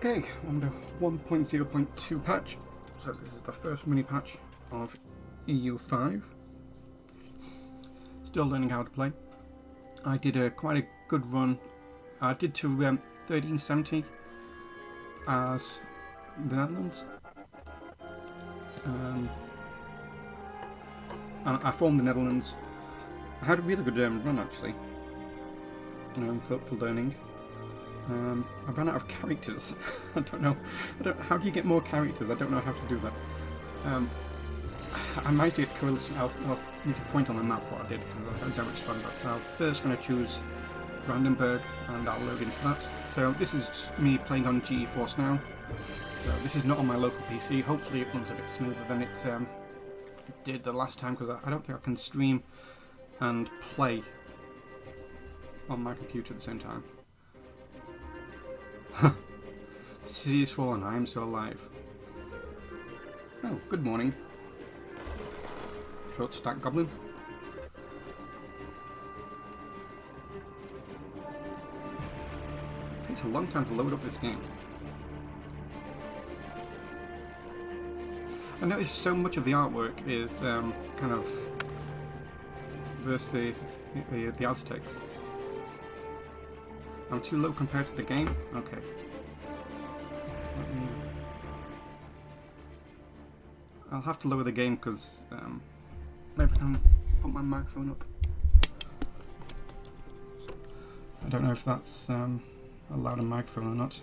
Okay, on the 1.0.2 patch, so this is the first mini patch of EU5. Still learning how to play. I did quite a good run. I did to 1370 as the Netherlands. And I formed the Netherlands. I had a really good run actually for learning. I ran out of characters. I don't know. How do you get more characters? I don't know how to do that. I might get coalition. I'll need to point on the map what I did. I had so much fun. But I'm first going to choose Brandenburg, and I'll load into that. So this is me playing on GeForce now. So this is not on my local PC. Hopefully it runs a bit smoother than it did the last time, because I don't think I can stream and play on my computer at the same time. The city is fallen, I am so alive. Oh, good morning. Short stack goblin. It takes a long time to load up this game. I noticed so much of the artwork is kind of versus the Aztecs. I'm too low compared to the game? Okay. I'll have to lower the game because maybe I can put my microphone up. I don't know if that's a louder microphone or not.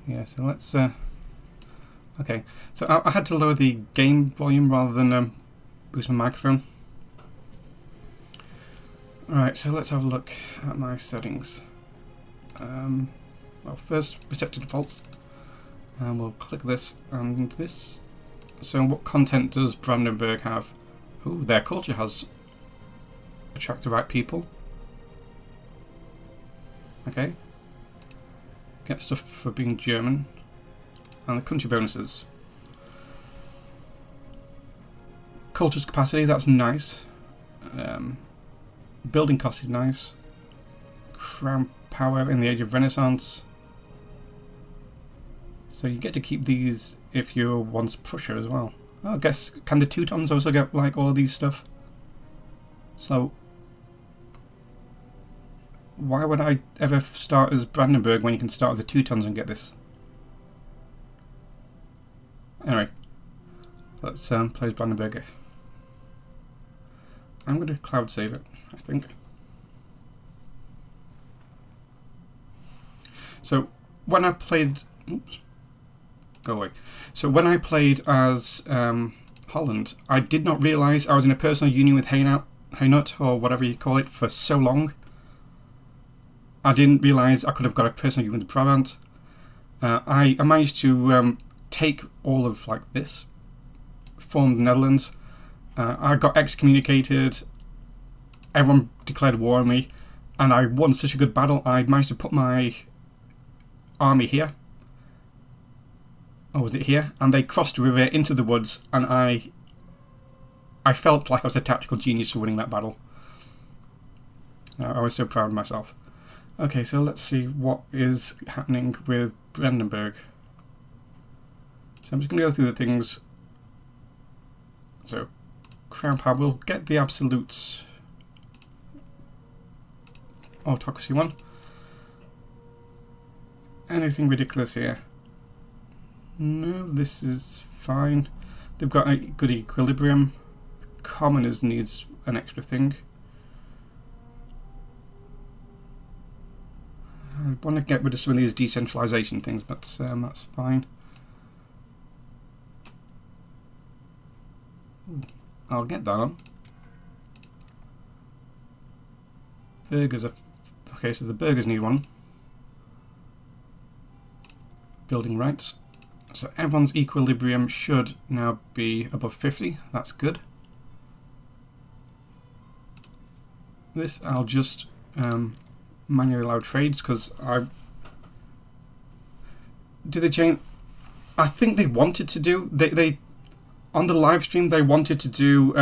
Yeah, so let's okay, so I had to lower the game volume rather than boost my microphone. Alright, so let's have a look at my settings. Well, first reset to defaults, and we'll click this and this. So what content does Brandenburg have? Oh, their culture has attract the right people. Okay. Get stuff for being German, and the country bonuses. Culture's capacity, that's nice. Building cost is nice. Crown power in the age of Renaissance. So you get to keep these if you're once Prussia as well. Oh, I guess, can the Teutons also get like all of these stuff? So why would I ever start as Brandenburg when you can start as the Teutons and get this? Anyway, let's play as Brandenburg. I'm going to cloud save it, I think. So when I played, oops, go away. So when I played as Holland, I did not realise I was in a personal union with Hainaut, or whatever you call it, for so long. I didn't realise I could have got a personal union with Brabant. I managed to take all of like this, form the Netherlands. I got excommunicated. Everyone declared war on me, and I won such a good battle. I managed to put my army here. Or was it here? And they crossed the river into the woods, and I felt like I was a tactical genius for winning that battle. I was so proud of myself. Okay, so let's see what is happening with Brandenburg. So I'm just going to go through the things. So, Crown Power, we'll get the absolute autocracy one. Anything ridiculous here? No, this is fine. They've got a good equilibrium. Commoners needs an extra thing. I want to get rid of some of these decentralization things, but that's fine. I'll get that on. Burgers are... Okay, so the burgers need one. Building rights. So everyone's equilibrium should now be above 50. That's good. this, I'll just manually allow trades, because did they change? I think they wanted to do, they on the live stream they wanted to do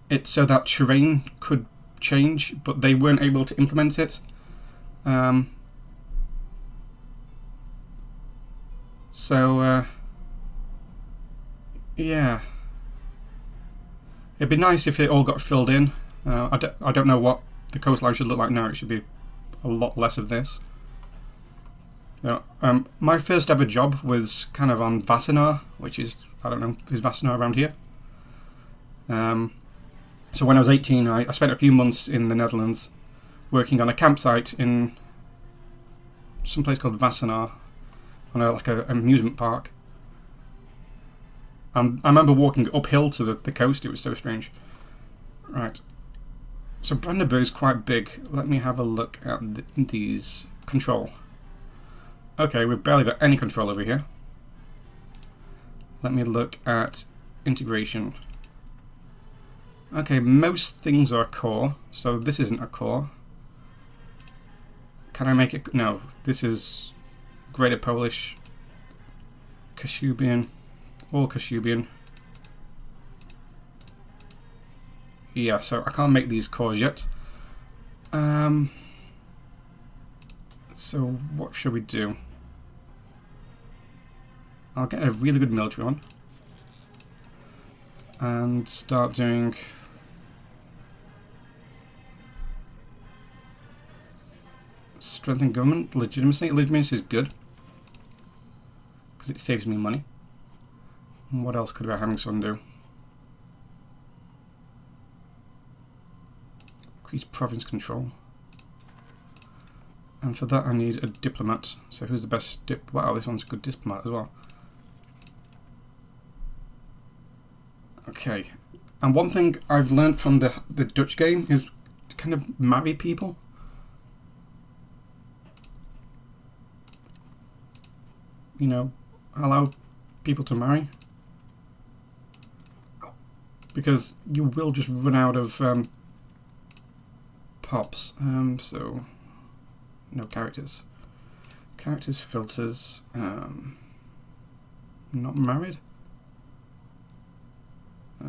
it so that terrain could change, but they weren't able to implement it. Yeah, it'd be nice if it all got filled in. I don't know what the coastline should look like now. It should be a lot less of this. My first ever job was kind of on Wassenaar, which is, I don't know, is Wassenaar around here? So when I was 18, I spent a few months in the Netherlands working on a campsite in some place called Wassenaar, on like an amusement park. And I remember walking uphill to the coast. It was so strange. Right. So Brandenburg is quite big. Let me have a look at these. Control. Okay, we've barely got any control over here. Let me look at integration. Okay, most things are core, so this isn't a core. Can I make it? No, this is Greater Polish, Kashubian, all Kashubian. Yeah, so I can't make these cores yet. So what should we do? I'll get a really good military one and start doing strengthen government legitimacy. Legitimacy is good because it saves me money. And what else could I having someone do? Increase province control. And for that I need a diplomat. So who's the best wow, this one's a good diplomat as well. Okay. And one thing I've learned from the Dutch game is kind of marry people. You know, allow people to marry. Because you will just run out of pops. So no characters. Characters, filters. Not married.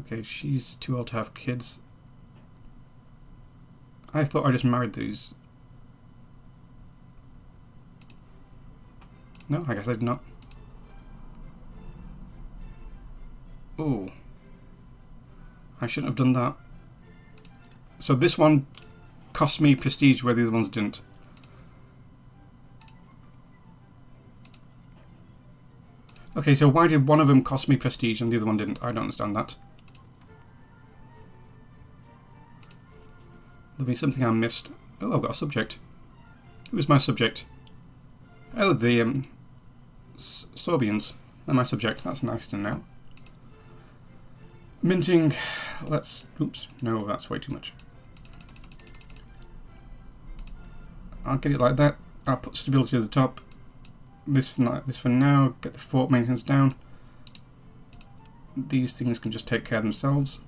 Okay, she's too old to have kids. I thought I just married these. No, I guess I did not. Oh. I shouldn't have done that. So this one cost me prestige where the other ones didn't. Okay, so why did one of them cost me prestige and the other one didn't? I don't understand that. There'll be something I missed. Oh, I've got a subject. Who's my subject? Oh, the Sorbians. They're my subject. That's nice to know. Minting. Let's. Oops. No, that's way too much. I'll get it like that. I'll put stability at the top. This for now. Get the fort maintenance down. These things can just take care of themselves.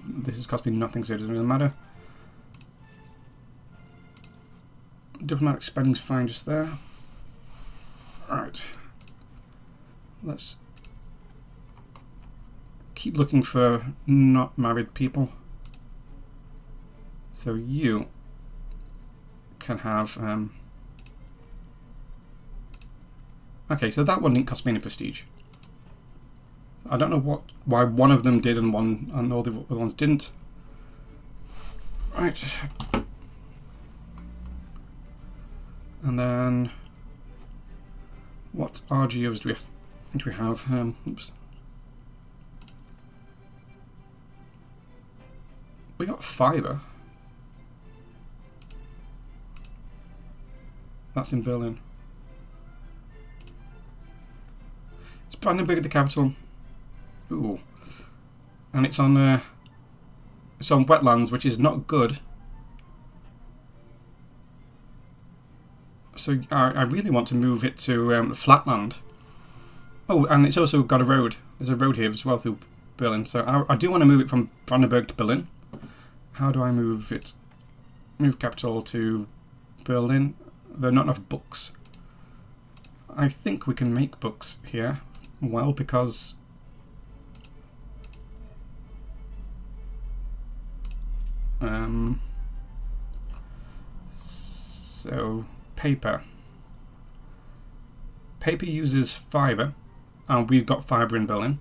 This has cost me nothing, so it doesn't really matter. Diplomatic spending's fine just there. Alright. Let's keep looking for not married people. So you can have... Okay, so that one didn't cost me any prestige. I don't know why one of them did and all the other ones didn't. Right. And then what RGOs do we have? Oops. We got fibre. That's in Berlin. Is Brandenburg the capital? Ooh. And it's on wetlands, which is not good. So I really want to move it to flatland. Oh, and it's also got a road. There's a road here as well through Berlin. So I do want to move it from Brandenburg to Berlin. How do I move it? Move capital to Berlin. There are not enough books. I think we can make books here. Well, because so paper uses fibre, and we've got fibre in Berlin,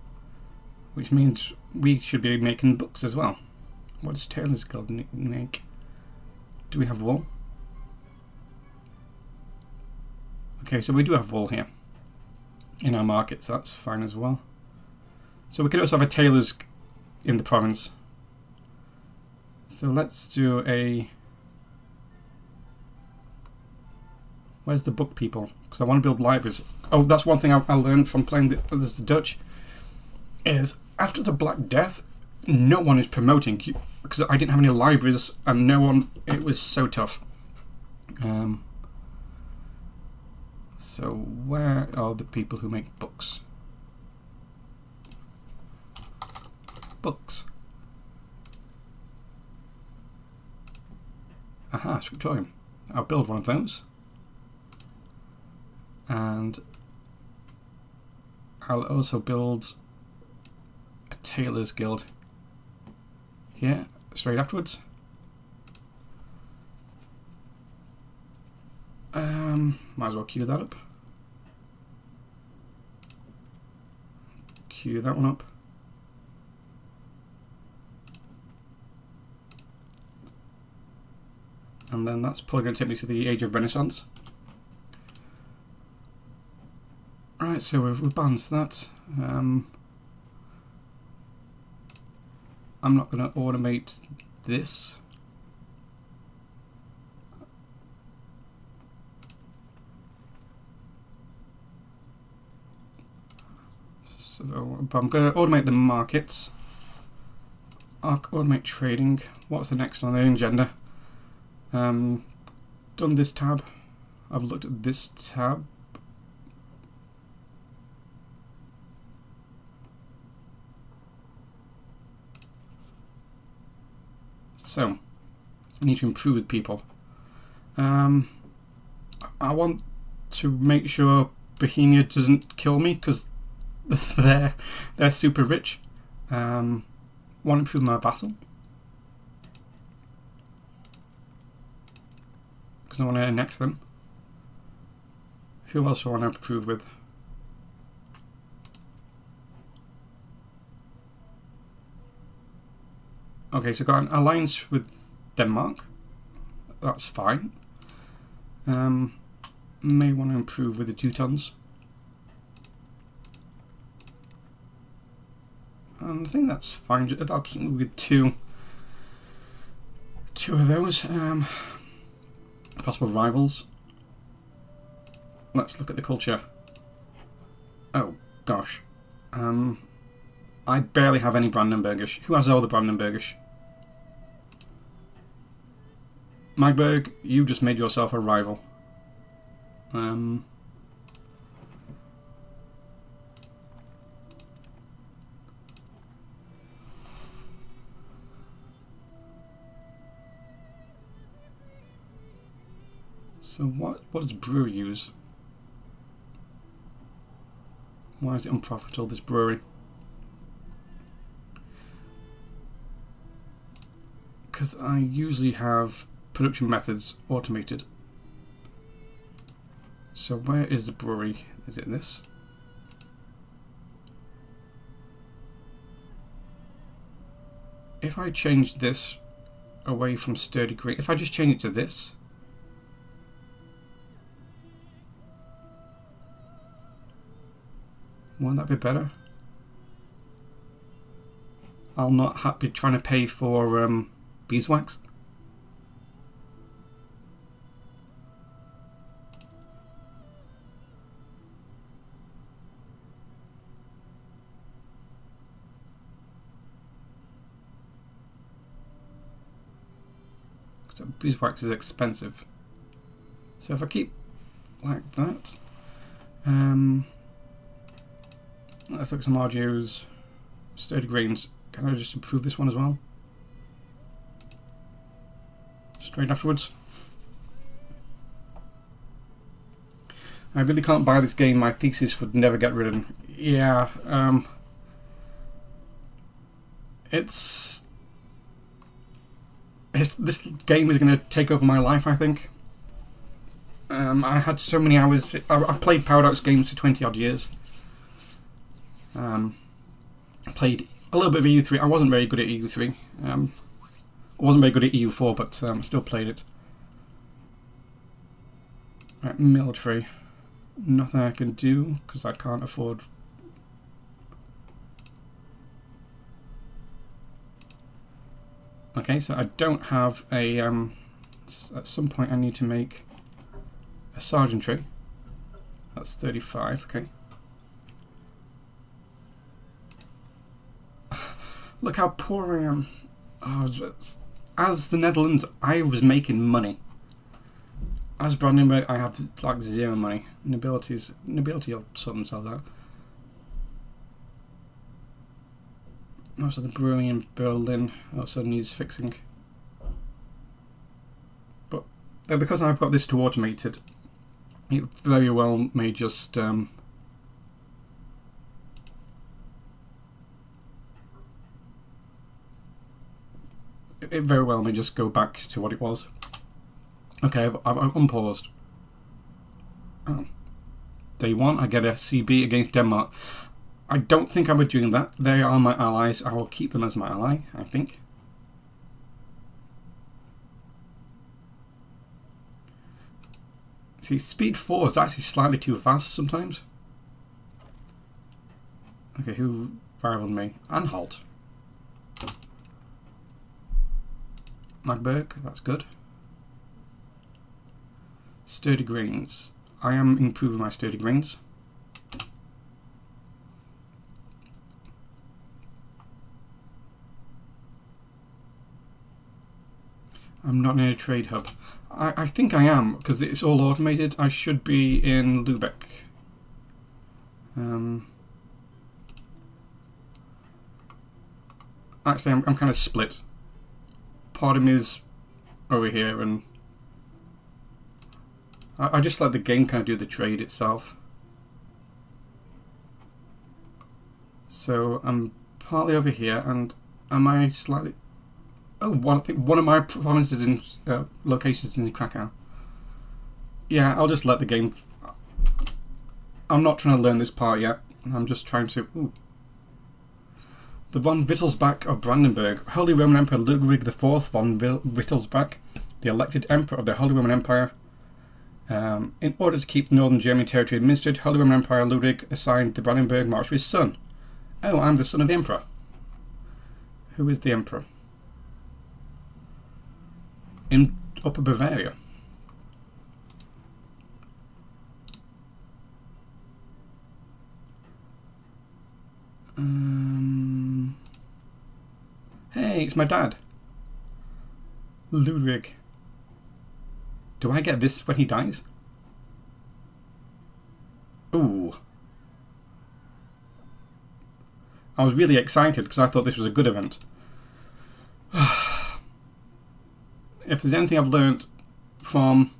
which means we should be making books as well. What does Taylor's Guild make? Do we have wool? Okay, so we do have wool here in our markets. That's fine as well. So we could also have a tailor's in the province. So let's do a... Where's the book people? Because I want to build libraries. Oh, that's one thing I learned from playing the Dutch, is after the Black Death, no one is promoting, because I didn't have any libraries and no one... It was so tough. So where are the people who make books? Books. Aha, scriptorium. I'll build one of those. And I'll also build a tailor's guild here, straight afterwards. Might as well queue that up. Queue that one up. And then that's probably going to take me to the Age of Renaissance. Right, so we've balanced that. I'm not going to automate this. So, but I'm going to automate the markets. Automate trading. What's the next on the agenda? Done this tab. I've looked at this tab. So, I need to improve with people. I want to make sure Bohemia doesn't kill me because they're super rich. Want to improve my vassal because I want to annex them. Who else do I want to improve with? Okay, so I've got an alliance with Denmark. That's fine. May want to improve with the Teutons. And I think that's fine. I'll keep me with two of those. Possible rivals. Let's look at the culture. Oh gosh. I barely have any Brandenburgish. Who has all the Brandenburgish? Magberg, you just made yourself a rival. So what does brewery use? Why is it unprofitable, this brewery? Because I usually have production methods automated. So where is the brewery? Is it this? If I change this away from sturdy green, if I just change it to this, won't that be better? I'll not be trying to pay for beeswax. So beeswax is expensive. So if I keep like that, Let's look at some Arduos. Sturdy greens. Can I just improve this one as well? Straight afterwards. I really can't buy this game. My thesis would never get written. Yeah, this game is going to take over my life, I think. I had so many hours. I've played Paradox games for 20 odd years. I played a little bit of EU3. I wasn't very good at EU3. I wasn't very good at EU4, but I still played it. Right, military. Nothing I can do because I can't afford. Okay, so I don't have a. At some point, I need to make a sergeantry. That's 35. Okay. Look how poor I am. Oh, as the Netherlands, I was making money. As Brandenburg, I have like zero money. Nobility will sort themselves out. Most of the brewing in Berlin also needs fixing. But because I've got this to automate it, it very well may just it very well may just go back to what it was. Okay, I've unpaused. Oh. Day 1, I get a CB against Denmark. I don't think I would doing that. They are my allies. I will keep them as my ally, I think. See, speed 4 is actually slightly too fast sometimes. Okay, who rivaled me? Anhalt. Magdeburg, that's good. Sturdy greens. I am improving my sturdy greens. I'm not in a trade hub. I think I am, because it's all automated. I should be in Lubeck. Actually, I'm kind of split. Part of me is over here, and I just let the game kind of do the trade itself. So I'm partly over here, and am I slightly... Oh, I think one of my performances in locations in Krakow. Yeah, I'll just let the game... I'm not trying to learn this part yet. I'm just trying to... Ooh. The von Wittelsbach of Brandenburg, Holy Roman Emperor Ludwig IV von Wittelsbach, the elected Emperor of the Holy Roman Empire. In order to keep the Northern German territory administered, Holy Roman Empire Ludwig assigned the Brandenburg March to his son. Oh, I'm the son of the Emperor. Who is the Emperor? In Upper Bavaria. Hey, it's my dad. Ludwig. Do I get this when he dies? Ooh. I was really excited because I thought this was a good event. If there's anything I've learnt from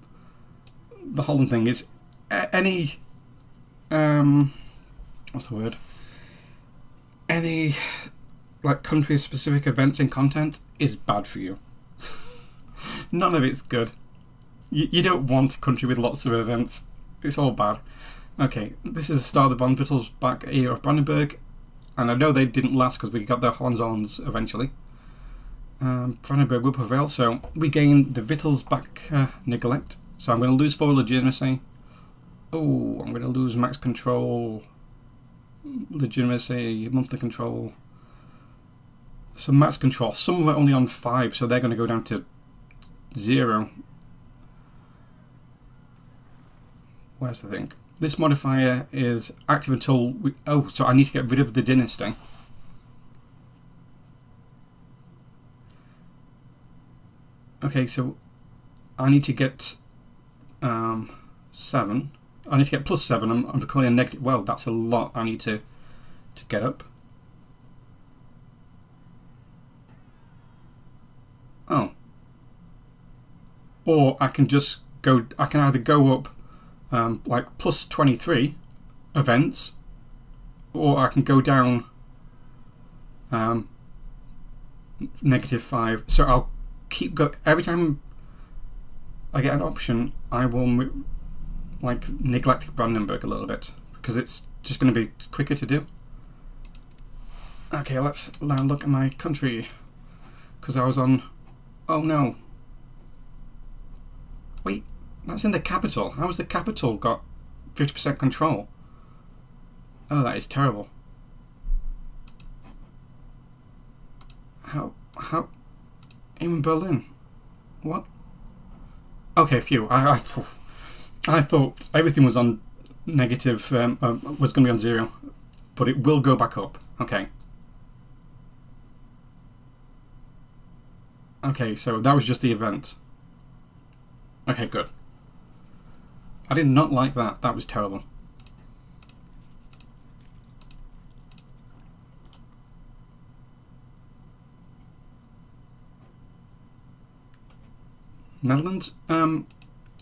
the Holland thing is any what's the word? Any like country specific events and content is bad for you. None of it's good. You don't want a country with lots of events. It's all bad. Okay, this is the start of the von Wittelsbach era of Brandenburg, and I know they didn't last because we got their Hohenzollerns eventually. Brandenburg will prevail, so we gain the Wittelsbach neglect. So I'm going to lose 4 legitimacy. Oh, I'm going to lose max control, legitimacy, monthly control. So max control, some of it only on 5, so they're going to go down to 0. Where's the thing? This modifier is active until we... Oh, so I need to get rid of the dynasty. Okay, so I need to get 7. I need to get +7. I'm calling a negative. Well, that's a lot. I need to to get up. Oh. Or I can just go, I can either go up like plus 23 events, or I can go down -5. So I'll keep go every time I get an option. I will like neglect Brandenburg a little bit because it's just going to be quicker to do. Okay, let's now look at my country because I was on. Oh no! Wait, that's in the capital. How has the capital got 50% control? Oh, that is terrible. How even Berlin? What? Okay, phew. I thought everything was on negative, was going to be on 0, but it will go back up. Okay. Okay, so that was just the event. Okay, good. I did not like that. That was terrible. Netherlands?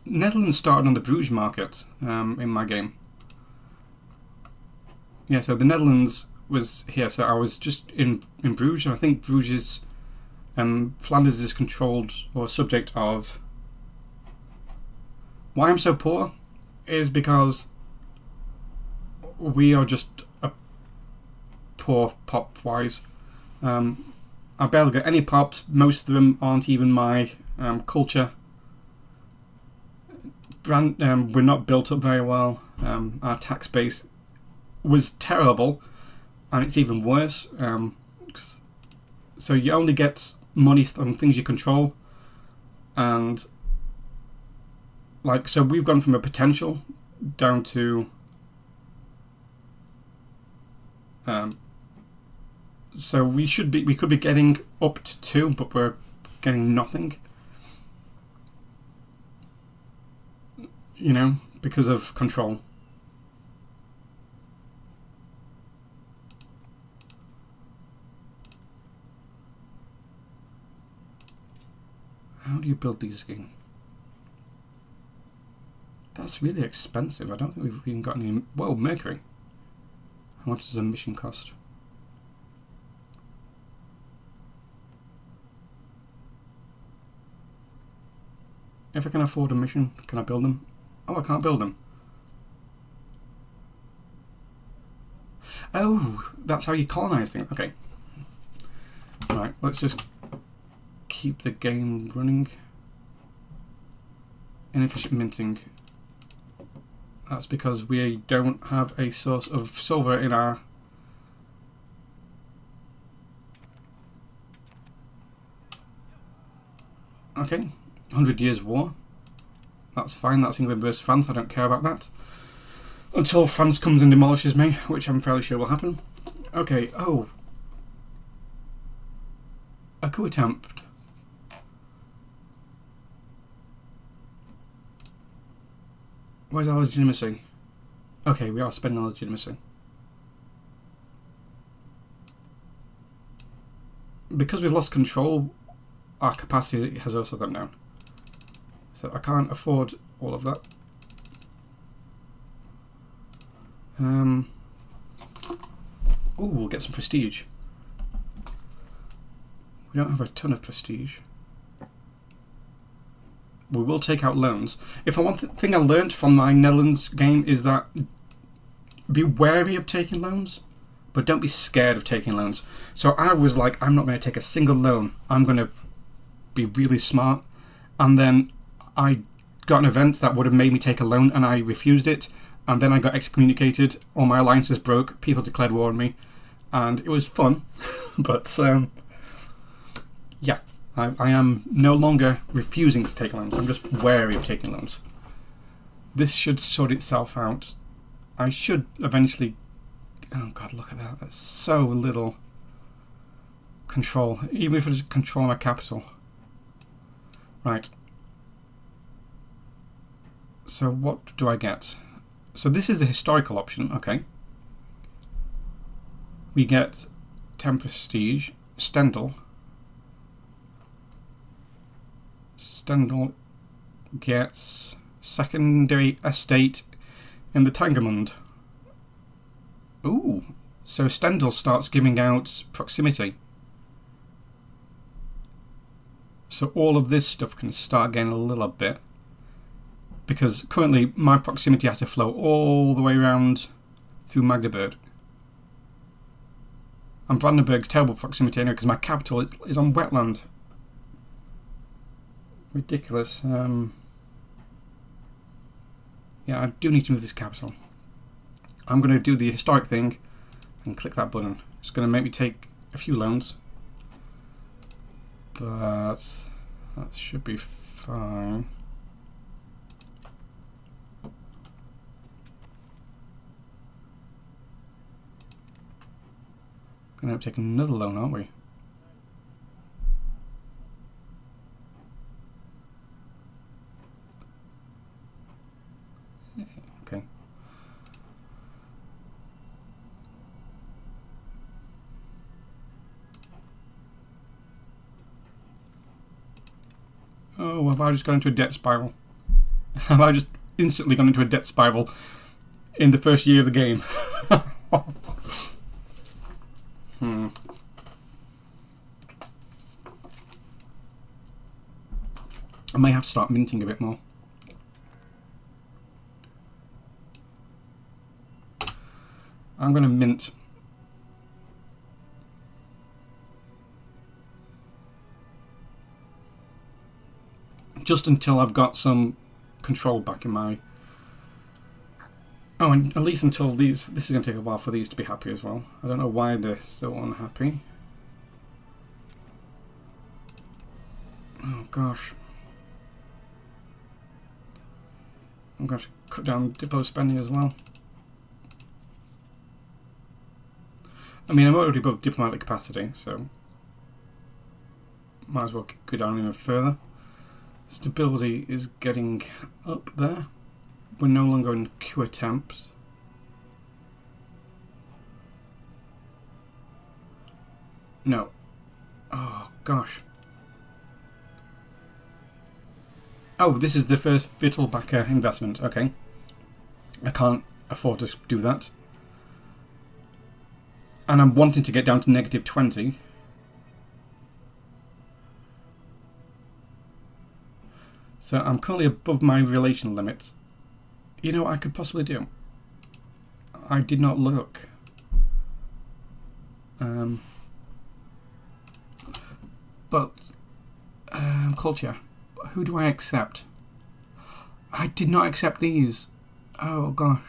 Netherlands started on the Bruges market in my game. Yeah, so the Netherlands was here. So I was just in Bruges. I think Bruges is, Flanders is controlled or subject of. Why I'm so poor is because we are just a poor pop-wise. I barely get any pops. Most of them aren't even my culture. We're not built up very well. Our tax base was terrible, and it's even worse. So you only get money from things you control, and like so we've gone from a potential down to so we could be getting up to 2, but we're getting nothing. You know, because of control. How do you build these again? That's really expensive. I don't think we've even got any. Whoa, Mercury. How much does a mission cost? If I can afford a mission, can I build them? Oh, I can't build them. Oh, that's how you colonize things. Okay. Right, let's just keep the game running. Inefficient minting. That's because we don't have a source of silver in our... Okay, 100 Years' War. That's fine, that's England versus France, I don't care about that. Until France comes and demolishes me, which I'm fairly sure will happen. Okay, oh. A coup attempt. Where's our legitimacy? Okay, we are spending our legitimacy. Because we've lost control, our capacity has also gone down. So I can't afford all of that. Ooh, we'll get some prestige. We don't have a ton of prestige. We will take out loans. If one thing I learnt from my Netherlands game is that be wary of taking loans, but don't be scared of taking loans. So I was like, I'm not going to take a single loan. I'm going to be really smart. And then I got an event that would have made me take a loan, and I refused it. And then I got excommunicated. All my alliances broke. People declared war on me, and it was fun. But yeah. I am no longer refusing to take loans. I'm just wary of taking loans. This should sort itself out. I should eventually... Oh god, look at that. That's so little control. Even if I just control my capital. Right. So what do I get? So this is the historical option. Okay. we get 10 prestige. Stendhal gets secondary estate in the Tangermund. Ooh, so Stendhal starts giving out proximity. So all of this stuff can start getting a little bit, because currently my proximity has to flow all the way around through Magdeburg. And Brandenburg's terrible proximity anyway, because my capital is on wetland. Ridiculous. Yeah, I do need to move this capital. I'm going to do the historic thing and click that button. It's going to make me take a few loans, but that should be fine. Going to have to take another loan, aren't we? Okay. Oh, have I just gone into a debt spiral? Have I just instantly gone into a debt spiral in the first year of the game? I may have to start minting a bit more. I'm going to mint just until I've got some control back in my... Oh, and at least until these... This is going to take a while for these to be happy as well. I don't know why they're so unhappy. Oh, gosh. I'm going to cut down depot spending as well. I mean, I'm already above diplomatic capacity, so might as well go down even further. Stability is getting up there. We're no longer in Q attempts. No. Oh, gosh. Oh, this is the first Vittelbacher investment. Okay. I can't afford to do that. And I'm wanting to get down to negative 20. So I'm currently above my relation limit. You know what I could possibly do? I did not look. Culture. Who do I accept? I did not accept these. Oh gosh.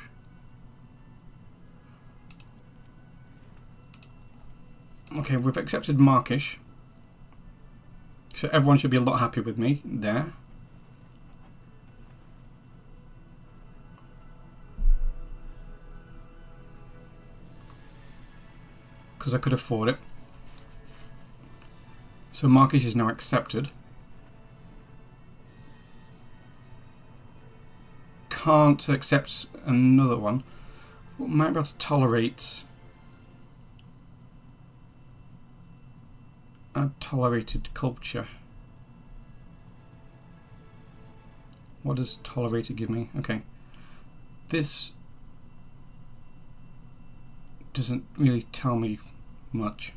Okay, we've accepted Markish. So everyone should be a lot happy with me there. Because I could afford it. So Markish is now accepted. Can't accept another one. Might be able to tolerate a tolerated culture. What does tolerated give me? Okay. This doesn't really tell me much.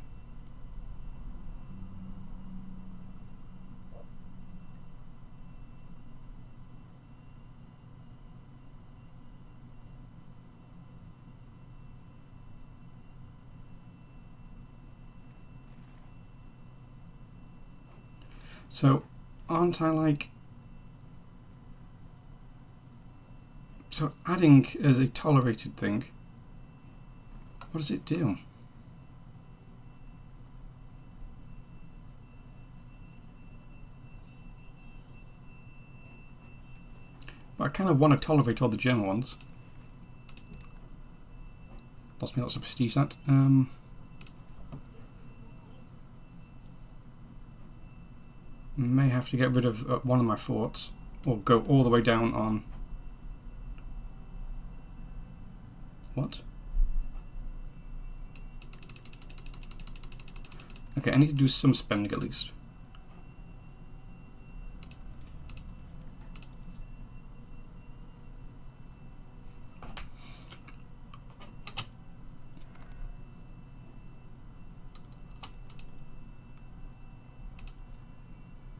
So, aren't I like... So, adding as a tolerated thing, what does it do? But I kind of want to tolerate all the German ones. Lost me lots of prestige that. May have to get rid of one of my forts, or go all the way down on... What? Okay, I need to do some spending at least.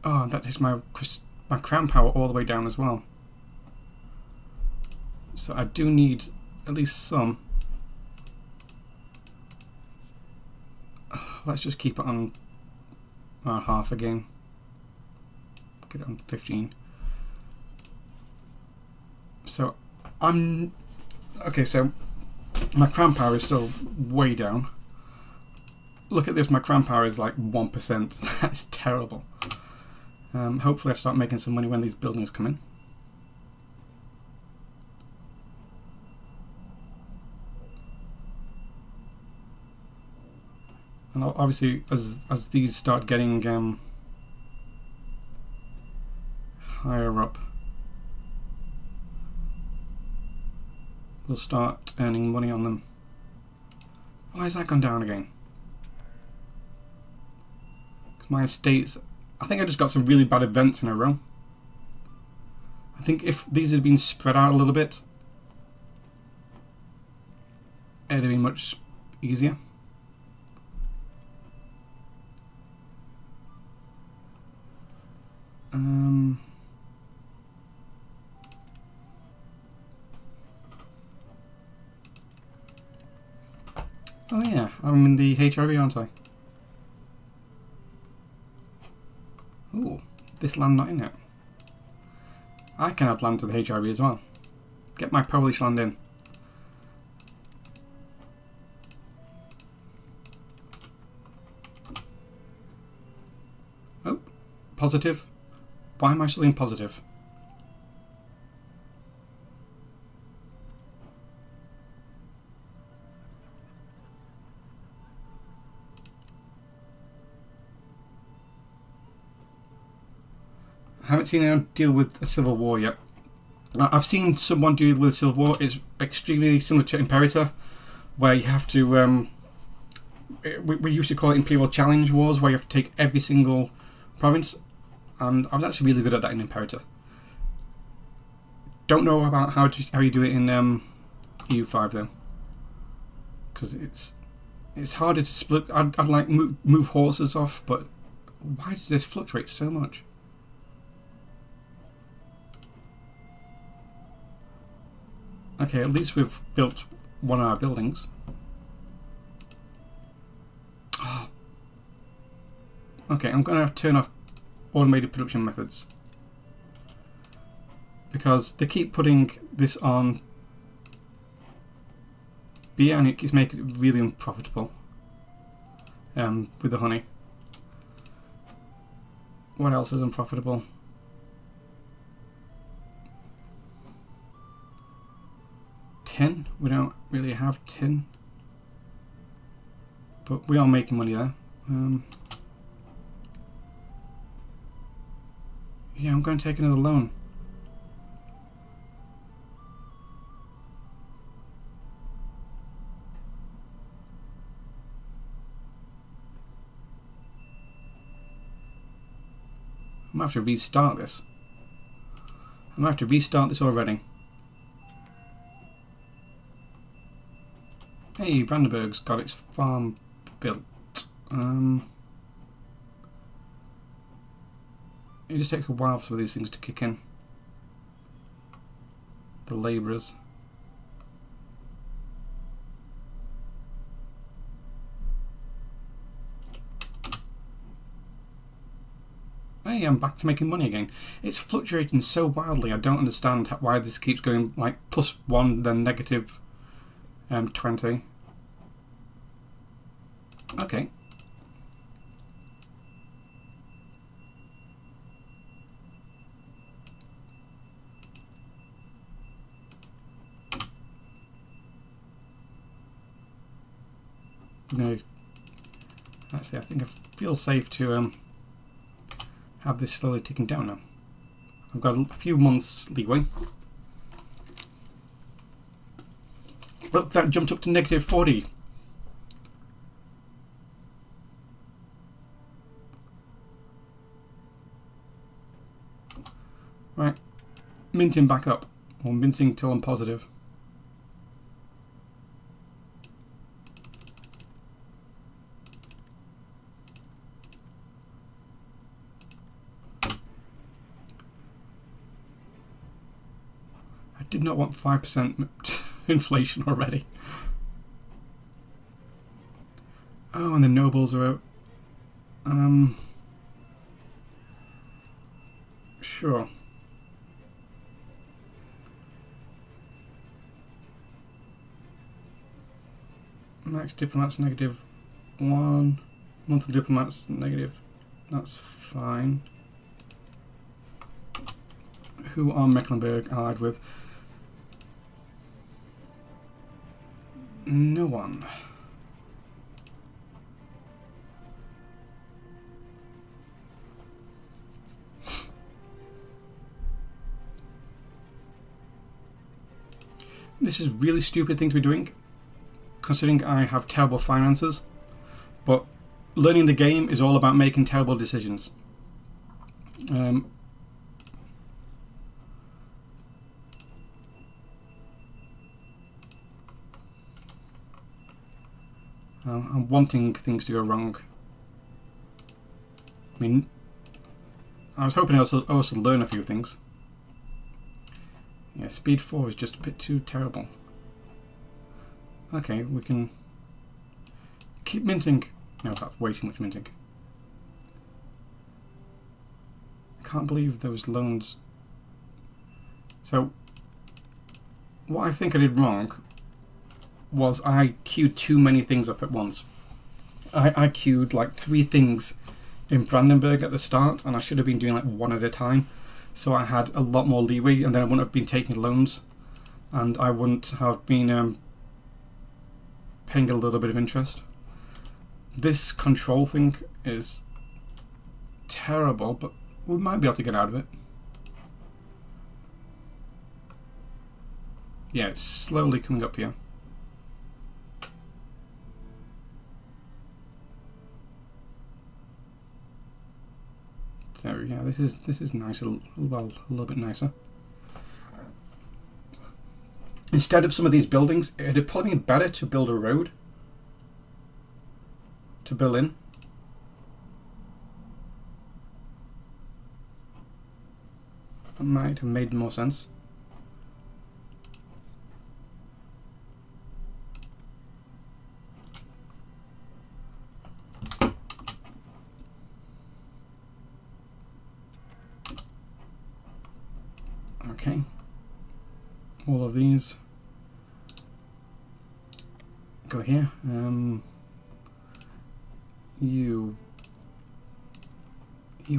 Oh, that takes my crown power all the way down as well. So I do need at least some. Let's just keep it on half again. Get it on 15. So I'm okay. So my crown power is still way down. Look at this. My crown power is like 1%. That's terrible. Hopefully I start making some money when these buildings come in. And obviously as these start getting higher up, we'll start earning money on them. Why has that gone down again? Because my estates, I think I just got some really bad events in a row. I think if these had been spread out a little bit, it'd have been much easier. Oh yeah, I'm in the HRB, aren't I? Ooh, this land not in it. I can add land to the HRB as well. Get my Polish land in. Oh, positive. Why am I still in positive? I haven't seen anyone deal with a civil war yet. I've seen someone deal with a civil war. It's extremely similar to Imperator, where you have to. We used to call it Imperial Challenge Wars, where you have to take every single province, and I was actually really good at that in Imperator. Don't know about how you do it in EU5 though, because it's harder to split. I'd like move horses off, but why does this fluctuate so much? Okay, at least we've built one of our buildings. Oh. Okay, I'm going to turn off automated production methods, because they keep putting this on beer and it's making it really unprofitable with the honey. What else is unprofitable? Tin. We don't really have tin, but we are making money there. Yeah, I'm going to take another loan. I'm going to have to restart this. I'm going to have to restart this already. Hey, Brandenburg's got its farm built. It just takes a while for these things to kick in. The labourers. Hey, I'm back to making money again. It's fluctuating so wildly, I don't understand why this keeps going like +1 then negative 20. Okay. No. Let's see, I think I feel safe to have this slowly ticking down now. I've got a few months leeway. Look, that jumped up to -40. Right, minting back up, or minting till I'm positive. I did not want 5% inflation already. Oh, and the nobles are out. Sure. Max diplomats -1. Monthly diplomats negative. That's fine. Who are Mecklenburg allied with? No one. This is a really stupid thing to be doing, considering I have terrible finances, but learning the game is all about making terrible decisions. I'm wanting things to go wrong. I mean, I was hoping I also learn a few things. Yeah, speed 4 is just a bit too terrible. Okay, we can keep minting. No, that's way too much minting. I can't believe those loans. So, what I think I did wrong was I queued too many things up at once. I queued like 3 things in Brandenburg at the start, and I should have been doing like 1 at a time. So I had a lot more leeway, and then I wouldn't have been taking loans, and I wouldn't have been paying a little bit of interest. This control thing is terrible, but we might be able to get out of it. Yeah, it's slowly coming up here. There we go. This is nice. A little bit nicer. Instead of some of these buildings, it'd probably be better to build a road to Berlin. That might have made more sense. Okay, all of these go here. You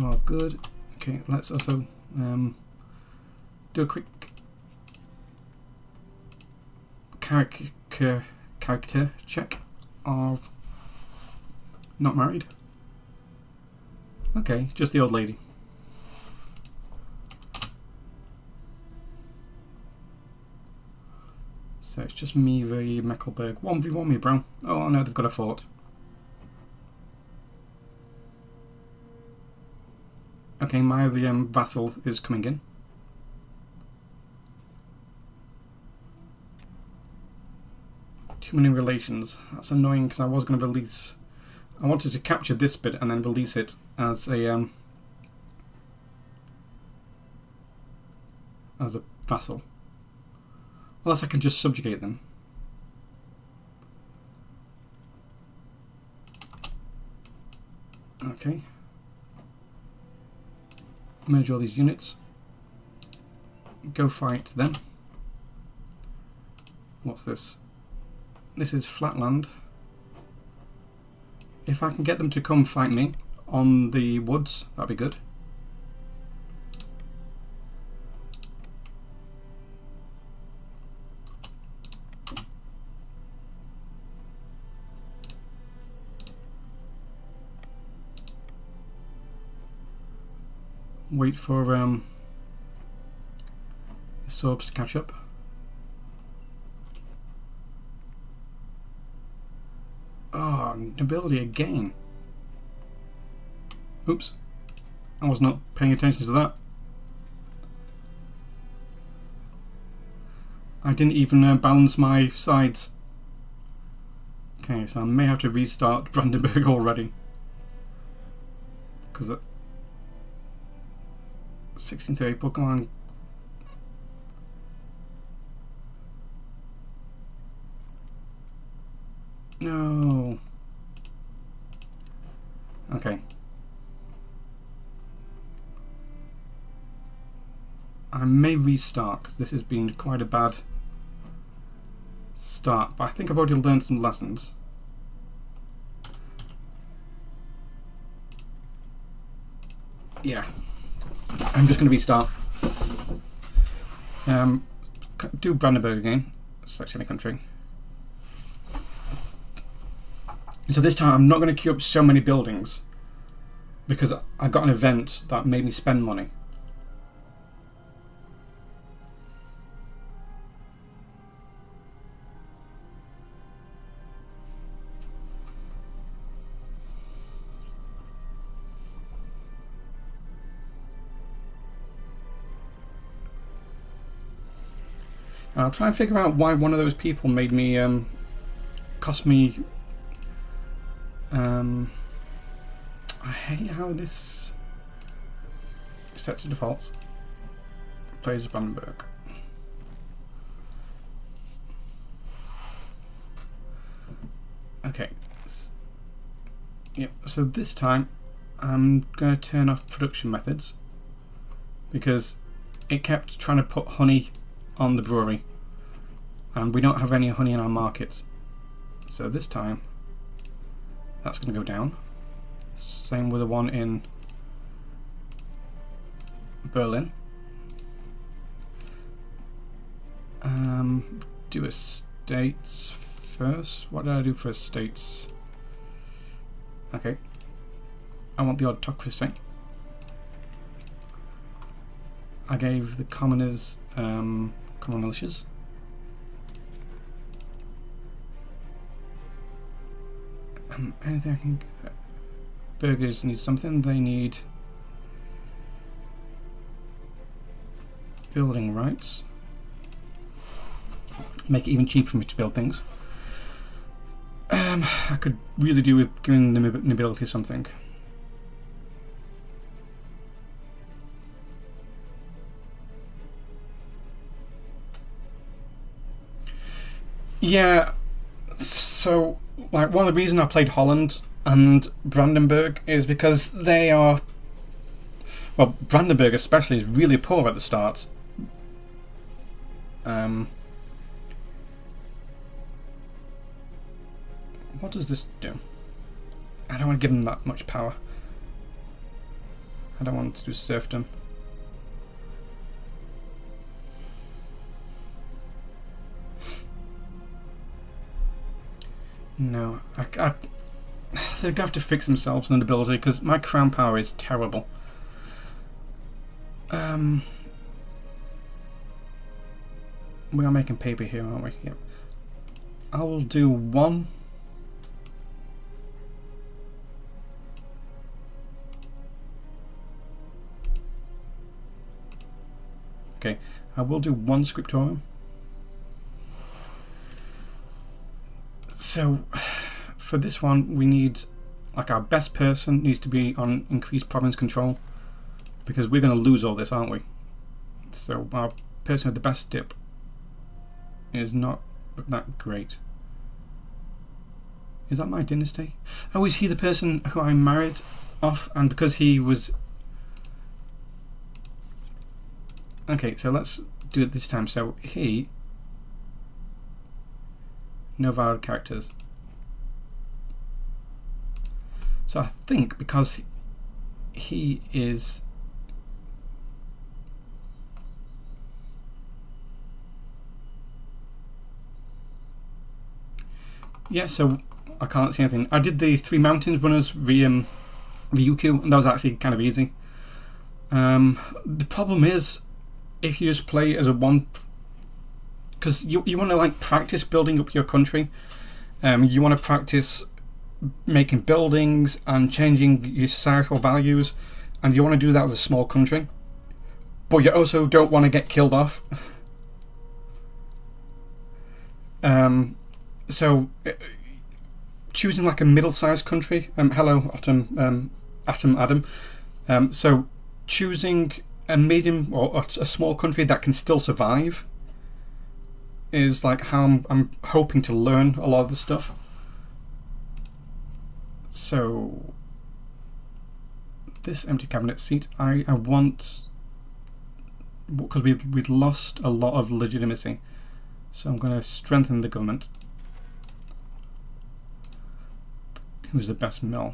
are good. Okay, let's also do a quick character check of not married. Okay, just the old lady. So it's just me v Mecklenburg. 1v1 me, bro. Oh no, they've got a fort. Okay, my vassal is coming in. Too many relations. That's annoying because I was going to release. I wanted to capture this bit and then release it as a vassal. Unless I can just subjugate them. Okay. Merge all these units. Go fight them. What's this? This is flatland. If I can get them to come fight me on the woods, that'd be good. Wait for the Sorbs to catch up. Oh, nobility again. Oops. I was not paying attention to that. I didn't even balance my sides. Okay, so I may have to restart Brandenburg already. Because 16th of April, come on. No. Okay. I may restart because this has been quite a bad start, but I think I've already learned some lessons. Yeah, I'm just going to restart. Do Brandenburg again, selection a country. So this time I'm not going to queue up so many buildings because I got an event that made me spend money. And I'll try and figure out why one of those people made me cost me. I hate how this set to defaults. Plays Brandenburg. Okay. Yep. So this time I'm going to turn off production methods because it kept trying to put honey on the brewery, and we don't have any honey in our markets. So this time that's going to go down. Same with the one in Berlin. Do estates first. What did I do for estates? Okay. I want the autocracy. I gave the commoners common militias. Anything I can... Burgers need something. They need building rights. Make it even cheaper for me to build things. I could really do with giving the nobility something. Yeah, so like one of the reasons I played Holland and Brandenburg is because they are, well, Brandenburg especially is really poor at the start. What does this do? I don't want to give them that much power. I don't want to do serfdom. No, they're going to have to fix themselves in nobility because my crown power is terrible. We are making paper here, aren't we? Yep. I will do one. Okay, I will do one scriptorium. So, for this one, we need, like, our best person needs to be on increased province control because we're going to lose all this, aren't we? So, our person with the best dip is not that great. Is that my dynasty? Oh, is he the person who I married off? And because he was... Okay, so let's do it this time. So, he... No valid characters. So I think because he is... Yeah, so I can't see anything. I did the 3 mountains runners Ryukyu, and that was actually kind of easy. The problem is, if you just play as a one... Because you want to like practice building up your country. You want to practice making buildings and changing your societal values, and you want to do that as a small country. But you also don't want to get killed off. So choosing like a middle-sized country. Hello, Adam. So choosing a medium or a small country that can still survive is like how I'm hoping to learn a lot of the stuff. So this empty cabinet seat, I want, because we'd lost a lot of legitimacy, so I'm going to strengthen the government. Who's the best mill?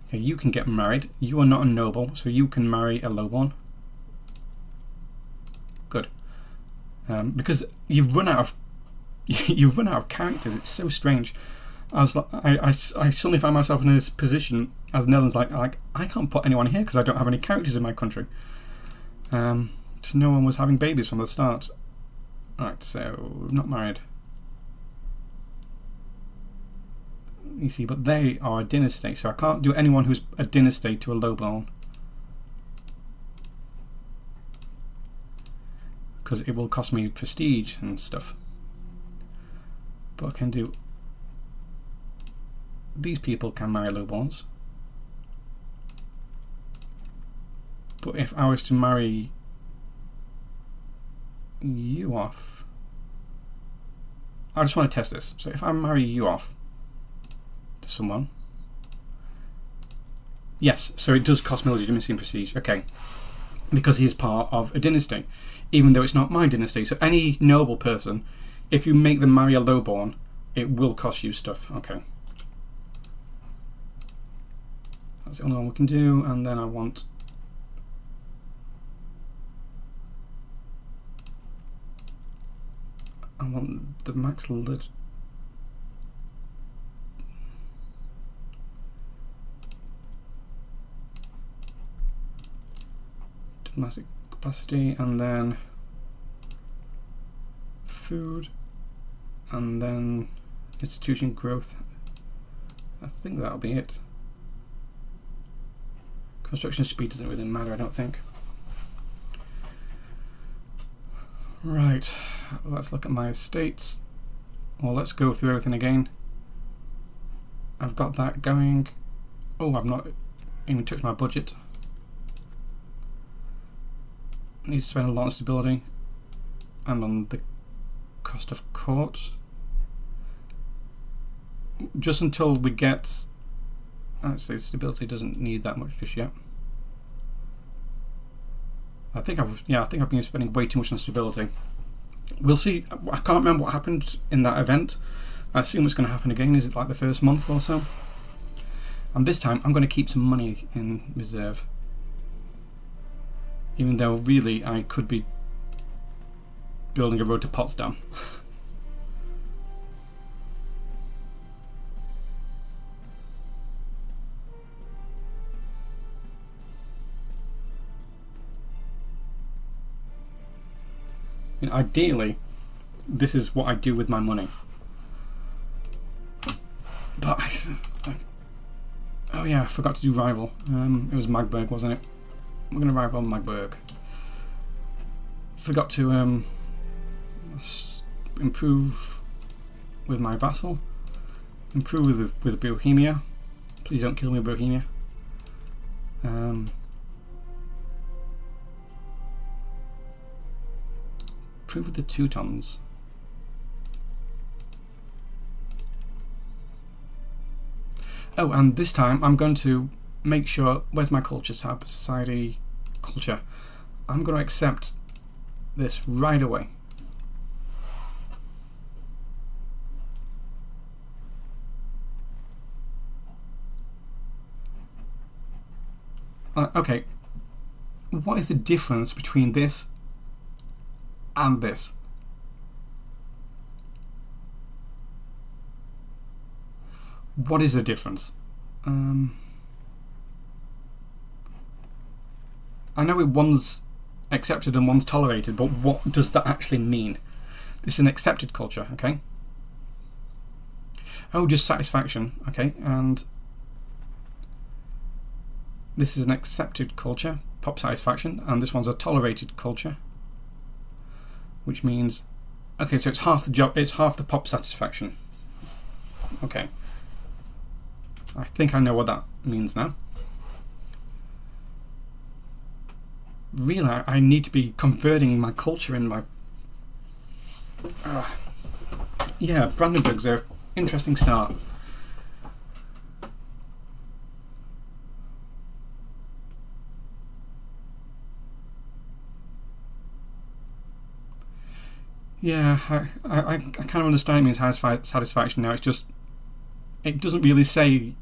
Okay, you can get married. You are not a noble, so you can marry a lowborn. Good, because you run out of characters. It's so strange. I suddenly found myself in this position as Netherlands, like I can't put anyone here because I don't have any characters in my country. Just no one was having babies from the start. Alright, so not married. You see, but they are a dynasty, so I can't do anyone who's a dynasty to a lowborn, because it will cost me prestige and stuff. But I can do, these people can marry lowborns. But if I was to marry you off, I just want to test this. So if I marry you off to someone, yes, so it does cost me legitimacy and prestige. Okay, because he is part of a dynasty, even though it's not my dynasty. So any noble person, if you make them marry a lowborn, it will cost you stuff. Okay, that's the only one we can do. And then I want the max lid. Diplomatic capacity, and then food, and then institution growth. I think that'll be it. Construction speed doesn't really matter, I don't think. Right, let's look at my estates. Well, let's go through everything again. I've got that going. Oh, I've not even touched my budget. I need to spend a lot on stability and on the cost of court. Just until we get, actually stability doesn't need that much just yet. I think I've been spending way too much on stability. We'll see. I can't remember what happened in that event. I assume it's going to happen again. Is it like the first month or so? And this time I'm going to keep some money in reserve. Even though really I could be building a road to Potsdam. I mean, ideally, this is what I do with my money. But, oh yeah, I forgot to do rival. It was Magdeburg, wasn't it? I'm going to rival Magdeburg. Forgot to improve with my vassal. Improve with Bohemia. Please don't kill me, Bohemia. Improve with the Teutons. Oh, and this time I'm going to make sure, where's my culture tab? Society, culture. I'm going to accept this right away. Okay, what is the difference between this and this? What is the difference? I know one's accepted and one's tolerated, but what does that actually mean? This is an accepted culture, okay? Oh, just satisfaction, okay, and this is an accepted culture, pop satisfaction, and this one's a tolerated culture, which means Okay, so it's half the job. It's half the pop satisfaction. Okay. I think I know what that means now. Really, I need to be converting my culture in my... yeah, Brandenburg's an interesting start. Yeah, I kind of understand it means high satisfaction now. It's just, it doesn't really say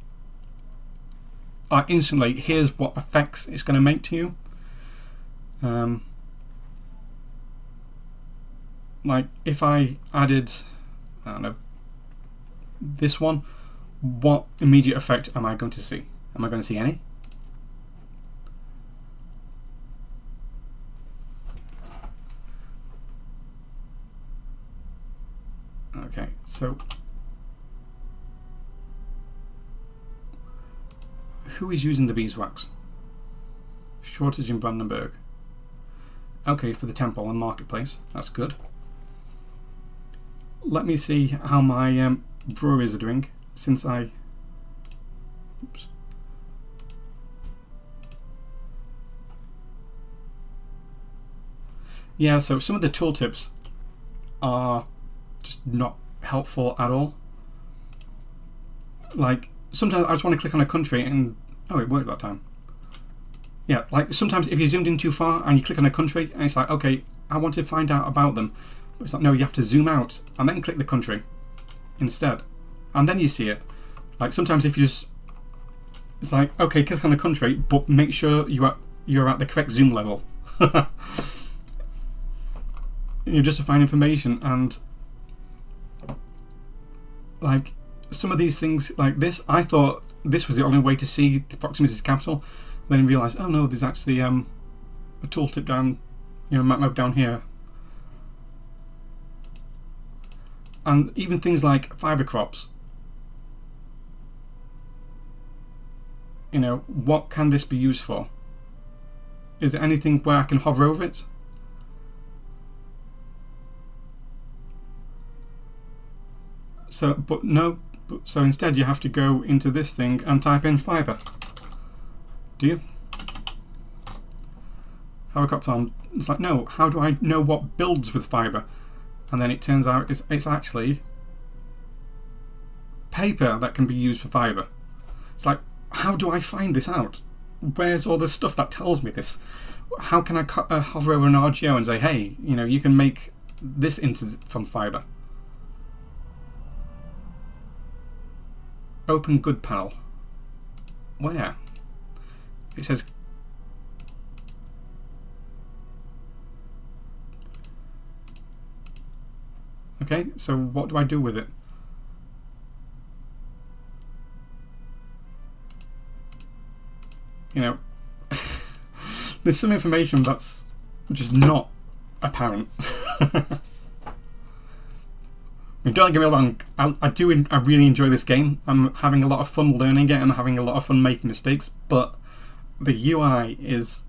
instantly, here's what effects it's going to make to you. Like, if I added, I don't know, this one, what immediate effect am I going to see? Am I going to see any? Okay, so who is using the beeswax? Shortage in Brandenburg. Okay, for the temple and marketplace. That's good. Let me see how my breweries are doing since I... Oops. Yeah, so some of the tooltips are just not helpful at all. Like, sometimes I just want to click on a country and... Oh, it worked that time. Yeah, like sometimes if you zoomed in too far and you click on a country and it's like, okay, I want to find out about them. But it's like, no, you have to zoom out and then click the country instead. And then you see it. Like sometimes if you just... It's like, okay, click on the country, but make sure you're at the correct zoom level. You just to find information, and like some of these things like this, I thought this was the only way to see the proximity to the capital. Then I realised, oh no, there's actually a tooltip down, map mode down here. And even things like fibre crops. What can this be used for? Is there anything where I can hover over it? So, but no. So instead you have to go into this thing and type in fibre. Do you? Fibre crop farm. It's like, no, how do I know what builds with fibre? And then it turns out it's actually paper that can be used for fibre. It's like, how do I find this out? Where's all this stuff that tells me this? How can I hover over an RGO and say, hey, you can make this from fibre? Open good panel. Where? It says okay, so what do I do with it? There's some information that's just not apparent. Don't get me wrong, I really enjoy this game. I'm having a lot of fun learning it and I'm having a lot of fun making mistakes, but the UI is...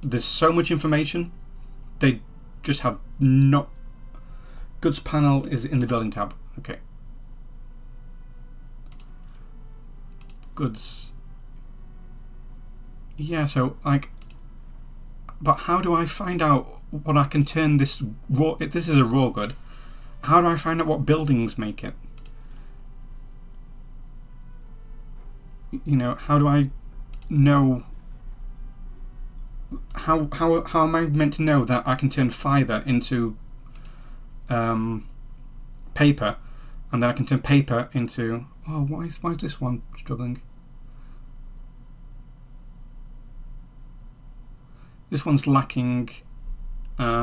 There's so much information, they just have not... Goods panel is in the building tab. Okay. Goods. Yeah, so like... But how do I find out what I can turn this raw... If this is a raw good, how do I find out what buildings make it? How do I know... How am I meant to know that I can turn fibre into paper, and then I can turn paper into... Oh, why is this one struggling? This one's lacking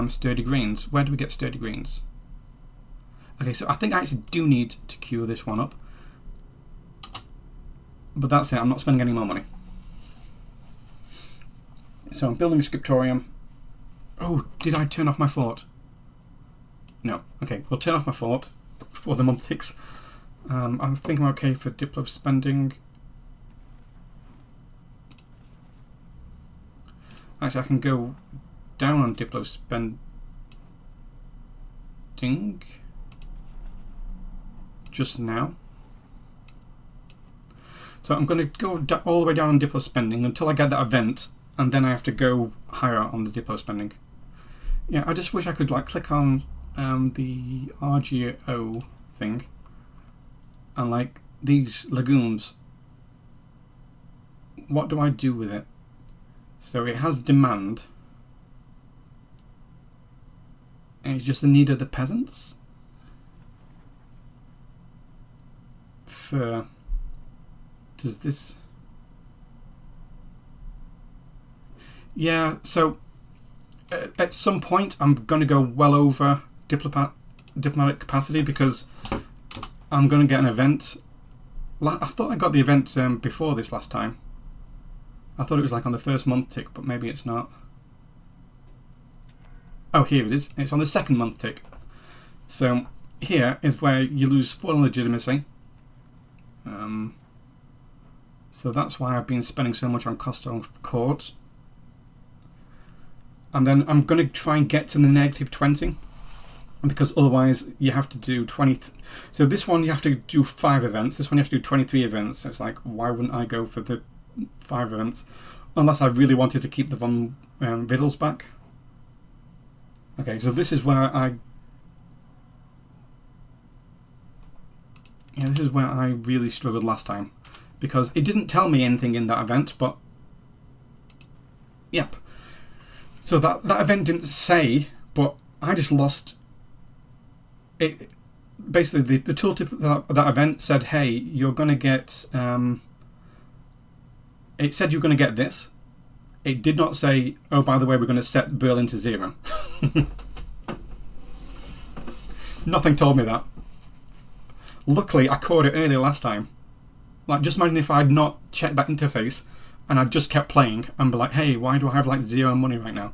sturdy greens. Where do we get sturdy greens? Okay, so I think I actually do need to queue this one up. But that's it, I'm not spending any more money. So I'm building a scriptorium. Oh, did I turn off my fort? No. Okay, we'll turn off my fort before the month ticks. I think I'm okay for Diplo spending. Actually, I can go down on Diplo spend. spending just now. So I'm going to go all the way down on Diplo spending until I get that event, and then I have to go higher on the Diplo spending. Yeah, I just wish I could like click on the RGO thing, and like these legumes, what do I do with it? So it has demand, and it's just the need of the peasants. For does this? Yeah, so at some point I'm going to go well over diplomatic capacity because I'm going to get an event. I thought I got the event before this last time. I thought it was like on the first month tick, but maybe it's not. Oh, here it is. It's on the second month tick. So here is where you lose full legitimacy. So that's why I've been spending so much on cost of court. And then I'm going to try and get to the -20, because otherwise you have to do 20. So this one you have to do 5 events. This one you have to do 23 events. So it's like, why wouldn't I go for the 5 events? Unless I really wanted to keep the von Riddles back. Okay, so this is where this is where I really struggled last time, because it didn't tell me anything in that event, but yep. So that event didn't say, but I just lost it. Basically, the tooltip of that event said, hey, you're going to get... it said you're going to get this. It did not say, oh, by the way, we're going to set Berlin to 0. Nothing told me that. Luckily, I caught it earlier last time. Like, just imagine if I'd not checked that interface and I just kept playing and be like, hey, why do I have like 0 money right now?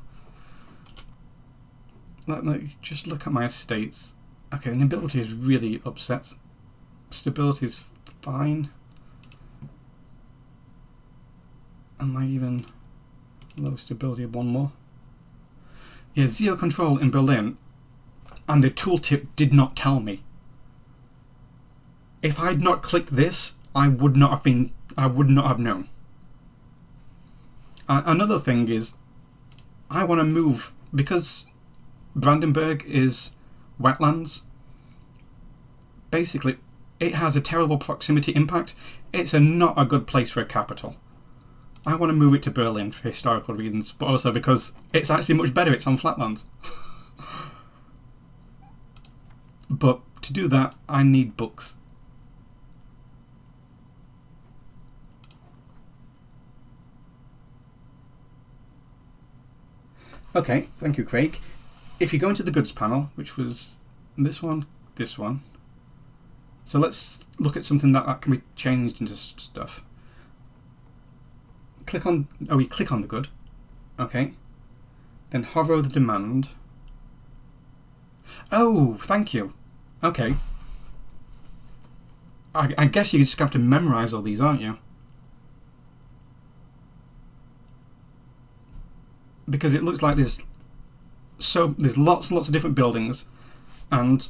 Like, just look at my estates. Okay, the nobility is really upset. Stability is fine. Am I even low stability of 1 more? Yeah, 0 control in Berlin, and the tooltip did not tell me. If I'd not clicked this, I would not have known. Another thing is, I want to move, because Brandenburg is wetlands. Basically, it has a terrible proximity impact. It's not a good place for a capital. I want to move it to Berlin for historical reasons, but also because it's actually much better. It's on flatlands. But to do that, I need books. Okay, thank you, Craig. If you go into the goods panel, which was this one. So let's look at something that can be changed into stuff. Click on, you click on the good. Okay. Then hover over the demand. Oh, thank you. Okay. I guess you just have to memorize all these, aren't you? Because it looks like there's lots and lots of different buildings, and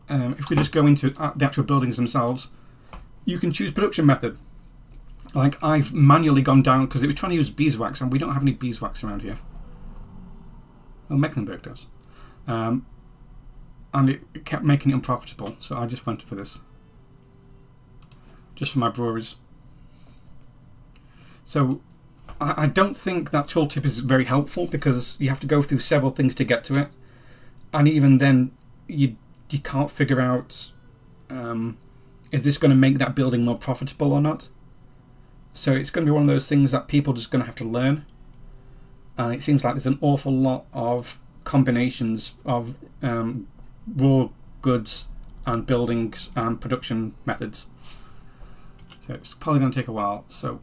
if we just go into the actual buildings themselves, you can choose production method. Like, I've manually gone down because it was trying to use beeswax, and we don't have any beeswax around here. Oh, Mecklenburg does. And it kept making it unprofitable, so I just went for this. Just for my breweries. So I don't think that tooltip is very helpful, because you have to go through several things to get to it, and even then you can't figure out is this going to make that building more profitable or not. So it's going to be one of those things that people are just going to have to learn, and it seems like there's an awful lot of combinations of raw goods and buildings and production methods. So it's probably going to take a while. So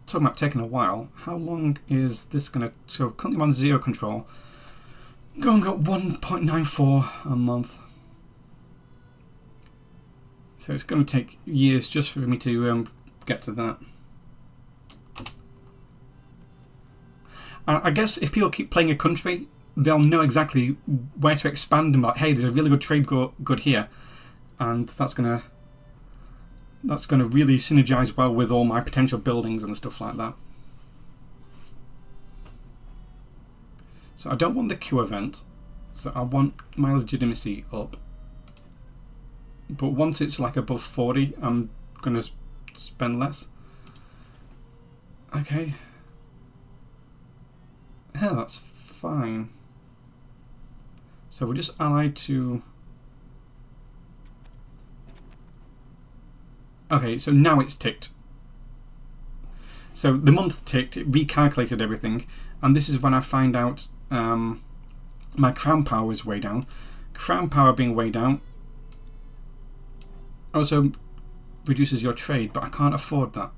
talking about taking a while, how long is this going to... So currently I'm on 0 control. Go and got 1.94 a month. So it's going to take years just for me to get to that. I guess if people keep playing a country, they'll know exactly where to expand and like, hey, there's a really good trade good here, and that's gonna really synergize well with all my potential buildings and stuff like that. So I don't want the Q event, so I want my legitimacy up. But once it's like above 40, I'm gonna spend less. Okay. Yeah, that's fine. So we're just allied to... Okay, so now it's ticked. So the month ticked, it recalculated everything, and this is when I find out my crown power is way down. Crown power being way down also reduces your trade, but I can't afford that.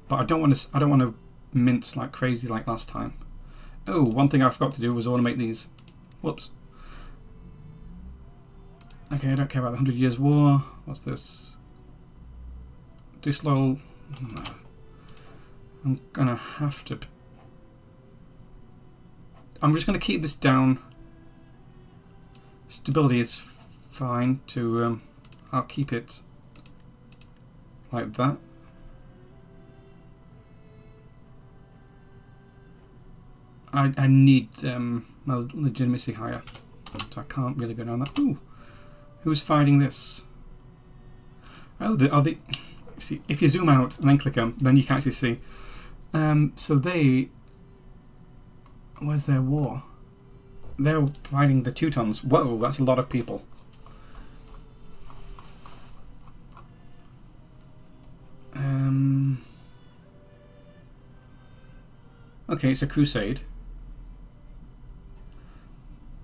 But I don't want to mince like crazy like last time. Oh, one thing I forgot to do was automate these. Whoops. Okay, I don't care about the 100 Years' War. What's this? Disloyal. I'm gonna have to. I'm just gonna keep this down. Stability is fine to. I'll keep it like that. I need my legitimacy higher, so I can't really go down that. Ooh, who's fighting this? Oh, see, if you zoom out and then click them, then you can actually see. So they, where's their war? They're fighting the Teutons. Whoa, that's a lot of people. Okay, it's a crusade.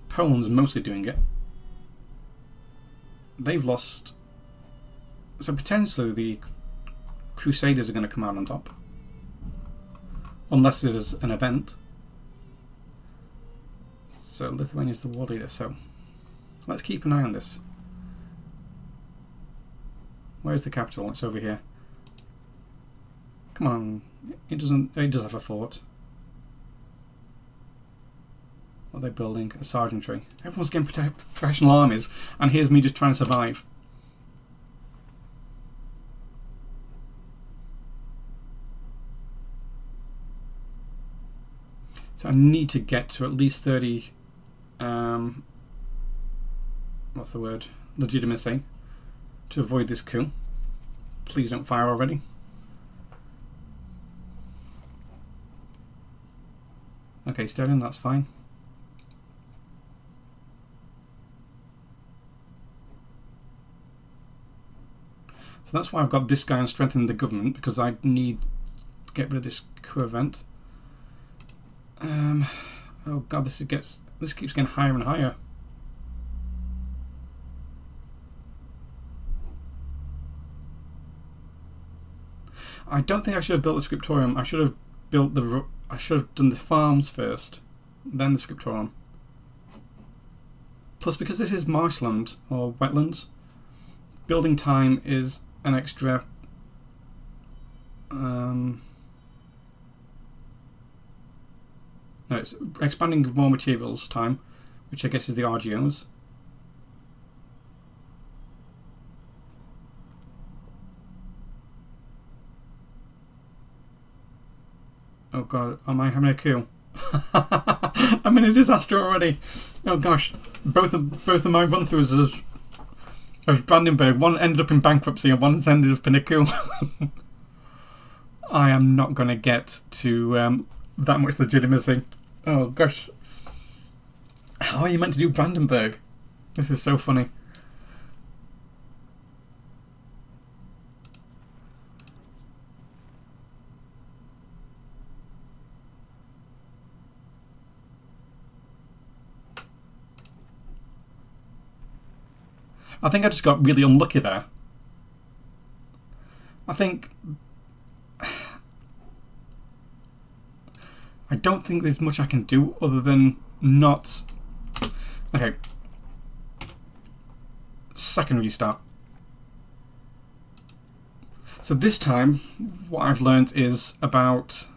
Poland's mostly doing it. They've lost. So potentially the Crusaders are going to come out on top. Unless there's an event. So Lithuania's the war leader, so let's keep an eye on this. Where's the capital? It's over here. Come on. It does have a fort. What are they building? A sergeantry. Everyone's getting professional armies, and here's me just trying to survive. So I need to get to at least 30, what's the word? Legitimacy, to avoid this coup. Please don't fire already. Okay, Sterling, that's fine. So that's why I've got this guy on strengthening the government, because I need to get rid of this coup event. Oh god, this keeps getting higher and higher. I don't think I should have built the scriptorium. I should have done the farms first, then the scriptorium. Plus, because this is marshland or wetlands, building time is an extra. No, it's expanding raw materials time, which I guess is the RGOs. Oh god, am I having a coup? I'm in a disaster already. Oh gosh, both of my run-throughs of Brandenburg, one ended up in bankruptcy and one's ended up in a coup. I am not going to get to that much legitimacy. Oh gosh. How are you meant to do Brandenburg? This is so funny. I think I just got really unlucky there. I don't think there's much I can do other than not... Okay. Second restart. So this time, what I've learned is about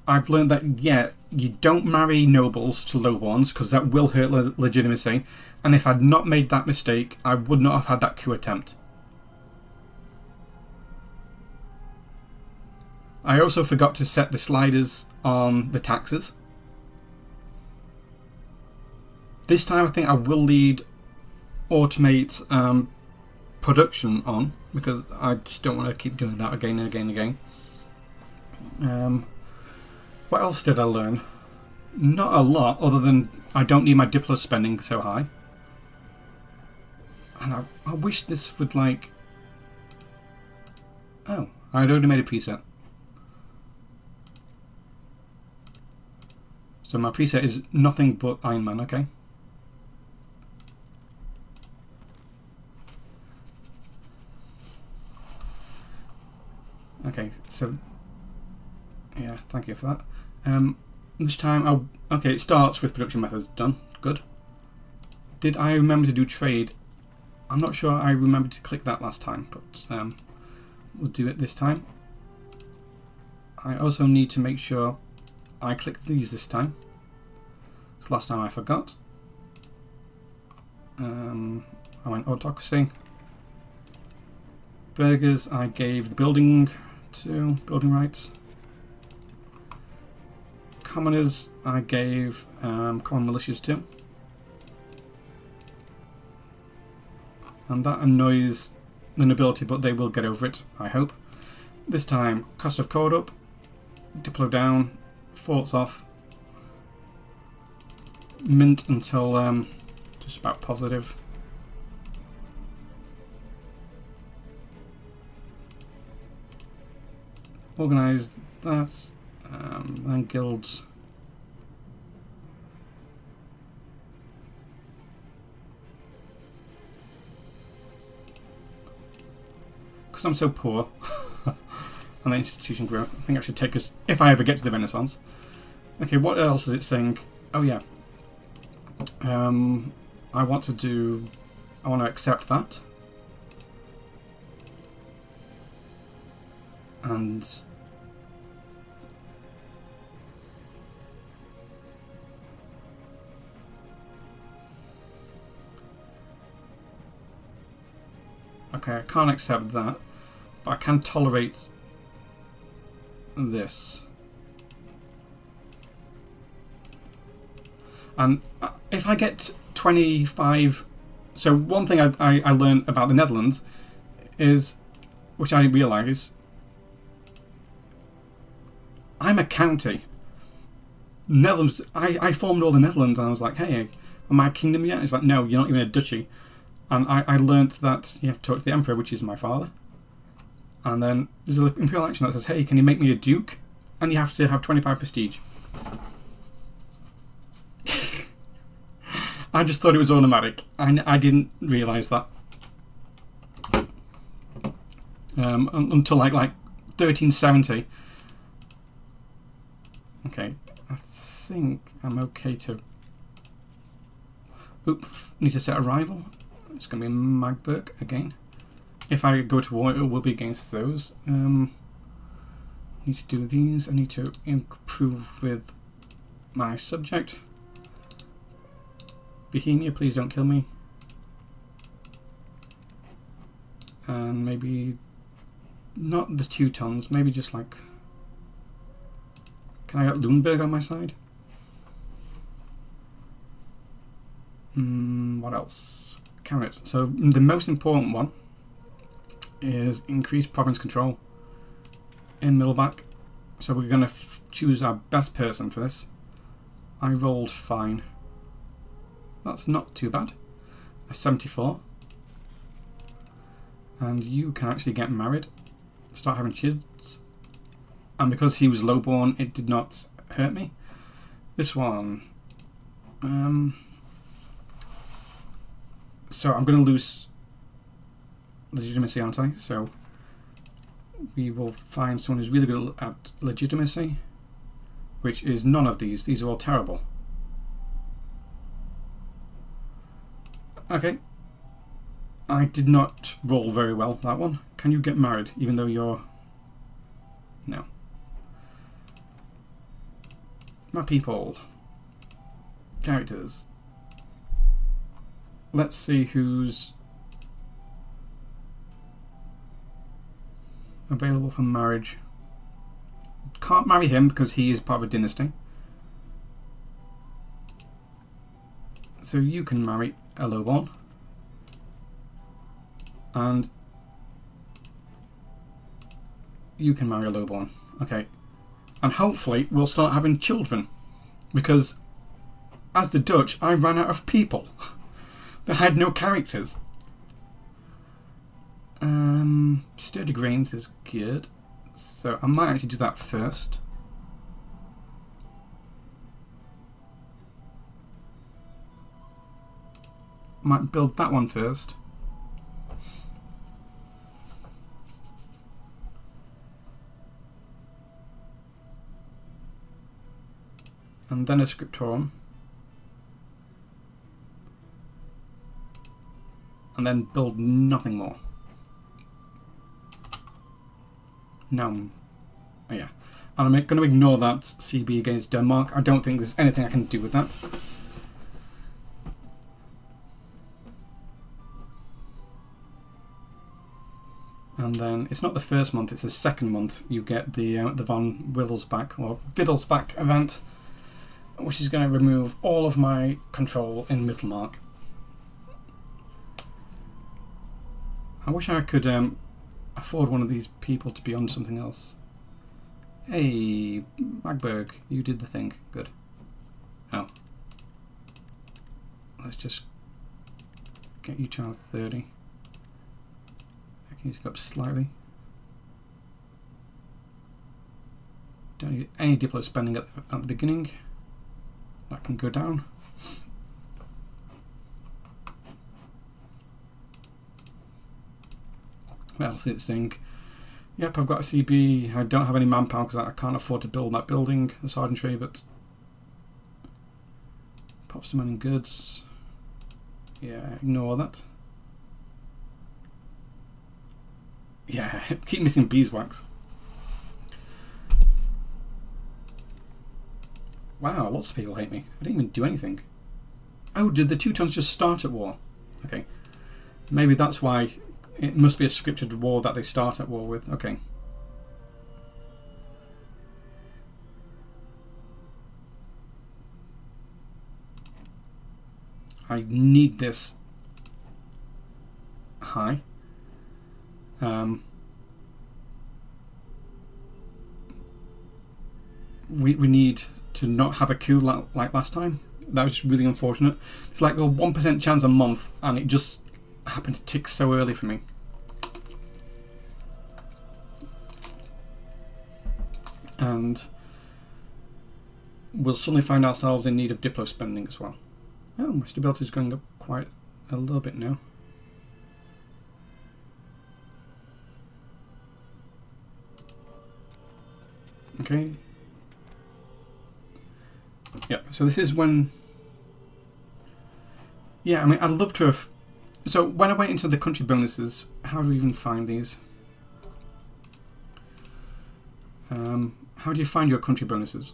I've learned that, yeah, you don't marry nobles to lowborns because that will hurt legitimacy. And if I'd not made that mistake, I would not have had that coup attempt. I also forgot to set the sliders on the taxes. This time I think I will lead automate production on, because I just don't want to keep doing that again and again and again. What else did I learn? Not a lot, other than I don't need my Diplo spending so high. And I wish this would like... Oh, I'd already made a preset. So my preset is nothing but Iron Man, okay? Okay, so... Yeah, thank you for that. This time, okay, it starts with production methods done. Good. Did I remember to do trade? I'm not sure I remembered to click that last time, but we'll do it this time. I also need to make sure I click these this time. So last time I forgot. I went autocracy. Burgers, I gave the building to building rights. Commoners, I gave common militias to. And that annoys the nobility, but they will get over it, I hope. This time, cost of code up, Diplo down, forts off, mint until just about positive. Organise that, and guilds. Because I'm so poor on the institution growth, I think I should take us, if I ever get to the Renaissance. Okay, what else is it saying? Oh yeah. I want to accept that. And okay, I can't accept that, but I can tolerate this. And if I get 25... So one thing I learned about the Netherlands is, which I didn't realise, I'm a county. Netherlands, I formed all the Netherlands and I was like, hey, am I a kingdom yet? It's like, no, you're not even a duchy. And I learnt that you have to talk to the Emperor, which is my father. And then there's an imperial action that says, hey, can you make me a duke? And you have to have 25 prestige. I just thought it was automatic. I didn't realise that. Until like 1370. Okay, I think I'm okay to... Oops, need to set a rival. It's going to be Magdeburg again. If I go to war, it will be against those. Need to do these. I need to improve with my subject. Bohemia, please don't kill me. And maybe not the Teutons, maybe just like... Can I get Lundberg on my side? What else? Carrot. So the most important one is increase province control in Middleback. So we're going to choose our best person for this. I rolled fine. That's not too bad. A 74. And you can actually get married. Start having kids. And because he was lowborn, it did not hurt me. This one... so I'm going to lose legitimacy, aren't I? So we will find someone who's really good at legitimacy, which is none of these. These are all terrible. Okay. I did not roll very well, that one. Can you get married, even though you're... No. My people. Characters. Let's see who's available for marriage. Can't marry him because he is part of a dynasty. So you can marry a lowborn. And you can marry a lowborn. Okay. And hopefully we'll start having children. Because as the Dutch, I ran out of people. They had no characters. Sturdy grains is good. So I might actually do that first. Might build that one first. And then a scriptorum. And then build nothing more. No. Oh yeah. And I'm going to ignore that CB against Denmark. I don't think there's anything I can do with that. And then it's not the first month, it's the second month you get the Von Wittelsbach or Wittelsbach event, which is going to remove all of my control in Mittelmark. I wish I could afford one of these people to be on something else. Hey, Magberg, you did the thing. Good. Oh. Let's just get you to 30. I can just go up slightly. Don't need any Diplo spending at the beginning. That can go down. What else is it saying? Yep, I've got a CB. I don't have any manpower because I can't afford to build that building, the sergeantry, but pops to money goods. Yeah, ignore that. Yeah, keep missing beeswax. Wow, lots of people hate me. I didn't even do anything. Oh, did the Teutons just start at war? Okay. Maybe that's why it must be a scripted war that they start at war with. Okay. I need this high. We need to not have a coup like last time. That was really unfortunate. It's like a 1% chance a month, and it just happened to tick so early for me. And we'll suddenly find ourselves in need of Diplo spending as well. Oh, my stability is going up quite a little bit now. Okay. Yep, so this is when... Yeah, I mean, I'd love to have... So, when I went into the country bonuses, how do we even find these? How do you find your country bonuses?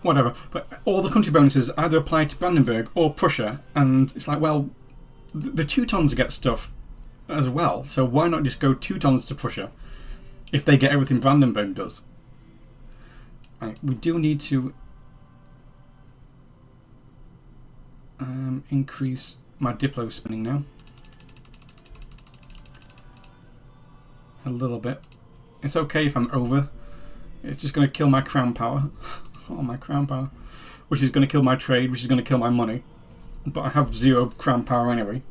Whatever, but all the country bonuses either apply to Brandenburg or Prussia, and it's like, well, the Teutons get stuff as well, so why not just go Teutons to Prussia if they get everything Brandenburg does? Right, we do need to increase my Diplo spending now. A little bit. It's okay if I'm over. It's just going to kill my crown power. Oh, my crown power. Which is going to kill my trade, which is going to kill my money. But I have 0 crown power anyway.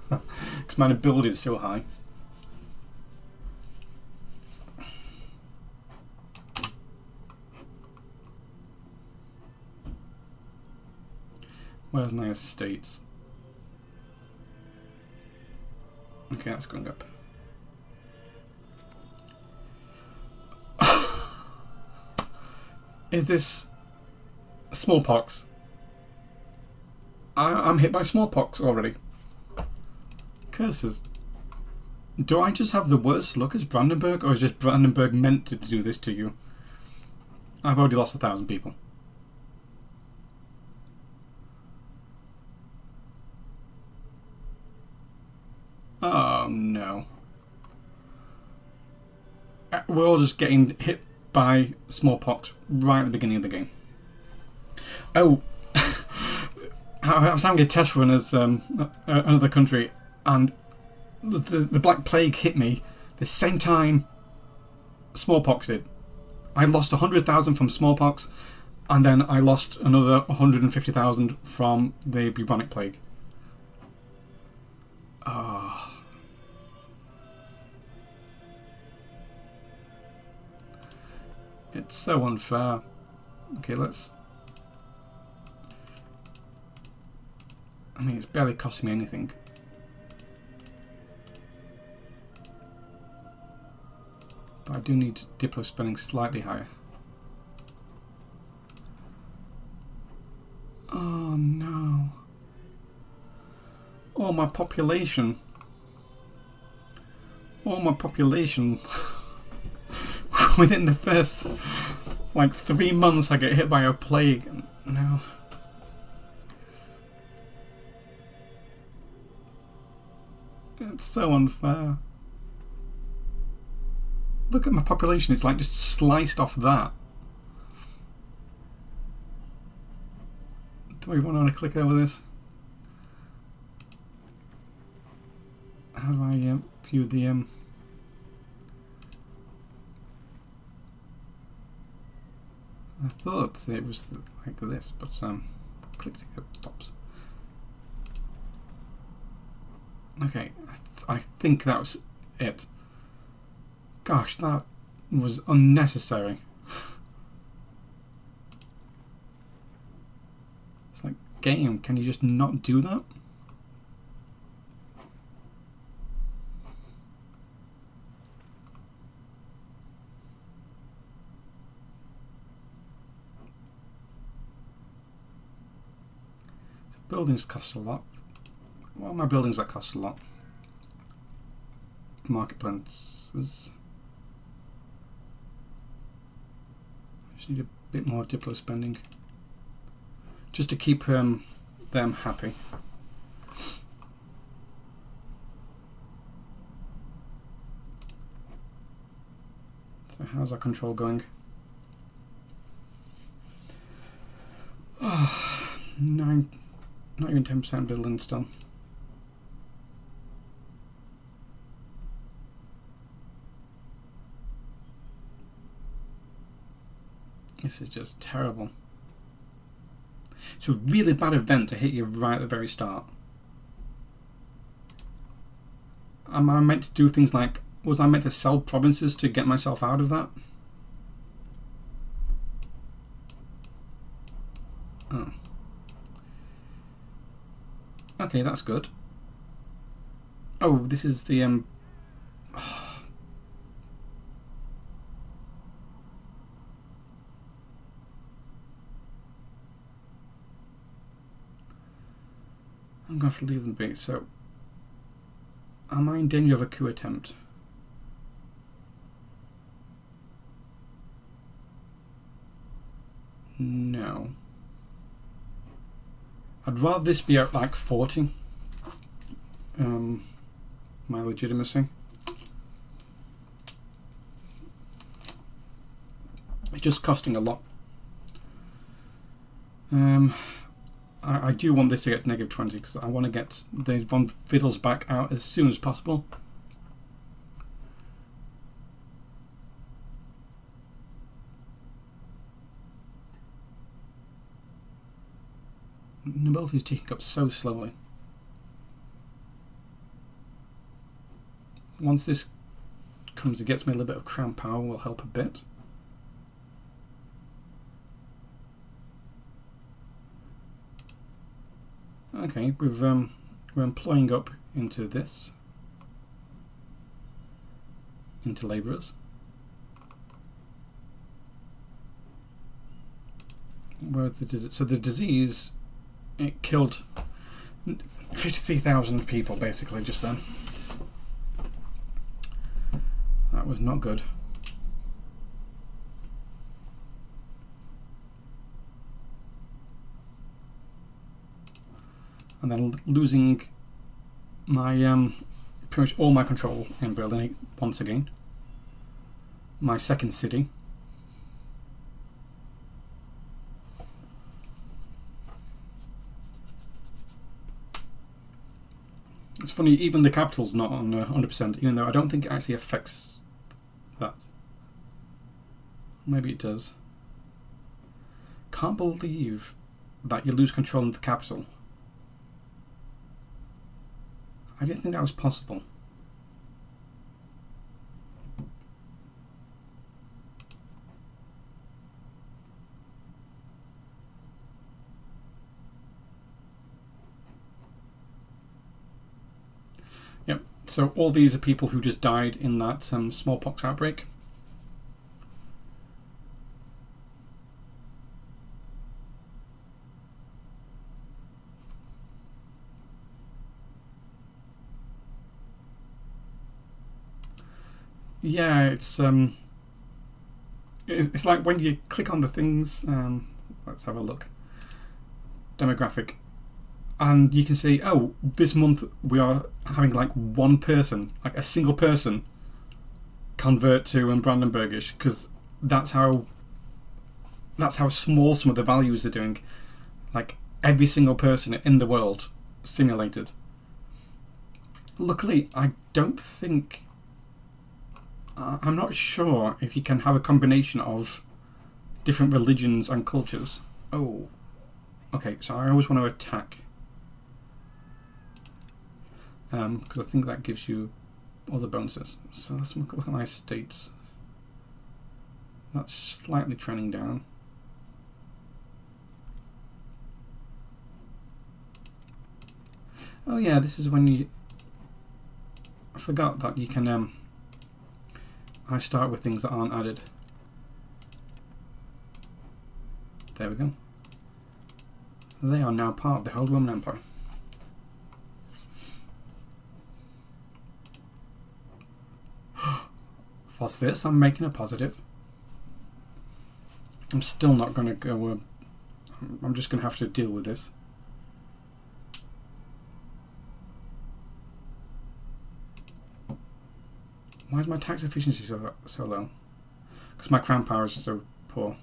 Because my nobility is so high. Where's my estates? Okay, that's going up. Is this smallpox? I'm hit by smallpox already. Curses. Do I just have the worst luck as Brandenburg, or is just Brandenburg meant to do this to you? I've already lost 1,000 people. Oh no. We're all just getting hit by smallpox right at the beginning of the game. Oh, I was having a test run as another country, and the Black Plague hit me the same time smallpox did. I lost 100,000 from smallpox, and then I lost another 150,000 from the bubonic plague. Ah. It's so unfair. Okay, let's... I mean, it's barely costing me anything. But I do need Diplo spending slightly higher. Oh no. All my population. All my population. Within the first, like, 3 months I get hit by a plague. No. It's so unfair. Look at my population, it's like just sliced off that. Do I want to click over this? How do I view the I thought it was like this, but click to go pops. Okay, I think that was it. Gosh, that was unnecessary. It's like, game, can you just not do that? So buildings cost a lot. Well, my buildings that cost a lot. Marketplaces. I just need a bit more Diplo spending, just to keep them happy. So how's our control going? Oh, not even 10% building still. This is just terrible. It's a really bad event to hit you right at the very start. Am I meant to do things like... Was I meant to sell provinces to get myself out of that? Oh. Okay, that's good. Oh, this is the... I'm going to have to leave them be. So, am I in danger of a coup attempt? No. I'd rather this be at like 40. My legitimacy. It's just costing a lot. I do want this to get to -20 because I want to get the von Fiddles back out as soon as possible. Nobility is taking up so slowly. Once this comes, it gets me a little bit of crown power, will help a bit. Okay, we're employing up into this, into labourers. Where's the disease? So the disease, it killed 53,000 people basically just then. That was not good. And then losing my pretty much all my control in Berlin once again. My second city. It's funny, even the capital's not on 100%, even though I don't think it actually affects that. Maybe it does. Can't believe that you lose control of the capital. I didn't think that was possible. Yep, so all these are people who just died in that smallpox outbreak. Yeah, it's like when you click on the things. Let's have a look. Demographic, and you can see, oh, this month we are having like one person, like a single person, convert to Brandenburgish, because that's how small some of the values are doing. Like every single person in the world simulated. Luckily, I don't think. I'm not sure if you can have a combination of different religions and cultures. Oh, okay, so I always want to attack. Because I think that gives you other bonuses. So let's look at my states. That's slightly trending down. Oh yeah, this is when you... I forgot that you can... I start with things that aren't added. There we go. They are now part of the whole Roman Empire. What's this? I'm making a positive. I'm still not going to go... I'm just going to have to deal with this. Why is my tax efficiency so low? Because my crown power is so poor.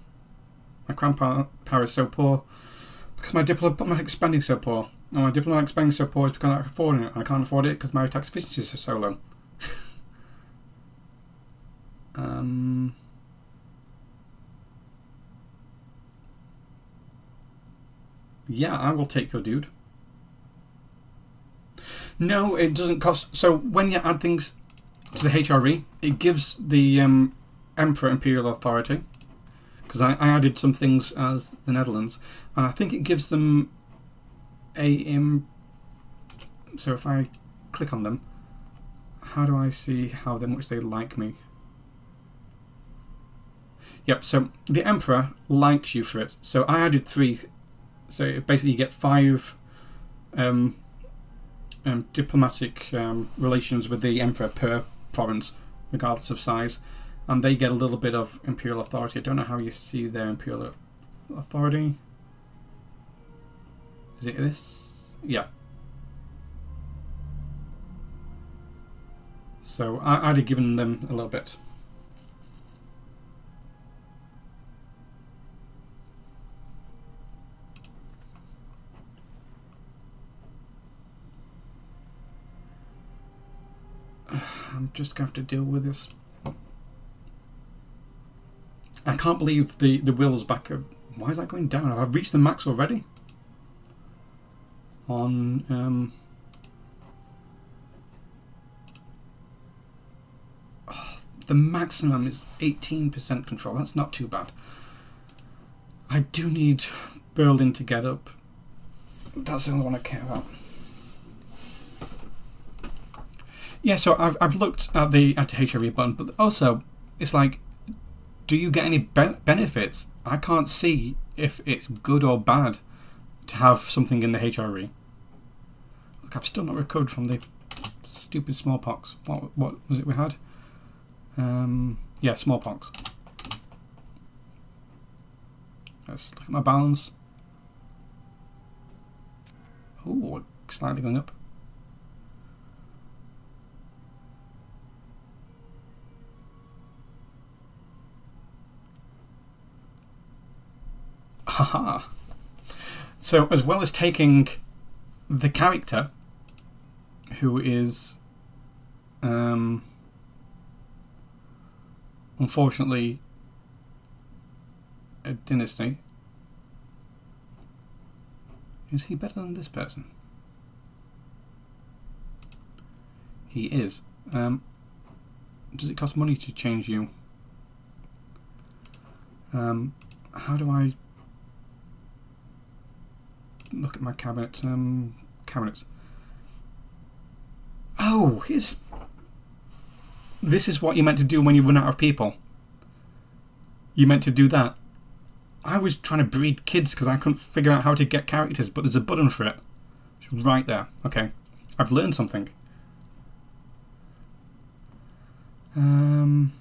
My crown power is so poor because my diplomatic spending is so poor. And my diplomatic spending is so poor is because I can afford it. And I can't afford it because my tax efficiency is so low. Yeah, I will take your dude. No, it doesn't cost. So when you add things to the HRE, it gives the Emperor Imperial Authority, because I added some things as the Netherlands, and I think it gives them so if I click on them, how do I see how much they like me? Yep, so the Emperor likes you for it. So I added 3, so basically you get 5 diplomatic relations with the Emperor per province, regardless of size, and they get a little bit of imperial authority. I don't know how you see their imperial authority. Is it this? Yeah. So I'd have given them a little bit. I'm just going to have to deal with this. I can't believe the will's back up. Why is that going down? Have I reached the max already? On the maximum is 18% control. That's not too bad. I do need Berlin to get up. That's the only one I care about. Yeah, so I've looked at the HRE button, but also it's like, do you get any benefits? I can't see if it's good or bad to have something in the HRE. Look, I've still not recovered from the stupid smallpox. What was it we had? Yeah, smallpox. Let's look at my balance. Oh, slightly going up. Haha. So, as well as taking the character, who is unfortunately a dynasty, is he better than this person? He is. Does it cost money to change you? How do I look at my cabinet? Cabinets. Oh, here's... This is what you meant to do when you run out of people. You meant to do that. I was trying to breed kids because I couldn't figure out how to get characters, but there's a button for it. It's right there. Okay. I've learned something. Can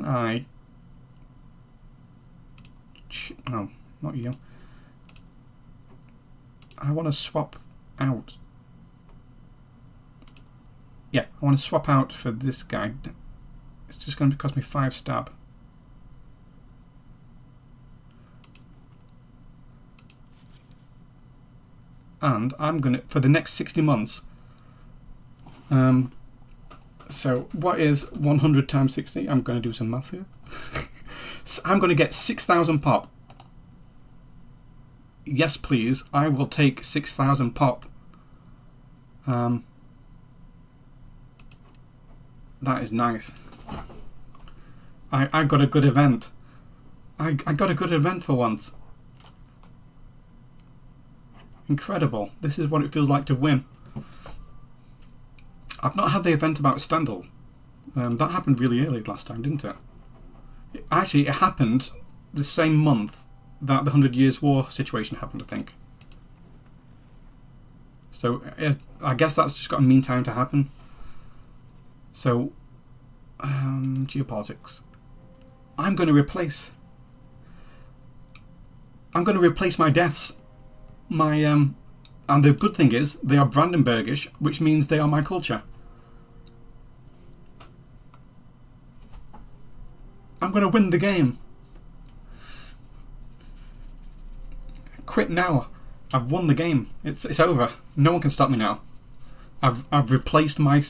I... No, not you. I want to swap out. Yeah, I want to swap out for this guy. It's just going to cost me 5 stab. And I'm going to, for the next 60 months, so what is 100 times 60? I'm going to do some maths here. So I'm going to get 6,000 pop. Yes, please. I will take 6,000 pop. That is nice. I got a good event. I got a good event for once. Incredible. This is what it feels like to win. I've not had the event about Stendhal. That happened really early last time, didn't it? Actually, it happened the same month that the 100 Years' War situation happened, I think. So, I guess that's just got a mean time to happen. So, geopolitics. I'm going to replace my deaths. My and the good thing is they are Brandenburgish, which means they are my culture. I'm going to win the game. Quit now. I've won the game. It's over. No one can stop me now. I've replaced my...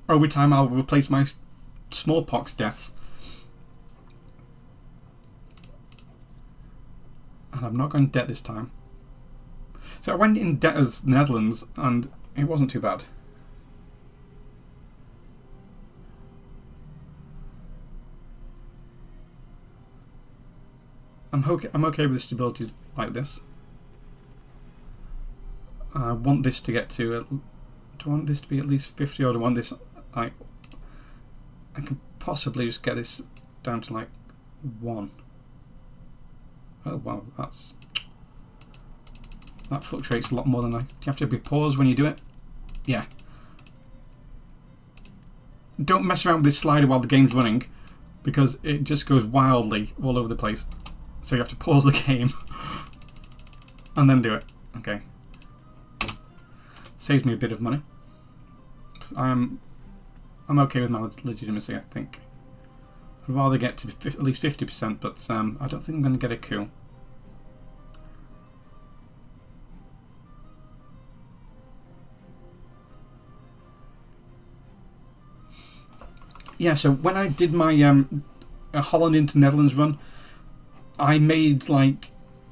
Over time I'll replace my smallpox deaths. And I'm not going to debt this time. So I went in debt as Netherlands and it wasn't too bad. I'm okay with the stability like this. I want this to get to... Do I want this to be at least 50 or do I want this... Like, I could possibly just get this down to like 1. Oh wow, that fluctuates a lot more than I... Do you have to be paused when you do it? Yeah. Don't mess around with this slider while the game's running because it just goes wildly all over the place. So you have to pause the game and then do it. Okay. Saves me a bit of money. I'm okay with my legitimacy, I think. I'd rather get to at least 50%, but I don't think I'm going to get a coup. Yeah, so when I did my Holland into Netherlands run, I made like...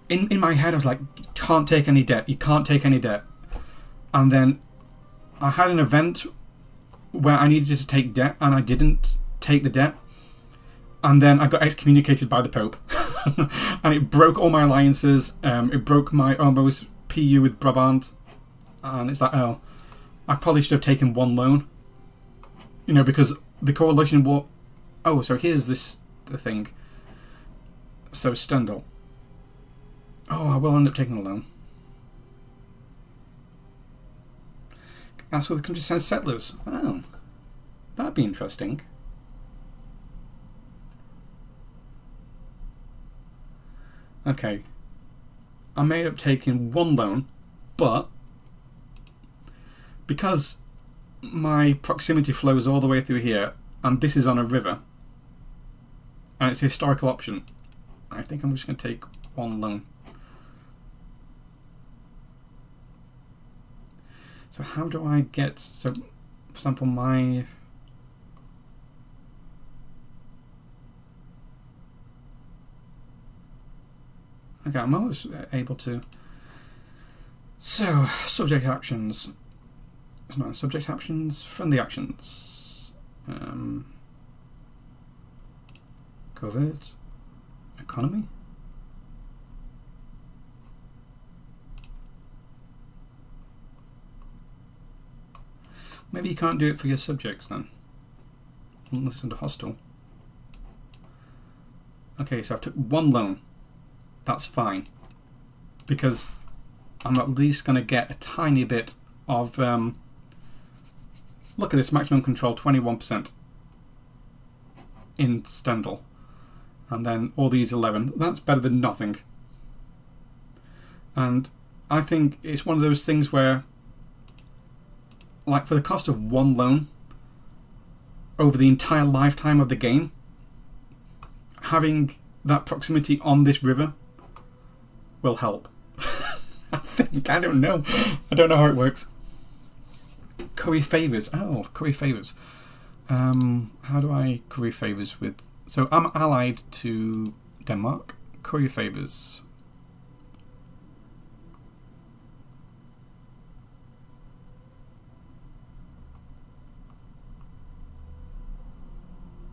In my head I was like, you can't take any debt, you can't take any debt. And then I had an event where I needed to take debt and I didn't take the debt. And then I got excommunicated by the Pope. And it broke all my alliances. It broke my almost PU with Brabant. And it's like, oh, I probably should have taken one loan. You know, because the coalition war... Oh, so here's the thing. So Stendhal. Oh, I will end up taking a loan. That's what the country sends settlers. Oh. That'd be interesting. Okay. I may have taken one loan, but because my proximity flows all the way through here, and this is on a river, and it's a historical option, I think I'm just going to take one loan. So how do I get, so for example, my, okay, I'm always able to, so subject actions, it's not subject actions, friendly actions, covert, economy. Maybe you can't do it for your subjects then, unless it's under hostile. Okay, so I took one loan. That's fine, because I'm at least going to get a tiny bit of, look at this, maximum control 21% in Stendhal, and then all these 11. That's better than nothing. And I think it's one of those things where, like, for the cost of one loan over the entire lifetime of the game, having that proximity on this river will help. I think. I don't know. I don't know how it works. Curry favours. Oh, curry favours. How do I curry favours with... So I'm allied to Denmark. Curry favours.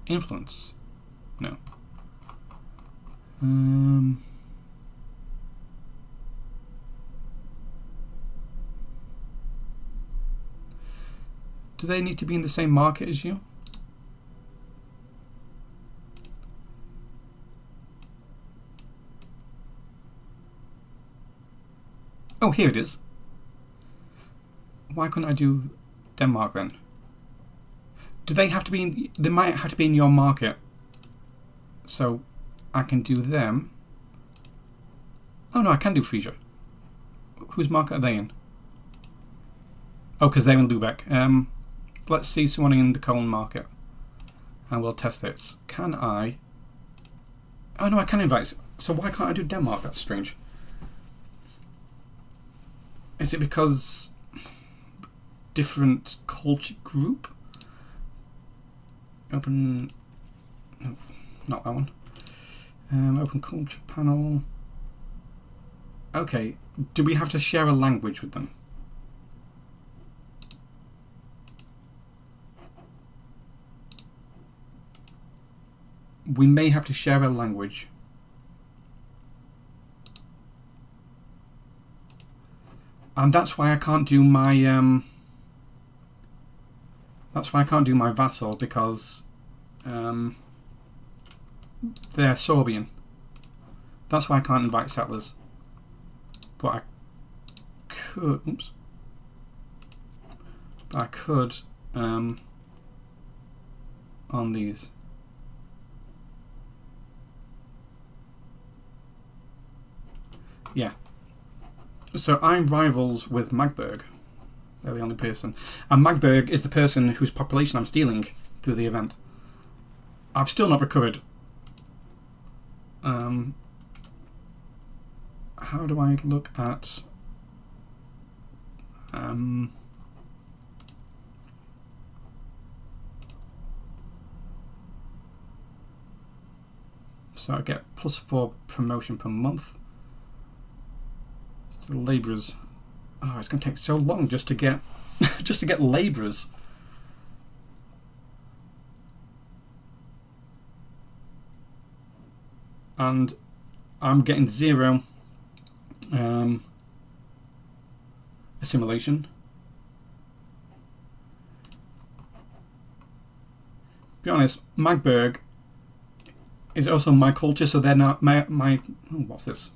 Influence. No. Do they need to be in the same market as you? Oh, here it is. Why couldn't I do Denmark then? Do they have to be in, they might have to be in your market. So I can do them. Oh no, I can do Frisia. Whose market are they in? Oh, because they're in Lubeck. Let's see someone in the Cologne market. And we'll test this. Can I... Oh no, I can invite. So why can't I do Denmark? That's strange. Is it because different culture group? Open... No, not that one. Open culture panel. Okay, do we have to share a language with them? We may have to share a language. And that's why I can't do my vassal, because they're Sorbian. That's why I can't invite settlers. But I could, oops. But I could on these. Yeah. So I'm rivals with Magdeburg. They're the only person. And Magdeburg is the person whose population I'm stealing through the event. I've still not recovered. How do I look at... so I get +4 promotion per month. So labourers. Oh, it's going to take so long just to get just to get labourers. And I'm getting 0 assimilation. Be honest, Magdeburg is also my culture, so they're not my oh, what's this?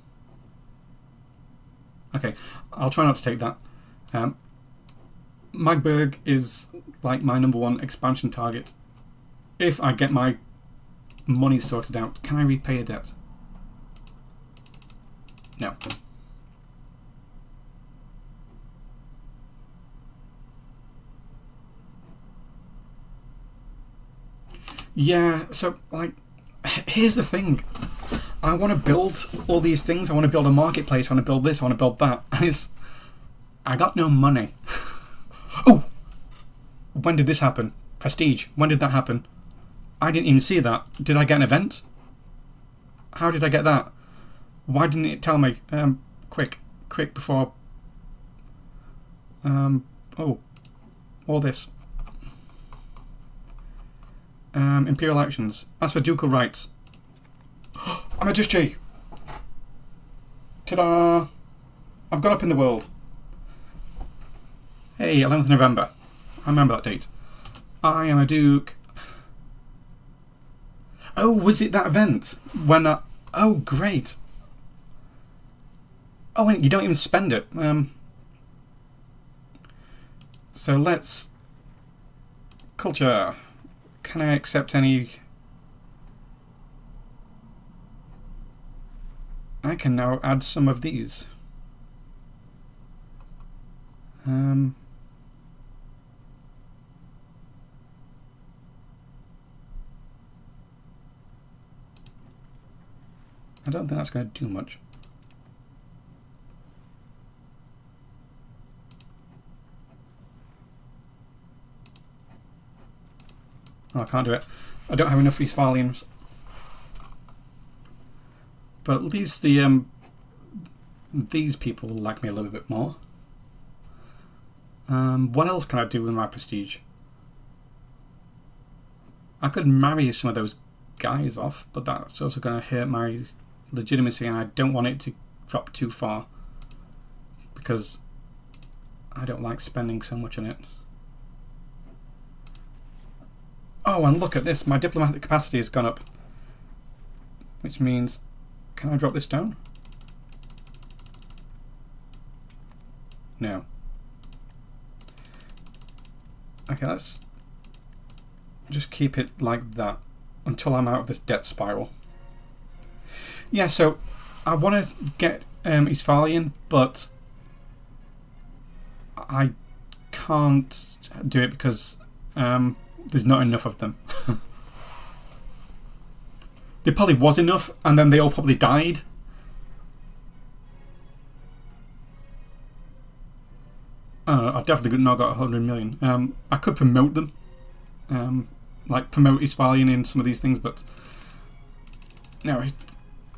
Okay, I'll try not to take that. Magdeburg is like my #1 expansion target. If I get my money sorted out, can I repay a debt? No. Yeah, so, like, here's the thing. I want to build all these things. I want to build a marketplace. I want to build this. I want to build that. And I got no money. Oh! When did this happen? Prestige. When did that happen? I didn't even see that. Did I get an event? How did I get that? Why didn't it tell me? Quick before... oh. All this. Imperial actions. As for ducal rights. I'm a Duchy! Ta-da! I've gone up in the world. Hey, 11th November. I remember that date. I am a Duke. Oh, was it that event? When oh, great. Oh, wait, you don't even spend it. So let's... Culture. Can I accept any... I can now add some of these. I don't think that's going to do much. Oh, I can't do it. I don't have enough Eastphalians. But at least the these people like me a little bit more. What else can I do with my prestige? I could marry some of those guys off, but that's also going to hurt my legitimacy, and I don't want it to drop too far because I don't like spending so much on it. Oh, and look at this, my diplomatic capacity has gone up, which means, can I drop this down? No. Okay, let's just keep it like that until I'm out of this debt spiral. Yeah, so I want to get Eastphalian, but I can't do it because there's not enough of them. There probably was enough, and then they all probably died. I've definitely not got 100 million. I could promote them. Like promote Eastphalian in some of these things, but no,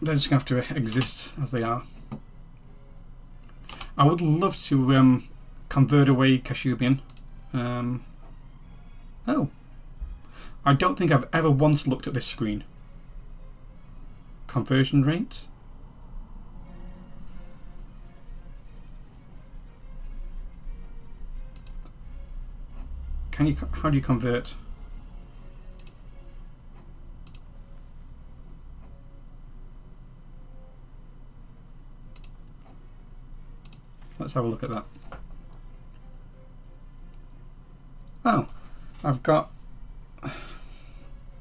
they're just going to have to exist as they are. I would love to convert away Kashubian. Oh. I don't think I've ever once looked at this screen. Conversion rate. How do you convert? Let's have a look at that. Oh, I've got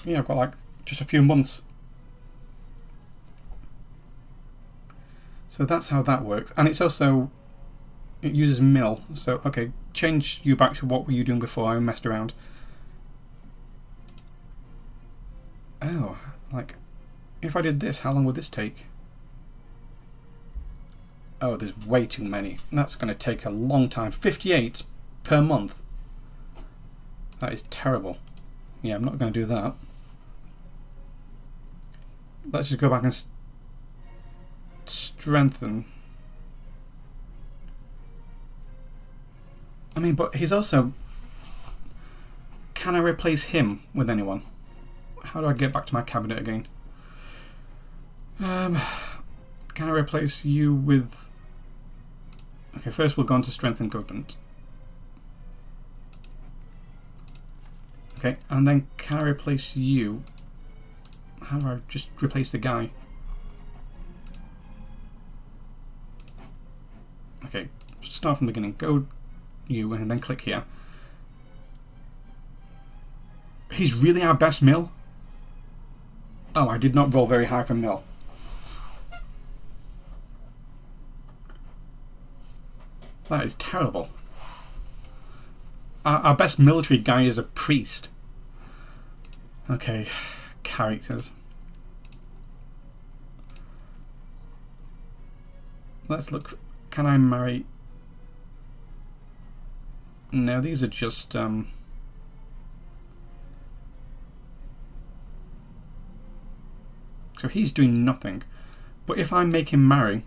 like just a few months. So that's how that works. And it's also, it uses mill. So, okay, change you back to what were you doing before I messed around. Oh, like, if I did this, how long would this take? Oh, there's way too many. That's going to take a long time. 58 per month. That is terrible. Yeah, I'm not going to do that. Let's just go back and strengthen. I mean, but he's also... Can I replace him with anyone? How do I get back to my cabinet again? Can I replace you with... Okay, first we'll go on to strengthen government. Okay, and then can I replace you? How do I just replace the guy? Okay, start from the beginning. Go you and then click here. He's really our best mill? Oh, I did not roll very high for mill. That is terrible. Our best military guy is a priest. Okay, characters. Let's look. Can I marry? No, these are just so he's doing nothing. But if I make him marry,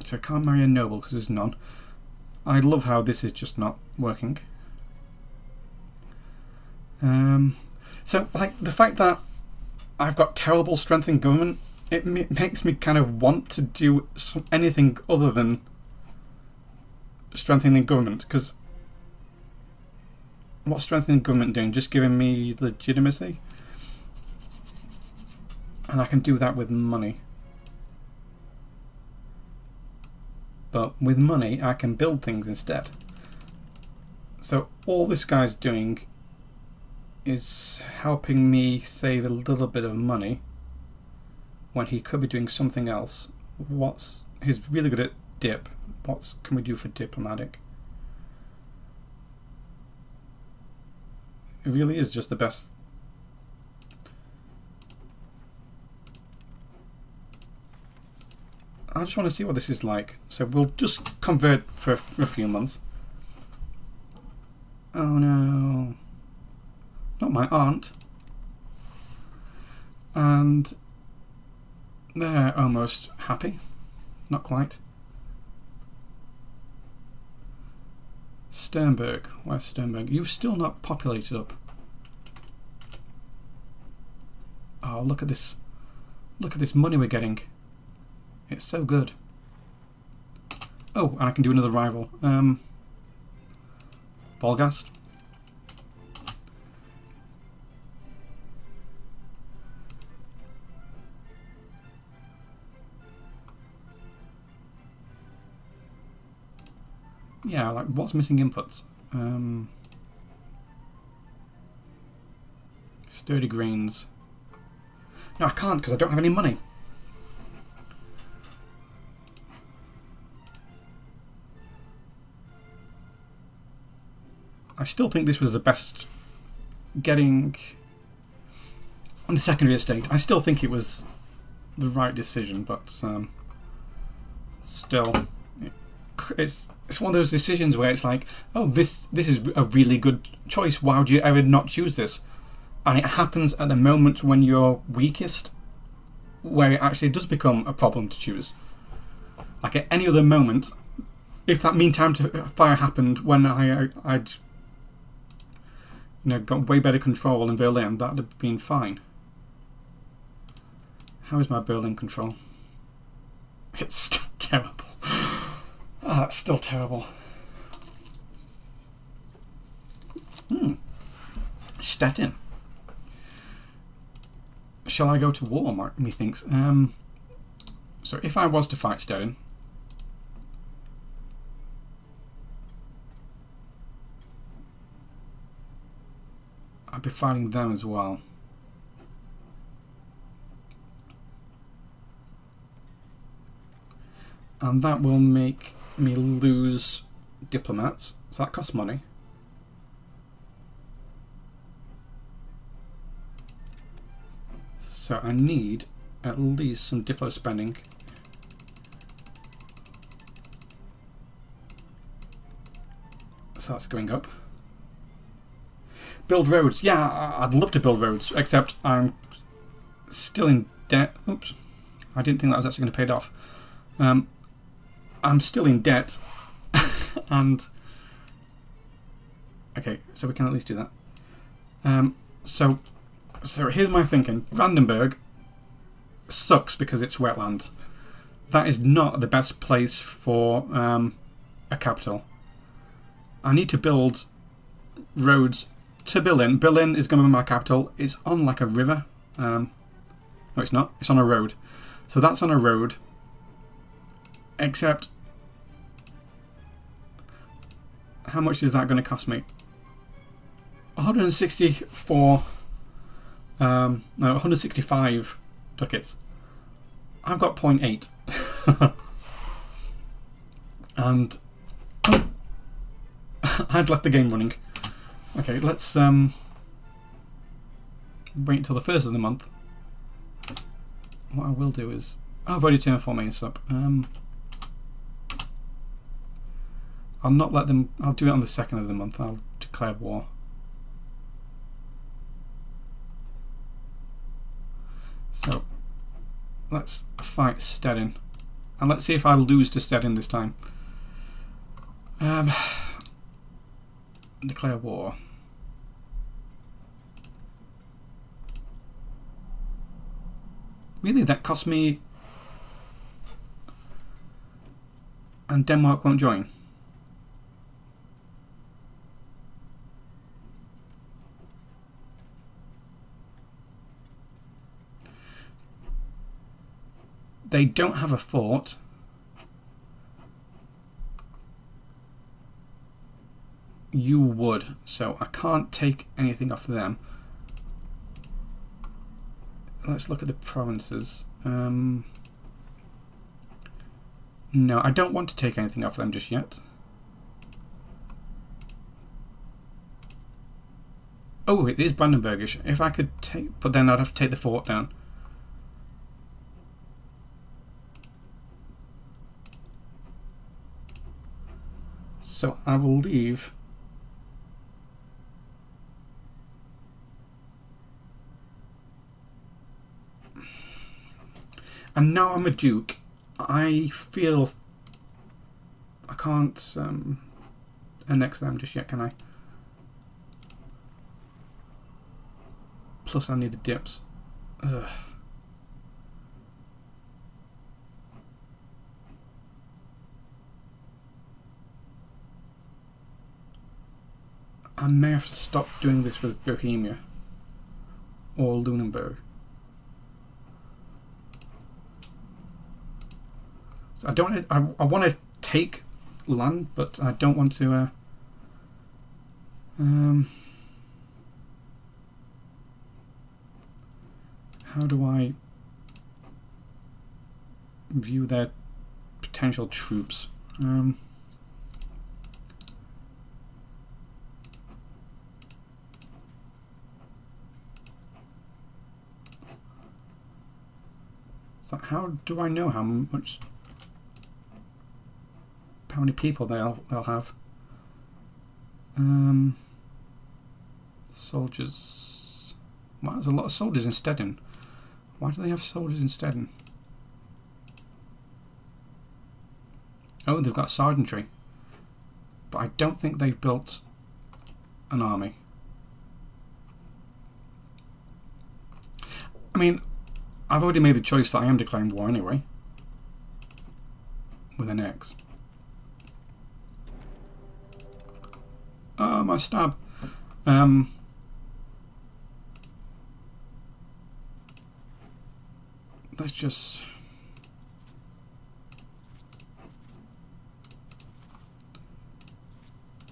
so I can't marry a noble because there's none. I love how this is just not working. So like the fact that I've got terrible strength in government, it makes me kind of want to do anything other than strengthening government, because what's strengthening government doing? Just giving me legitimacy? And I can do that with money. But with money I can build things instead. So all this guy's doing is helping me save a little bit of money when he could be doing something else. He's really good at dip. What can we do for diplomatic? It really is just the best. I just want to see what this is like. So we'll just convert for a few months. Oh no. Not my aunt. And they're almost happy. Not quite. Sternberg. Where's Sternberg? You've still not populated up. Oh, look at this. Look at this money we're getting. It's so good. Oh, and I can do another rival. Volgast. Yeah, like what's missing inputs? Sturdy grains. No, I can't because I don't have any money. I still think this was the best getting on the secondary estate. I still think it was the right decision, but still, it's one of those decisions where it's like, oh, this is a really good choice. Why would you ever not choose this? And it happens at the moment when you're weakest, where it actually does become a problem to choose. Like at any other moment, if that mean time to fire happened when I'd got way better control in Berlin, that'd have been fine. How is my Berlin control? It's still terrible. Ah, it's still terrible. Stettin. Shall I go to war, Mark? Methinks. So if I was to fight Stettin, I'd be fighting them as well. And that will make me lose diplomats, so that costs money. So I need at least some diplo spending. So that's going up. Build roads. Yeah, I'd love to build roads, except I'm still in debt. Oops. I didn't think that was actually going to pay it off. I'm still in debt. And... okay, so we can at least do that. So here's my thinking. Brandenburg sucks because it's wetland. That is not the best place for a capital. I need to build roads to Berlin. Berlin is going to be my capital. It's on like a river. No, it's not. It's on a road. So that's on a road. Except How much is that going to cost me? 164... no, 165 ducats. I've got 0.8. And I'd left the game running. Okay, let's wait until the first of the month. What I will do is... Oh, I've already turned 4 mains up. I'll not let them... I'll do it on the 2nd of the month. I'll declare war. So, let's fight Stedin. And let's see if I lose to Stedin this time. Declare war. Really, that cost me... And Denmark won't join. They don't have a fort. You would, so I can't take anything off them. Let's look at the provinces. No, I don't want to take anything off them just yet. Oh, it is Brandenburgish. If I could take... But then I'd have to take the fort down. So I will leave... And now I'm a duke, I feel I can't annex them just yet, can I? Plus I need the dips. Ugh. I may have to stop doing this with Bohemia or Lunenburg. So I don't. I want to take land, but I don't want to. How do I view their potential troops? So how do I know how much? How many people they'll have? Soldiers. Wow, there's a lot of soldiers in Stedin. Why do they have soldiers in Stedin? Oh, they've got sergeantry, but I don't think they've built an army. I mean, I've already made the choice that I am declaring war anyway, with an X. Oh, my stab. Let's just...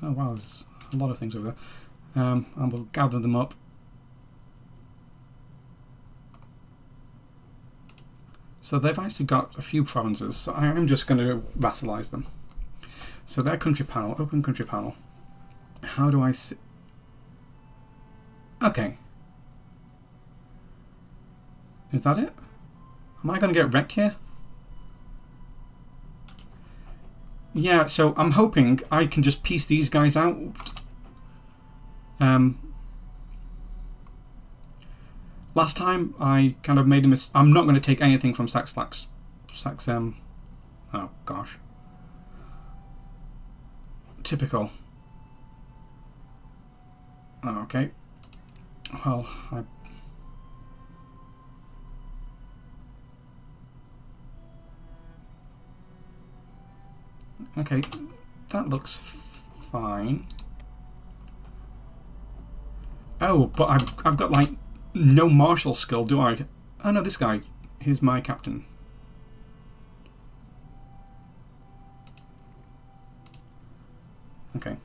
Oh wow, there's a lot of things over there. And we'll gather them up. So they've actually got a few provinces, so I am just going to vassalize them. So their country panel, open country panel. How do I see? Okay. Is that it? Am I going to get wrecked here? Yeah, so I'm hoping I can just piece these guys out. Last time I kind of made a mistake. I'm not going to take anything from Sax. Oh gosh. Typical. Oh, okay. Well, okay, that looks fine. Oh, but I've got like no martial skill, do I? Oh no, this guy. Here's my captain. Okay.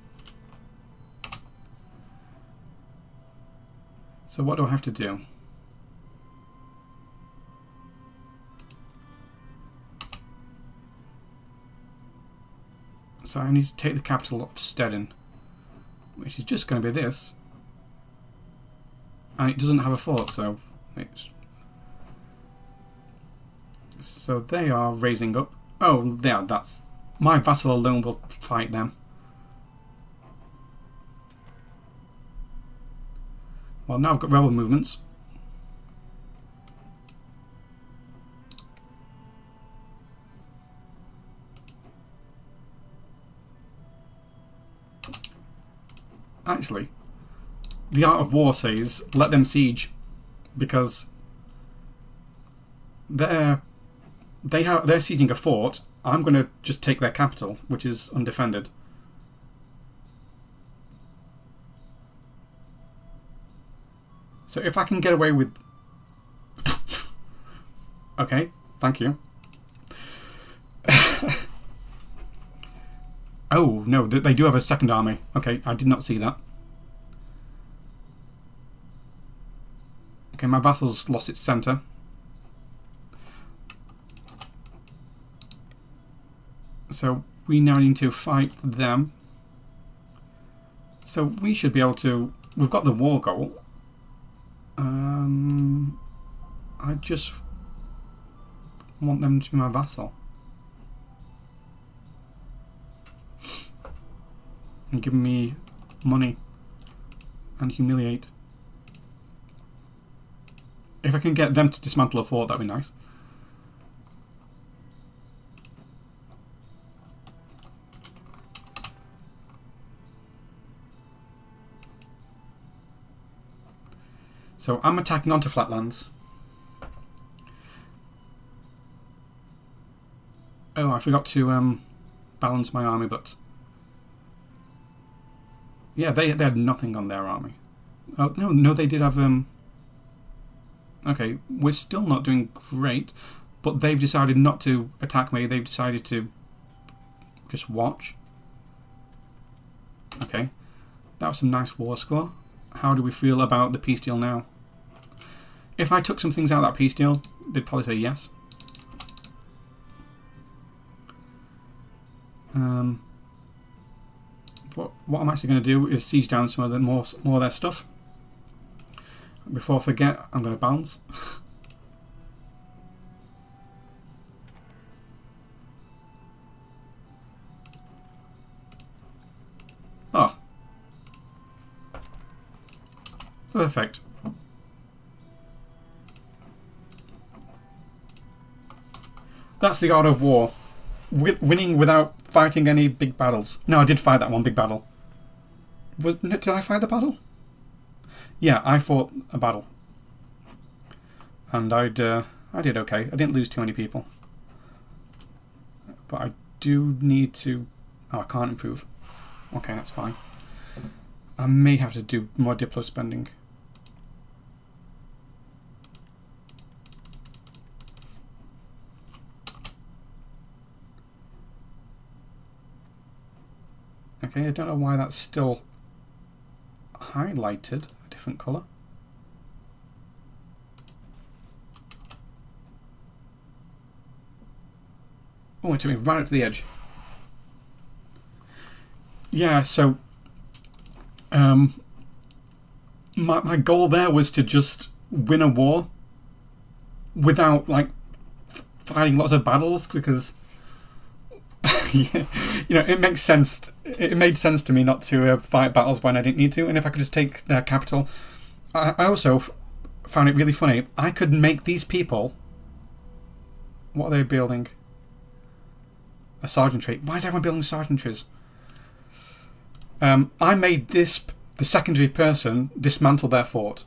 So what do I have to do? So I need to take the capital of Stedin, which is just going to be this. And it doesn't have a fort, so so they are raising up. Oh, yeah, that's my vassal alone will fight them. Well, now I've got rebel movements. Actually, the Art of War says let them siege, because they're sieging a fort. I'm going to just take their capital, which is undefended. So if I can get away with... Okay, thank you. Oh, no, they do have a second army. Okay, I did not see that. Okay, my vassal's lost its centre. So we now need to fight them. So we should be able to... We've got the war goal. I just want them to be my vassal. And give me money and humiliate. If I can get them to dismantle a fort, that'd be nice. So I'm attacking onto flatlands. Oh, I forgot to balance my army, but yeah, they had nothing on their army. Oh no, they did have okay, we're still not doing great, but they've decided not to attack me. They've decided to just watch. Okay, that was some nice war score. How do we feel about the peace deal now? If I took some things out of that peace deal, they'd probably say yes. What I'm actually going to do is siege down some of the more of their stuff. Before I forget, I'm going to bounce. Oh. Perfect. That's the art of war. Winning without fighting any big battles. No, I did fight that one big battle. Did I fight the battle? Yeah, I fought a battle. And I did okay. I didn't lose too many people. But I do need to... Oh, I can't improve. Okay, that's fine. I may have to do more Diplo spending. Okay, I don't know why that's still highlighted a different colour. Oh, it took me right up to the edge. Yeah, so my goal there was to just win a war without like fighting lots of battles, because yeah, you know, it makes sense. It made sense to me not to fight battles when I didn't need to, and if I could just take their capital. I also found it really funny. I could make these people... What are they building? A sergeantry. Why is everyone building sergeantries? I made the secondary person dismantle their fort.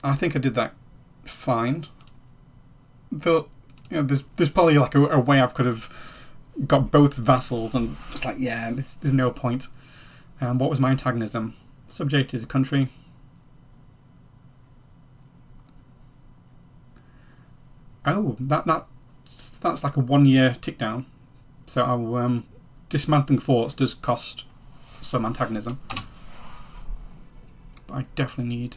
I think I did that fine. You know, there's probably like a way I could have got both vassals, and it's like, yeah, there's no point. What was my antagonism? Subjugated a country. Oh, that's like a 1 year tick down. So dismantling forts does cost some antagonism. But I definitely need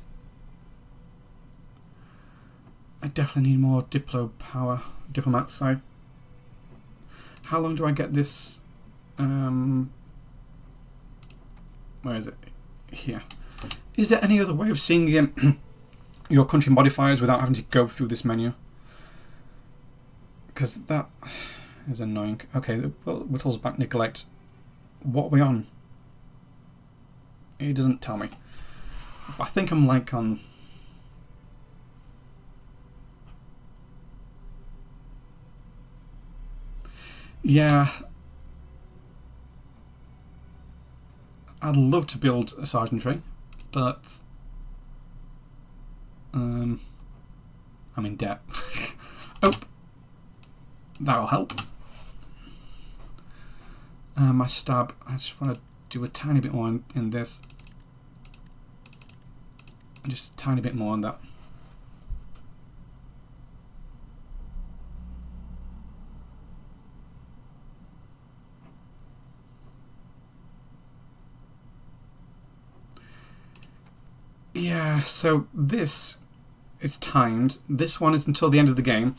more diplomats. So how long do I get this? Where is it? Here. Is there any other way of seeing your country modifiers without having to go through this menu? Because that is annoying. Okay, Whittles back neglect. What are we on? It doesn't tell me. I think I'm like on... Yeah. I'd love to build a sergeantry, but I'm in debt. Oh, that'll help. My stab, I just want to do a tiny bit more in this. Just a tiny bit more on that. Yeah, so this is timed. This one is until the end of the game,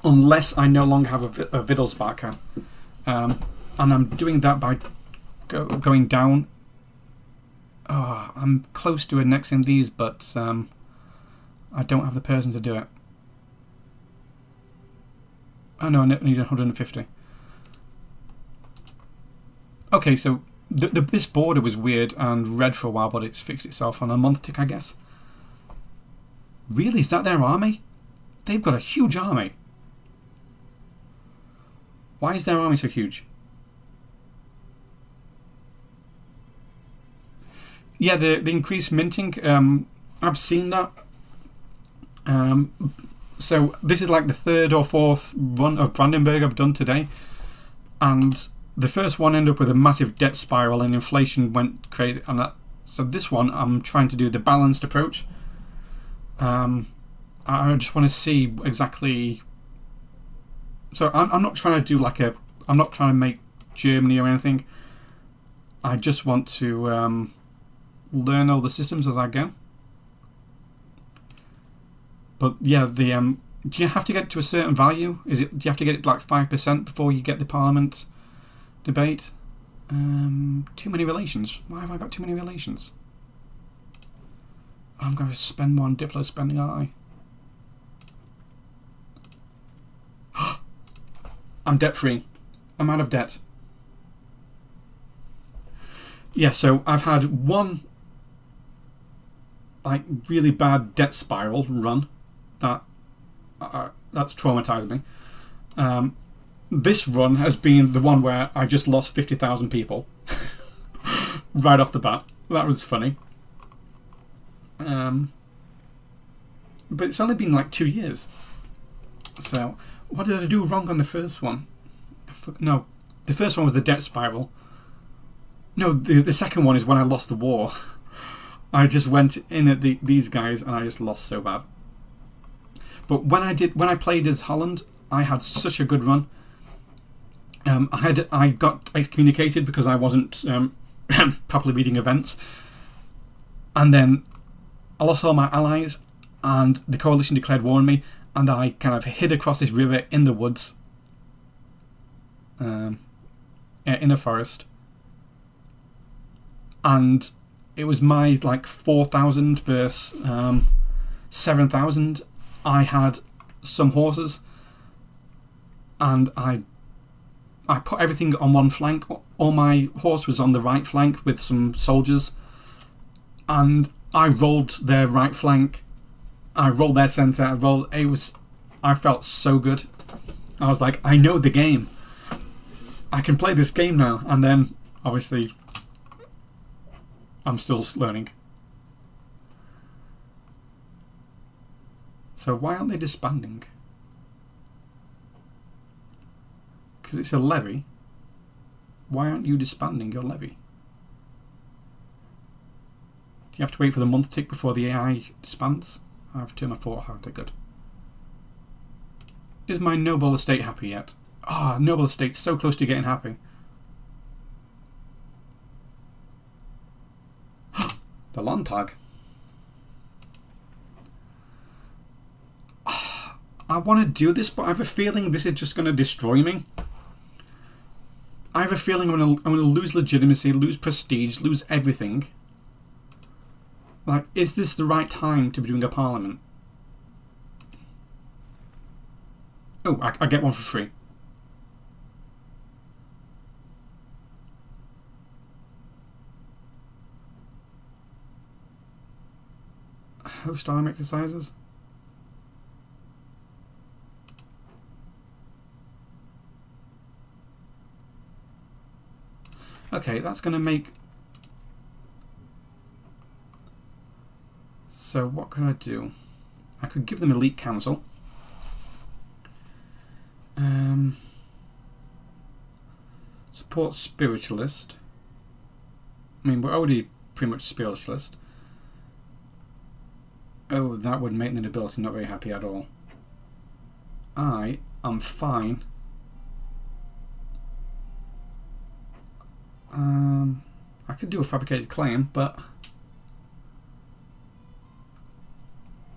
unless I no longer have a Wittelsbacher. And I'm doing that by going down. Oh, I'm close to annexing these, but I don't have the person to do it. Oh no, I need 150. Okay, so this border was weird and red for a while, but it's fixed itself on a month tick, I guess. Really? Is that their army? They've got a huge army. Why is their army so huge? Yeah, the increased minting, I've seen that. So this is like the third or fourth run of Brandenburg I've done today. And the first one ended up with a massive debt spiral and inflation went crazy. And that, so this one, I'm trying to do the balanced approach. I just want to see exactly... So I'm not trying to do like a... I'm not trying to make Germany or anything. I just want to learn all the systems as I go. But yeah, the do you have to get to a certain value? Do you have to get it to like 5% before you get the parliament debate? Too many relations. Why have I got too many relations? I'm going to spend more on Diplo spending, aren't I? I'm debt free. I'm out of debt. Yeah, so I've had one like really bad debt spiral run that's traumatized me. This run has been the one where I just lost 50,000 people right off the bat. That was funny. But it's only been like 2 years. So what did I do wrong on the first one? No, the first one was the debt spiral. No, the second one is when I lost the war. I just went in at these guys and I just lost so bad. But when I played as Holland, I had such a good run. I got excommunicated because I wasn't properly reading events, and then I lost all my allies, and the coalition declared war on me, and I kind of hid across this river in the woods, in a forest, and it was my like 4,000 versus 7,000. I had some horses, and I put everything on one flank. All my horse was on the right flank with some soldiers, and I rolled their right flank. I rolled their centre. I felt so good. I was like, I know the game. I can play this game now. And then, obviously, I'm still learning. So why aren't they disbanding? Because it's a levy. Why aren't you disbanding your levy? Do you have to wait for the month tick before the AI disbands? I've turned my fort harder. Good. Is my noble estate happy yet? Ah, noble estate's so close to getting happy. The Landtag. I want to do this, but I have a feeling this is just going to destroy me. I have a feeling I'm going to lose legitimacy, lose prestige, lose everything. Like, is this the right time to be doing a parliament? Oh, I get one for free. Host arm exercises. Okay, that's going to make... So what can I do? I could give them elite council. Support spiritualist. I mean, we're already pretty much spiritualist. Oh, that would make the nobility not very happy at all. I am fine. I could do a fabricated claim, but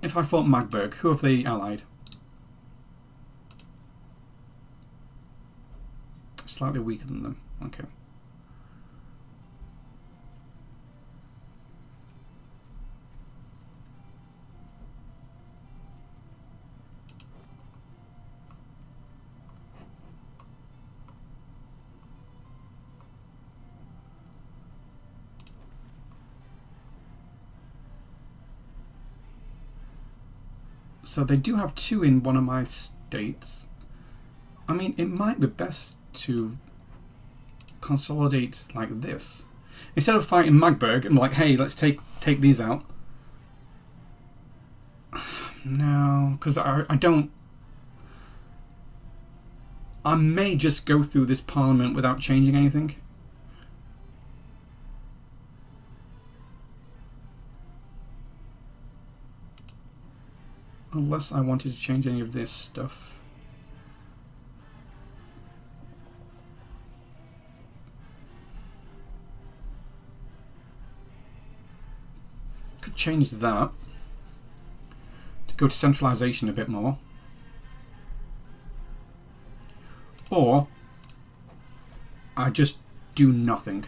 if I fought Magdeburg, who have they allied? Slightly weaker than them. Okay. So they do have 2 in one of my states. I mean, it might be best to consolidate like this. Instead of fighting Magdeburg, I'm like, hey, let's take these out. No, because I don't... I may just go through this parliament without changing anything. Unless I wanted to change any of this stuff. Could change that to go to centralization a bit more. Or I just do nothing.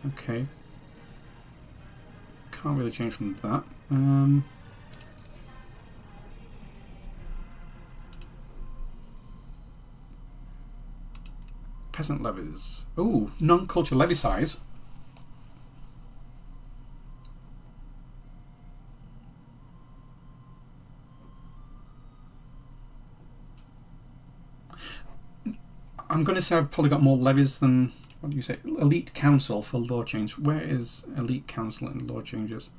Okay. Can't really change from that. Peasant levies. Ooh, non-culture levy size. I'm going to say I've probably got more levies than... What do you say? Elite Council for law change. Where is Elite Council in law changes?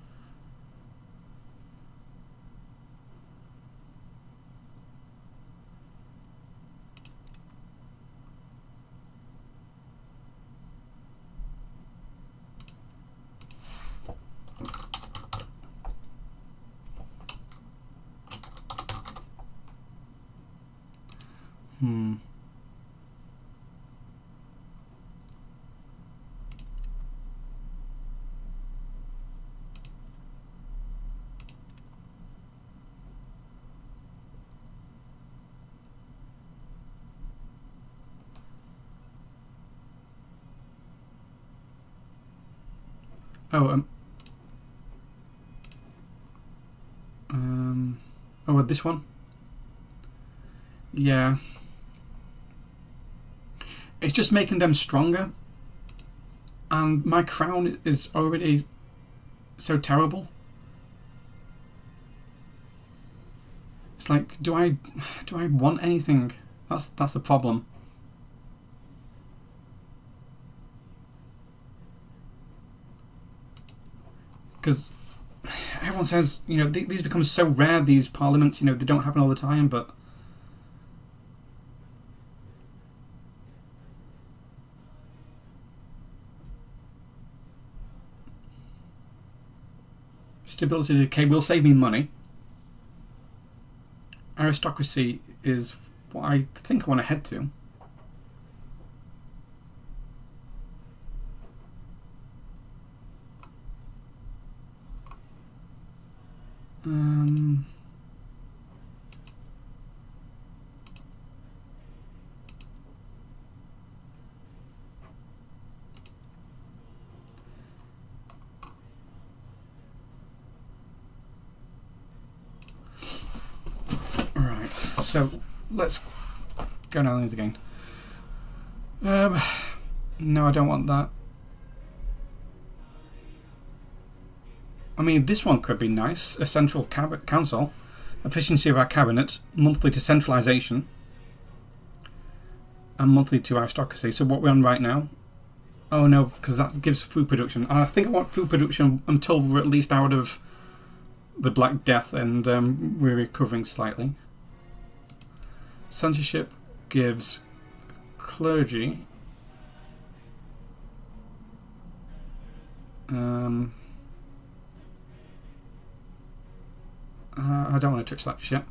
Oh, this one? Yeah. It's just making them stronger. And my crown is already so terrible. It's like, do I want anything? That's the problem. Because everyone says, you know, these become so rare, these parliaments, you know, they don't happen all the time, but... Stability decay will save me money. aristocracy is what I think I want to head to. Right, so let's go down these again. No, I don't want that. I mean, this one could be nice. A central council, efficiency of our cabinet, monthly to centralisation, and monthly to aristocracy. So what we're on right now? Oh no, because that gives food production. And I think I want food production until we're at least out of the Black Death and we're recovering slightly. Censorship gives clergy. I don't want to touch that just yet.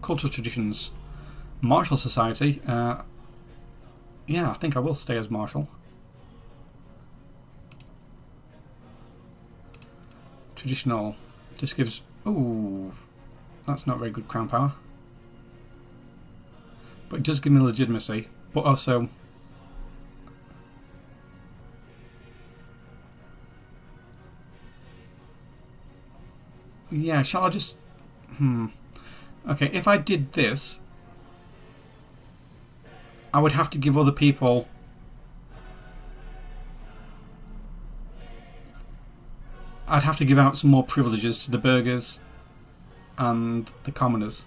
Cultural traditions. Martial society. Yeah, I think I will stay as martial. Traditional. This gives... Ooh, that's not very good crown power. But it does give me legitimacy. But also... Yeah, shall I just... Okay, if I did this, I would have to give other people... I'd have to give out some more privileges to the burghers and the commoners.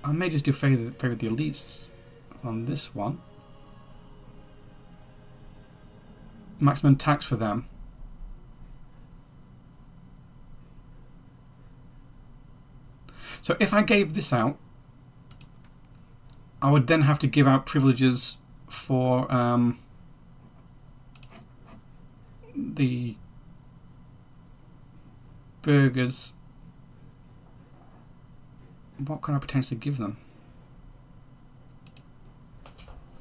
I may just do favour the elites on this one. Maximum tax for them. So if I gave this out, I would then have to give out privileges for the burghers. What can I potentially give them?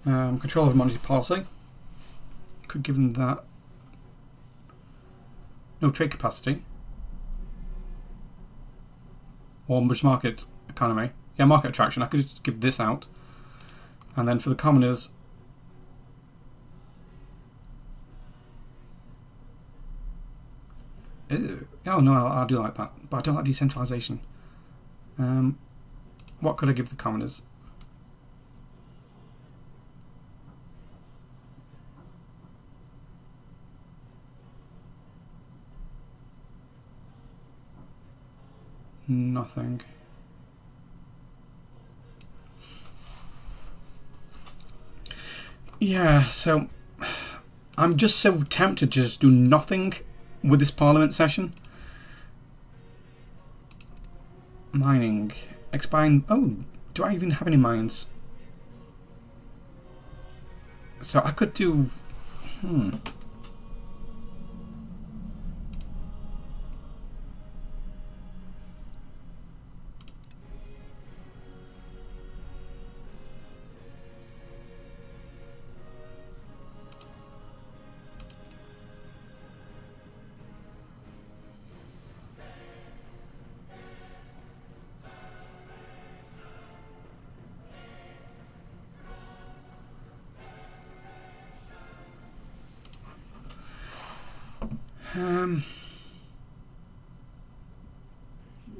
Control of monetary policy. Could give them that. No trade capacity. Or market economy. Yeah, market attraction. I could just give this out. And then for the commoners... Ew. Oh no, I'll do like that. But I don't like decentralisation. What could I give the commoners? Nothing. Yeah, so I'm just so tempted to just do nothing with this parliament session. Mining. Expand. Oh, do I even have any mines? So I could do...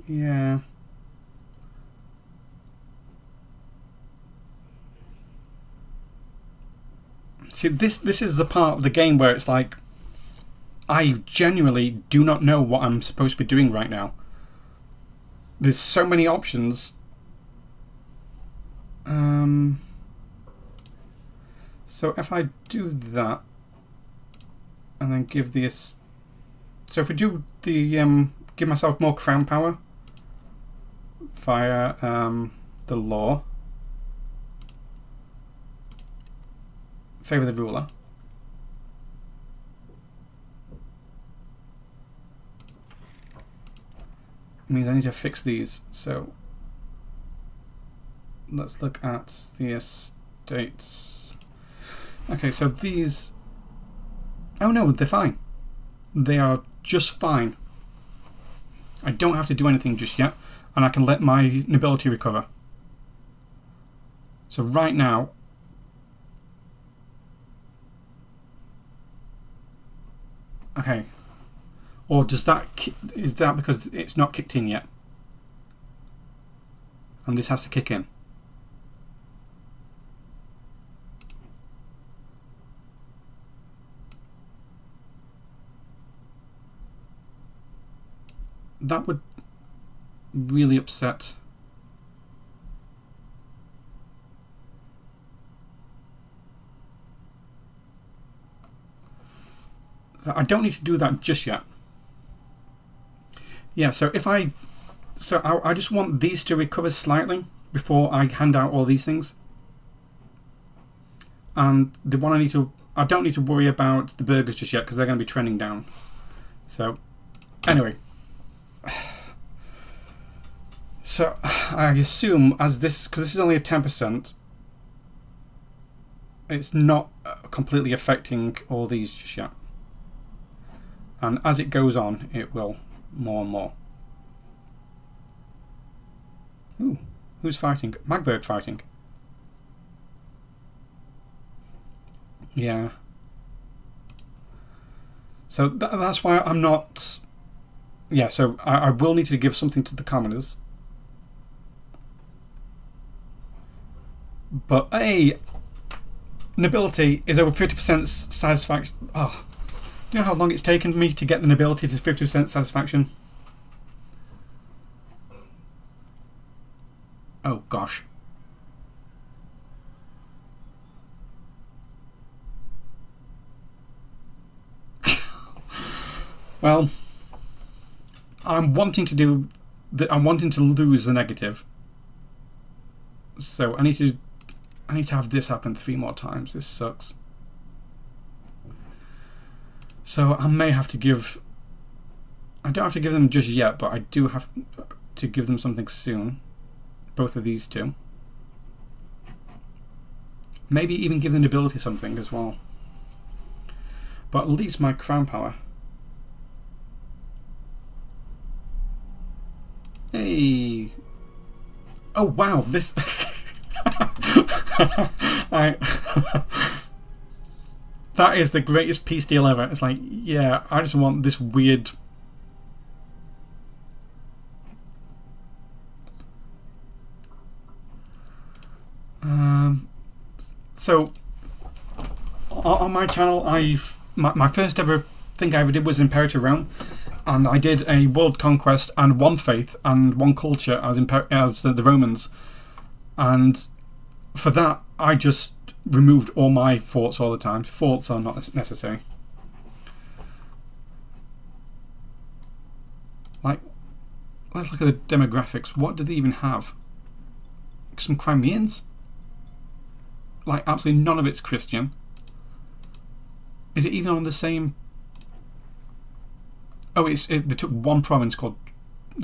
yeah. See, this is the part of the game where it's like, I genuinely do not know what I'm supposed to be doing right now. There's so many options. So if I do that, and then give this... So if we do the... give myself more crown power via the law. favour the ruler. It means I need to fix these, so let's look at the estates. Okay, so these... Oh no, they're fine. They are just fine. I don't have to do anything just yet, and I can let my nobility recover. So right now... Okay. Or does that... Is that because it's not kicked in yet? And this has to kick in. That would really upset. So I don't need to do that just yet. Yeah, so if I just want these to recover slightly before I hand out all these things. And the one I don't need to worry about the burgers just yet because they're going to be trending down. So anyway. So I assume as this, because this is only a 10%, it's not completely affecting all these just yet. And as it goes on, it will more and more. Ooh, who's fighting? Magdeburg fighting. Yeah. So that's why I'm not... Yeah, so I will need to give something to the commoners. But, hey, nobility is over 50% satisfaction. Oh, do you know how long it's taken me to get the nobility to 50% satisfaction? Oh, gosh. Well, I'm wanting to do... I'm wanting to lose the negative. So I need to have this happen 3 more times. This sucks. So I may have to give... I don't have to give them just yet, but I do have to give them something soon. Both of these two. Maybe even give the nobility something as well. But at least my crown power. Hey! Oh wow, this... That is the greatest peace deal ever. It's like, yeah, I just want this weird... So, on my channel, my first ever thing I ever did was Imperator Rome, and I did a world conquest and one faith and one culture as the Romans, and for that I just removed all my forts all the time. Forts are not necessary. Like, let's look at the demographics. What do they even have? Some Crimeans? Like, absolutely none of it's Christian. Is it even on the same... Oh, they took one province called...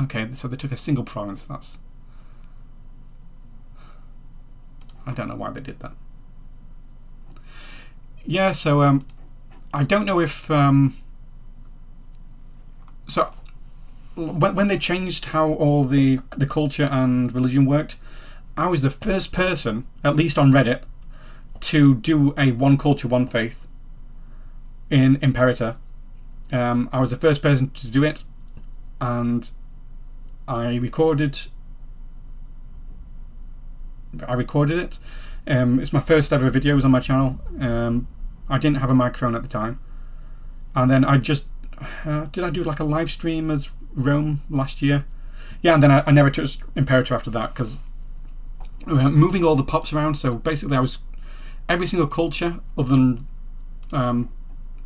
Okay, so they took a single province. That's... I don't know why they did that. Yeah, so I don't know if... So, when they changed how all the culture and religion worked, I was the first person, at least on Reddit, to do a one culture, one faith in Imperator. I was the first person to do it, and I recorded it. It's my first ever videos on my channel. I didn't have a microphone at the time, and then I just did I do like a live stream as Rome last year? Yeah, and then I never touched Imperator after that because moving all the pops around. So basically, I was every single culture other than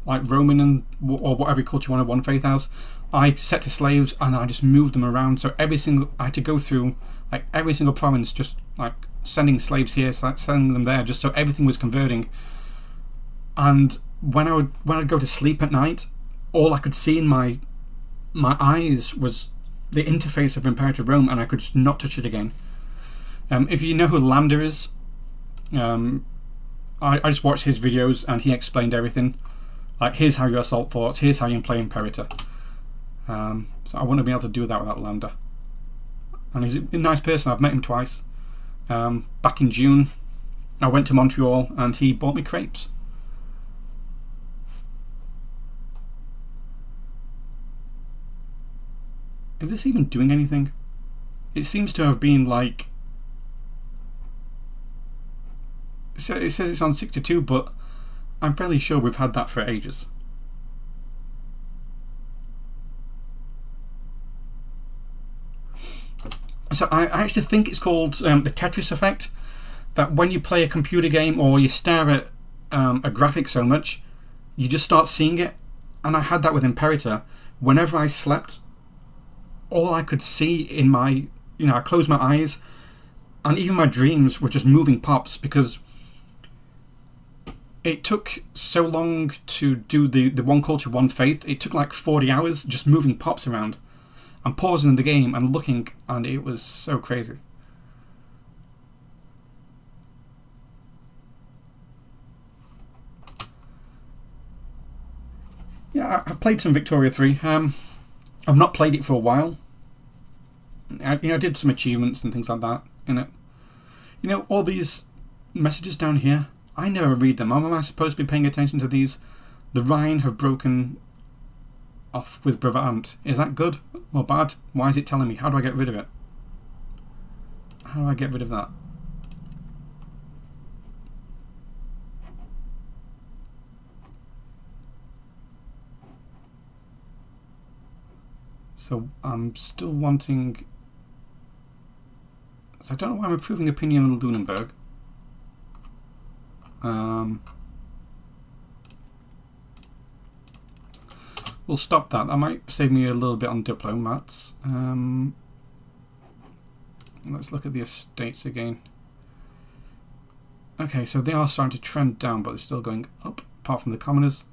like Roman and or whatever culture you wanted one faith as, I set to slaves and I just moved them around. So I had to go through like every single province, just like sending slaves here, sending them there, just so everything was converting. And when I'd go to sleep at night, all I could see in my eyes was the interface of Imperator Rome, and I could just not touch it again. If you know who Lambda is, I just watched his videos and he explained everything. Like, here's how you assault forts, here's how you play Imperator. So I wouldn't have been able to do that without Lambda. And he's a nice person. I've met him twice. Back in June, I went to Montreal and he bought me crepes. Is this even doing anything? It seems to have been like... So it says it's on 62, but I'm fairly sure we've had that for ages. So I actually think it's called the Tetris effect, that when you play a computer game or you stare at a graphic so much, you just start seeing it. And I had that with Imperator. Whenever I slept, all I could see in my... I closed my eyes, and even my dreams were just moving pops, because it took so long to do the One Culture, One Faith. It took like 40 hours just moving pops around. I'm pausing the game and looking, and it was so crazy. Yeah, I've played some Victoria 3. I've not played it for a while. I did some achievements and things like that in it. All these messages down here, I never read them. Am I supposed to be paying attention to these? The Rhine have broken off with Brabant. Is that good or bad? Why is it telling me? How do I get rid of it? How do I get rid of that? So I'm still wanting... So I don't know why I'm approving opinion on Lunenburg. We'll stop that. That might save me a little bit on diplomats. Let's look at the estates again. Okay, so they are starting to trend down, but they're still going up, apart from the commoners.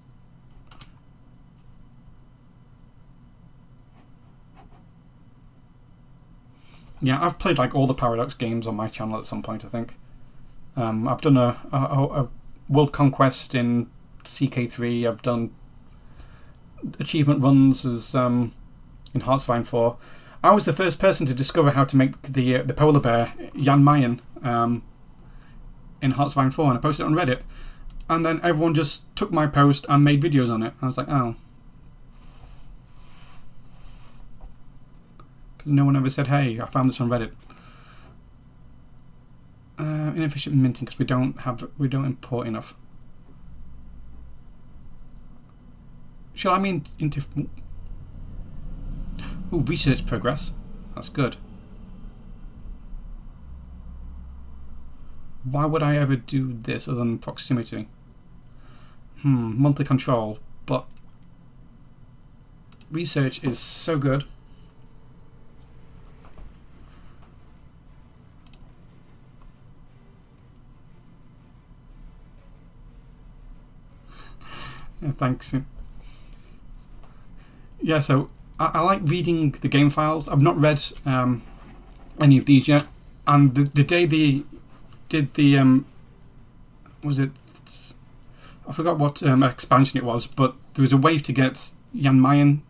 Yeah, I've played like all the Paradox games on my channel at some point, I think. I've done a World Conquest in CK3. I've done achievement runs as in Hearts of Iron 4. I was the first person to discover how to make the polar bear Jan Mayen in Hearts of Iron 4, and I posted it on Reddit. And then everyone just took my post and made videos on it. I was like, oh. Because no one ever said, hey, I found this on Reddit. Inefficient minting because we don't import enough. Shall I mean into... Ooh, research progress. That's good. Why would I ever do this other than proximity? Monthly control, but research is so good. Yeah, thanks. Yeah, so I like reading the game files. I've not read any of these yet, and the day they did the was it? I forgot what expansion it was, but there was a way to get Jan Mayen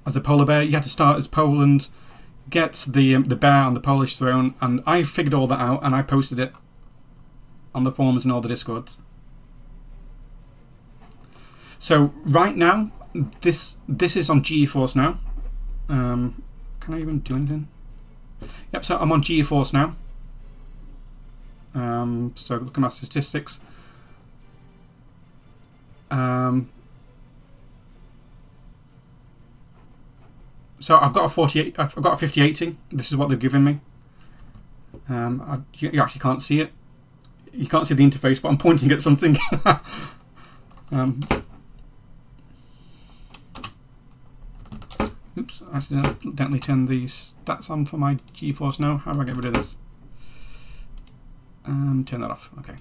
as a polar bear. You had to start as Poland, get the bear on the Polish throne, and I figured all that out, and I posted it on the forums and all the Discords. So right now, this is on GeForce now. Can I even do anything? Yep, so I'm on GeForce now. So look at my statistics. So I've got a 48. I've got a 5080. This is what they've given me. You actually can't see it. You can't see the interface, but I'm pointing at something. Oops, I accidentally turned the stats on for my GeForce now. How do I get rid of this? Turn that off. Okay.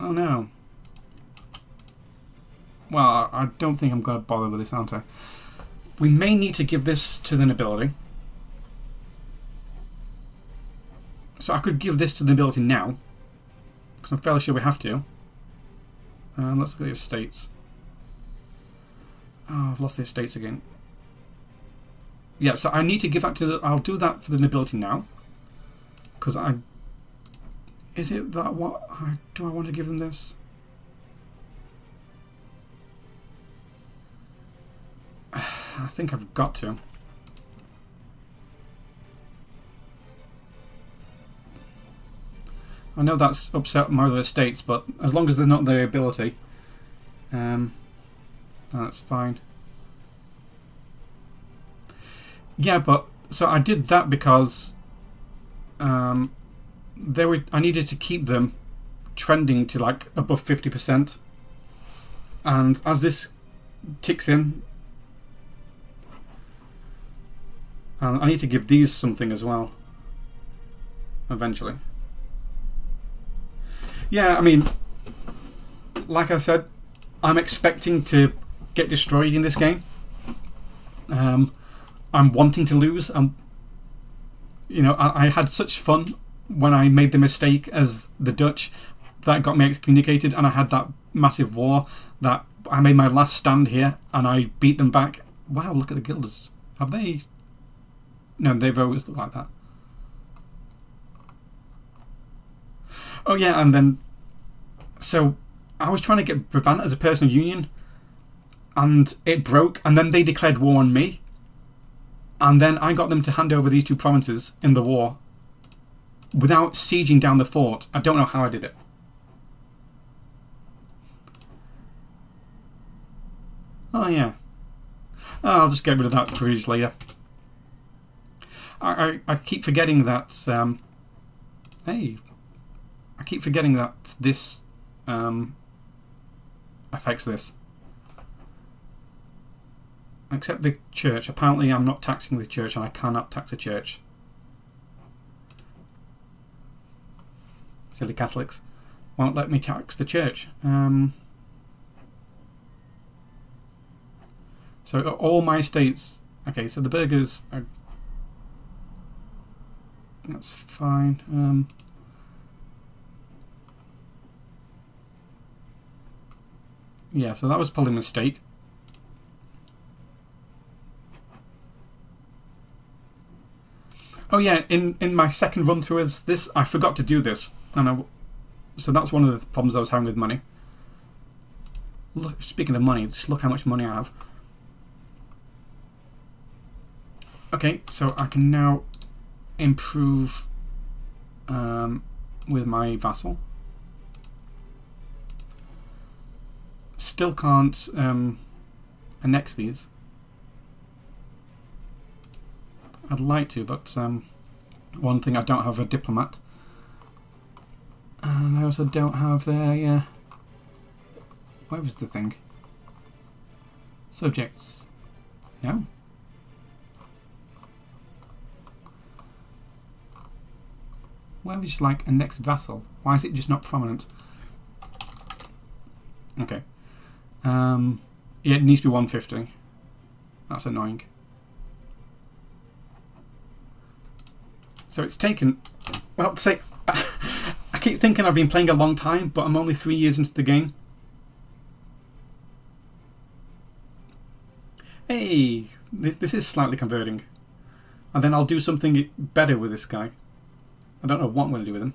Oh no. Well, I don't think I'm going to bother with this, aren't I? We may need to give this to the nobility. So I could give this to the nobility now, because I'm fairly sure we have to. Let's look at the estates. Oh, I've lost the estates again. Yeah, so I need to give that to the... I'll do that for the nobility now. Because I... Is it that what... Do I want to give them this? I think I've got to. I know that's upset my other estates, but as long as they're not their ability, that's fine. Yeah, but so I did that because I needed to keep them trending to like above 50%, and as this ticks in, I need to give these something as well eventually. Yeah, I mean, like I said, I'm expecting to get destroyed in this game. I'm wanting to lose. You know, I had such fun when I made the mistake as the Dutch that got me excommunicated, and I had that massive war that I made my last stand here and I beat them back. Wow, look at the guilders. Have they? No, they've always looked like that. Oh yeah, and then so I was trying to get Brabant as a personal union, and it broke, and then they declared war on me, and then I got them to hand over these two provinces in the war without sieging down the fort. I don't know how I did it. Oh yeah. Oh, I'll just get rid of that privilege later. I keep forgetting that hey, I keep forgetting that this affects this. Except the church. Apparently I'm not taxing the church, and I cannot tax a church. Silly Catholics won't let me tax the church. So all my estates... Okay, so the burghers are... That's fine. Yeah, so that was probably a mistake. Oh yeah, in my second run through as this, I forgot to do this, and so that's one of the problems I was having with money. Look, speaking of money, just look how much money I have. Okay, so I can now improve with my vassal. Still can't annex these. I'd like to, but one thing, I don't have a diplomat, and I also don't have a where was the thing? Subjects. No. Where is like a next vassal? Why is it just not prominent? Okay. Yeah, it needs to be 150. That's annoying. So it's taken... Well, say, I keep thinking I've been playing a long time, but I'm only 3 years into the game. Hey, this is slightly converting. And then I'll do something better with this guy. I don't know what I'm going to do with him.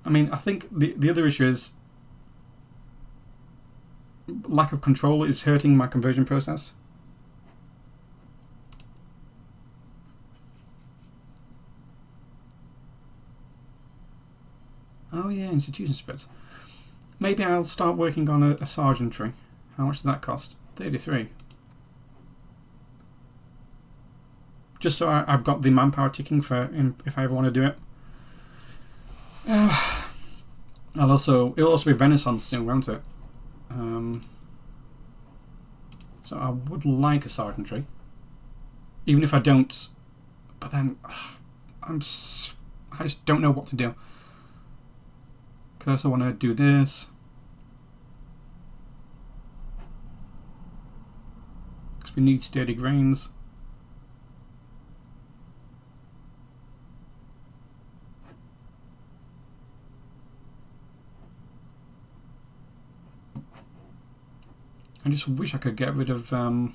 I mean, I think the other issue is lack of control is hurting my conversion process. Oh yeah, institution spreads. Maybe I'll start working on a sergeantry. How much does that cost? 33. Just so I've got the manpower ticking for if I ever want to do it. it'll also be Renaissance soon, won't it? So I would like a sergeantry, even if I don't. But then I just don't know what to do. Because I also want to do this. Because we need sturdy grains. I just wish I could get rid of what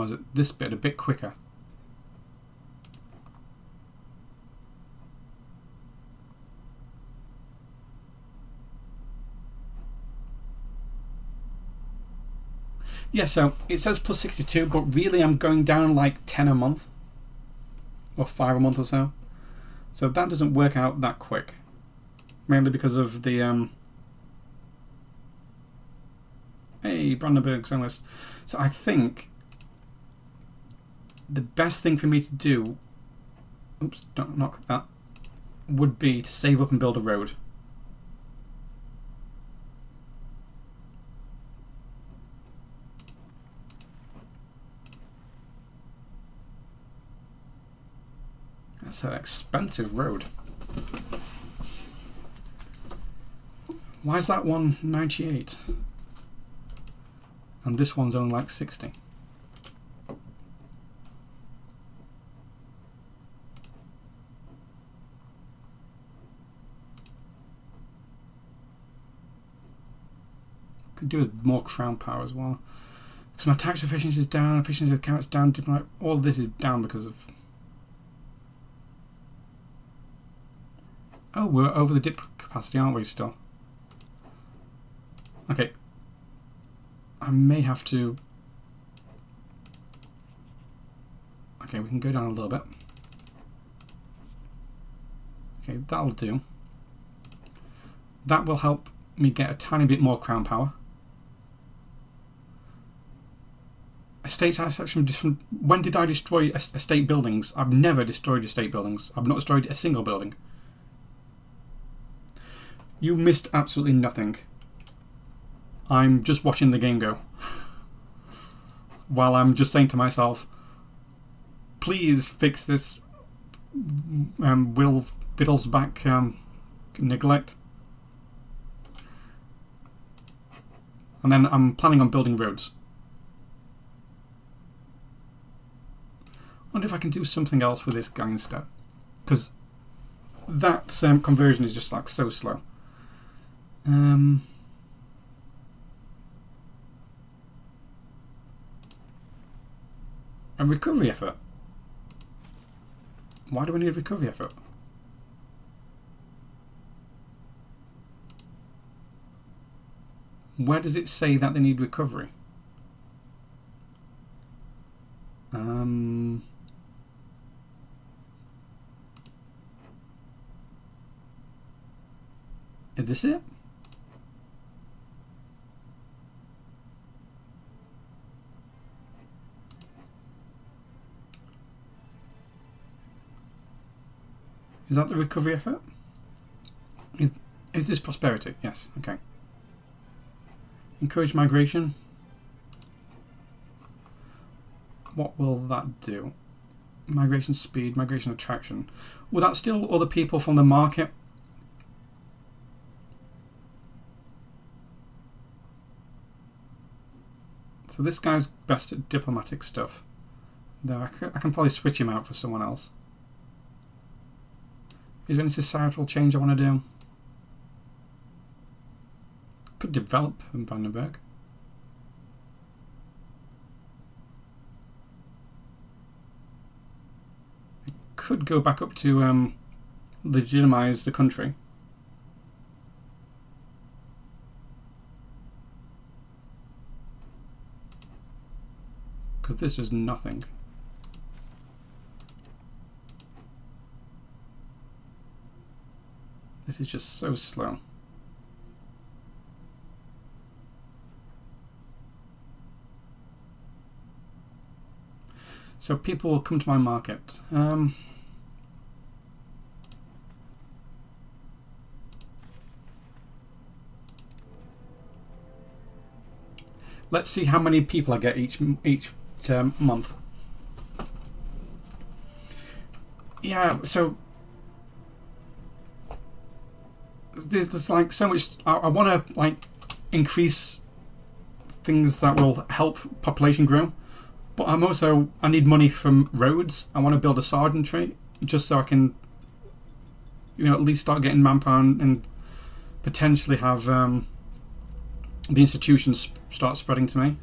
was it? This bit a bit quicker. Yeah, so it says plus 62, but really I'm going down like 10 a month. Or 5 a month or so. So that doesn't work out that quick. Mainly because of the... Hey, Brandenburg, almost. So I think the best thing for me to do... Oops, don't knock that. Would be to save up and build a road. That's an expensive road. Why is that one 98? And this one's only like 60. Could do with more crown power as well. Because my tax efficiency is down, efficiency of carrots down, all of this is down because of... Oh, we're over the dip capacity, aren't we, still? Okay. I may have to... Okay, we can go down a little bit. Okay, that'll do. That will help me get a tiny bit more crown power. Estate satisfaction. When did I destroy estate buildings? I've never destroyed estate buildings. I've not destroyed a single building. You missed absolutely nothing. I'm just watching the game go. While I'm just saying to myself, please fix this Will Fiddlesback neglect. And then I'm planning on building roads. I wonder if I can do something else with this guy instead. Because that conversion is just like so slow. A recovery effort. Why do we need a recovery effort? Where does it say that they need recovery? Is this it? Is that the recovery effort? Is this prosperity? Yes, okay. Encourage migration. What will that do? Migration speed, migration attraction. Will that steal other people from the market? So this guy's best at diplomatic stuff. Though I can probably switch him out for someone else. Is there any societal change I want to do? Could develop in Brandenburg. I could go back up to legitimize the country. Because this does nothing. This is just so slow. So people will come to my market. Let's see how many people I get each month. Yeah, so there's like so much. I want to like increase things that will help population grow, but I need money from roads. I want to build a sergeantry just so I can, at least start getting manpower and potentially have the institutions start spreading to me.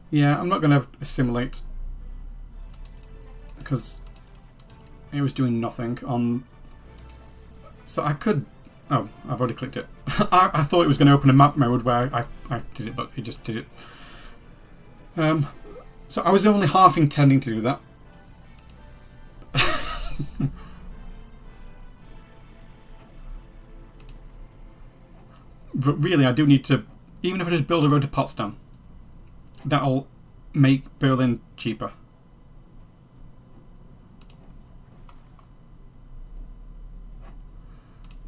Yeah, I'm not going to assimilate because it was doing nothing on. So I could. Oh, I've already clicked it. I thought it was going to open a map mode where I did it, but it just did it. So I was only half intending to do that. But really, I do need to. Even if I just build a road to Potsdam, that'll make Berlin cheaper.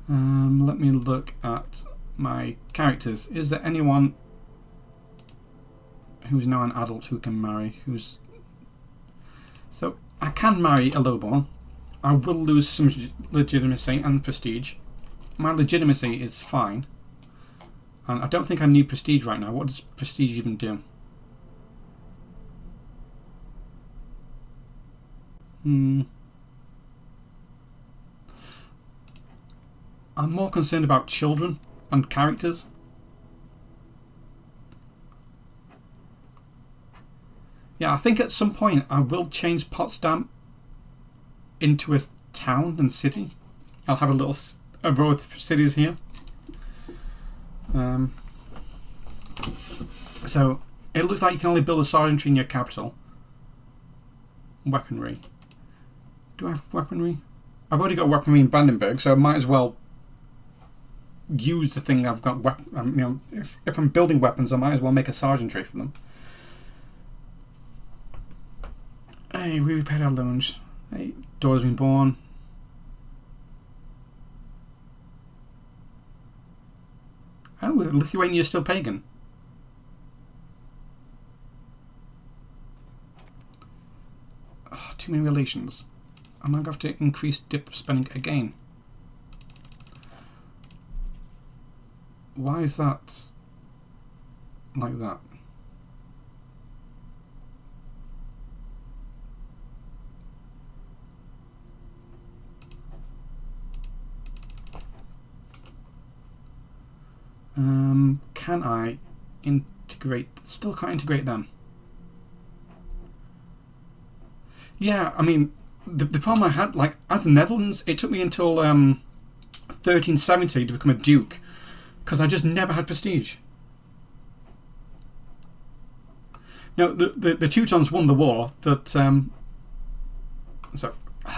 Let me look at my characters. Is there anyone who's now an adult who can marry? So I can marry a lowborn. I will lose some legitimacy and prestige. My legitimacy is fine. And I don't think I need prestige right now. What does prestige even do? I'm more concerned about children and characters. Yeah, I think at some point I will change Potsdam into a town and city. I'll have a row of cities here. So it looks like you can only build a sergeantry in your capital. Weaponry. Do I have weaponry? I've already got weaponry in Brandenburg, so I might as well use the thing I've got. If I'm building weapons, I might as well make a sergeantry for them. Hey, we repaired our loans. Hey, daughter's been born. Oh, Lithuania's still pagan. Oh, too many relations. I'm going to have to increase dip spending again. Why is that like that? Can I integrate? Still can't integrate them. Yeah, I mean, the problem I had, like, as the Netherlands, it took me until 1370 to become a duke, because I just never had prestige. Now, the Teutons won the war. So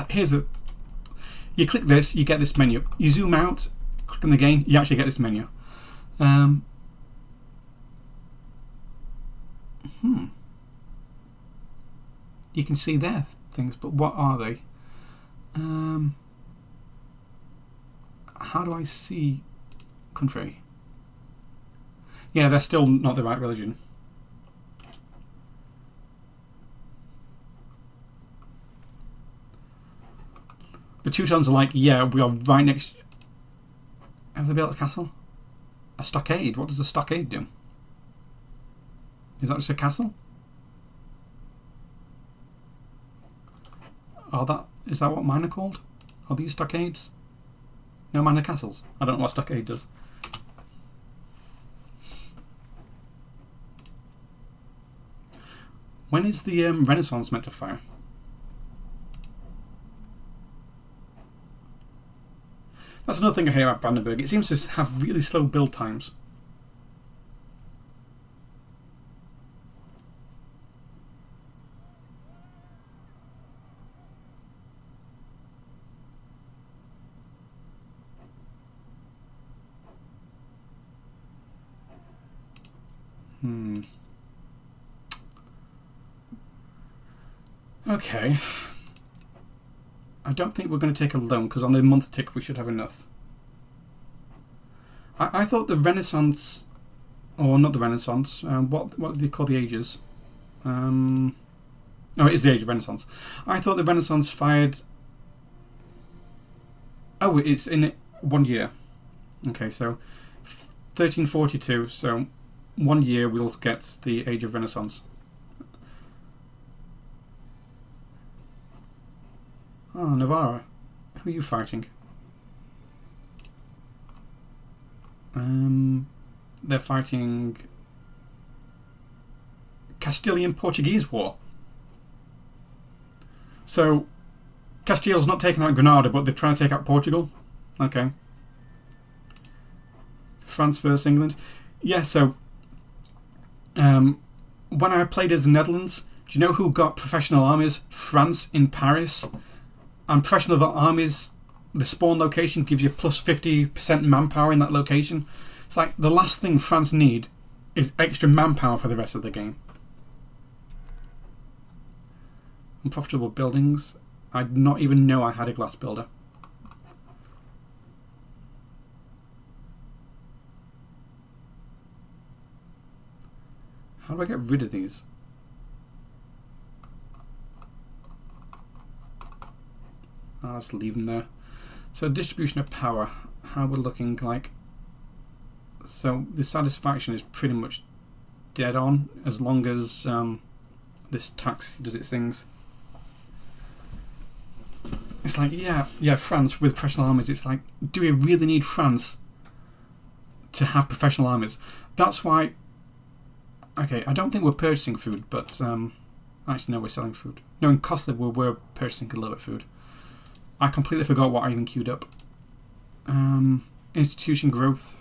here's a. You click this, you get this menu. You zoom out, click on the game, you actually get this menu. You can see their things, but what are they? How do I see country? Yeah, they're still not the right religion. The Teutons are like, yeah, we are right next. Have they built a castle? A stockade? What does a stockade do? Is that just a castle? Is that what mine are called? Are these stockades? No, mine are castles. I don't know what stockade does. When is the Renaissance meant to fire? That's another thing I hear about Brandenburg. It seems to have really slow build times. Okay. I don't think we're going to take a loan because on the month tick we should have enough. I thought the Renaissance, or not the Renaissance, what do they call the ages? Oh, it is the age of Renaissance. I thought the Renaissance fired... Oh, it's in 1 year. Okay, so 1342, so 1 year we'll get the age of Renaissance. Oh, Navarra. Who are you fighting? They're fighting Castilian-Portuguese War. So Castile's not taking out Granada, but they're trying to take out Portugal. Okay. France versus England. Yeah, so when I played as the Netherlands, do you know who got professional armies? France in Paris. And professional armies, the spawn location gives you plus 50% manpower in that location. It's like the last thing France need is extra manpower for the rest of the game. Unprofitable buildings. I did not even know I had a glass builder. How do I get rid of these? I'll just leave them there. So distribution of power, how we're looking like. So the satisfaction is pretty much dead on as long as this tax does its things. It's like, yeah, France with professional armies. It's like, do we really need France to have professional armies? That's why. Okay, I don't think we're purchasing food, but actually no, we're selling food. No, in Costly we're purchasing a little bit of food. I completely forgot what I even queued up. Institution growth.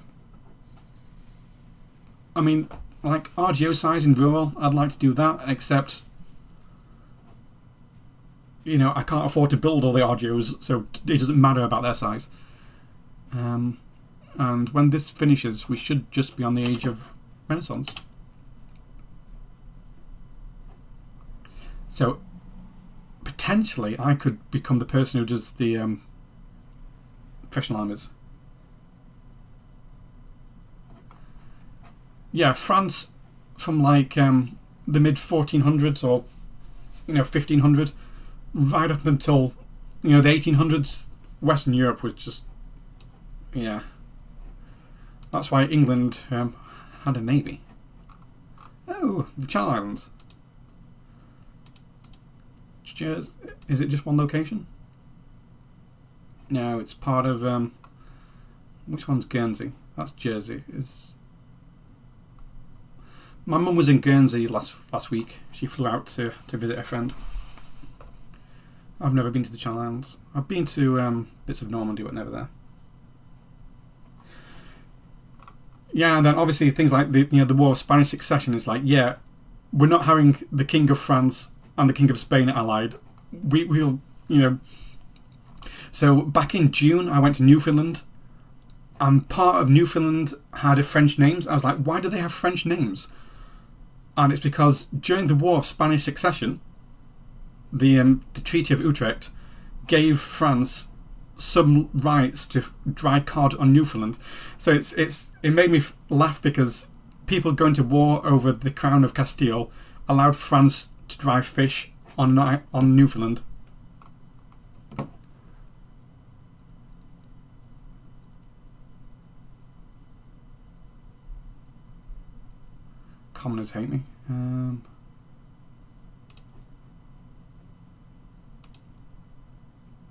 I mean, like RGO size in rural, I'd like to do that, except, you know, I can't afford to build all the RGOs, so it doesn't matter about their size. And when this finishes, we should just be on the age of Renaissance. So potentially I could become the person who does the professional armies. Yeah, France from like the mid 1400s or 1500 right up until the 1800s. Western Europe was just, yeah. That's why England had a navy. Oh, the Channel Islands. Is it just one location? No, it's part of which one's Guernsey? That's Jersey. My mum was in Guernsey last week. She flew out to visit a friend. I've never been to the Channel Islands. I've been to bits of Normandy, but never there. Yeah, and then obviously things like the War of Spanish Succession is like, yeah, we're not having the King of France and the King of Spain allied. We'll. So back in June, I went to Newfoundland, and part of Newfoundland had a French names. I was like, why do they have French names? And it's because during the War of Spanish Succession, the Treaty of Utrecht gave France some rights to dry cod on Newfoundland. So it made me laugh because people going to war over the Crown of Castile allowed France to dry fish on Newfoundland. Commoners hate me.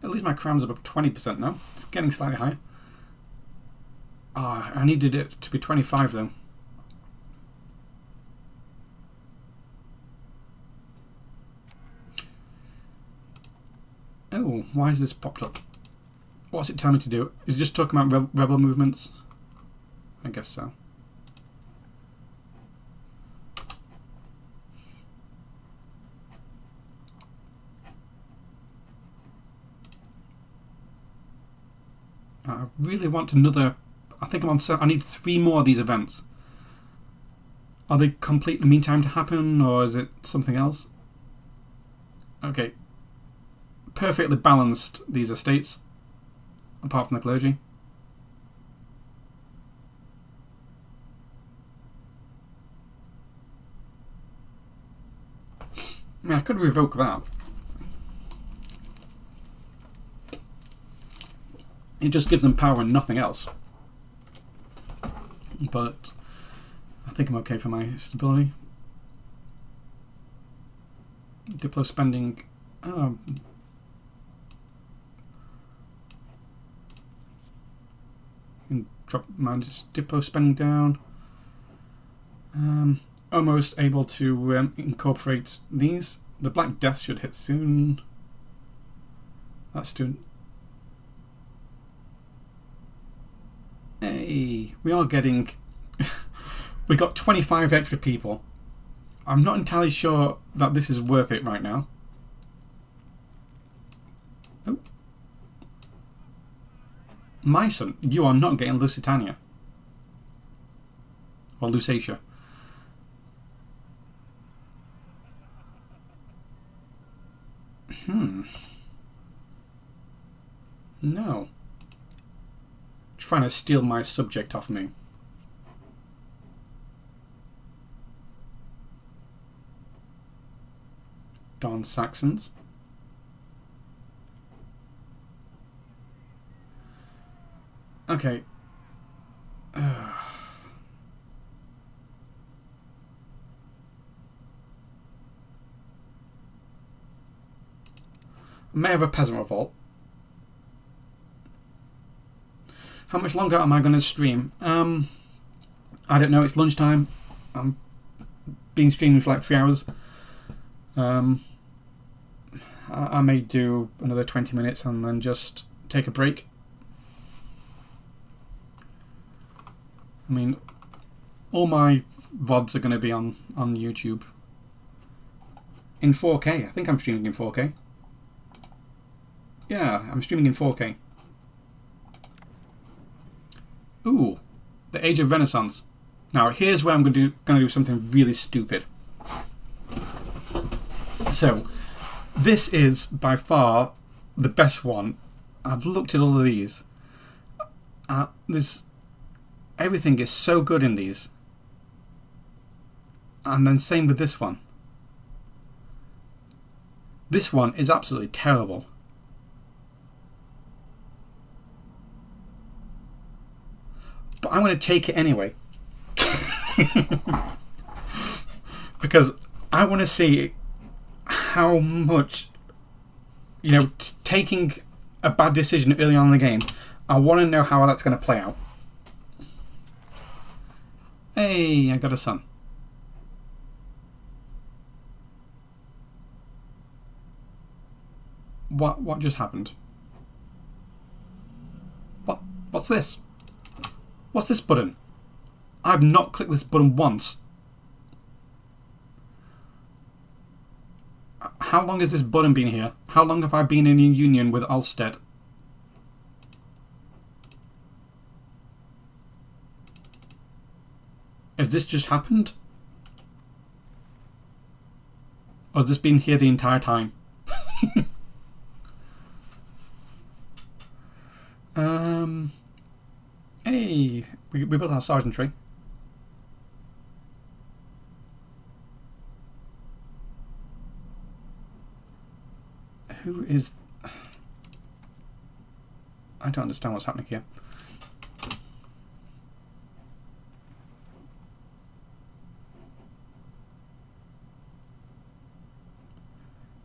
At least my crown's above 20% now. It's getting slightly higher. Ah, I needed it to be 25 though. Oh, why has this popped up? What's it telling me to do? Is it just talking about rebel movements? I guess so. I really want another. I think I'm on. I need 3 more of these events. Are they complete in the meantime to happen, or is it something else? Okay. perfectly balanced, these estates, apart from the clergy. I mean, I could revoke that. It just gives them power and nothing else. But I think I'm okay for my stability. Diplo spending. And drop my Diplo spending down. Almost able to incorporate these. The Black Death should hit soon. That's doing. Hey, we are getting. We got 25 extra people. I'm not entirely sure that this is worth it right now. Oh. My son, you are not getting Lusitania. Or Lusatia. No. Trying to steal my subject off me. Darn Saxons. Okay. I may have a peasant revolt. How much longer am I going to stream? I don't know. It's lunchtime. I'm been streaming for like 3 hours. I may do another 20 minutes and then just take a break. I mean, all my VODs are going to be on YouTube. In 4K. I think I'm streaming in 4K. Yeah, I'm streaming in 4K. Ooh, the Age of Renaissance. Now, here's where I'm going to do something really stupid. So, this is by far the best one. I've looked at all of these. Everything is so good in these. And then same with this one. This one is absolutely terrible. But I'm going to take it anyway. Because I want to see how much, taking a bad decision early on in the game, I want to know how that's going to play out. Hey, I got a son. What just happened? What's this? What's this button? I've not clicked this button once. How long has this button been here? How long have I been in a union with Ulstead? Has this just happened? Or has this been here the entire time? Hey, we built our sergeantry. Who is... I don't understand what's happening here.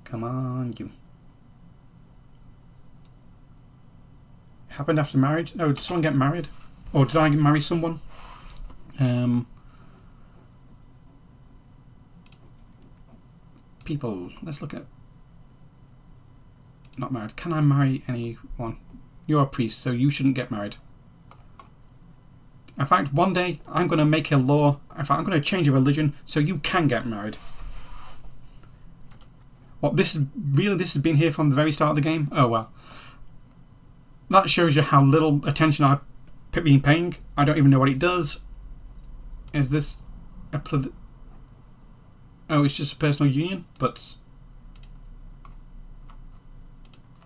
Come on, you. Happened after marriage? Oh, did someone get married? Or did I marry someone? People, let's look at... Not married. Can I marry anyone? You're a priest, so you shouldn't get married. In fact, one day I'm going to make a law. In fact, I'm going to change a religion so you can get married. What, this has been here from the very start of the game? Oh, well. That shows you how little attention I've been paying. I don't even know what it does. Is this a... Oh, it's just a personal union, but...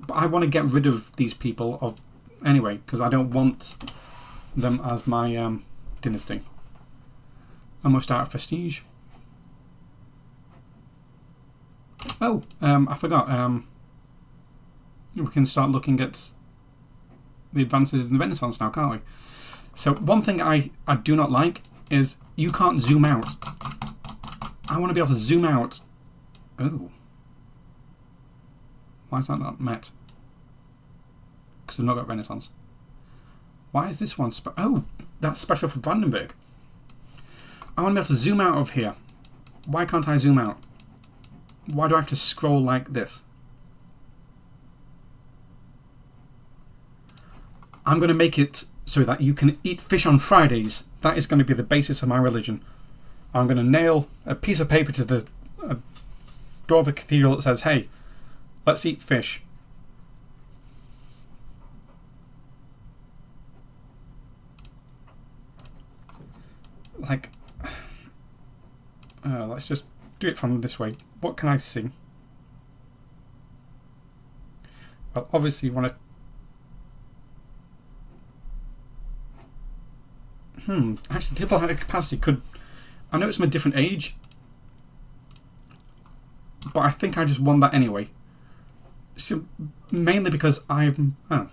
But I want to get rid of these people anyway, because I don't want them as my dynasty. Almost out of prestige. Oh, I forgot. We can start looking at the advances in the Renaissance now, can't we? So one thing I do not like is you can't zoom out. I want to be able to zoom out. Oh. Why is that not met? Because I've not got Renaissance. Why is this one? Oh, that's special for Brandenburg. I want to be able to zoom out of here. Why can't I zoom out? Why do I have to scroll like this? I'm going to make it so that you can eat fish on Fridays. That is going to be the basis of my religion. I'm going to nail a piece of paper to the door of a cathedral that says, hey, let's eat fish. Like, let's just do it from this way. What can I see? Well, obviously you want to... Actually, diplomatic capacity could... I know it's from a different age, but I think I just won that anyway. So, mainly because I'm... Oh.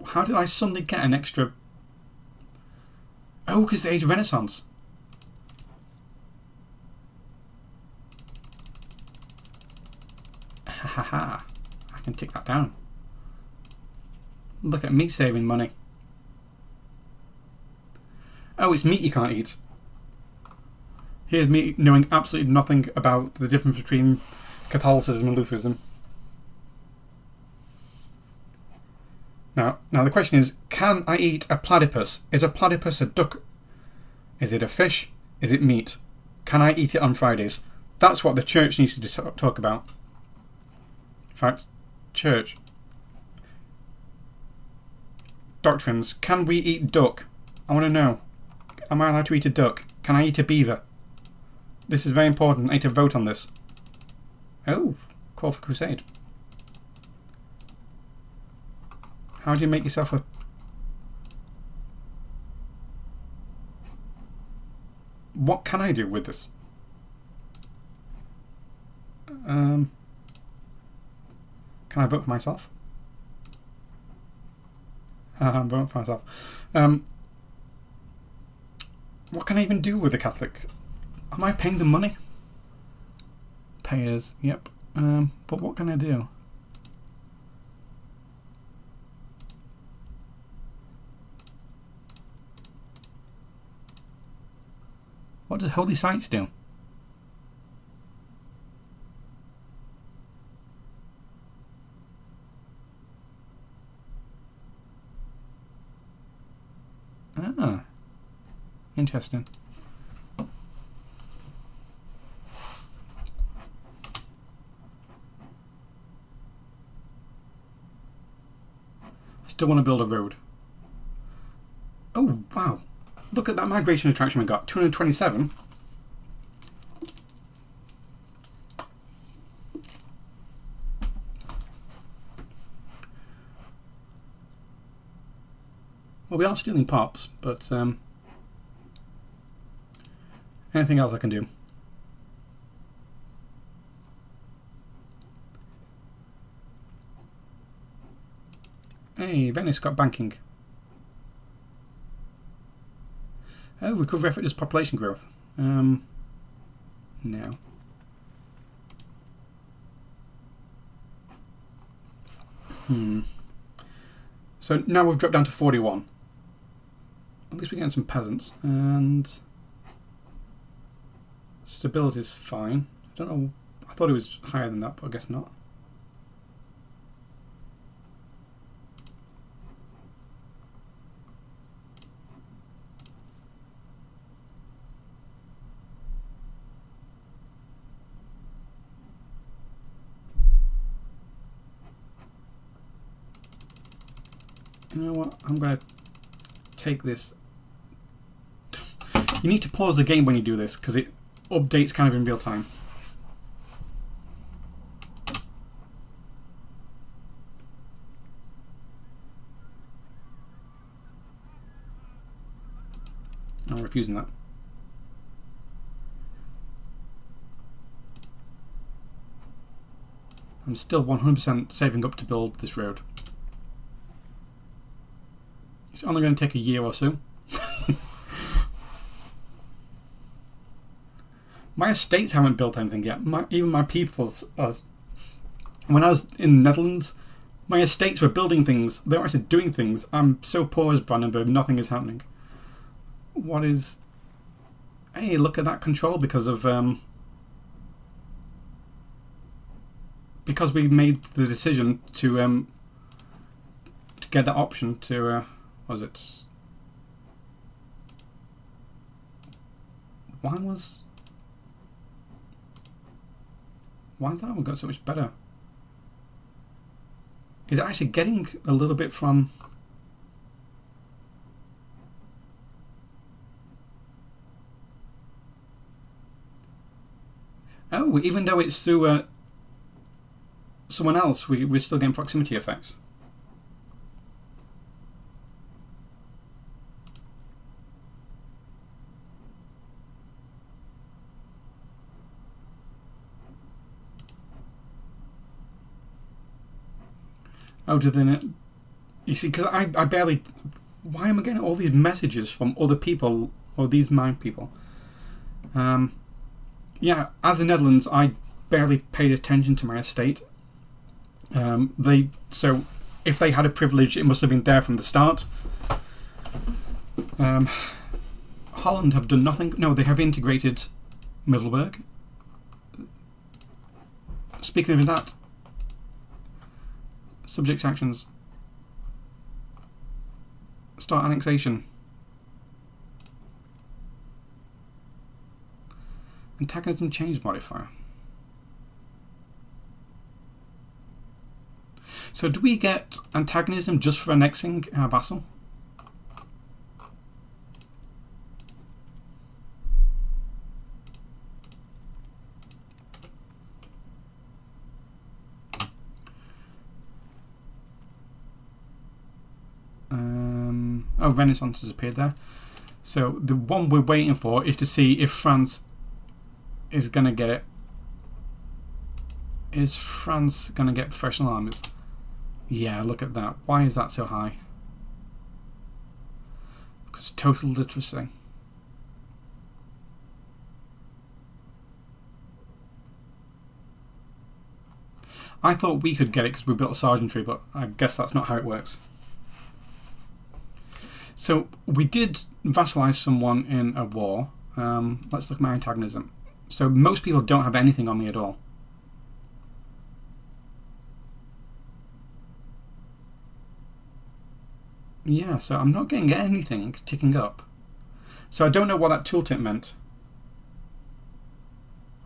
How did I suddenly get an extra... Oh, because the Age of Renaissance. Ha ha ha. I can tick that down. Look at me saving money. Oh, it's meat you can't eat. Here's me knowing absolutely nothing about the difference between Catholicism and Lutheranism. Now the question is, can I eat a platypus? Is a platypus a duck? Is it a fish? Is it meat? Can I eat it on Fridays? That's what the church needs to talk about. In fact, church. Doctrines. Can we eat duck? I want to know. Am I allowed to eat a duck? Can I eat a beaver? This is very important. I need to vote on this. Oh, call for crusade. How do you make yourself a... What can I do with this? Can I vote for myself? I'm voting for myself. What can I even do with the Catholic? Am I paying them money? Payers, yep. But what can I do? What does Holy Sites do? Ah, interesting. Still want to build a road. Oh, wow. Look at that migration attraction we got. 227. Well, we are stealing pops, but anything else I can do? Hey, Venice got banking. Oh, recovery effort is population growth. No. So now we've dropped down to 41. At least we're getting some peasants. And stability is fine. I don't know. I thought it was higher than that, but I guess not. You know what? I'm going to take this. You need to pause the game when you do this because it updates kind of in real time. refusing that. I'm still 100% saving up to build this road. It's only going to take a year or so. My estates haven't built anything yet. Even my people's... when I was in the Netherlands, my estates were building things. They were actually doing things. I'm so poor as Brandenburg, nothing is happening. What is... Hey, look at that control because of... because we made the decision to get that option to... what was it? Why has that one got so much better? Is it actually getting a little bit from... Oh, even though it's through someone else, we're still getting proximity effects. Oh, do they... You see, because I barely... Why am I getting all these messages from other people, or these my people? Yeah, as the Netherlands, I barely paid attention to my estate. So if they had a privilege, it must have been there from the start. Holland have done nothing. No, they have integrated Middelburg. Speaking of that, subject actions. Start annexation. Antagonism change modifier. So do we get antagonism just for annexing our vassal? Oh, Renaissance has appeared there. So the one we're waiting for is to see if France is going to get it. Is France going to get professional armies? Yeah, look at that. Why is that so high? Because total literacy. I thought we could get it because we built a sergeantry, but I guess that's not how it works. So we did vassalize someone in a war. Let's look at my antagonism. So most people don't have anything on me at all. Yeah, so I'm not getting anything ticking up. So I don't know what that tooltip meant.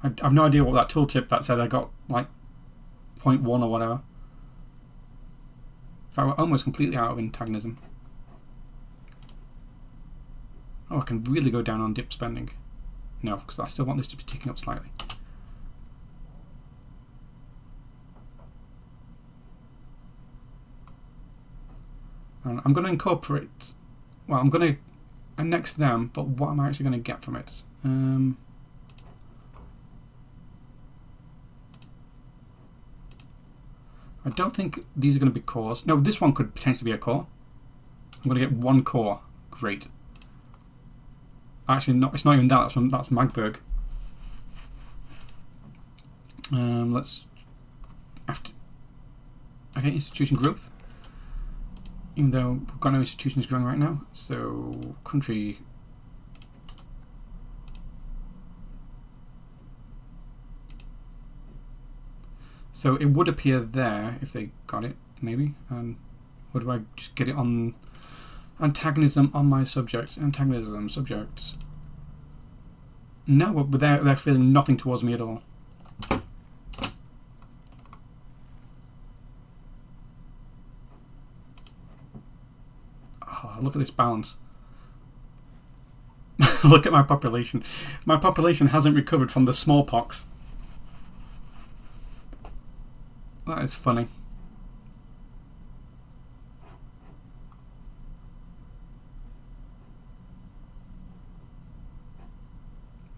I've no idea what that tooltip that said I got like 0.1 or whatever. In fact, we're almost completely out of antagonism. Oh, I can really go down on dip spending. No, because I still want this to be ticking up slightly. And I'm going to incorporate... Well, I'm going to annex them, but what am I actually going to get from it? I don't think these are going to be cores. No, this one could potentially be a core. I'm going to get one core. Great. Actually, it's not even that. That's Magdeburg. Let's... Okay, institution growth. Even though we've got no institutions growing right now. So, country... So it would appear there if they got it, maybe. And what do I just get it on? Antagonism on my subject. Antagonism subject. No, but they're feeling nothing towards me at all. Oh, look at this balance. Look at my population. My population hasn't recovered from the smallpox. That is funny.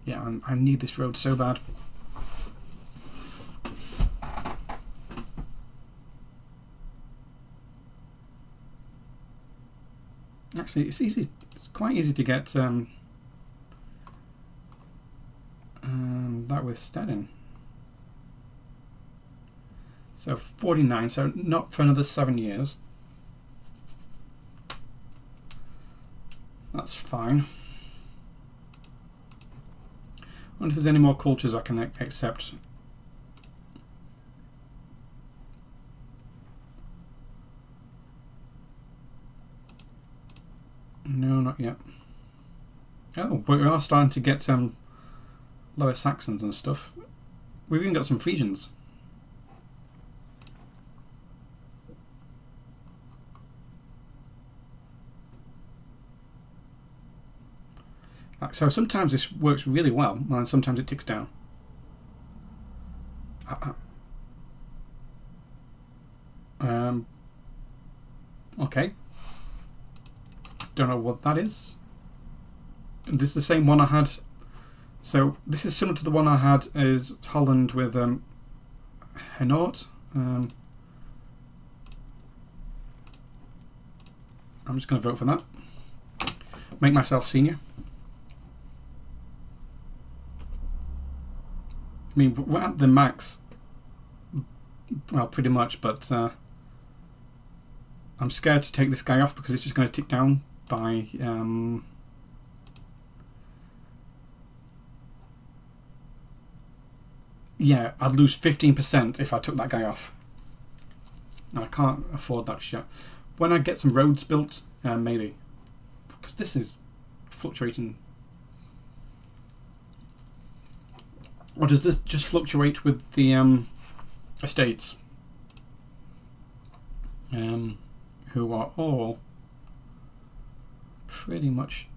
Yeah, I need this road so bad. Actually, it's easy. It's quite easy to get that with Steading. So 49. So not for another 7 years. That's fine. I wonder if there's any more cultures I can accept. No, not yet. Oh, but we are starting to get some Lower Saxons and stuff. We've even got some Frisians. So sometimes this works really well, and sometimes it ticks down. Okay. Don't know what that is. This is the same one I had. So this is similar to the one I had is Holland with Hainaut. I'm just going to vote for that. Make myself senior. I mean, we're at the max. Well, pretty much, but I'm scared to take this guy off because it's just going to tick down by... yeah, I'd lose 15% if I took that guy off. And I can't afford that shit. When I get some roads built, maybe. Because this is fluctuating. Or does this just fluctuate with the estates? Who are all pretty much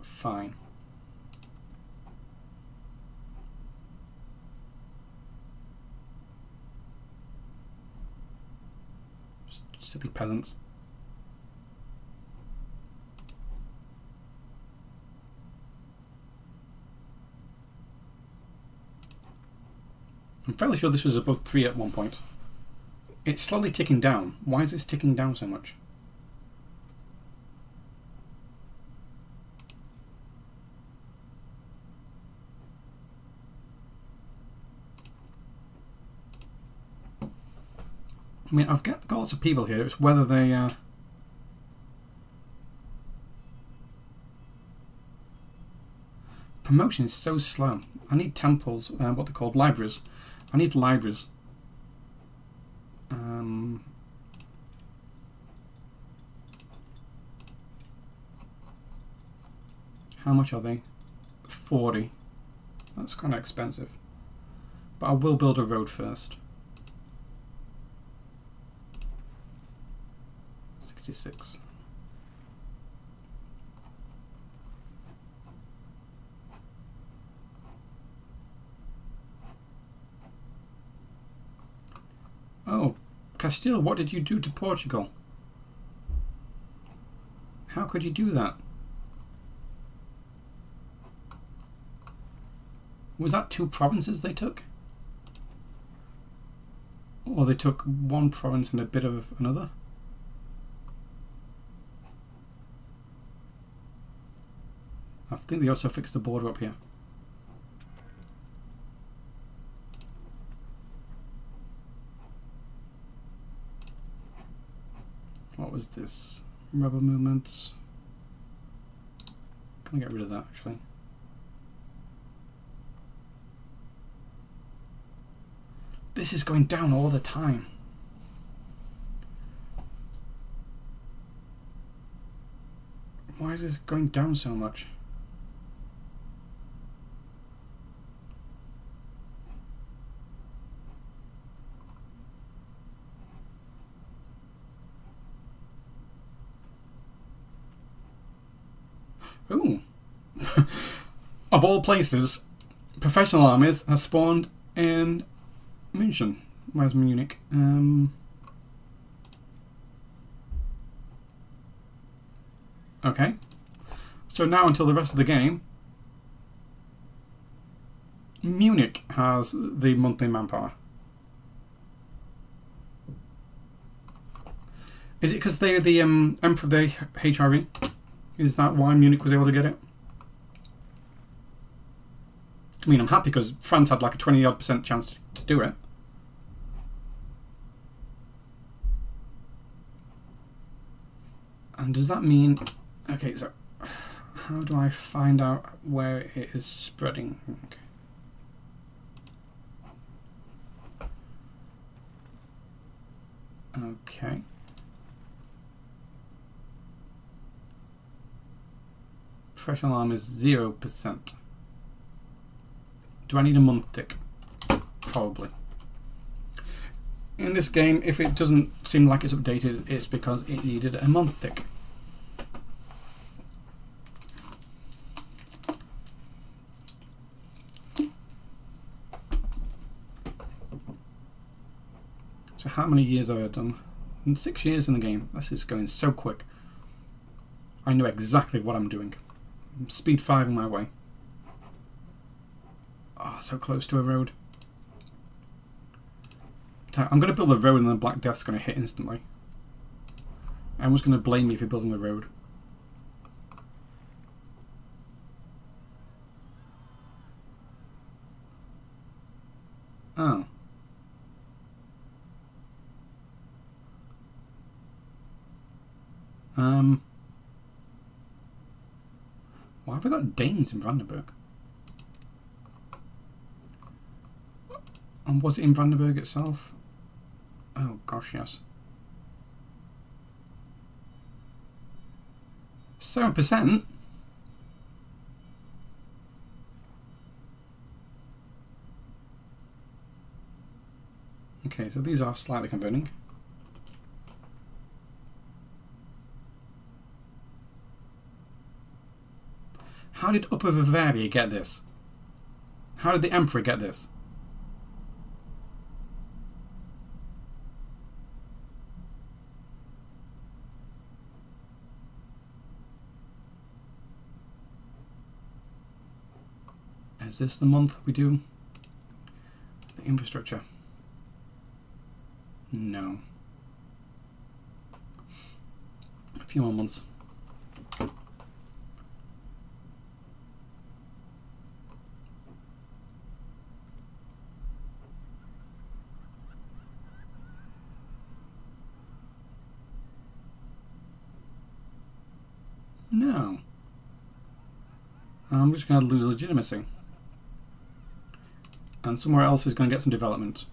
fine. Silly peasants. I'm fairly sure this was above 3 at one point. It's slowly ticking down. Why is this ticking down so much? I mean, I've got lots of people here. It's whether they... Promotion is so slow. I need temples, what they're called, libraries. I need libraries. How much are they? 40. That's kind of expensive. But I will build a road first. 66. Oh, Castile, what did you do to Portugal? How could you do that? Was that 2 provinces they took? Or they took 1 province and a bit of another? I think they also fixed the border up here. What was this? Rubber movements. Can I get rid of that actually? This is going down all the time. Why is it going down so much? Ooh. Of all places, professional armies have spawned in München. Where's Munich? Okay. So now until the rest of the game, Munich has the monthly manpower. Is it because they're the Emperor of the HRV? Is that why Munich was able to get it? I mean, I'm happy because France had like a 20-odd% chance to do it. And does that mean... Okay, so how do I find out where it is spreading? Okay. Professional arm is 0%. Do I need a month tick? Probably. In this game, if it doesn't seem like it's updated, it's because it needed a month tick. So how many years have I done? 6 years in the game. This is going so quick. I know exactly what I'm doing. I'm speed 5ing my way. Oh, so close to a road. I'm going to build a road and the Black Death's going to hit instantly. Everyone's going to blame me for building the road. Oh. Why have I got Danes in Brandenburg? And was it in Brandenburg itself? Oh gosh, yes. 7%? Okay, so these are slightly converting. How did Upper Bavaria get this? How did the Emperor get this? Is this the month we do the infrastructure? No. A few more months. No. I'm just going to lose legitimacy. And somewhere else is going to get some development.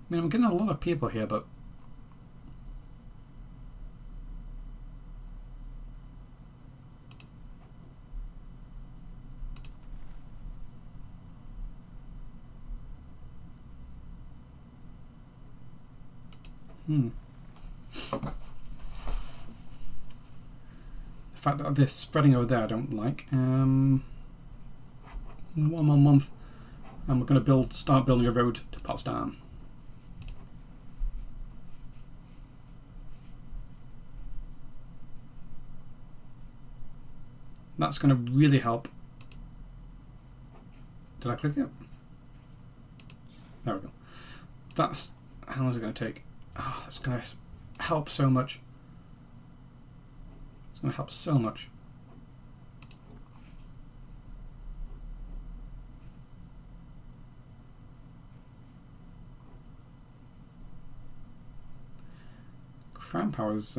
I mean, I'm getting a lot of people here, but... The fact that this spreading over there I don't like. 1 more month and we're going to start building a road to Potsdam. That's going to really help. Did I click it? There we go. That's... How long is it going to take? Oh, it's going to help so much. It's going to help so much. Fan power is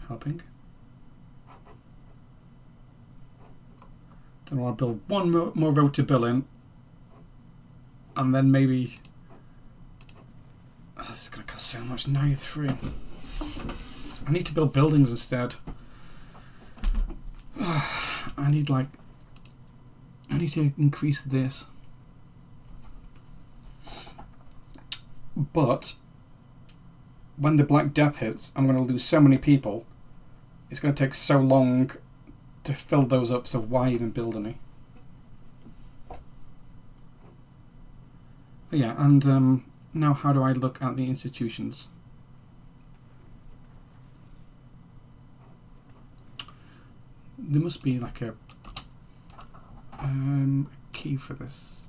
helping. Then I want to build one more road to Berlin, and then maybe. Oh, this is going to cost so much. 93. I need to build buildings instead. I need to increase this. But when the Black Death hits, I'm going to lose so many people. It's going to take so long to fill those up, so why even build any? Yeah, and now how do I look at the institutions? There must be like a key for this.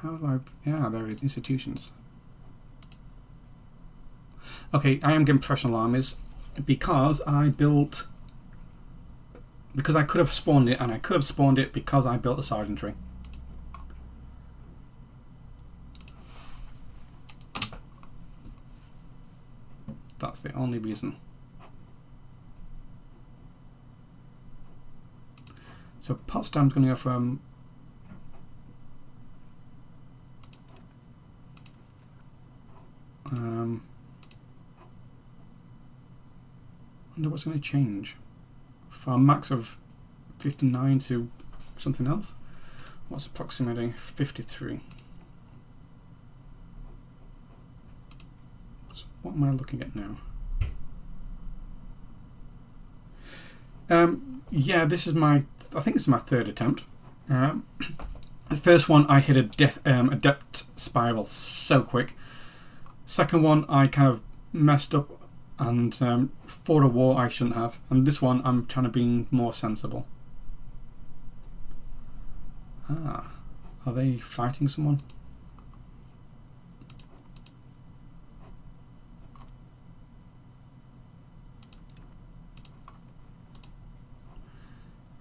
How do I... Yeah, there is institutions. Okay, I am getting professional armies because I built... Because I could have spawned it, and I could have spawned it because I built a sergeantry. That's the only reason. So Potsdam's going to go from... I wonder what's going to change. From max of 59 to something else. What's approximately 53? So what am I looking at now? Yeah, this is my... I think this is my third attempt. The first one I hit a depth spiral so quick. Second one I kind of messed up and fought a war I shouldn't have. And this one I'm trying to be more sensible. Ah, are they fighting someone?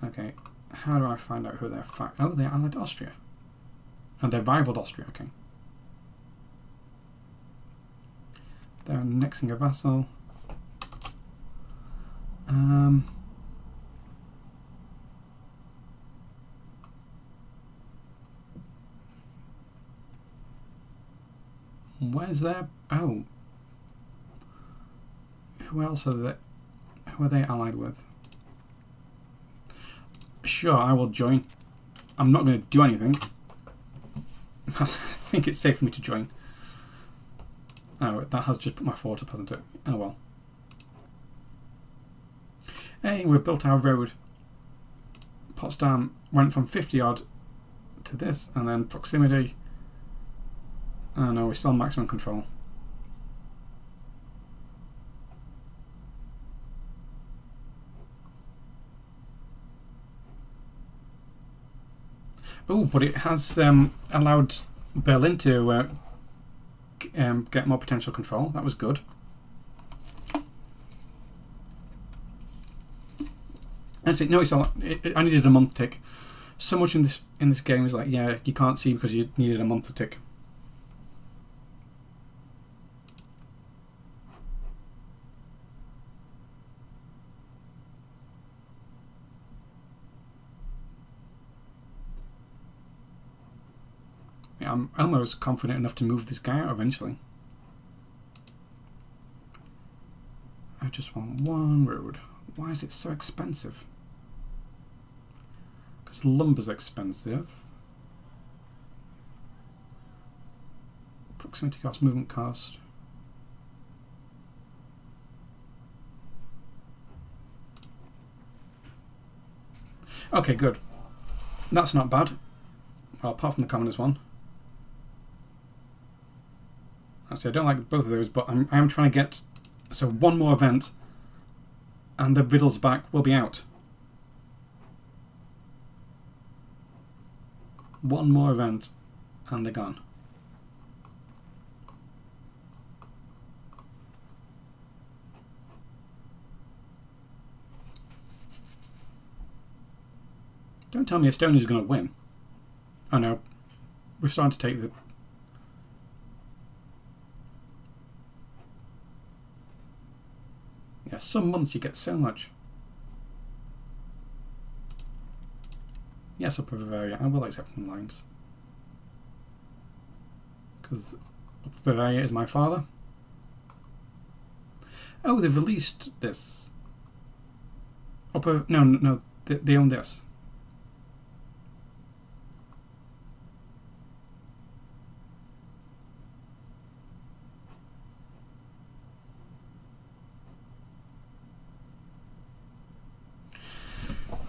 Okay, how do I find out who they're fighting? Oh, they're allied to Austria. Oh, they're rivaled Austria, okay. They're annexing a vassal. Where's their... Oh. Who else are they? Who are they allied with? Sure, I will join. I'm not going to do anything. I think it's safe for me to join. Oh, that has just put my fort up, hasn't it? Oh well. Hey, we've built our road. Potsdam went from 50 odd to this, and then proximity. Oh no, we're still on maximum control. Oh, but it has allowed Berlin to get more potential control. That was good. Actually, no, it's all. I needed a month tick. So much in this game is like, yeah, you can't see because you needed a month to tick. Yeah, I'm almost confident enough to move this guy out eventually. I just want one road. Why is it so expensive? Because lumber's expensive. Proximity cost, movement cost. Okay, good. That's not bad. Well, apart from the commoners one. Actually, I don't like both of those, but I am trying to get... So one more event, and the Wittelsbach will be out. One more event, and they're gone. Don't tell me Estonia's going to win. Oh no, we're starting to take the... Yeah, some months you get so much. Yes, Upper Bavaria. I will accept from lines. Because Upper Bavaria is my father. Oh, they've released this. No, they own this.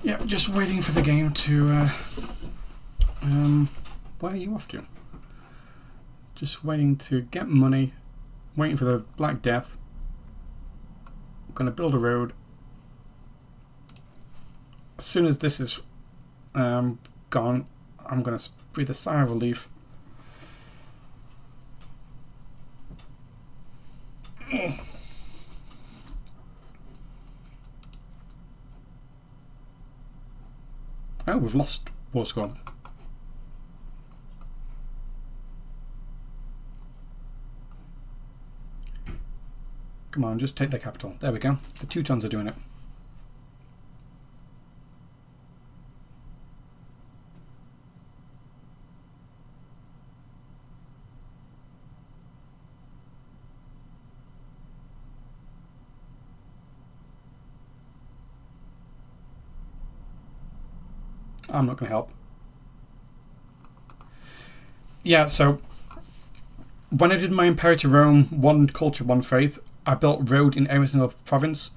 Yeah, just waiting for the game to... where are you off to? Just waiting to get money, waiting for the Black Death. I'm going to build a road. As soon as this is gone, I'm going to breathe a sigh of relief. Oh, we've lost war squad. Come on, just take the capital. There we go. The Teutons are doing it. I'm not going to help. Yeah, so when I did my Imperator Rome, one culture, one faith, I built road in every single province.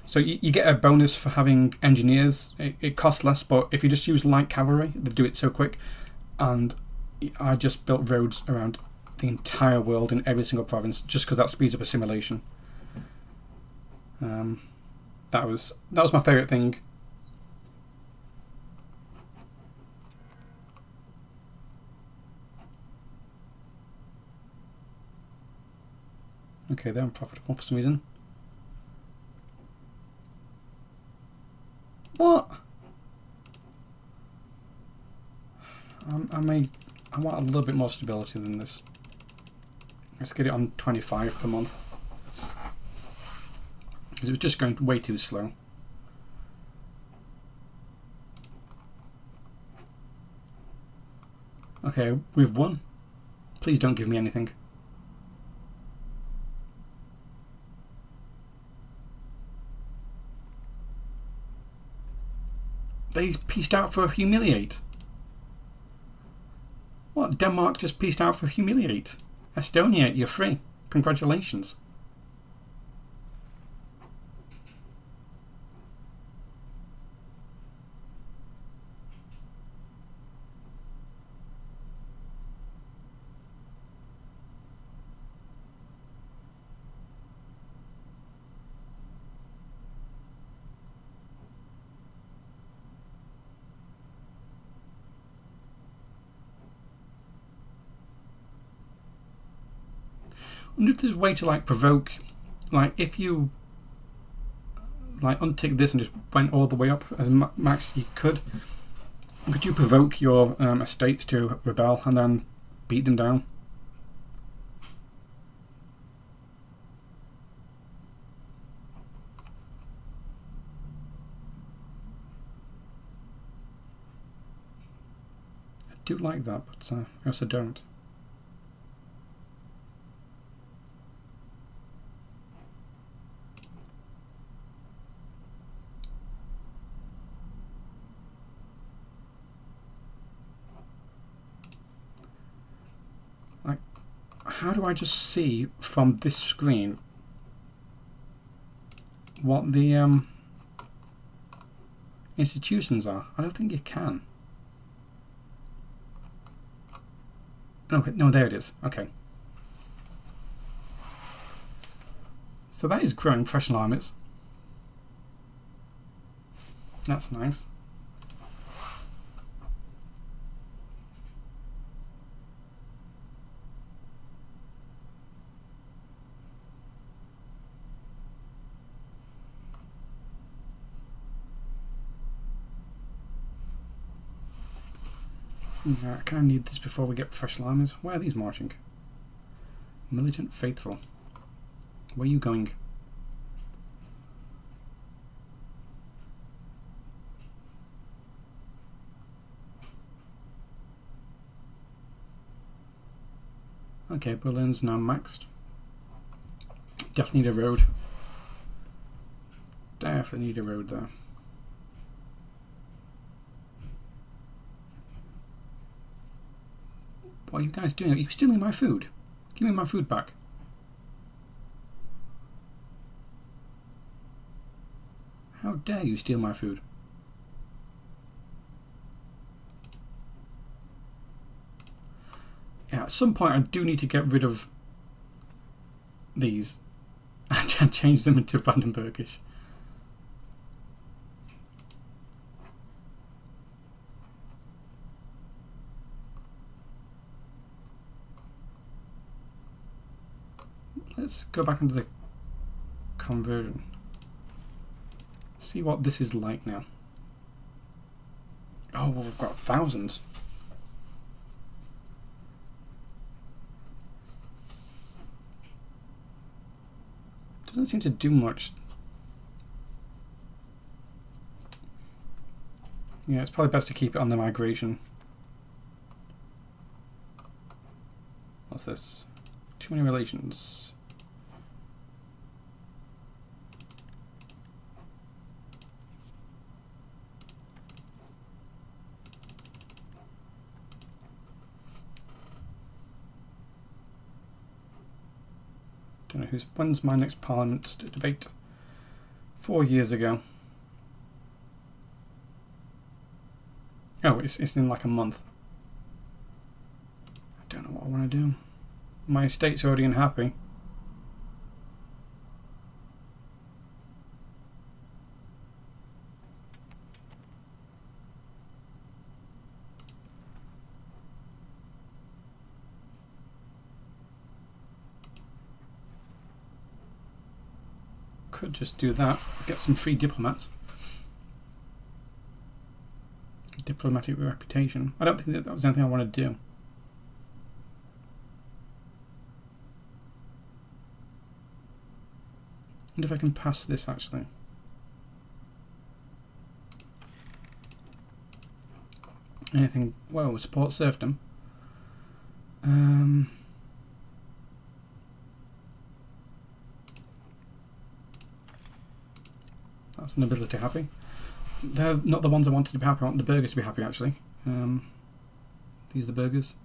So you get a bonus for having engineers. It costs less, but if you just use light cavalry, they do it so quick. And I just built roads around the entire world in every single province, just because that speeds up a simulation. That was my favourite thing. Okay, they're unprofitable for some reason. What? I want a little bit more stability than this. Let's get it on 25 per month. Because it was just going way too slow. Okay, we've won. Please don't give me anything. They pieced out for humiliate. What? Denmark just pieced out for humiliate. Estonia, you're free. Congratulations. I wonder if there's a way to like provoke, like if you like untick this and just went all the way up as max you could you provoke your estates to rebel and then beat them down? I do like that, but I also don't. How do I just see from this screen what the institutions are? I don't think you can. No, there it is. Okay. So that is growing professional armies. That's nice. I kind of need this before we get professional armies. Where are these marching? Militant Faithful. Where are you going? Okay, Berlin's now maxed. Definitely need a road. Definitely need a road there. What are you guys doing? Are you stealing my food? Give me my food back. How dare you steal my food? Yeah, at some point I do need to get rid of these and change them into Brandenburgish. Let's go back into the conversion. See what this is like now. Oh, well, we've got thousands. Doesn't seem to do much. Yeah, it's probably best to keep it on the migration. What's this? Too many relations. Don't know when's my next Parliament debate? 4 years ago. Oh, it's in like a month. I don't know what I want to do. My estate's already unhappy. Could just do that. Get some free diplomats. Diplomatic reputation. I don't think that was anything I want to do. I wonder if I can pass this actually. Anything? Whoa, support serfdom. That's nobility happy. They're not the ones I wanted to be happy. I want the burghers to be happy, actually. These are the burghers.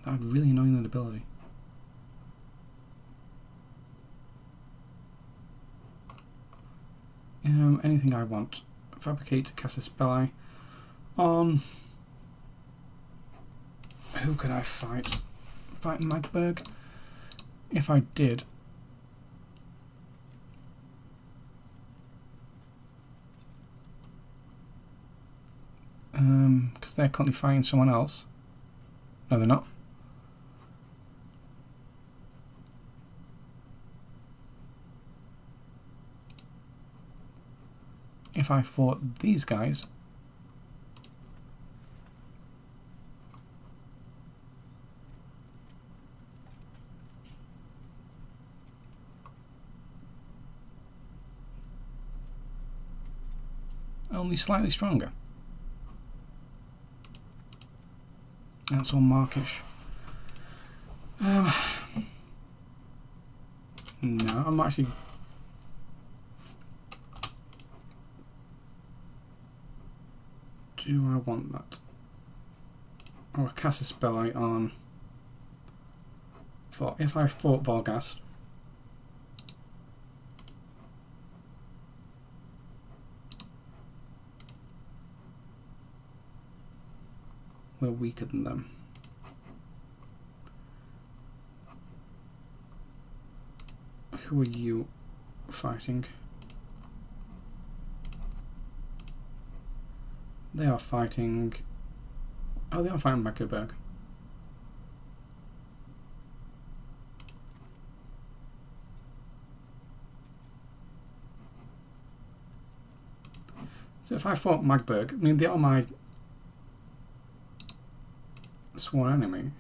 That would really annoy the nobility. Anything I want. Fabricate Casus Belli on... Who could I fight? Fight Magdeburg? If I did... Because they're currently fighting someone else. No, they're not. If I fought these guys, only slightly stronger. That's all markish. No, I'm actually... Do I want that? Or a Casus Belli on... For if I fought Volgast, we're weaker than them. Who are you fighting? They are fighting... Oh, they are fighting Magdeburg. So if I fought Magdeburg, I mean, they are my sworn enemy.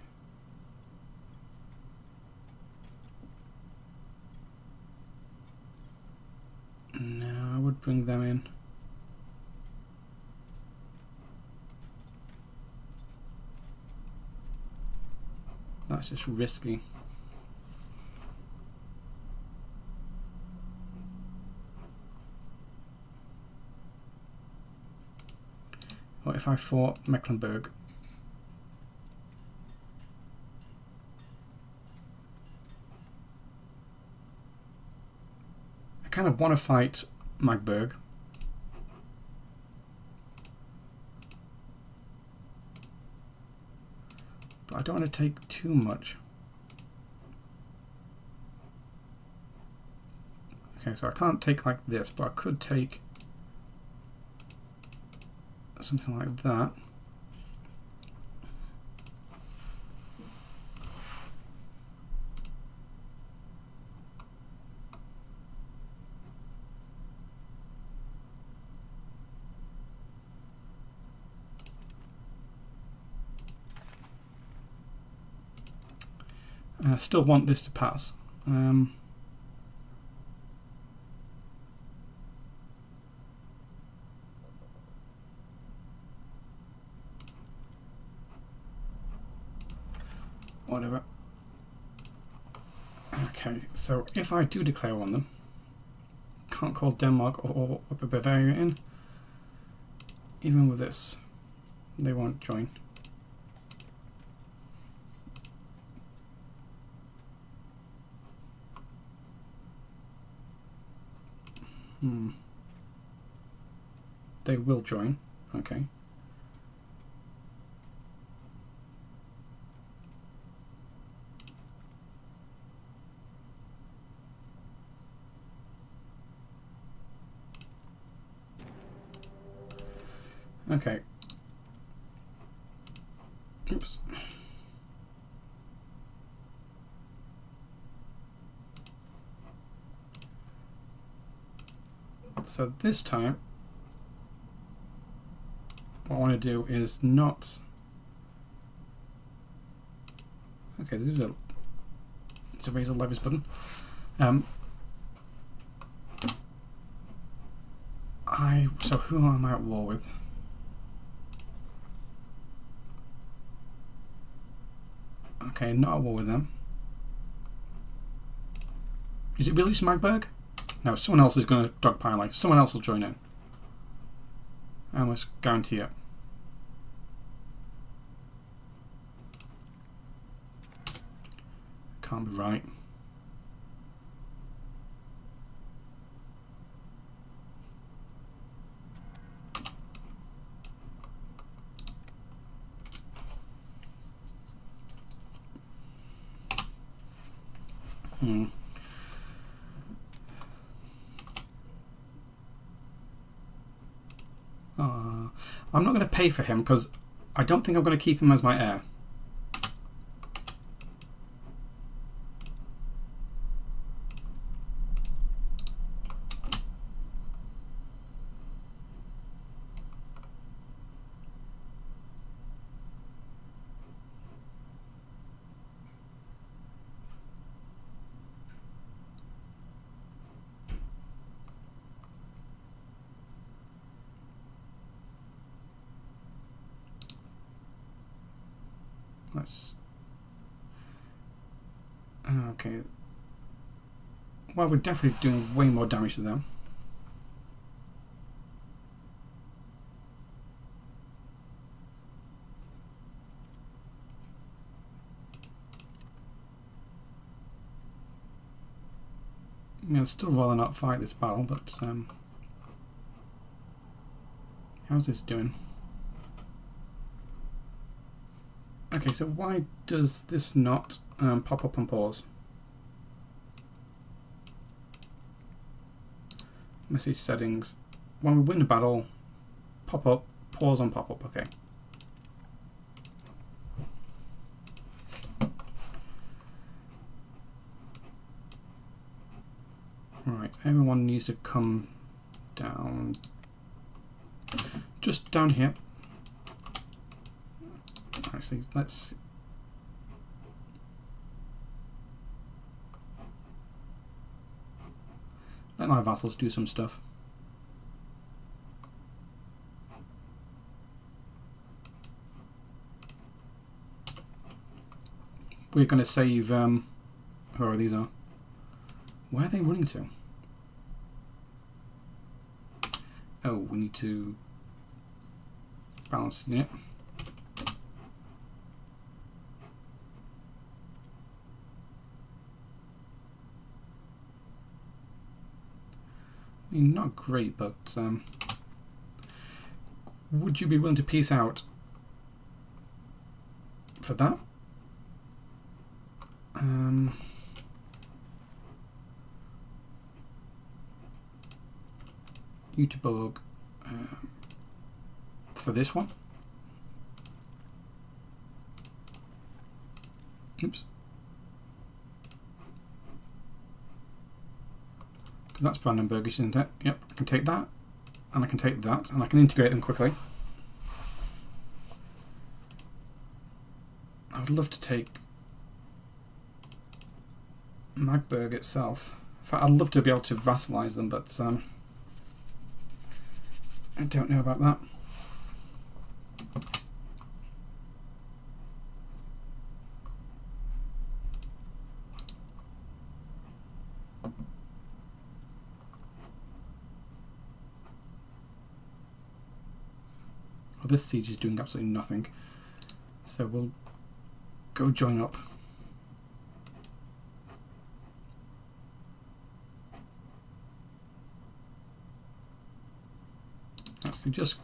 No, I would bring them in. That's just risky. What if I fought Mecklenburg? I kind of want to fight Magdeburg. But I don't want to take too much. Okay, so I can't take like this, but I could take something like that. I still want this to pass. Whatever. Okay, so if I do declare on them, can't call Denmark or Upper Bavaria in. Even with this, they won't join. They will join. Okay. Okay. Oops. So this time, what I want to do is not. Okay, this is it's a raise a levies button. So who am I at war with? Okay, not at war with them. Is it really Smagberg? No, someone else is going to dogpile. Like someone else will join in. I almost guarantee it. Can't be right. I'm not going to pay for him because I don't think I'm going to keep him as my heir. Okay. Well, we're definitely doing way more damage to them. I'd still rather not fight this battle, but how's this doing? Okay, so why does this not pop up on pause? Message settings. When we win a battle, pop up, pause on pop up. Okay. Right, everyone needs to come down. Just down here. Actually, let's. Let my vassals do some stuff. We're going to save whoever these are. Where are they running to? Oh, we need to balance it. I mean, not great, but would you be willing to peace out for that? Göteborg for this one. Oops. Because that's Brandenburg, isn't it? Yep, I can take that, and I can take that, and I can integrate them quickly. I would love to take Magdeburg itself. In fact, I'd love to be able to vassalize them, but I don't know about that. Well, this siege is doing absolutely nothing, so we'll go join up. Actually, just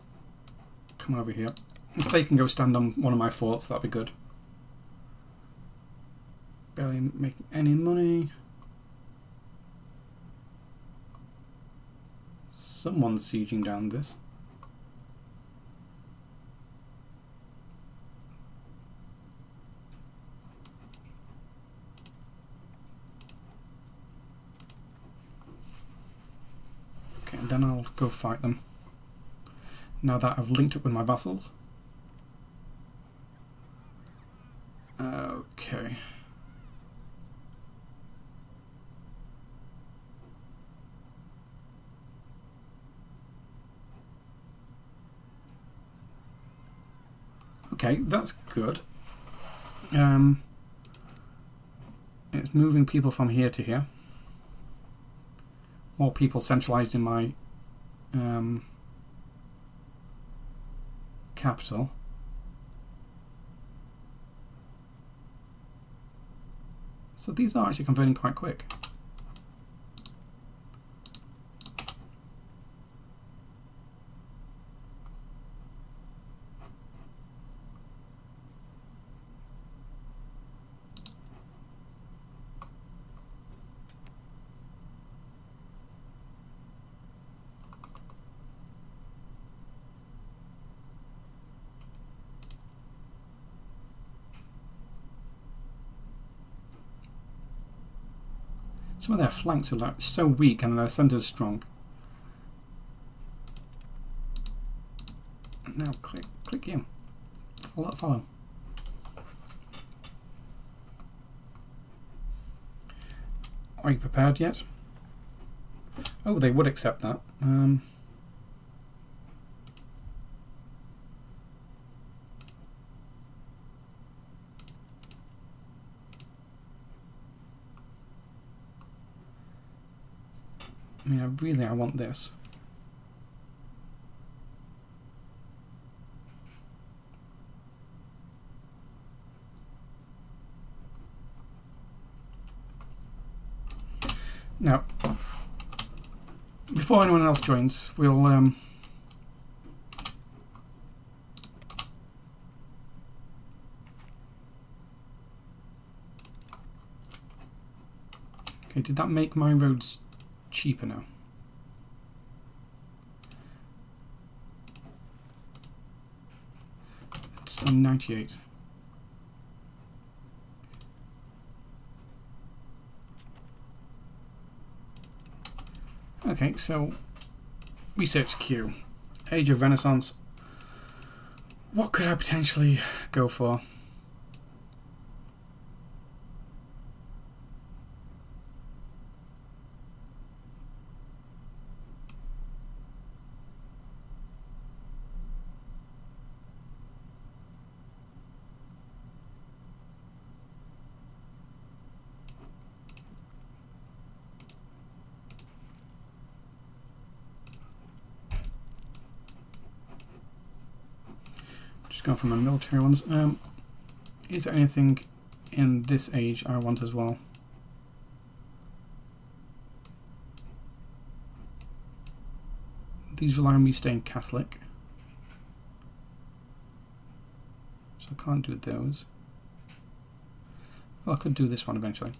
come over here. If they can go stand on one of my forts, that'd be good. Barely making any money. Someone's sieging down this. Okay, and then I'll go fight them. Now that I've linked up with my vassals. Okay. Okay, that's good. It's moving people from here to here. More people centralized in my capital. So these are actually converting quite quick. Some of their flanks are like so weak and their centres strong. Now click in. Follow. Are you prepared yet? Oh, they would accept that. I mean, I want this. Now, before anyone else joins, we'll okay, did that make my roads cheaper now? It's on 98. Okay, so research queue. Age of Renaissance. What could I potentially go for? Going for my military ones. Is there anything in this age I want as well? These rely on me staying Catholic, so I can't do those. Well, I could do this one eventually.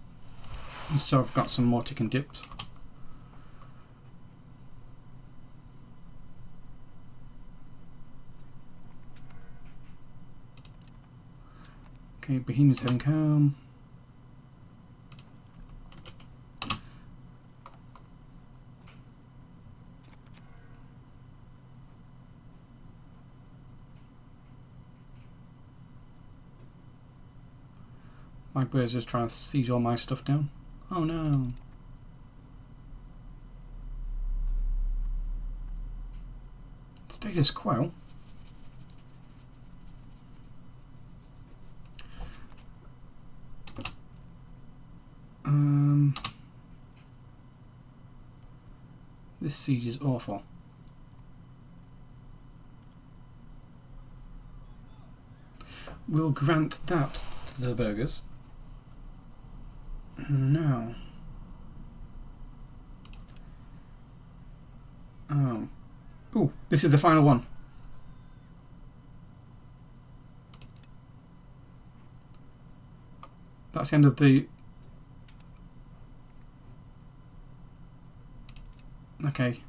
So I've got some more tick and dips. Okay, Bohemian's heading home. My Blair's just trying to seize all my stuff down. Oh no. Status quo. This siege is awful. We'll grant that to the burgers. No. Oh. Ooh, this is the final one. That's the end of the... Okay.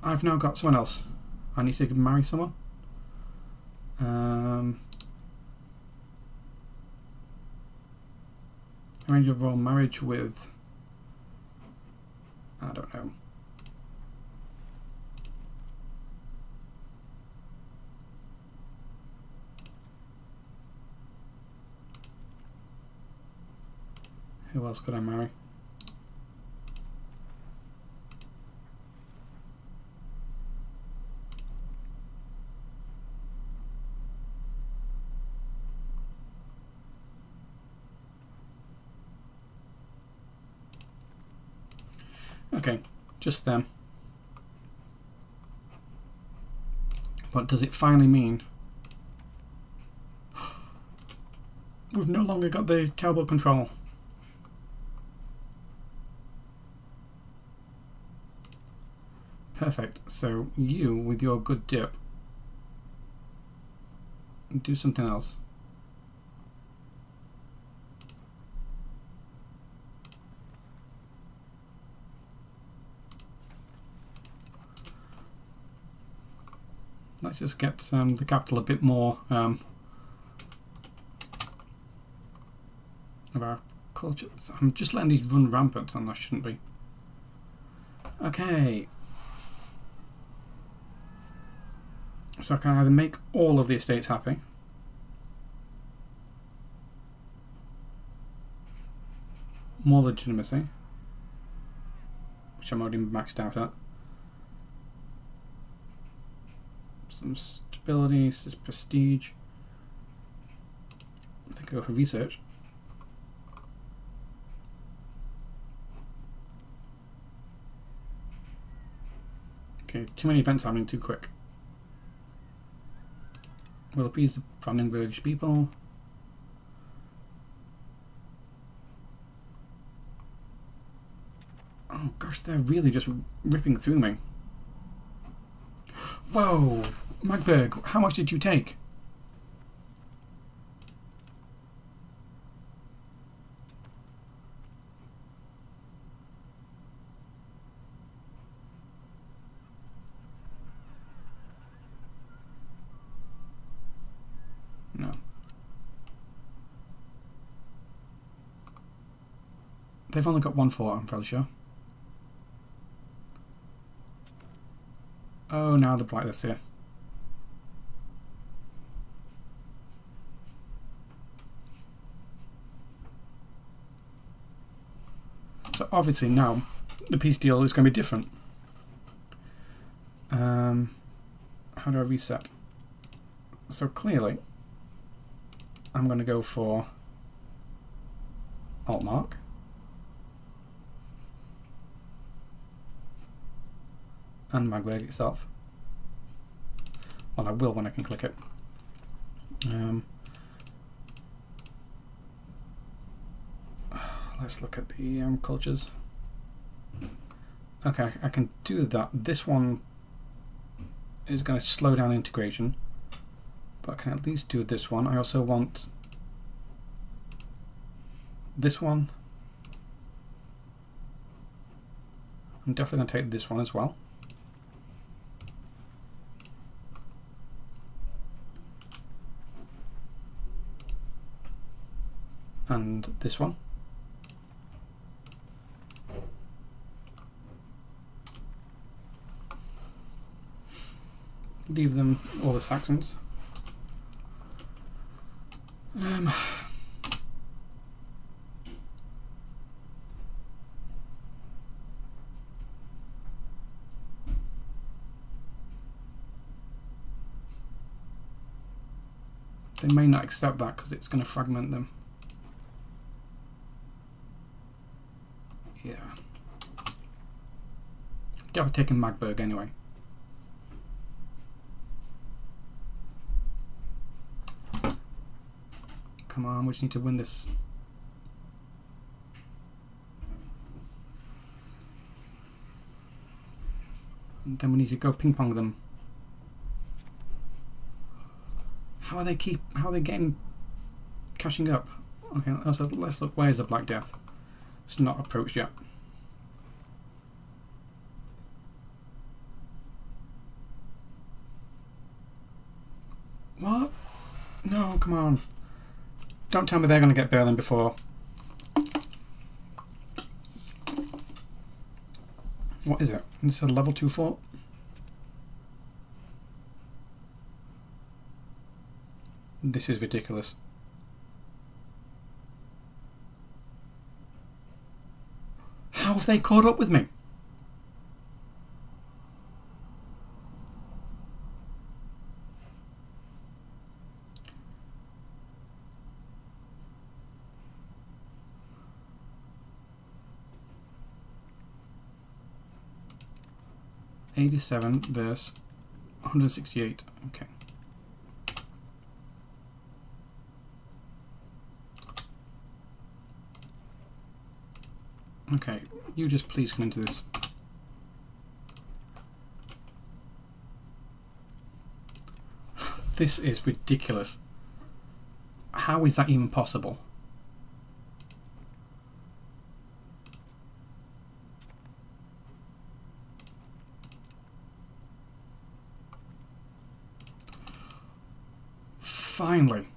I've now got someone else. I need to marry someone. Arrange a royal marriage with... I don't know. Who else could I marry? Okay, just them. But does it finally mean we've no longer got the terrible control? Perfect. So you, with your good dip, do something else. Let's just get the capital a bit more of our culture. I'm just letting these run rampant, and I shouldn't be. Okay. So I can either make all of the estates happy, more legitimacy, which I'm already maxed out at, some stability, prestige. I think I'll go for research. Okay, too many events happening too quick. We'll appease the Brandenburg people. Oh gosh, they're really just ripping through me. Whoa! Magdeburg, how much did you take? No. They've only got one fort, I'm fairly sure. Oh, now the blight that's here. So obviously now the peace deal is going to be different. How do I reset? So clearly I'm going to go for Alt Mark. And Magdeburg itself. Well, I will when I can click it. Let's look at the cultures. Okay, I can do that. This one is going to slow down integration, but I can at least do this one. I also want this one. I'm definitely going to take this one as well. And this one. Leave them all the Saxons. They may not accept that because it's going to fragment them. Yeah. Definitely taking Magdeburg anyway. Come on, we just need to win this. And then we need to go ping pong them. How are they getting cashing up? Okay, also let's look, where's the Black Death? It's not approached yet. What? No, come on. Don't tell me they're going to get Berlin before. What is it? This is a level 2 fort? This is ridiculous. How have they caught up with me? $87 versus 168. Okay. Okay, you just please come into this. This is ridiculous. How is that even possible? Finally.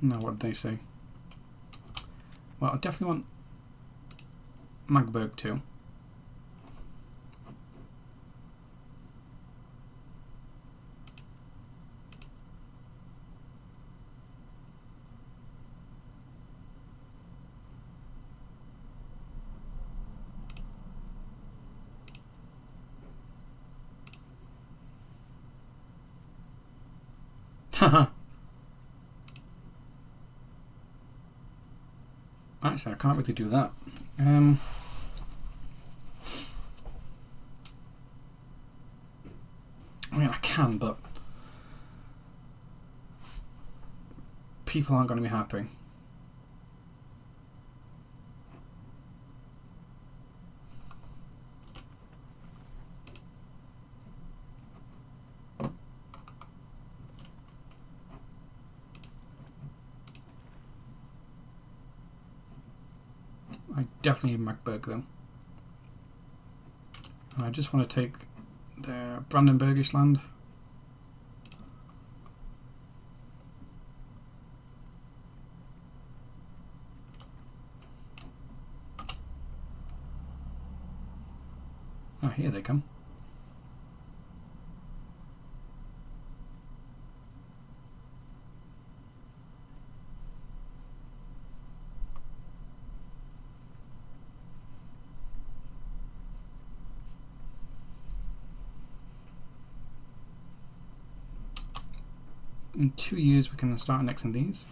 No, what did they say? Well, I definitely want Magdeburg too. Haha. Actually, I can't really do that. I mean, I can, but people aren't going to be happy. I definitely need Magdeburg though. I just want to take their Brandenburgish land. Oh, here they come. In 2 years we can start annexing these.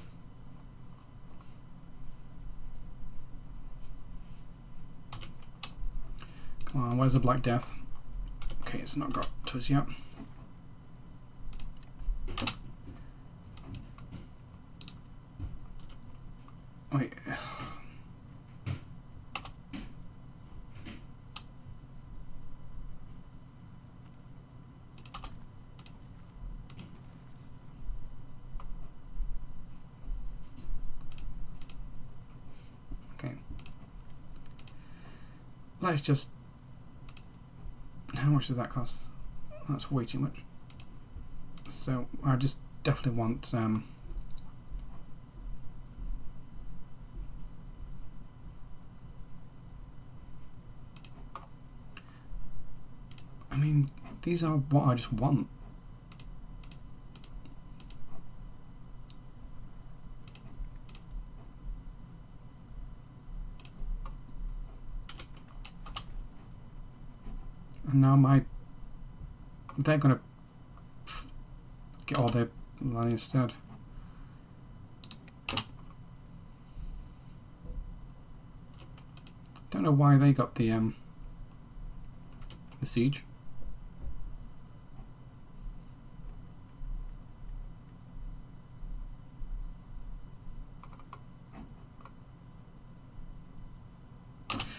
Come on, where's the Black Death? Okay, it's not got to us yet. Wait. Okay. Let's just... How much does that cost? That's way too much. So I just definitely want... I mean, these are what I just want. And now they're gonna get all their land instead. Don't know why they got the siege.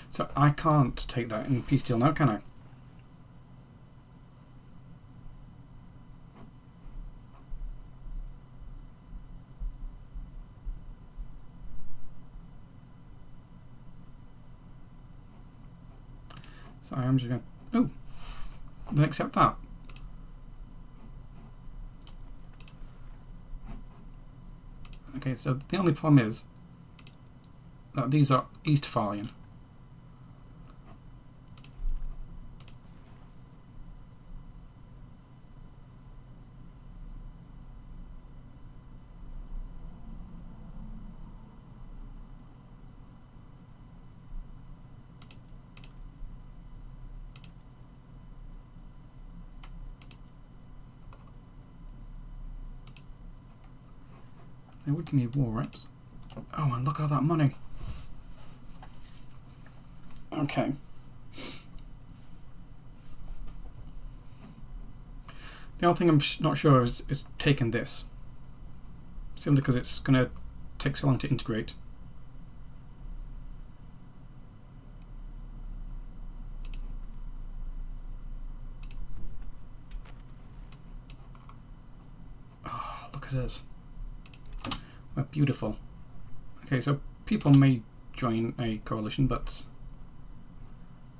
So I can't take that in peace deal now, can I? So I am just going to... Oh! Then accept that. Okay, so the only problem is that these are Eastphalian. They would give me war rights. Oh, and look at all that money. Okay. The only thing I'm not sure is taking this. Simply because it's going to take so long to integrate. Oh, look at us. We're beautiful. Okay, so people may join a coalition, but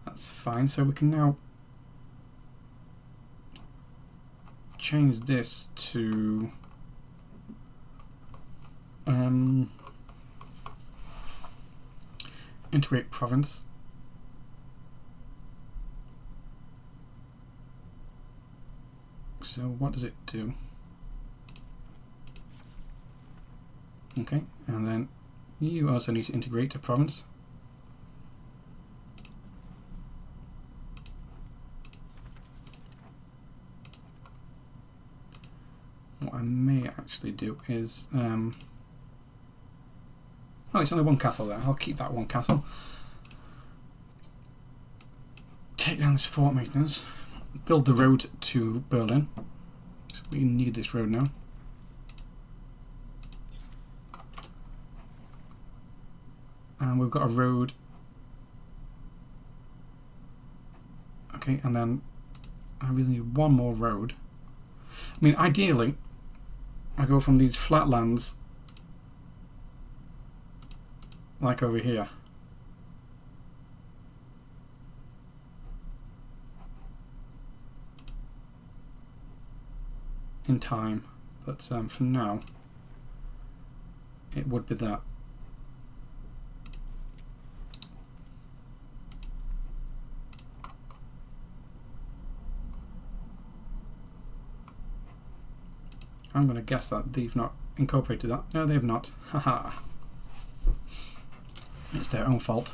that's fine. So we can now change this to integrate province. So what does it do? Okay, and then you also need to integrate a province. What I may actually do is... oh, it's only one castle there. I'll keep that one castle. Take down this fort maintenance. Build the road to Berlin. So we need this road now. And we've got a road. Okay, and then I really need one more road. I mean, ideally, I go from these flatlands, like over here. In time, but for now, it would be that. I'm going to guess that they've not incorporated that. No, they've not. Haha. It's their own fault.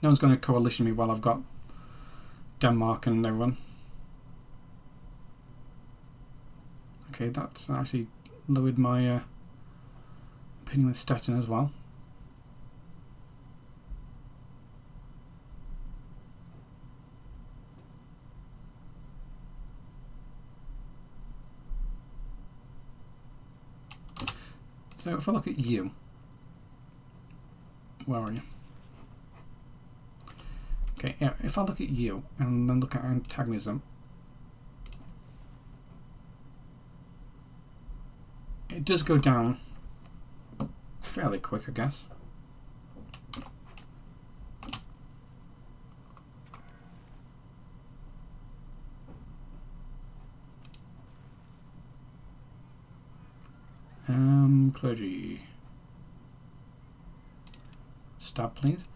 No one's going to coalition me while I've got Denmark and everyone. Okay, that's actually lowered my opinion with Stettin as well. So if I look at you, where are you? Okay, yeah, if I look at you and then look at antagonism, it does go down fairly quick, I guess. Clergy. Stop, please.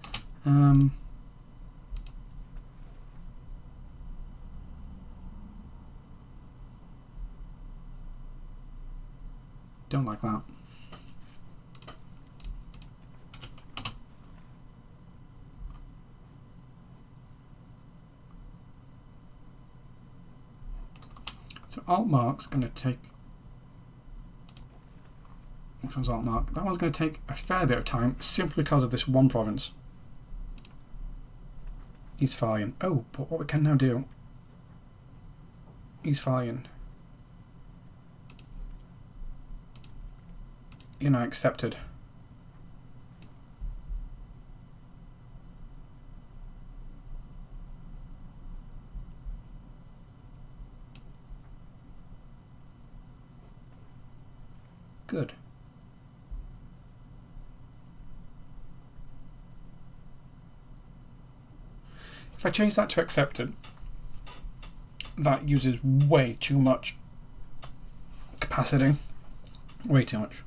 Don't like that. So Altmark's going to take... Which one's Altmark? That one's going to take a fair bit of time simply because of this one province. Eastphalian. Oh, but what we can now do... Eastphalian. You're now accepted. Good. If I change that to accepted, that uses way too much capacity. Way too much.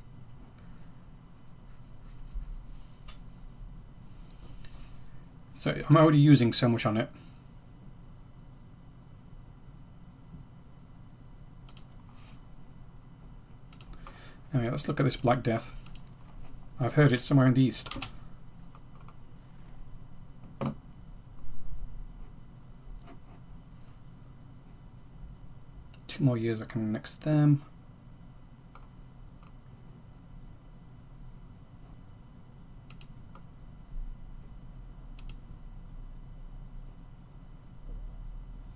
So I'm already using so much on it. Anyway, let's look at this Black Death. I've heard it's somewhere in the east. Two more years I can annex them.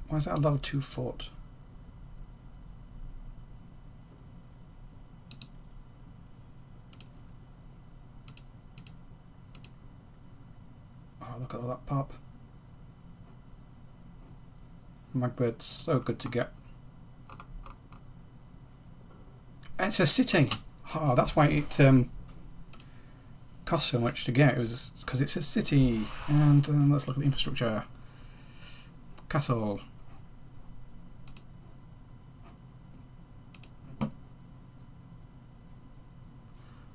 Why is that a level 2 fort? Oh, look at all that pop. Magbird's so good to get. It's a city! Oh, that's why it costs so much to get. It was because it's a city. And let's look at the infrastructure. Castle.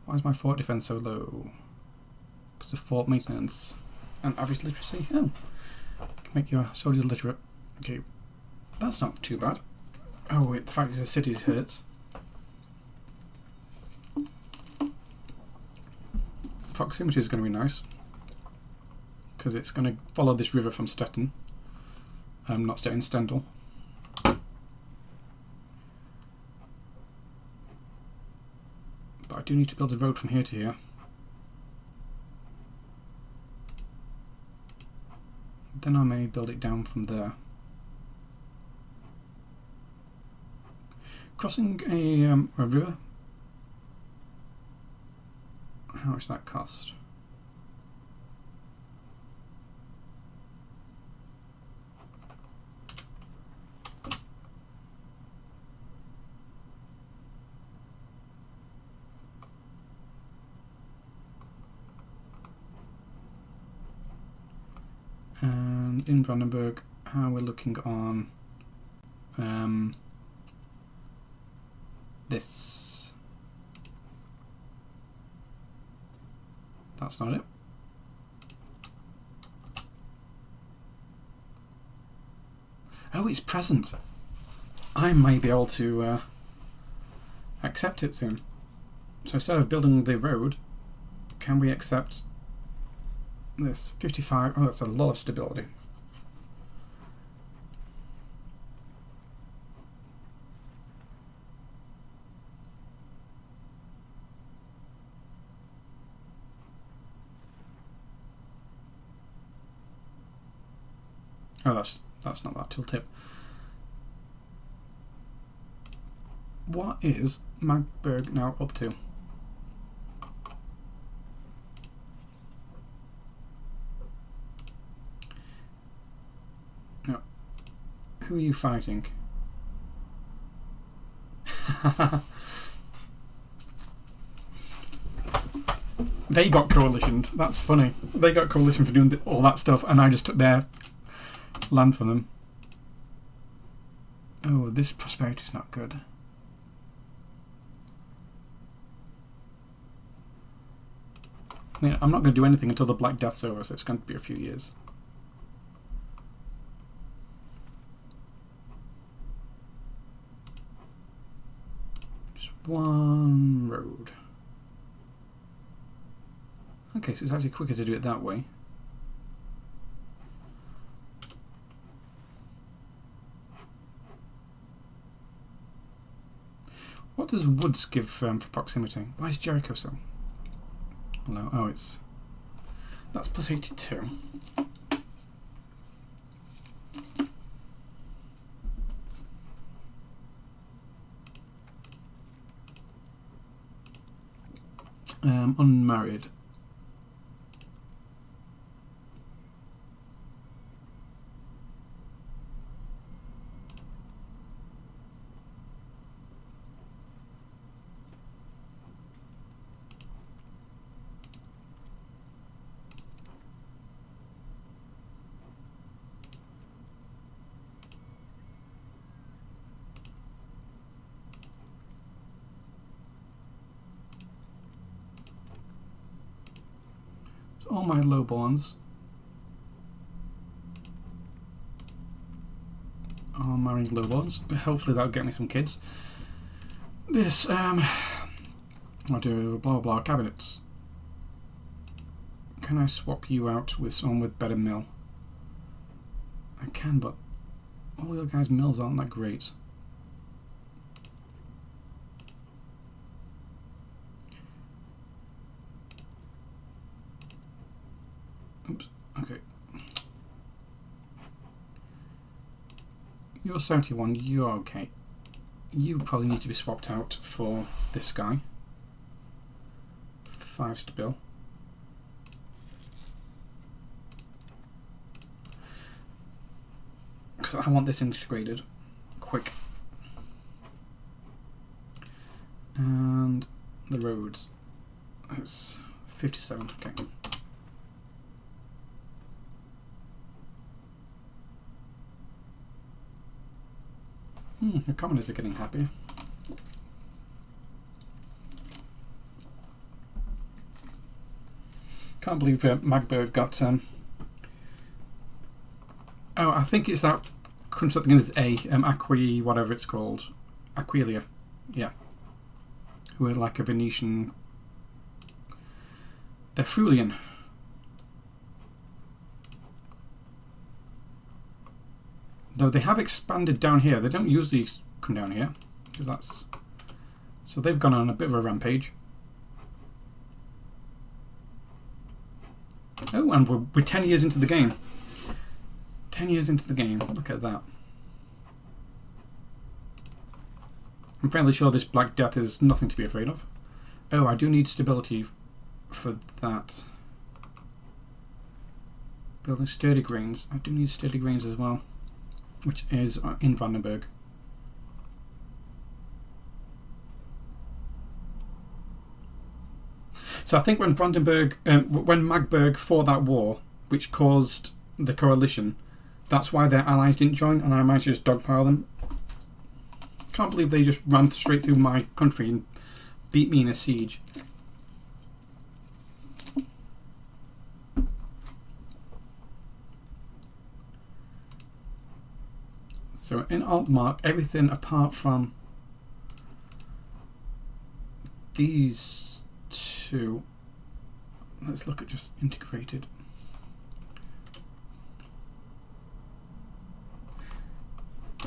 Why is my fort defense so low? Because of fort maintenance and average literacy. Oh, can make your soldiers literate. Okay, that's not too bad. Oh wait, the fact it's a city hurts. Proximity is going to be nice because it's going to follow this river from Stettin. Not Stettin, Stendal. But I do need to build a road from here to here. Then I may build it down from there. Crossing a river. How much does that cost? And in Brandenburg, how we're looking on this. That's not it. Oh, it's present. I may be able to accept it soon. So instead of building the road, can we accept this 55? Oh, that's a lot of stability. Oh, that's not that tooltip. What is Magdeburg now up to? Who are you fighting? They got coalitioned. That's funny. They got coalition for doing all that stuff, and I just took their land from them. Oh, this prosperity's not good. Yeah, I'm not going to do anything until the Black Death's over, so it's going to be a few years. Just one road. Okay, so it's actually quicker to do it that way. What does woods give for proximity? Why is Jericho so? Hello. Oh, that's plus 82. Unmarried. All my lowborns are marrying lowborns. Hopefully that'll get me some kids. This, I'll do blah blah cabinets. Can I swap you out with someone with better mill? I can, but all your guys' mills aren't that great. Oops, okay. You're 71, you're okay. You probably need to be swapped out for this guy. 5 stabil. Because I want this integrated quick. And the roads. That's 57, okay. The commoners are getting happier. Can't believe Magdeburg got oh, I think it's that country that begins with A, Acqui, whatever it's called. Aquilia, yeah. Who are like a Venetian. They're Frulian. Though they have expanded down here. They don't usually come down here, because that's... So they've gone on a bit of a rampage. Oh, and we're 10 years into the game. 10 years into the game. Look at that. I'm fairly sure this Black Death is nothing to be afraid of. Oh, I do need stability for that. Building sturdy grains. I do need sturdy grains as well, which is in Brandenburg. So I think when Brandenburg, when Magdeburg fought that war, which caused the coalition, that's why their allies didn't join, and I managed to just dogpile them. Can't believe they just ran straight through my country and beat me in a siege. So in Altmark, everything apart from these two, let's look at just integrated.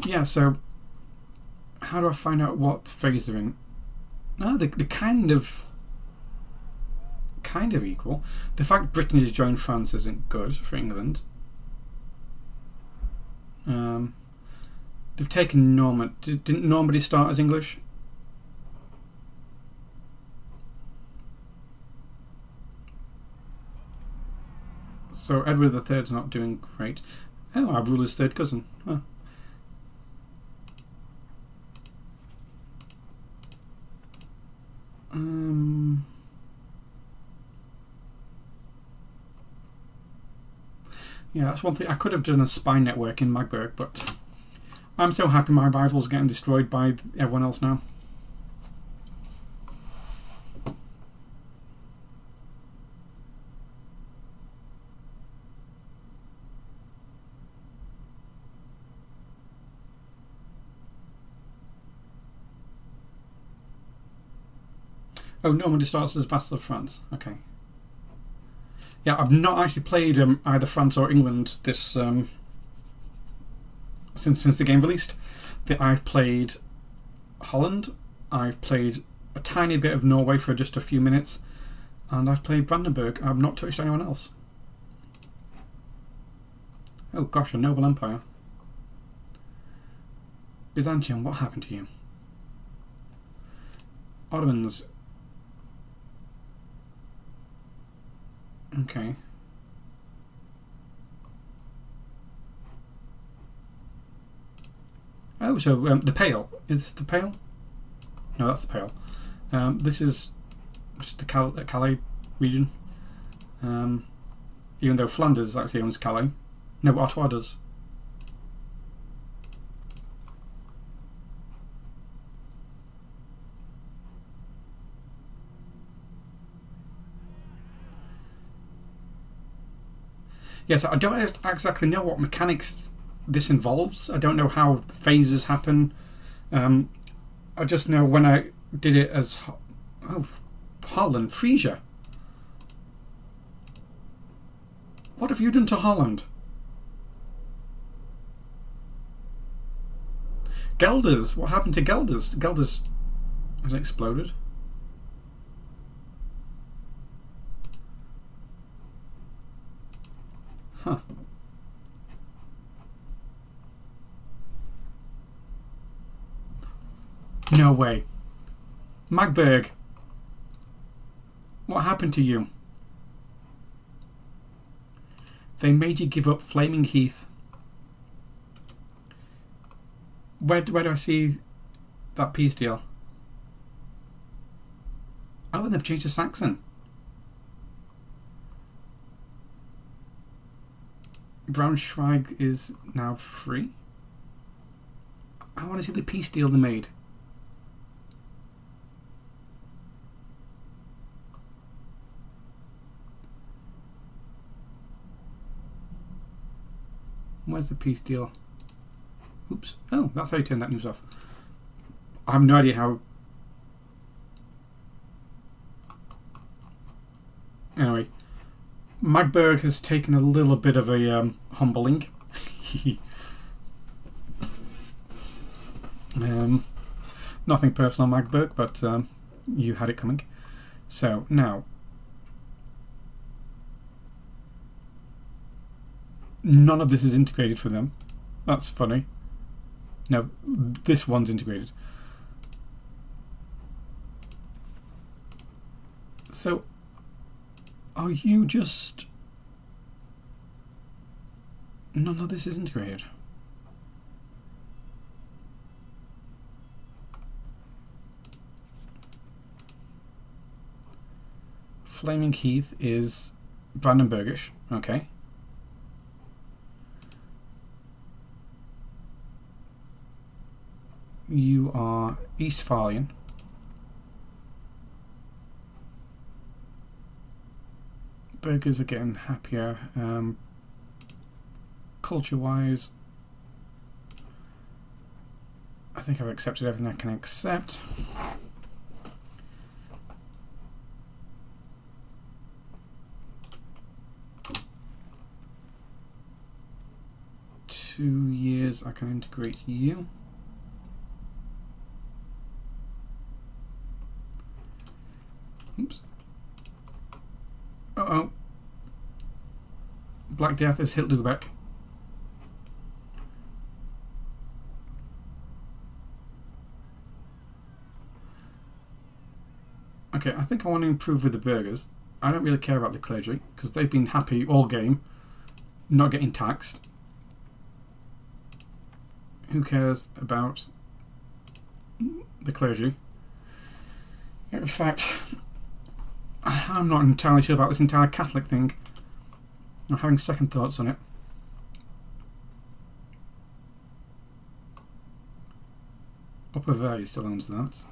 Yeah, so how do I find out what phase they're in? No, they're kind of equal. The fact Britain has joined France isn't good for England. They've taken Normandy. Didn't Normandy start as English? So Edward III's not doing great. Oh, I rule his third cousin. Huh. Yeah, that's one thing. I could have done a spy network in Magdeburg, but I'm so happy my rival's getting destroyed by everyone else now. Oh, Normandy starts as vassal of France. Okay. Yeah, I've not actually played either France or England this since the game released. I've played Holland. I've played a tiny bit of Norway for just a few minutes, and I've played Brandenburg. I've not touched anyone else. Oh gosh, a noble empire. Byzantium, what happened to you? Ottomans. Okay. Oh, so the Pale. Is this the Pale? No, that's the Pale. This is just the Calais region. Even though Flanders actually owns Calais. No, Ottawa does. Yes, I don't exactly know what mechanics this involves. I don't know how phases happen. I just know when I did it as Holland, Frisia. What have you done to Holland? Gelders. What happened to Gelders? Gelders has exploded. Huh. No way. Magdeburg. What happened to you? They made you give up Flaming Heath. Where do I see that peace deal? Oh, and they've changed to Saxon. Braunschweig is now free. I want to see the peace deal they made. Where's the peace deal? Oops. Oh, that's how you turn that news off. I have no idea how. Anyway, Magdeburg has taken a little bit of a humbling. Nothing personal, Magdeburg, but you had it coming. So now, none of this is integrated for them. That's funny. No, this one's integrated. So, are you just... None of this is integrated. Flaming Heath is Brandenburgish. Okay. You are Eastphalian. Burgers are getting happier. Culture-wise, I think I've accepted everything I can accept. Two years I can integrate you. Oops. Uh-oh. Black Death has hit Lubeck. Okay, I think I want to improve with the burgers. I don't really care about the clergy, because they've been happy all game, not getting taxed. Who cares about the clergy? In fact, I'm not entirely sure about this entire Catholic thing. I'm having second thoughts on it. Upper Valley still owns that.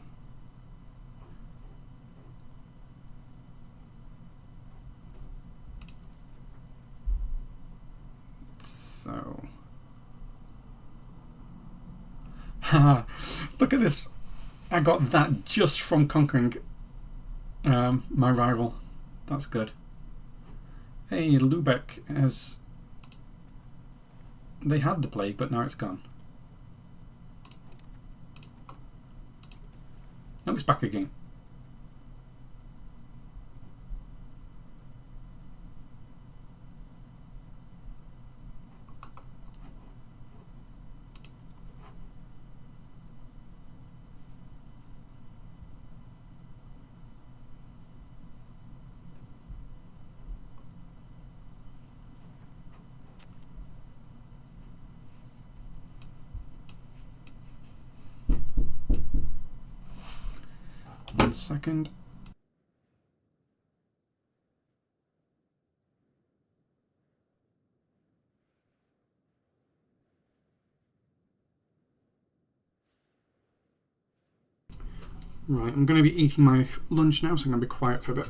So... Look at this. I got that just from conquering my rival. That's good. Hey, Lubeck has... They had the plague, but now it's gone. No, it's back again. One second. Right, I'm going to be eating my lunch now, so I'm going to be quiet for a bit.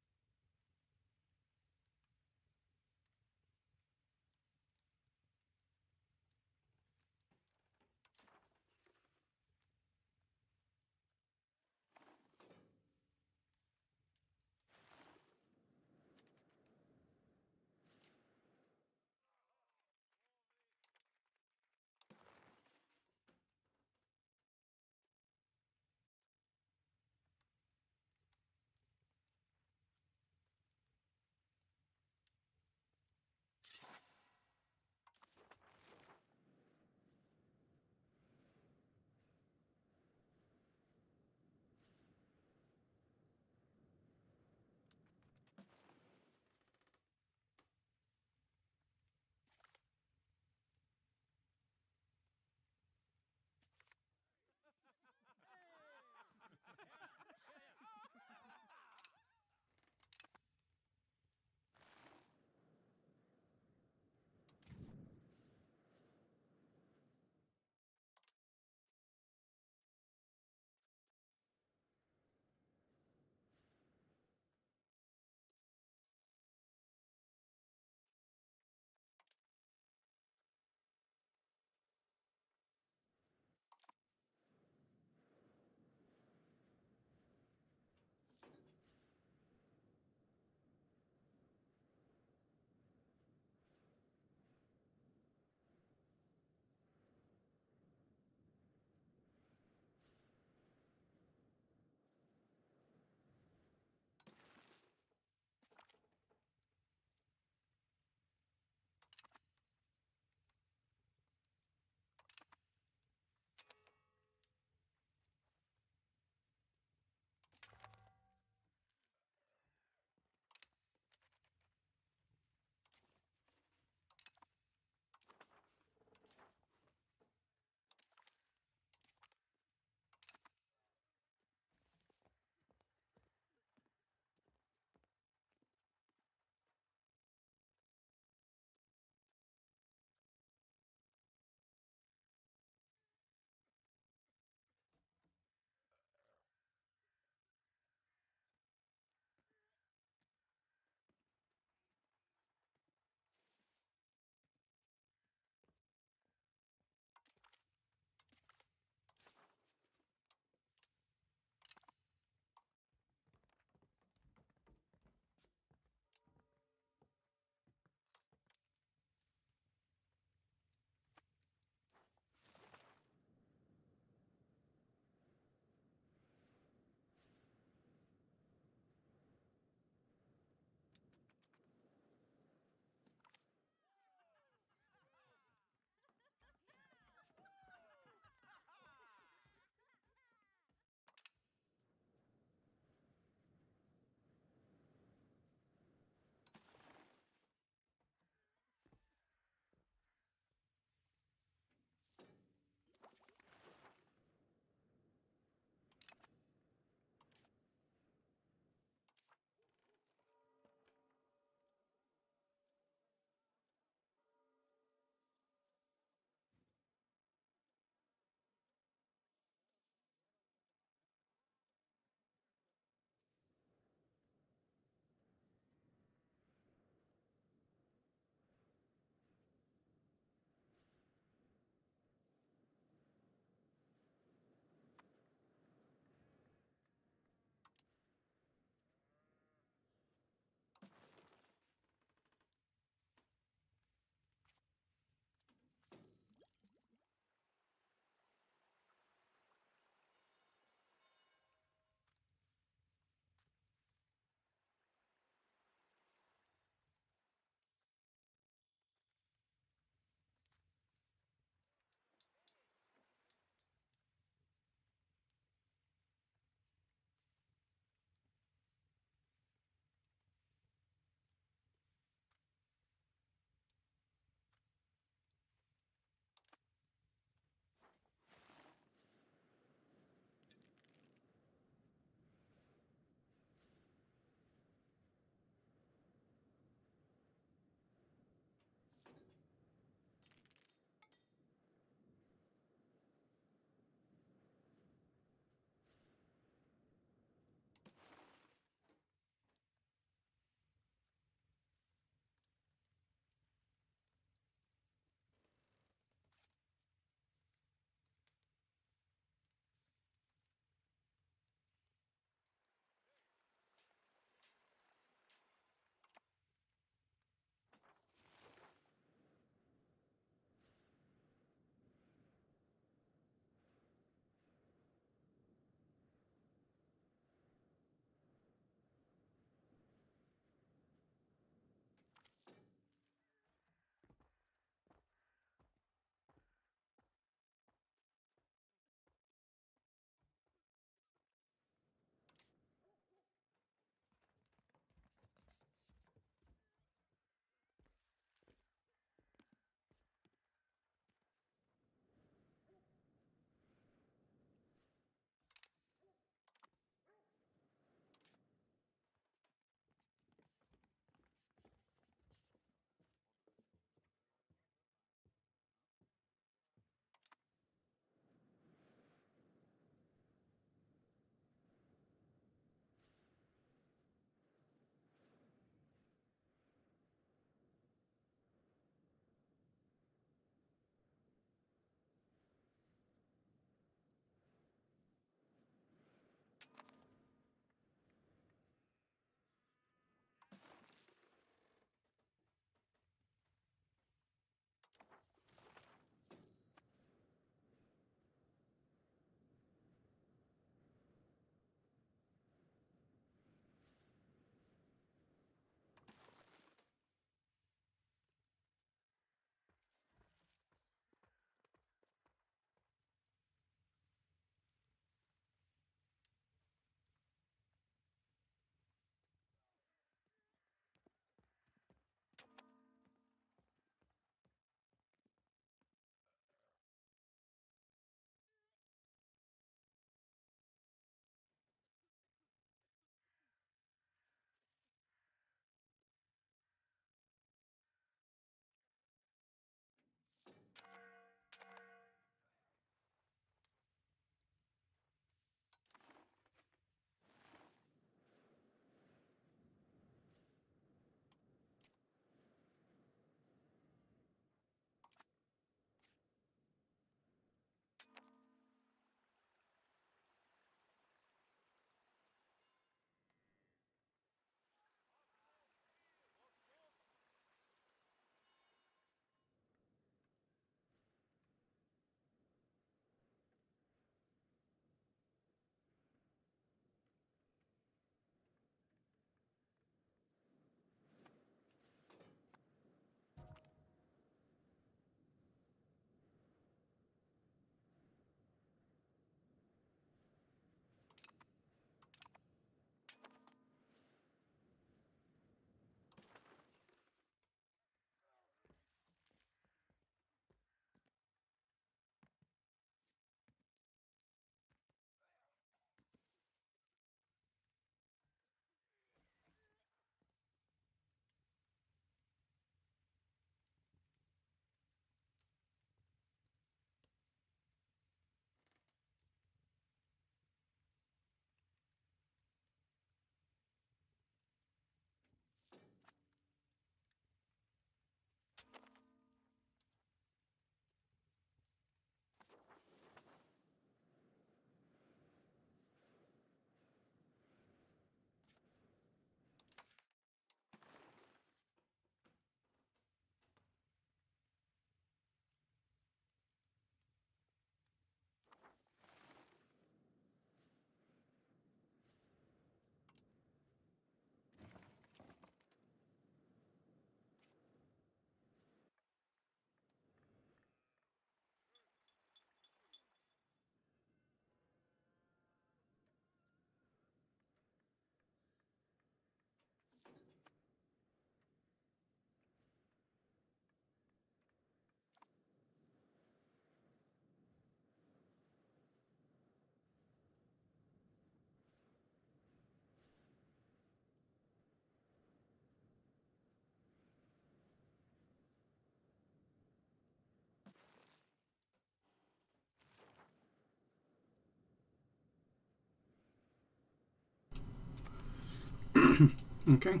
Okay.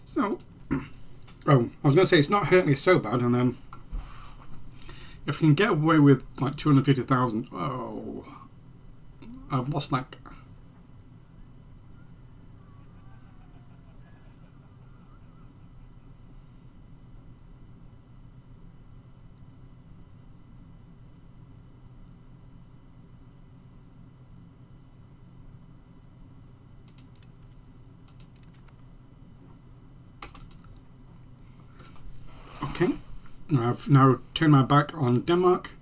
So, oh, I was going to say it's not hurting me so bad, and then if I can get away with like 250,000, oh, I've lost like. Okay, I've now turned my back on Denmark.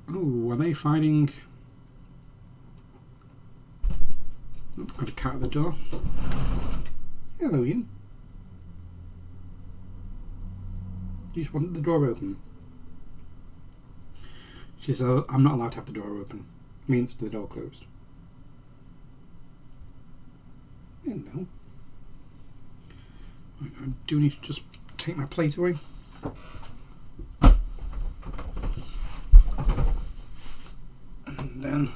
Oh, are they fighting? Oh, got a cat at the door. Hello, Ian. You just wanted the door open. She said, I'm not allowed to have the door open. Means the door closed. Hello. I do need to just take my plate away. And then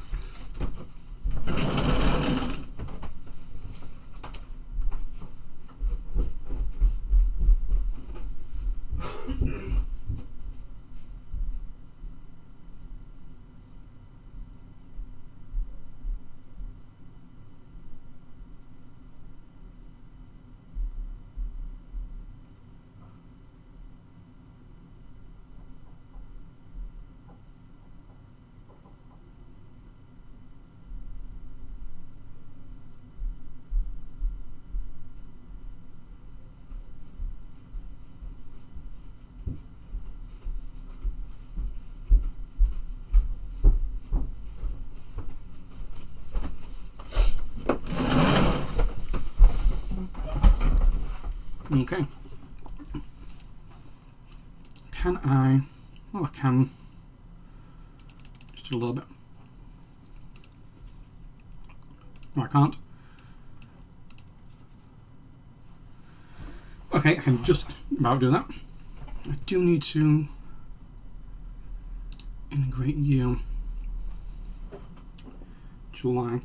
okay. Can I? Well, I can. Just a little bit. No, I can't. Okay, I can just about do that. I do need to integrate you. July.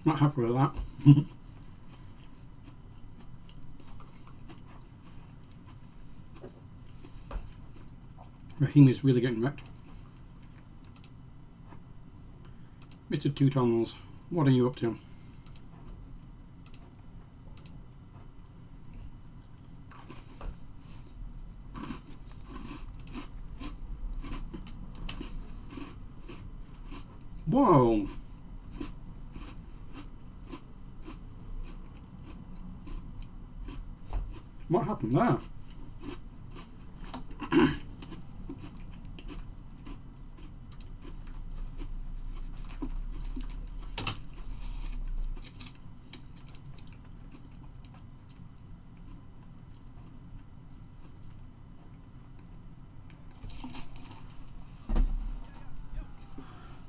Not happy with that. Raheem is really getting wrecked. Mr. Two Tunnels, what are you up to? Whoa! What happened there?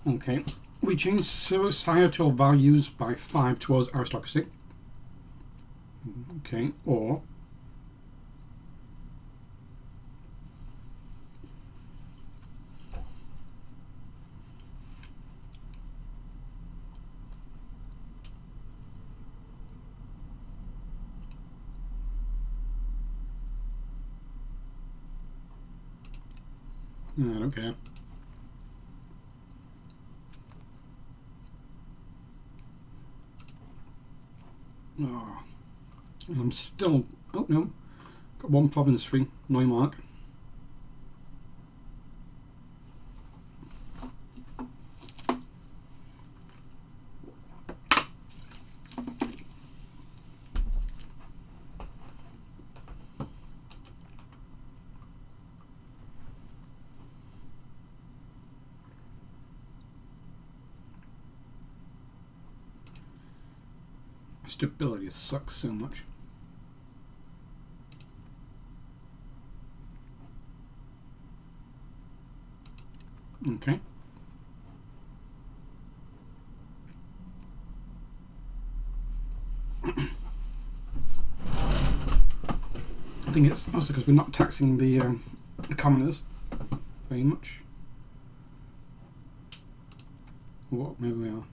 Okay, we changed societal values by 5 towards aristocracy. Okay, or I don't care. Oh, I'm still. Oh no, got one province free. Neumark. Stability sucks so much. Okay. I think it's also because we're not taxing the commoners very much. What? Maybe we are.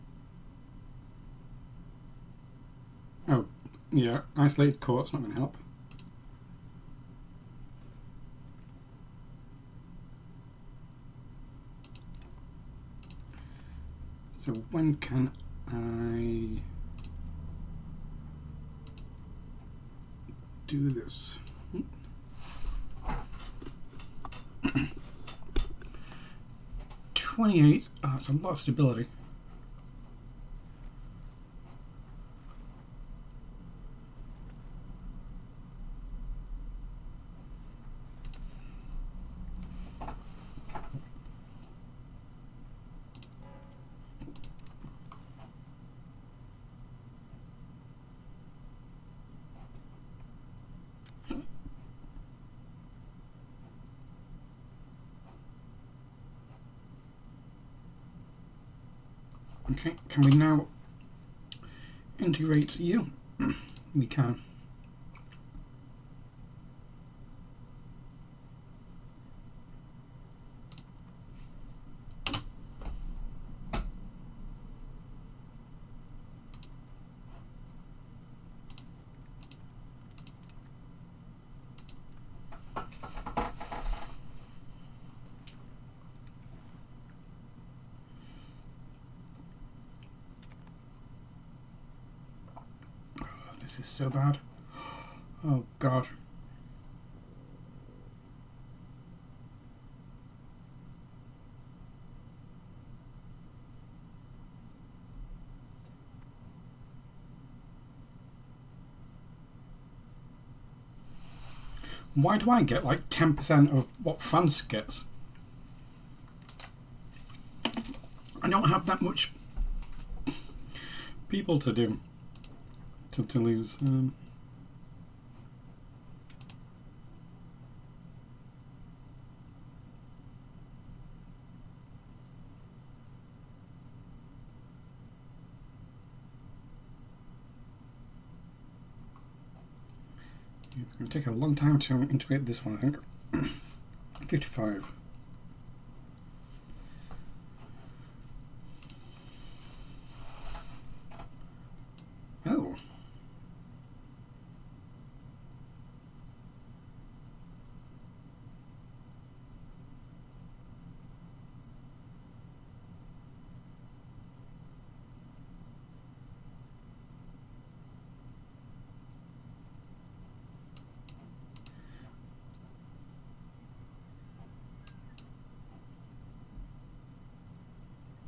Oh, yeah. Isolated court's not going to help. So when can I do this? 28. Oh, that's a lot of stability. Okay, can we now integrate you? We can. This is so bad. Oh God. Why do I get like 10% of what France gets? I don't have that much people to do to lose. It's going to take a long time to integrate this one, I think. 55. Oh.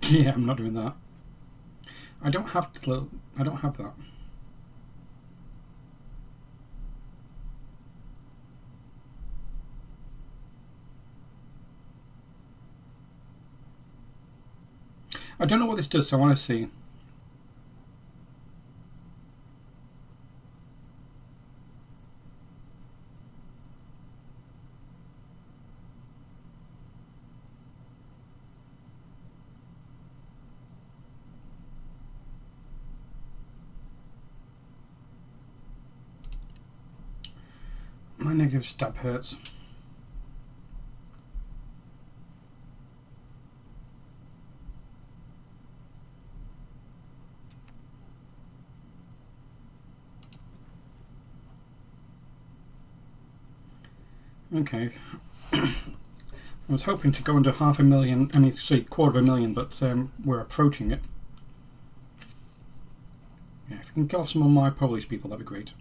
Yeah, I'm not doing that. I don't have to. I don't have that. I don't know what this does, so I want to see. My negative stab hurts. Okay. I was hoping to go under 500,000, I mean, say 250,000, but we're approaching it. Yeah, if you can kill off some of my Polish people, that'd be great.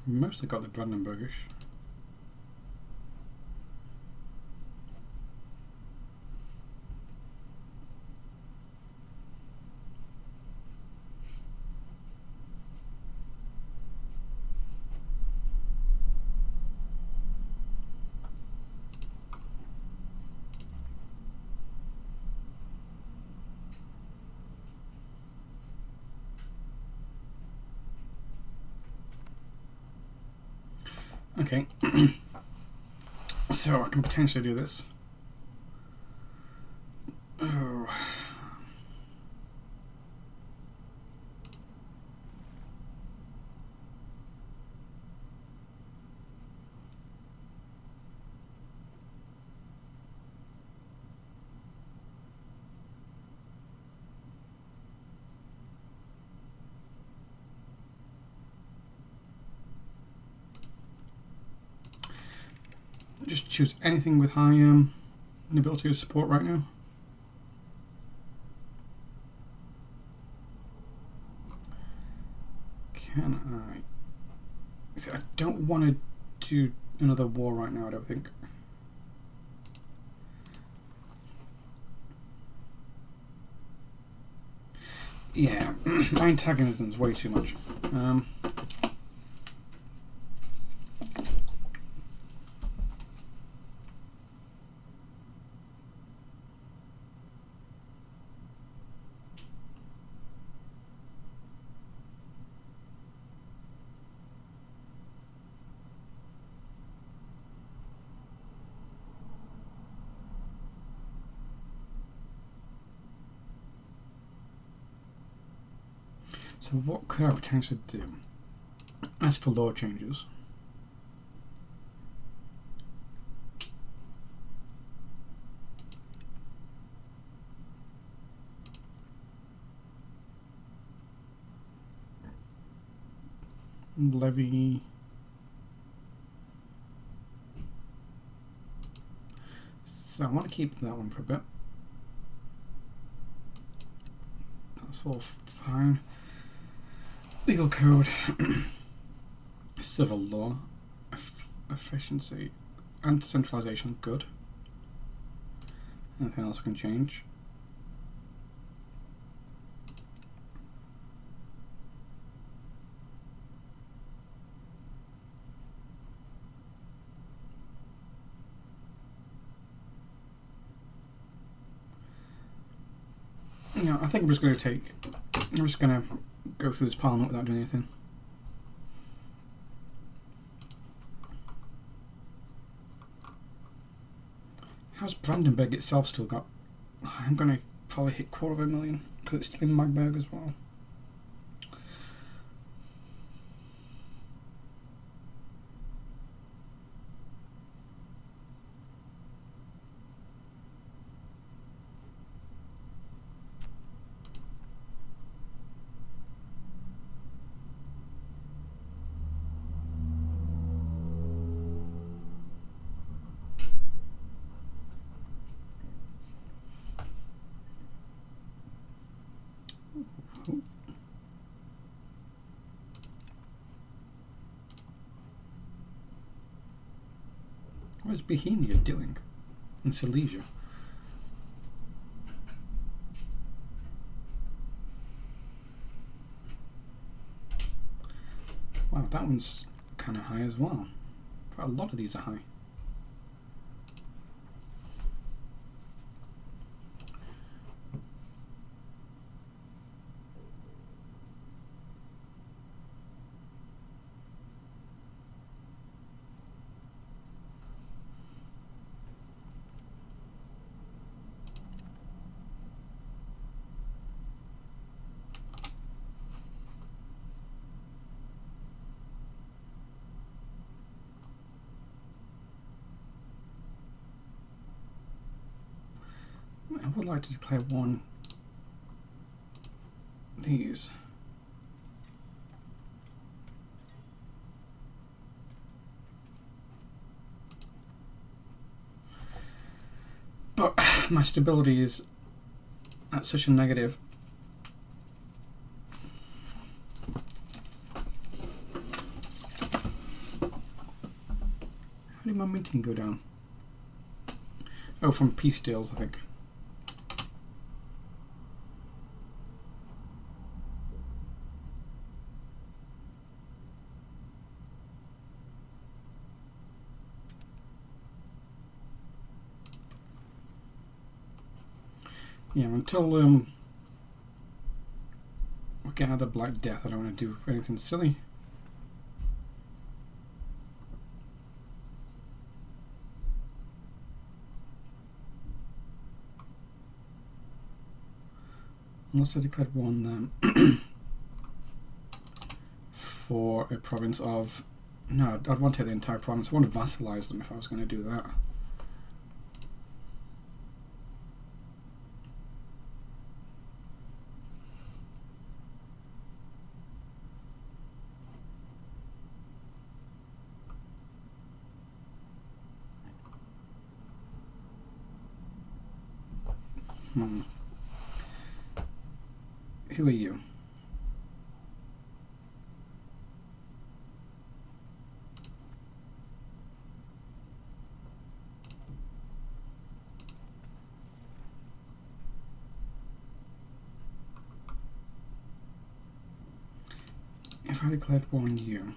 Mostly got the Brandenburgish. Okay. So I can potentially do this. Oh. Just choose anything with high ability to support right now. Can I? See, I don't want to do another war right now, I don't think. Yeah, my antagonism's way too much. So what could I potentially do? As for law changes, levy. So I want to keep that one for a bit. That's all fine. Legal code, civil law, efficiency, and centralization, good. Anything else I can change? Yeah, I think I'm just going to go through this parliament without doing anything. How's Brandenburg itself still got? I'm going to probably hit 250,000 because it's still in Magdeburg as well. What is Bohemia doing in Silesia? Wow, that one's kind of high as well. Quite a lot of these are high. I would like to declare one of these. But my stability is at such a negative. How did my minting go down? Oh, from peace deals, I think. Yeah, until we get out of the Black Death, I don't want to do anything silly. Unless I declared one for a province of... No, I'd want to take the entire province. I want to vassalize them if I was going to do that. Who are you? If I declared one you.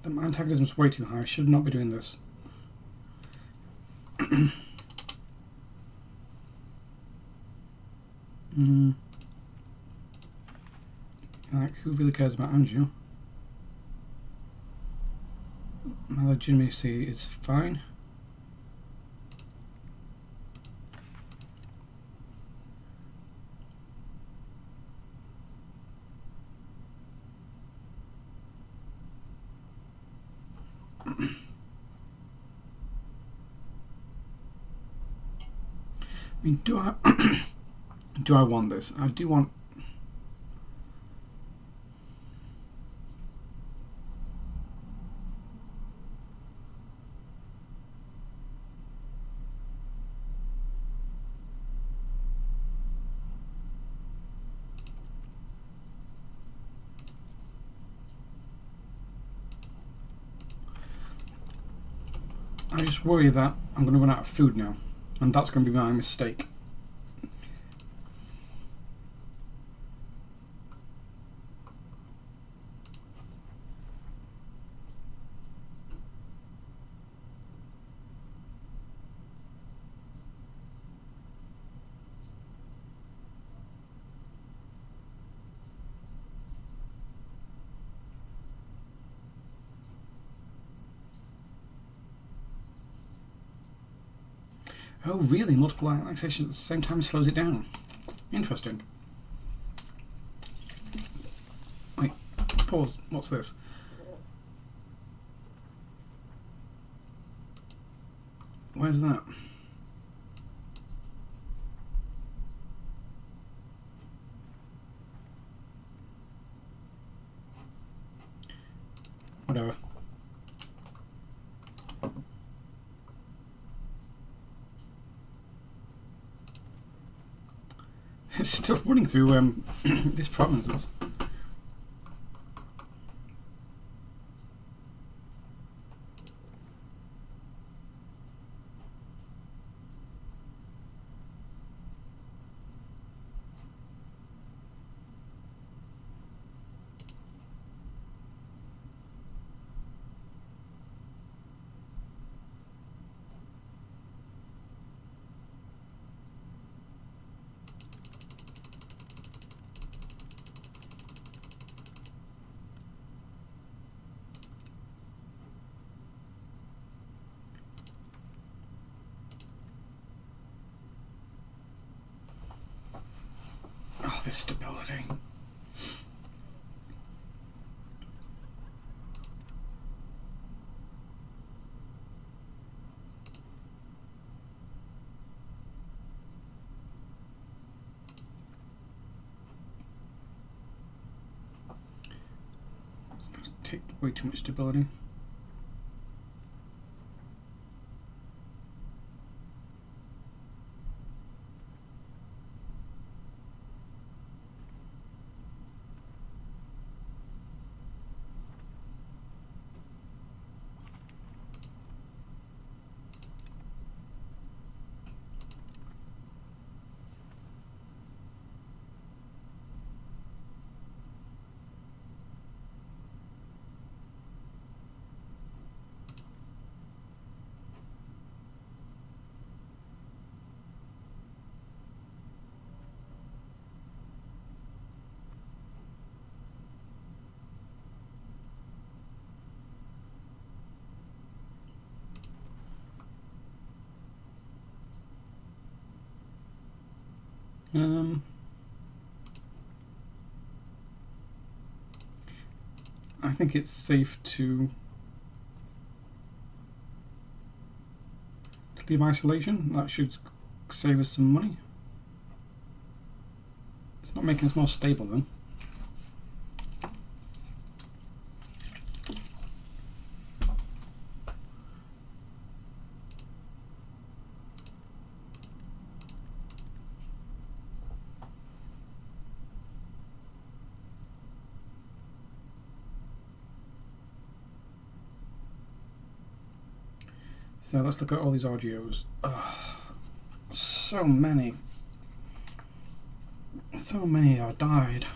My antagonism is way too high. I should not be doing this. Like, who really cares about Anjou? My legitimacy is fine. I mean, do I do I want this? I do want. I just worry that I'm going to run out of food now, and that's going to be my mistake. Oh, really? Multiple annexations at the same time slows it down. Interesting. Wait, pause. What's this? Where's that? Whatever. It's still running through these provinces. Oh, this stability. It's going to take way too much stability. I think it's safe to leave isolation. That should save us some money. It's not making us more stable then. So let's look at all these RGOs. So many. So many are died.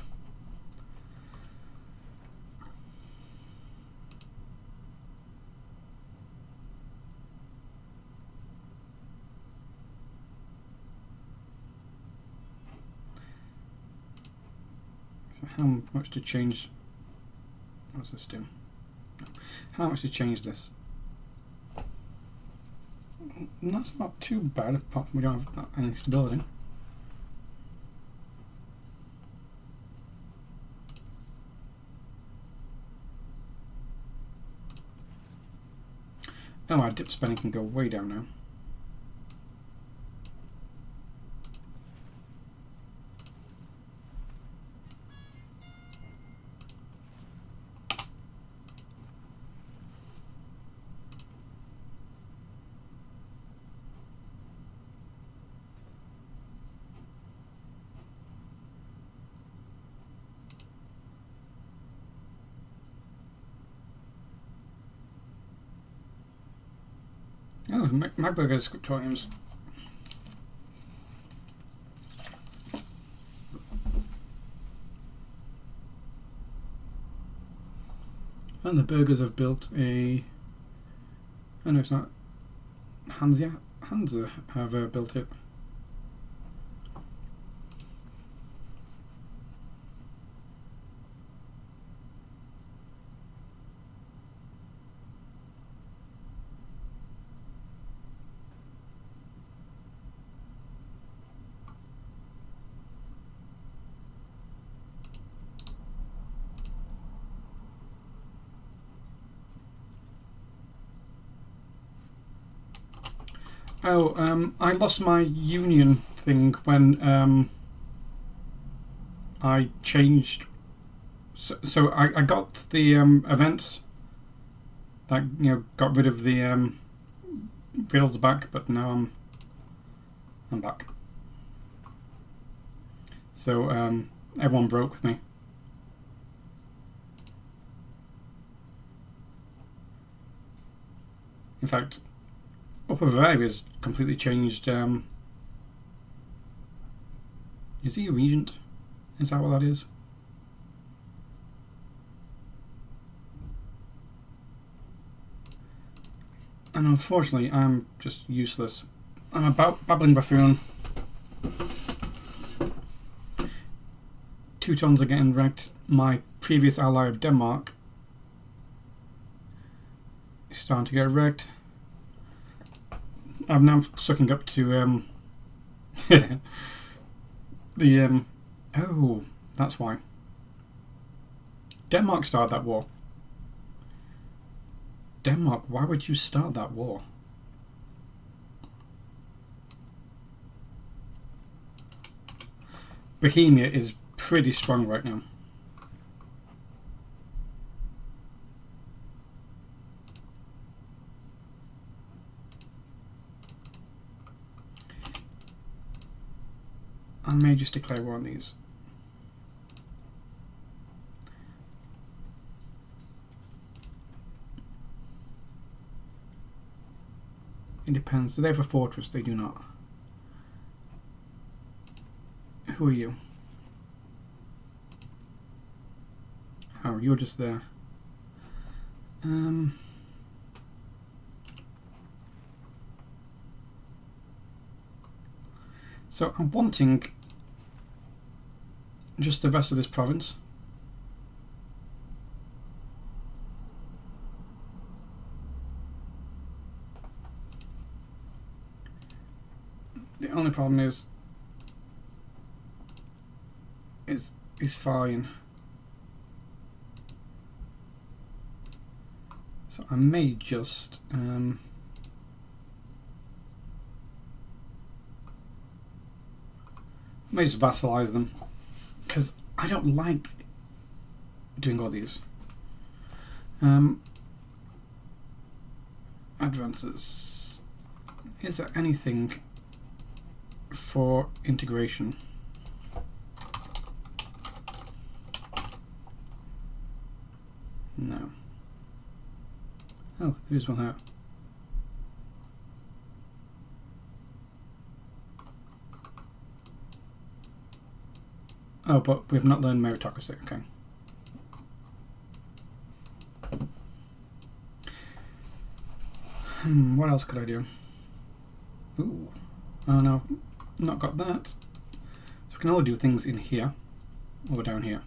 So how much to change? What's this do? How much to change this? That's not too bad, apart from we don't have any stability. Oh, our dip spending can go way down now. Oh, Magburger scriptoriums. And the burgers have built a... Oh no, it's not. Hansa have built it. Oh, I lost my union thing when I changed. So I got the events that got rid of the rails back, but now I'm back. So everyone broke with me. In fact, Upper Bavaria's completely changed. Is he a regent? Is that what that is? And unfortunately, I'm just useless. I'm a babbling buffoon. 2 tons are getting wrecked. My previous ally of Denmark is starting to get wrecked. I'm now sucking up to the oh, that's why. Denmark started that war. Denmark, why would you start that war? Bohemia is pretty strong right now. I may just declare war on these. It depends. Do they have a fortress? They do not. Who are you? Oh, you're just there. So I'm wanting just the rest of this province. The only problem is is fine. So I may just vassalize them, because I don't like doing all these. Advances. Is there anything for integration? No. Oh, there's one here. Oh, but we've not learned meritocracy. Okay. What else could I do? Ooh. Oh no, not got that. So we can only do things in here or down here.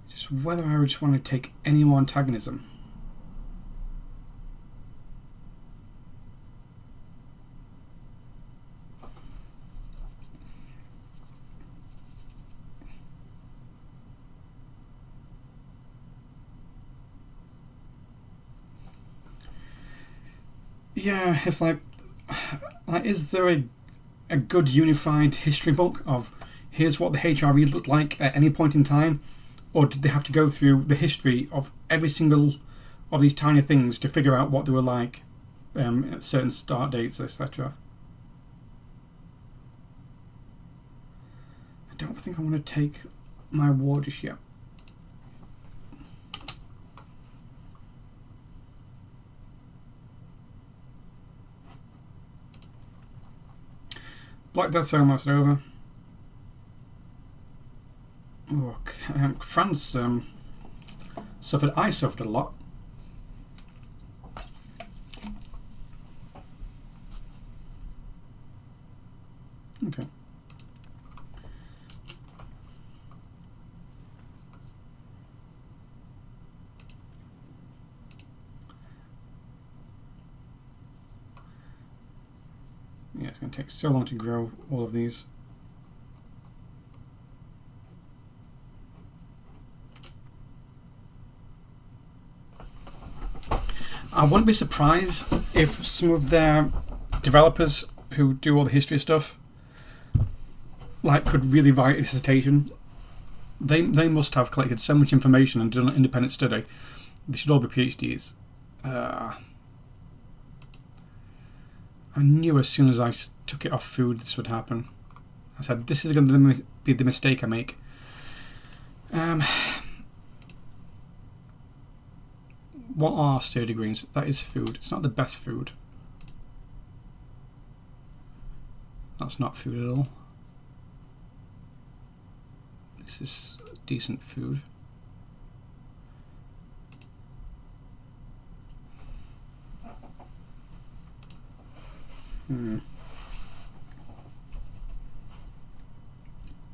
Just whether I just want to take any more antagonism. Yeah, it's like is there a good unified history book of here's what the HRE looked like at any point in time, or did they have to go through the history of every single of these tiny things to figure out what they were like at certain start dates, etc. I don't think I want to take my war just yet. Black Death's almost over. Oh, France suffered. I suffered a lot. Okay. Yeah, it's going to take so long to grow all of these. I wouldn't be surprised if some of their developers who do all the history stuff could really write a dissertation. They must have collected so much information and done an independent study. They should all be PhDs. I knew as soon as I took it off food this would happen. I said, this is going to be the mistake I make. What are sturdy greens? That is food. It's not the best food. That's not food at all. This is decent food.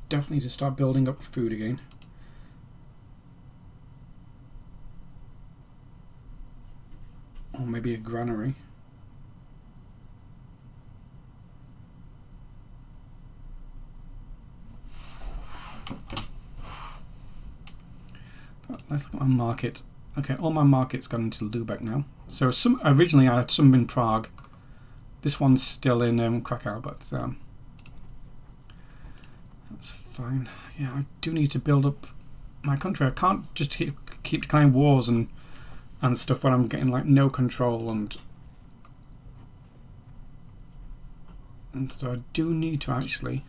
Definitely need to start building up food again. Or maybe a granary. But let's look at my market. Okay, all my market's gone into Lubeck now. So originally I had some in Prague. This one's still in Krakow, but that's fine. Yeah, I do need to build up my country. I can't just keep declaring wars and stuff when I'm getting no control and so I do need to actually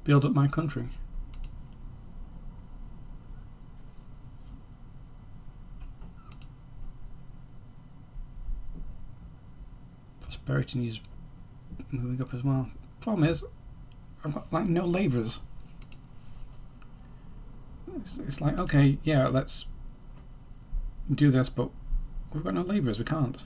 build up my country. Prosperity needs moving up as well. Problem is, I've got no labourers. It's like, okay, yeah, let's do this, but we've got no labourers, we can't.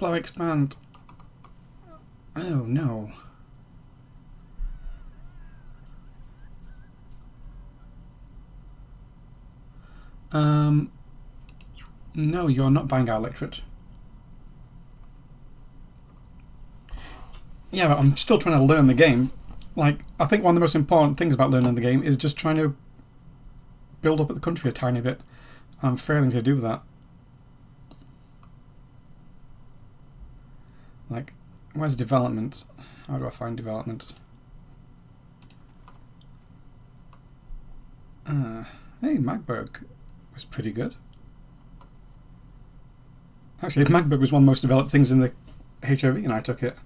Blow expand. Oh no. No, you're not buying our electorate. Yeah, but I'm still trying to learn the game. Like, I think one of the most important things about learning the game is just trying to build up the country a tiny bit. I'm failing to do that. Like, where's development? How do I find development? Hey, Magdeburg was pretty good. Actually, Magdeburg was one of the most developed things in the HOV, and I took it.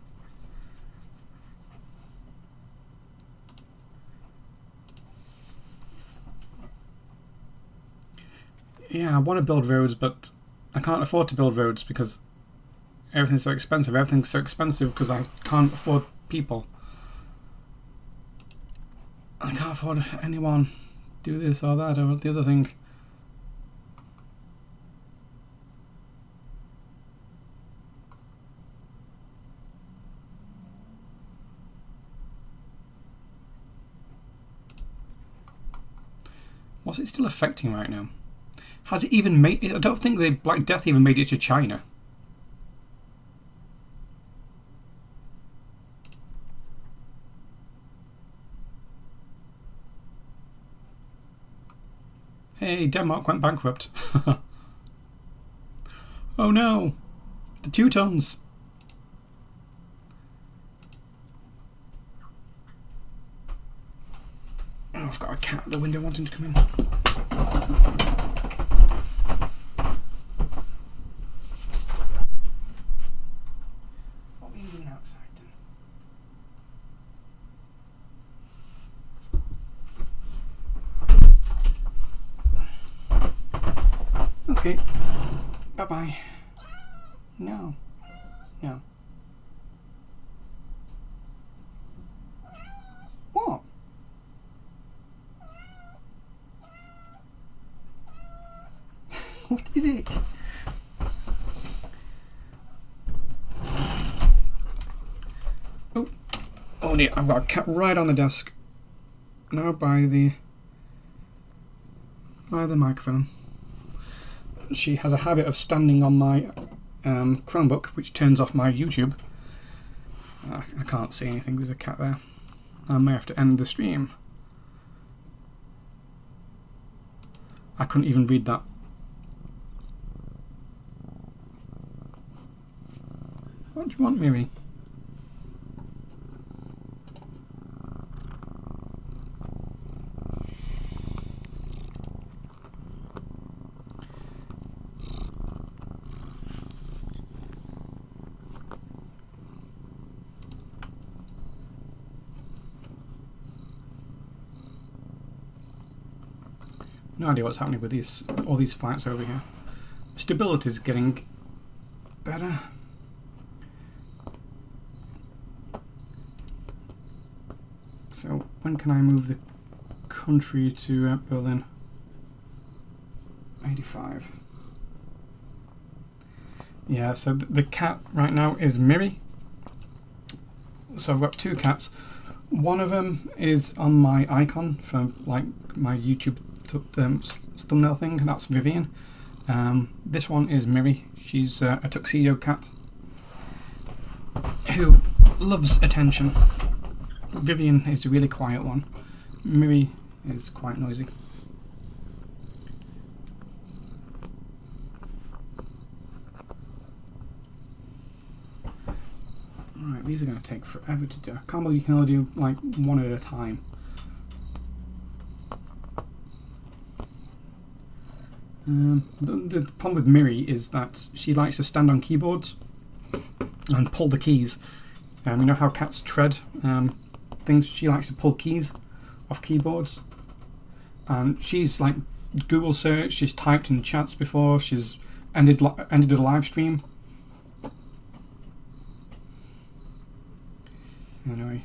Yeah, I want to build roads, but I can't afford to build roads because everything's so expensive. Everything's so expensive because I can't afford people. I can't afford anyone. Do this or that or the other thing. What's it still affecting right now? Has it even made it? I don't think the Black Death even made it to China. Hey, Denmark went bankrupt. Oh no! The Teutons! Oh, I've got a cat at the window wanting to come in. What were you doing outside then? Okay. Bye-bye. No. No. What? What is it? Oh. Oh dear, I've got a cat right on the desk. Now by the microphone. She has a habit of standing on my Chromebook, which turns off my YouTube. I can't see anything, there's a cat there. I may have to end the stream. I couldn't even read that. What do you want, Miri? No idea what's happening with all these fights over here. Stability is getting better. So when can I move the country to Berlin? 85. Yeah, so the cat right now is Miri. So I've got two cats. One of them is on my icon for like my YouTube thumbnail thing. That's Vivian. This one is Miri. She's a tuxedo cat who loves attention. Vivian is a really quiet one. Miri is quite noisy. Alright, these are going to take forever to do. I can't believe you can only do like one at a time. The problem with Miri is that she likes to stand on keyboards and pull the keys. You know how cats tread things? She likes to pull keys off keyboards. And she's like Google search, she's typed in chats before, she's ended a live stream. Anyway,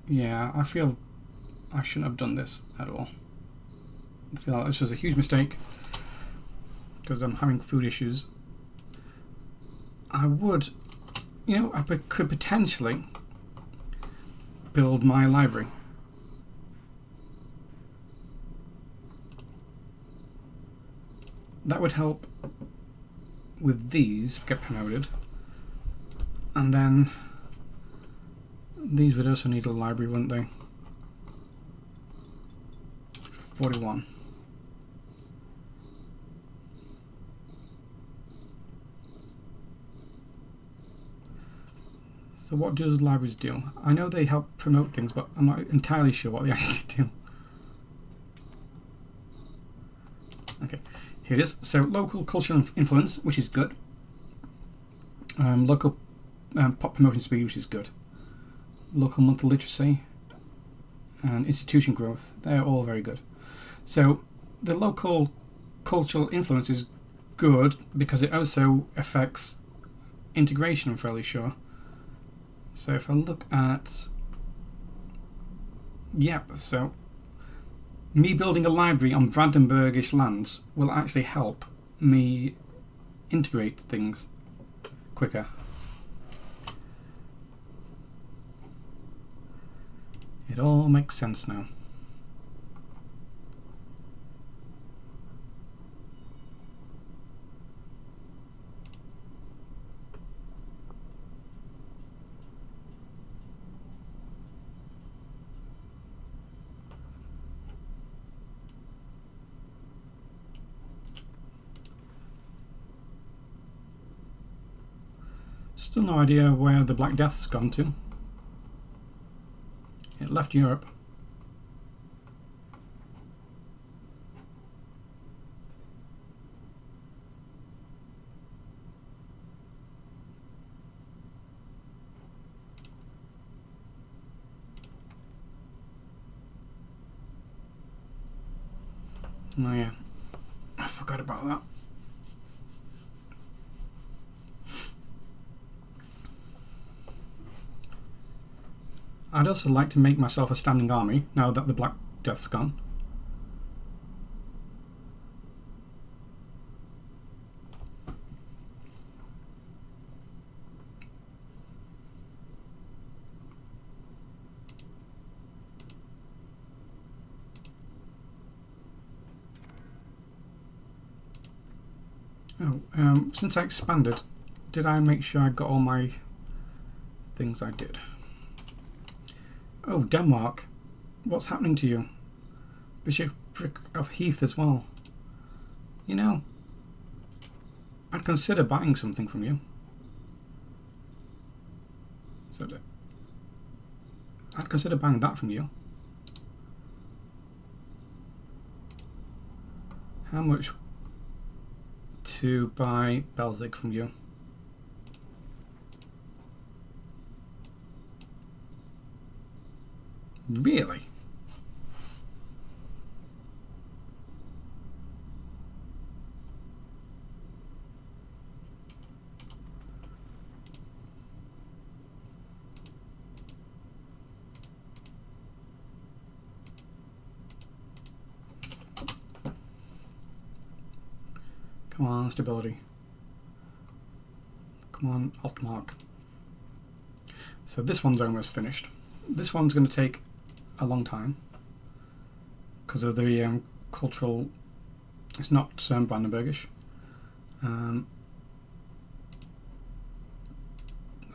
yeah, I feel I shouldn't have done this at all. I feel like this was a huge mistake. because I'm having food issues, I would, you know, I could potentially build my library. That would help with these get promoted, and then these would also need a library, wouldn't they? 41. So what do libraries do? I know they help promote things, but I'm not entirely sure what they actually do. Okay, here it is. So local cultural influence, which is good. Local pop promotion speed, which is good. Local monthly literacy and institution growth, they're all very good. So the local cultural influence is good because it also affects integration, I'm fairly sure. So if I look at, yep, so me building a library on Brandenburgish lands will actually help me integrate things quicker. It all makes sense now. Still no idea where the Black Death's gone to. It left Europe. Oh yeah, I forgot about that. I'd also like to make myself a standing army now that the Black Death's gone. Oh, since I expanded, did I make sure I got all my things? I did. Oh, Denmark. What's happening to you? Bishopric of Heath as well. You know, I'd consider buying something from you. So I'd consider buying that from you. How much to buy Belzig from you? Really? Come on, stability. Come on, Altmark. So this one's almost finished. This one's going to take a long time because of the cultural. It's not Brandenburgish. I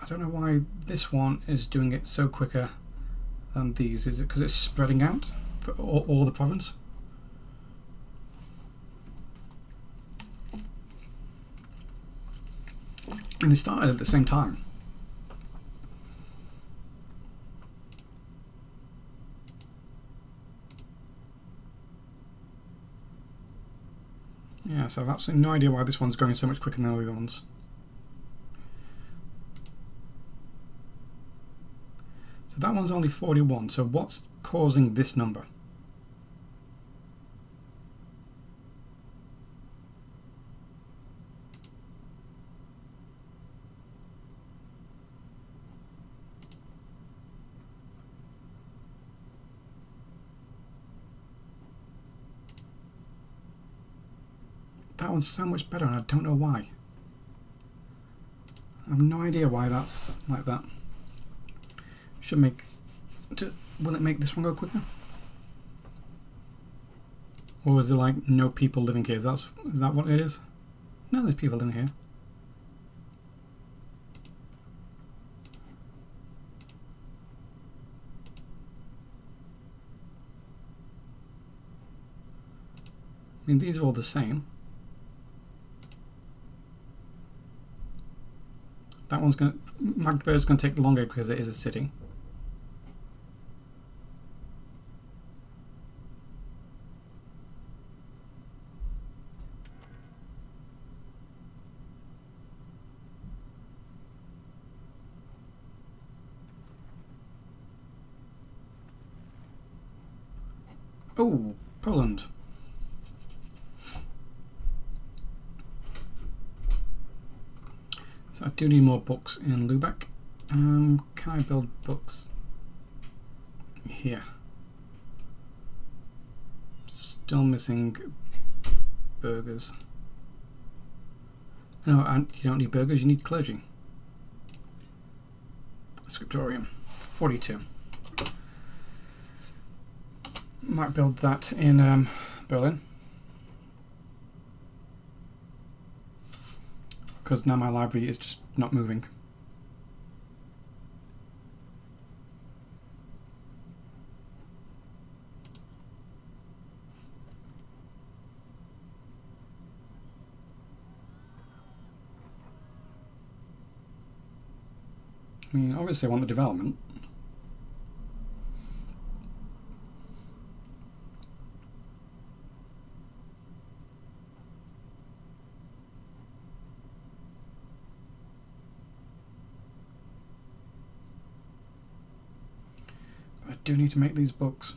don't know why this one is doing it so quicker than these. Is it because it's spreading out for all the province? And they started at the same time. Yeah, so I've absolutely no idea why this one's going so much quicker than the other ones. So that one's only 41, so what's causing this number? That one's so much better and I don't know why. I have no idea why that's like that. Should make... Will it make this one go quicker? Or is there like no people living here? Is that what it is? No, there's people living here. I mean, these are all the same. That one's going to... Magdeburg's going to take longer because it is a city. Oh, Poland. So I do need more books in Lubeck. Can I build books here? Still missing burgers. No, you don't need burgers, you need clergy. Scriptorium, 42. Might build that in Berlin. Because now my library is just not moving. I mean, obviously I want the development. But I do need to make these books.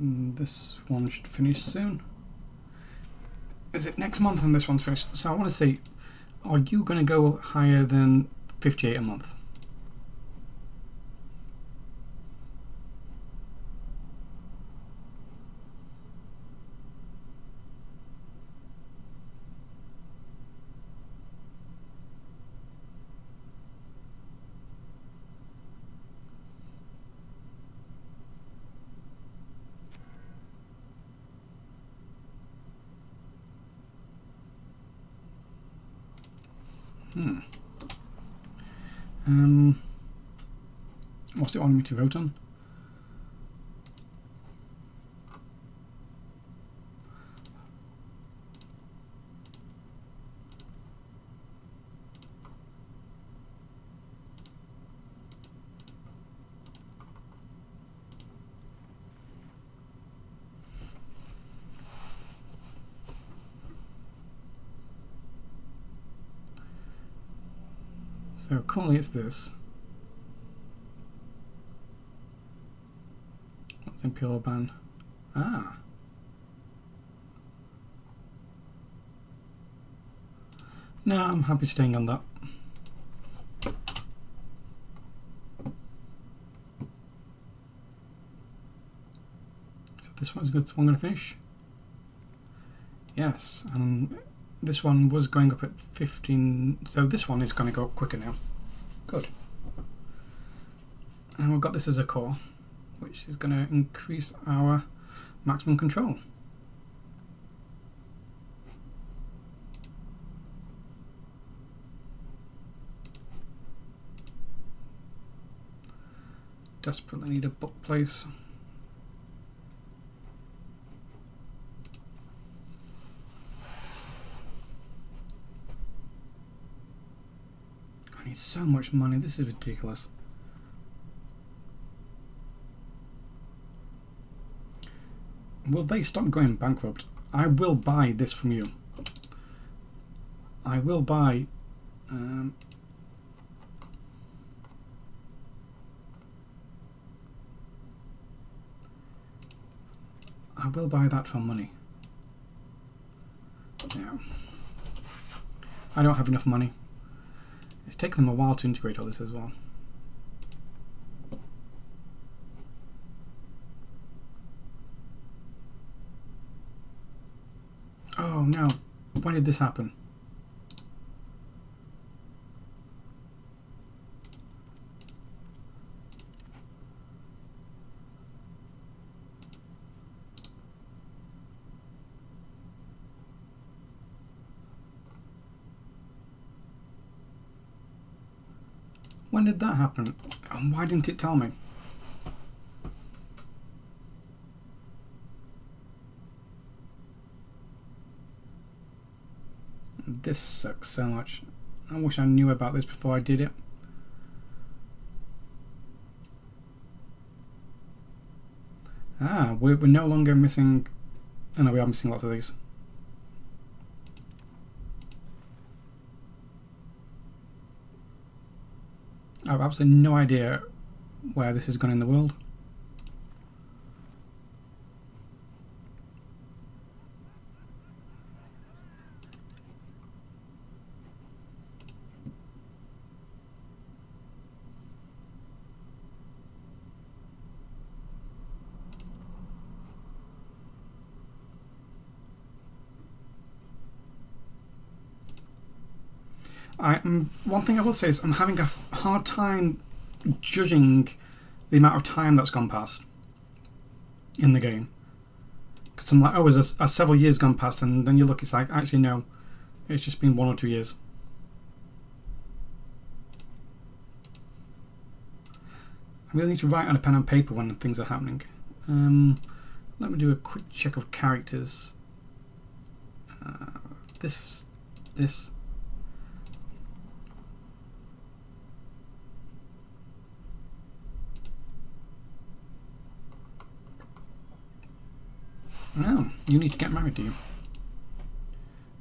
This one should finish soon. Is it next month and this one's finished? So I want to say, are you going to go higher than 58 a month? What's it wanting me to vote on? So currently it's this. That's imperial ban. Ah. No, I'm happy staying on that. So this one's good. This one going to finish. Yes, and this one was going up at 15, so this one is going to go up quicker now. Good. And we've got this as a core, which is going to increase our maximum control. Desperately need a book place. I need so much money, this is ridiculous. Will they stop going bankrupt? I will buy this from you. I will buy that for money. No. I don't have enough money. It's taken them a while to integrate all this as well. Oh no, why did this happen? When did that happen? And why didn't it tell me? This sucks so much. I wish I knew about this before I did it. Ah, we're no longer missing... Oh no, we are missing lots of these. I have absolutely no idea where this has gone in the world. One thing I will say is I'm having a hard time judging the amount of time that's gone past in the game. Because I'm like, oh, there's several years gone past, and then you look, it's like, actually no, it's just been 1 or 2 years. I really need to write on a pen and paper when things are happening. Let me do a quick check of characters. This. Oh, you need to get married, do you?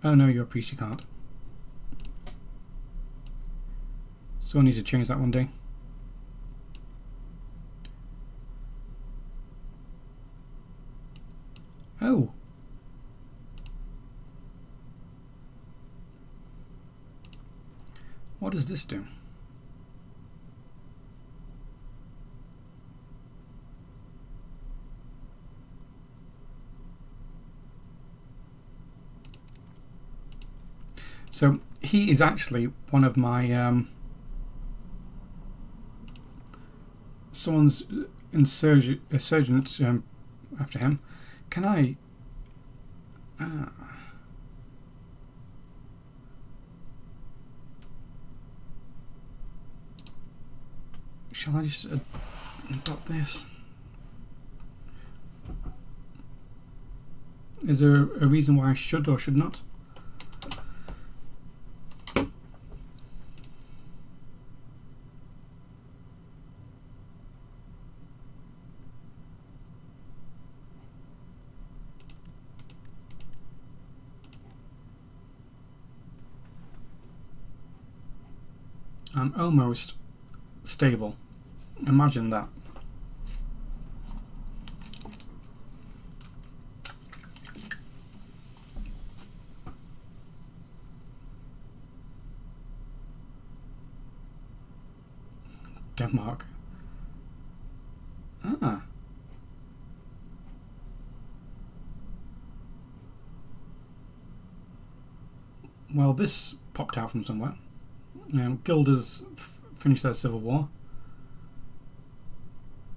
Oh no, you're a priest, you can't. So I need to change that one day. Oh. What does this do? So he is actually one of my someone's insurgent after him. Can I? Shall I just adopt this? Is there a reason why I should or should not? I'm almost stable. Imagine that. Denmark. Ah. Well, this popped out from somewhere. Guilders finished their civil war.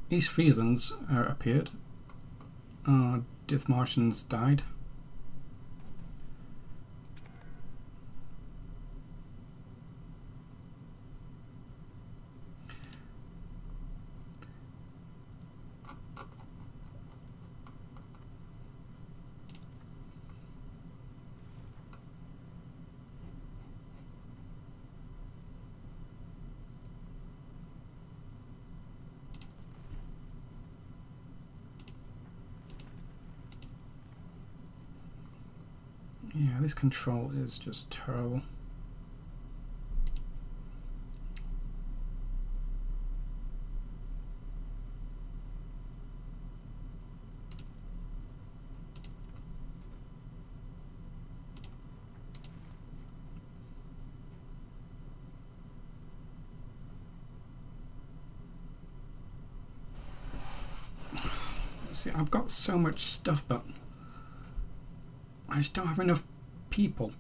East Frieslands appeared. Dithmartians died. Yeah, this control is just terrible. See, I've got so much stuff, but I just don't have enough people.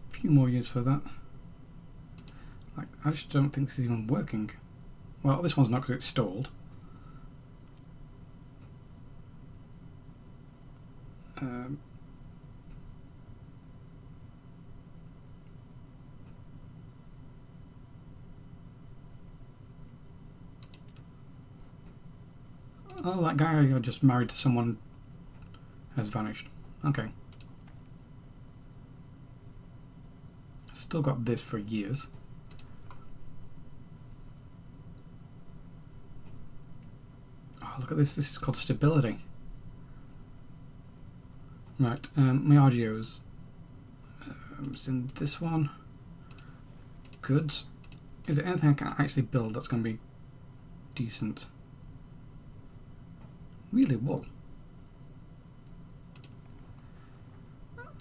A few more years for that. Like, I just don't think this is even working. Well, this one's not because it's stalled. Oh, that guy I just married to someone has vanished. Okay. Still got this for years. Oh, look at this. This is called stability. Right, Miagio's it's in this one. Goods. Is there anything I can actually build that's going to be decent? Really wool.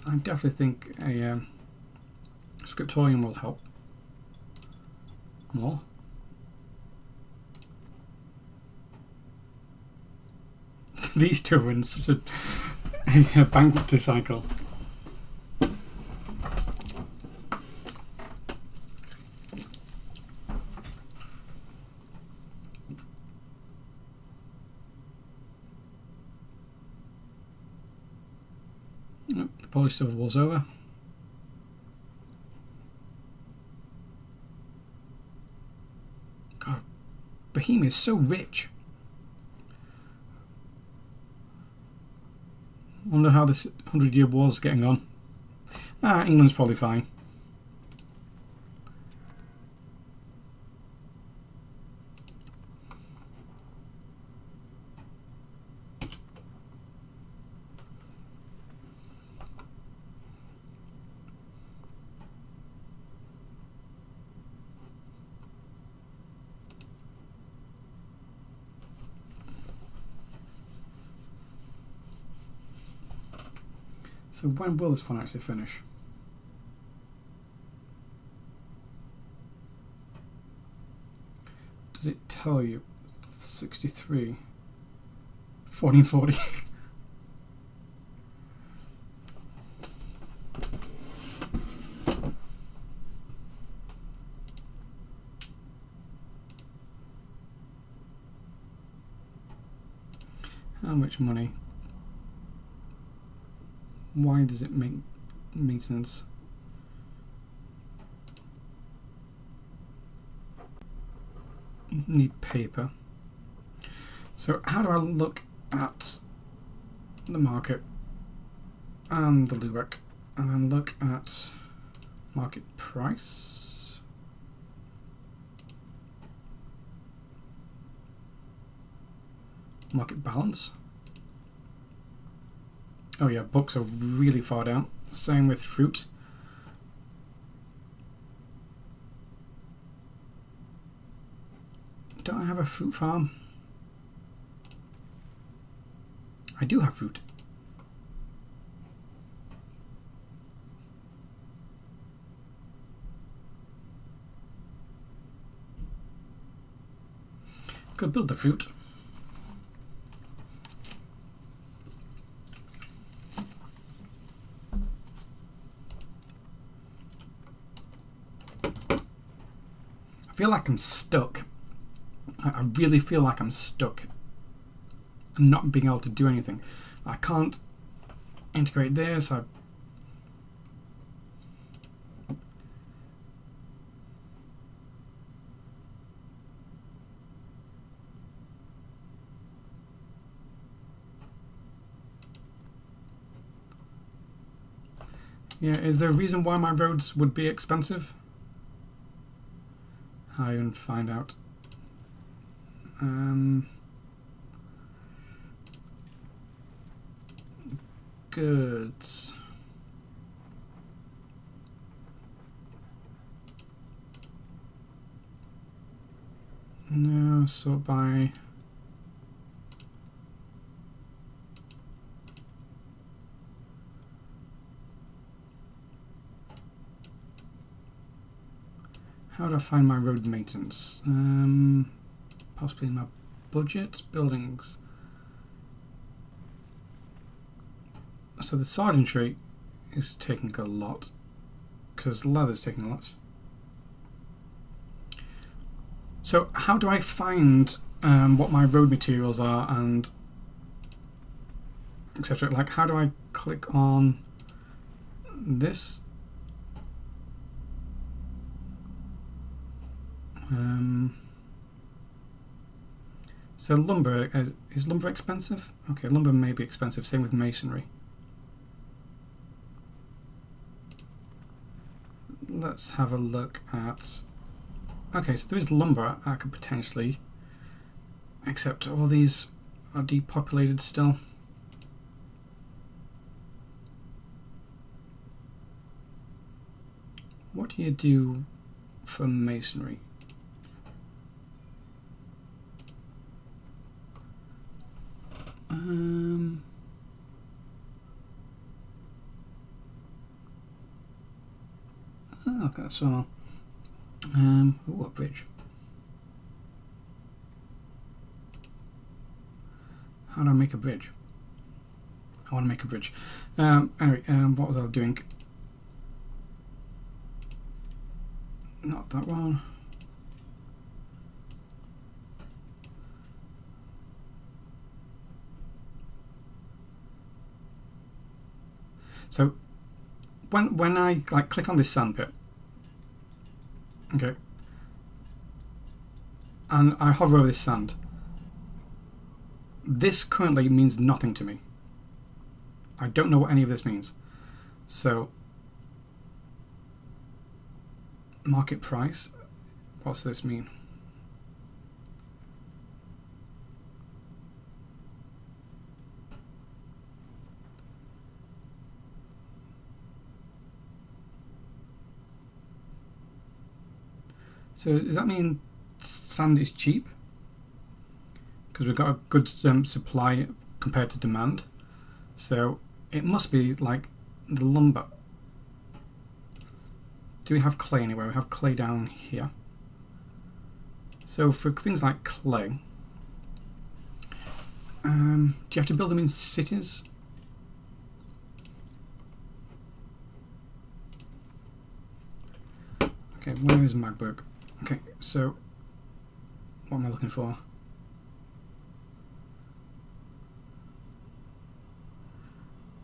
I definitely think a scriptorium will help more. These two are in such a bankruptcy cycle. The Polish Civil War's over. God, Bohemia is so rich. Wonder how this 100-year war's getting on. England's probably fine. So when will this one actually finish? Does it tell you? 63. 1440. How much money? Why does it make maintenance? Need paper. So how do I look at the market and the Lubeck and then look at market price? Market balance? Oh yeah, books are really far down. Same with fruit. Don't I have a fruit farm? I do have fruit. Could build the fruit. I feel like I'm stuck. I really feel like I'm stuck and not being able to do anything. I can't integrate this. Yeah, is there a reason why my roads would be expensive? I even find out. Goods. No, sort by How do I find my road maintenance? Possibly in my budget, buildings. So the sergeantry is taking a lot, because leather's taking a lot. So how do I find what my road materials are and etc.? Like, how do I click on this? So lumber, is lumber expensive? Okay, lumber may be expensive, same with masonry. Let's have a look at... Okay, so there is lumber I could potentially... Except all these are depopulated still. What do you do for masonry? Okay, that's all. What bridge? How do I make a bridge? I want to make a bridge. Anyway, what was I doing? Not that one. So when I like click on this sandpit, okay, and I hover over this sand, this currently means nothing to me. I don't know what any of this means. So market price, what's this mean? So does that mean sand is cheap? Because we've got a good supply compared to demand. So it must be like the lumber. Do we have clay anywhere? We have clay down here. So for things like clay, do you have to build them in cities? Okay, where is Magdeburg? Okay, so what am I looking for?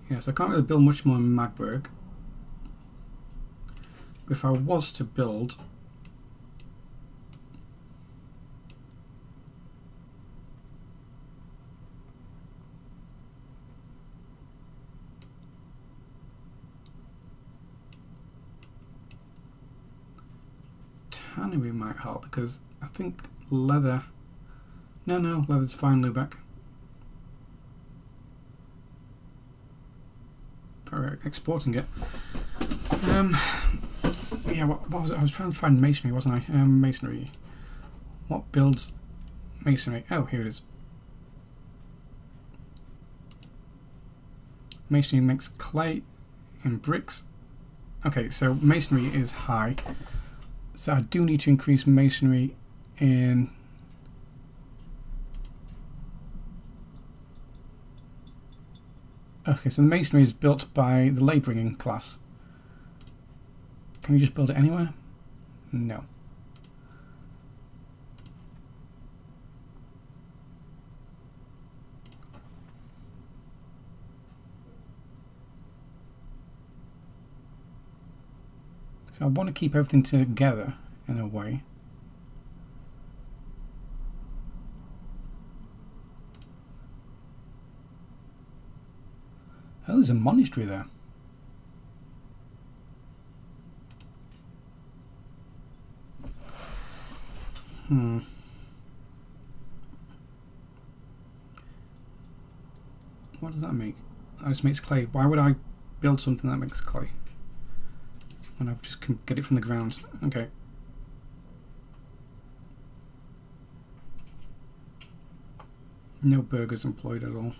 Yes, I can't really build much more in Magdeburg. But if I was to build tannery might help, because I think leather... No, leather's fine, Lubeck. For exporting it. Yeah, what was it? I was trying to find masonry, wasn't I? Masonry. What builds masonry? Oh, here it is. Masonry makes clay and bricks. Okay, so masonry is high. So I do need to increase masonry in... Okay, so the masonry is built by the labouring class. Can you just build it anywhere? No. So I want to keep everything together in a way. Oh, there's a monastery there. What does that make? That just makes clay. Why would I build something that makes clay when I just can get it from the ground? Okay. No burgers employed at all.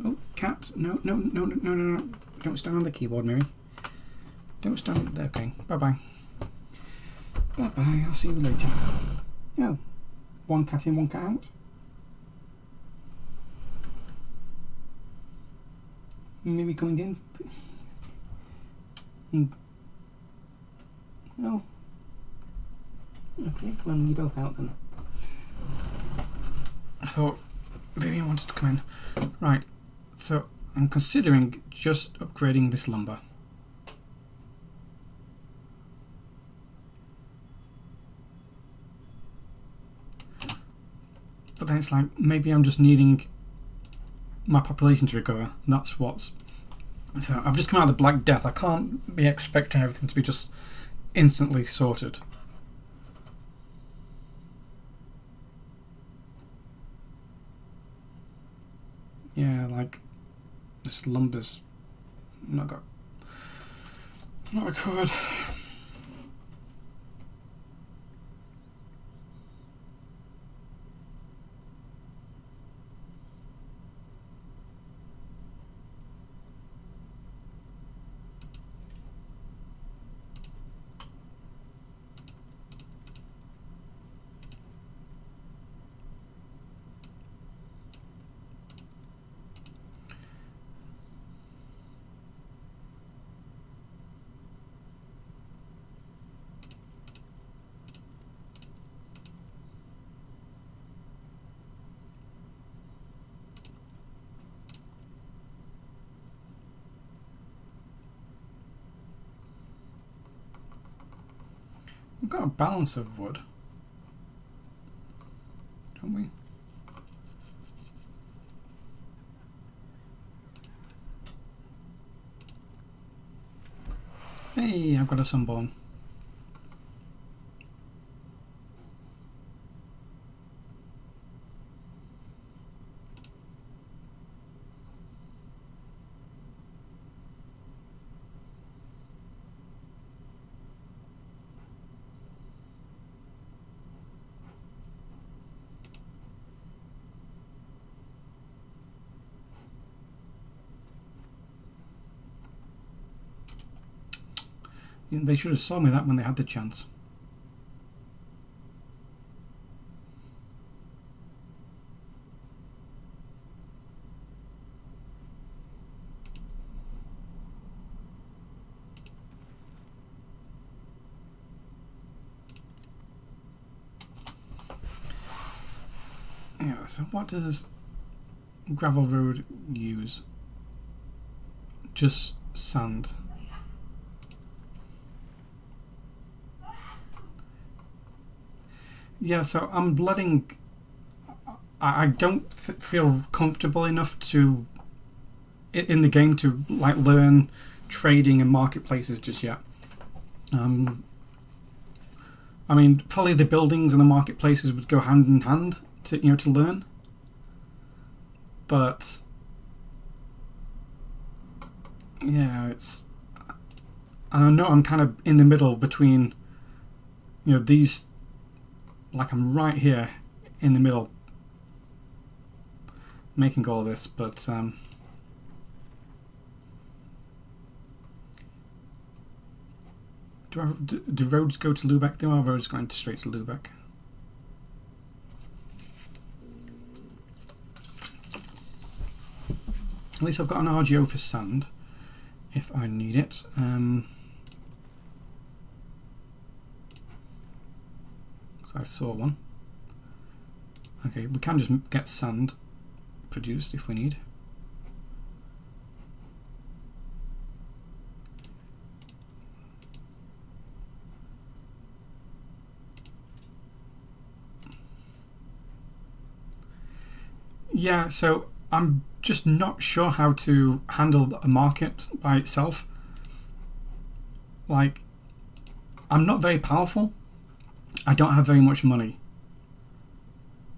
Oh, cats! No! Don't stand on the keyboard, Mary. Don't stand there. Okay, bye-bye. Bye bye, I'll see you later. Oh, one cat in, one cat out. Maybe coming in. Oh. Okay, well, you're both out then. I thought Vivian wanted to come in. Right, so I'm considering just upgrading this lumber. But then it's like, maybe I'm just needing my population to recover. And that's what's... So I've just come out of the Black Death. I can't be expecting everything to be just instantly sorted. Yeah, like this lumber's not recovered. We've got a balance of wood, don't we? Hey, I've got a sunborn. They should have sold me that when they had the chance. Yeah, so what does gravel road use? Just sand. Yeah, so I'm letting... I don't feel comfortable enough to in the game to like learn trading and marketplaces just yet. I mean, probably the buildings and the marketplaces would go hand in hand to to learn, but yeah, it's... And I know I'm kind of in the middle between these. Like I'm right here in the middle making all this, but do roads go to Lubeck? There are roads going straight to Lubeck. At least I've got an RGO for sand if I need it. I saw one. Okay, we can just get sand produced if we need. Yeah, so I'm just not sure how to handle a market by itself. Like, I'm not very powerful. I don't have very much money.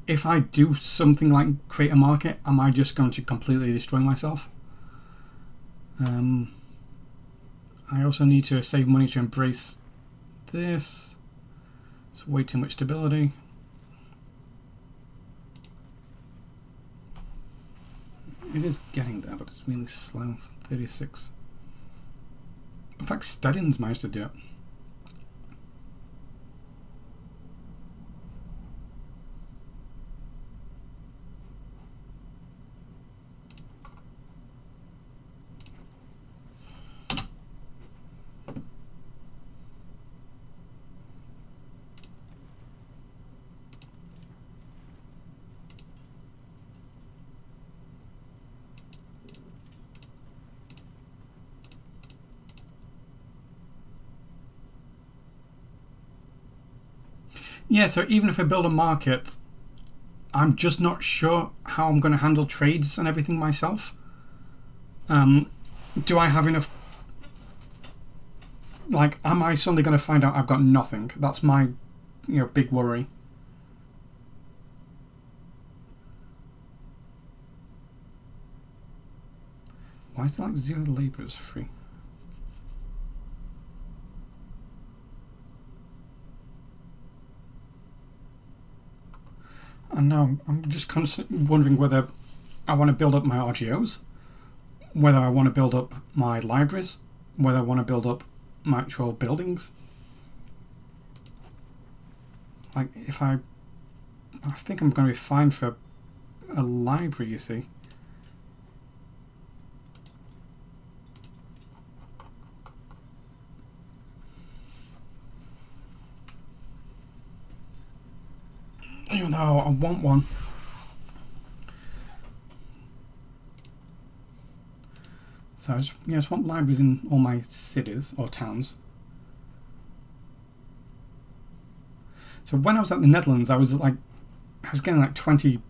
If I do something like create a market, am I just going to completely destroy myself? I also need to save money to embrace this. It's way too much stability. It is getting there, but it's really slow. 36. In fact, Stedin's managed to do it. Yeah, so even if I build a market, I'm just not sure how I'm going to handle trades and everything myself. Do I have enough? Like, am I suddenly going to find out I've got nothing? That's my, big worry. Why is there like 0 labourers free? And now I'm just constantly wondering whether I want to build up my RGOs, whether I want to build up my libraries, whether I want to build up my actual buildings. Like, I think I'm going to be fine for a library, you see. Even though I want one. So I just want libraries in all my cities or towns. So when I was at the Netherlands, I was getting like 20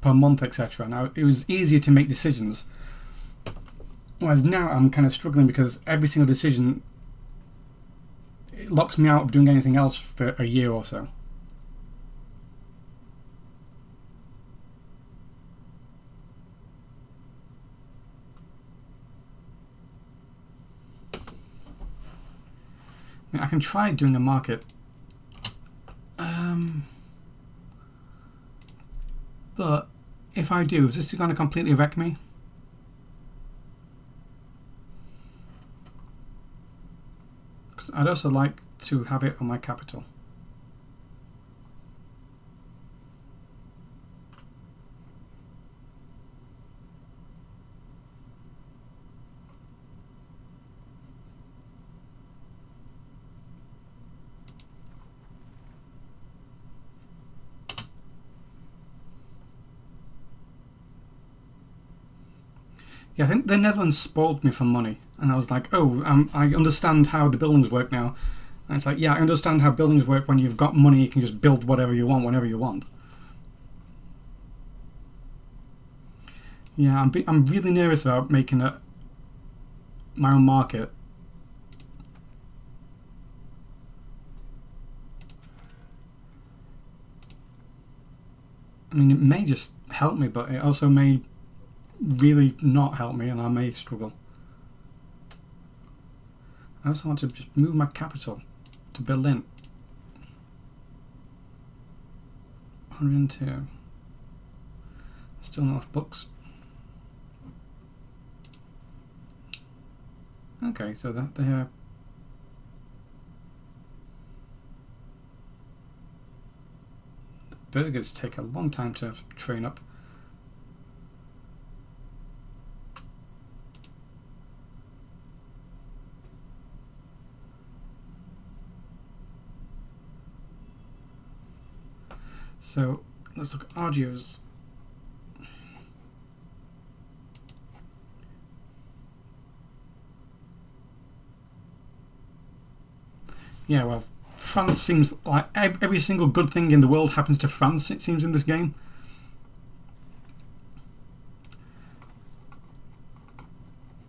per month, etc. Now it was easier to make decisions. Whereas now I'm kind of struggling because every single decision, it locks me out of doing anything else for a year or so. I can try doing a market. But if I do, is this going to completely wreck me? Because I'd also like to have it on my capital. Yeah, I think the Netherlands spoiled me for money. And I was like, oh, I understand how the buildings work now. And it's like, yeah, I understand how buildings work. When you've got money, you can just build whatever you want, whenever you want. Yeah, I'm really nervous about making my own market. I mean, it may just help me, but it also may really not help me, and I may struggle. I also want to just move my capital to Berlin. 102. Still not enough books. Okay, so that there. The burgers take a long time to train up. So let's look at audios. Yeah, well, France seems like every single good thing in the world happens to France, it seems, in this game.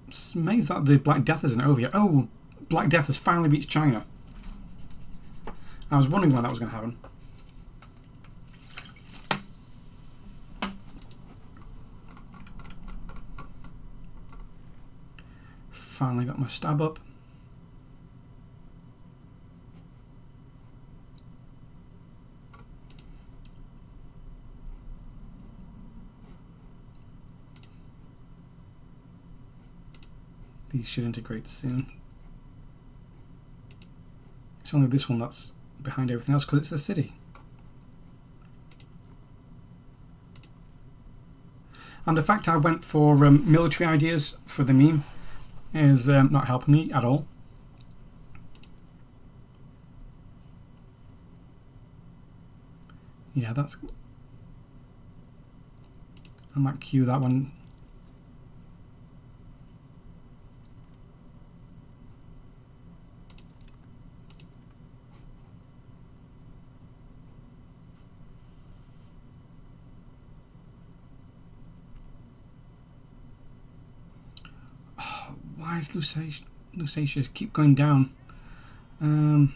It's amazed that the Black Death isn't over yet. Oh, Black Death has finally reached China. I was wondering when that was going to happen. Finally got my stab up. These should integrate soon. It's only this one that's behind everything else because it's a city. And the fact I went for military ideas for the meme is not helping me at all. Yeah, I might queue that one. Why is Lusatia keep going down? Oh,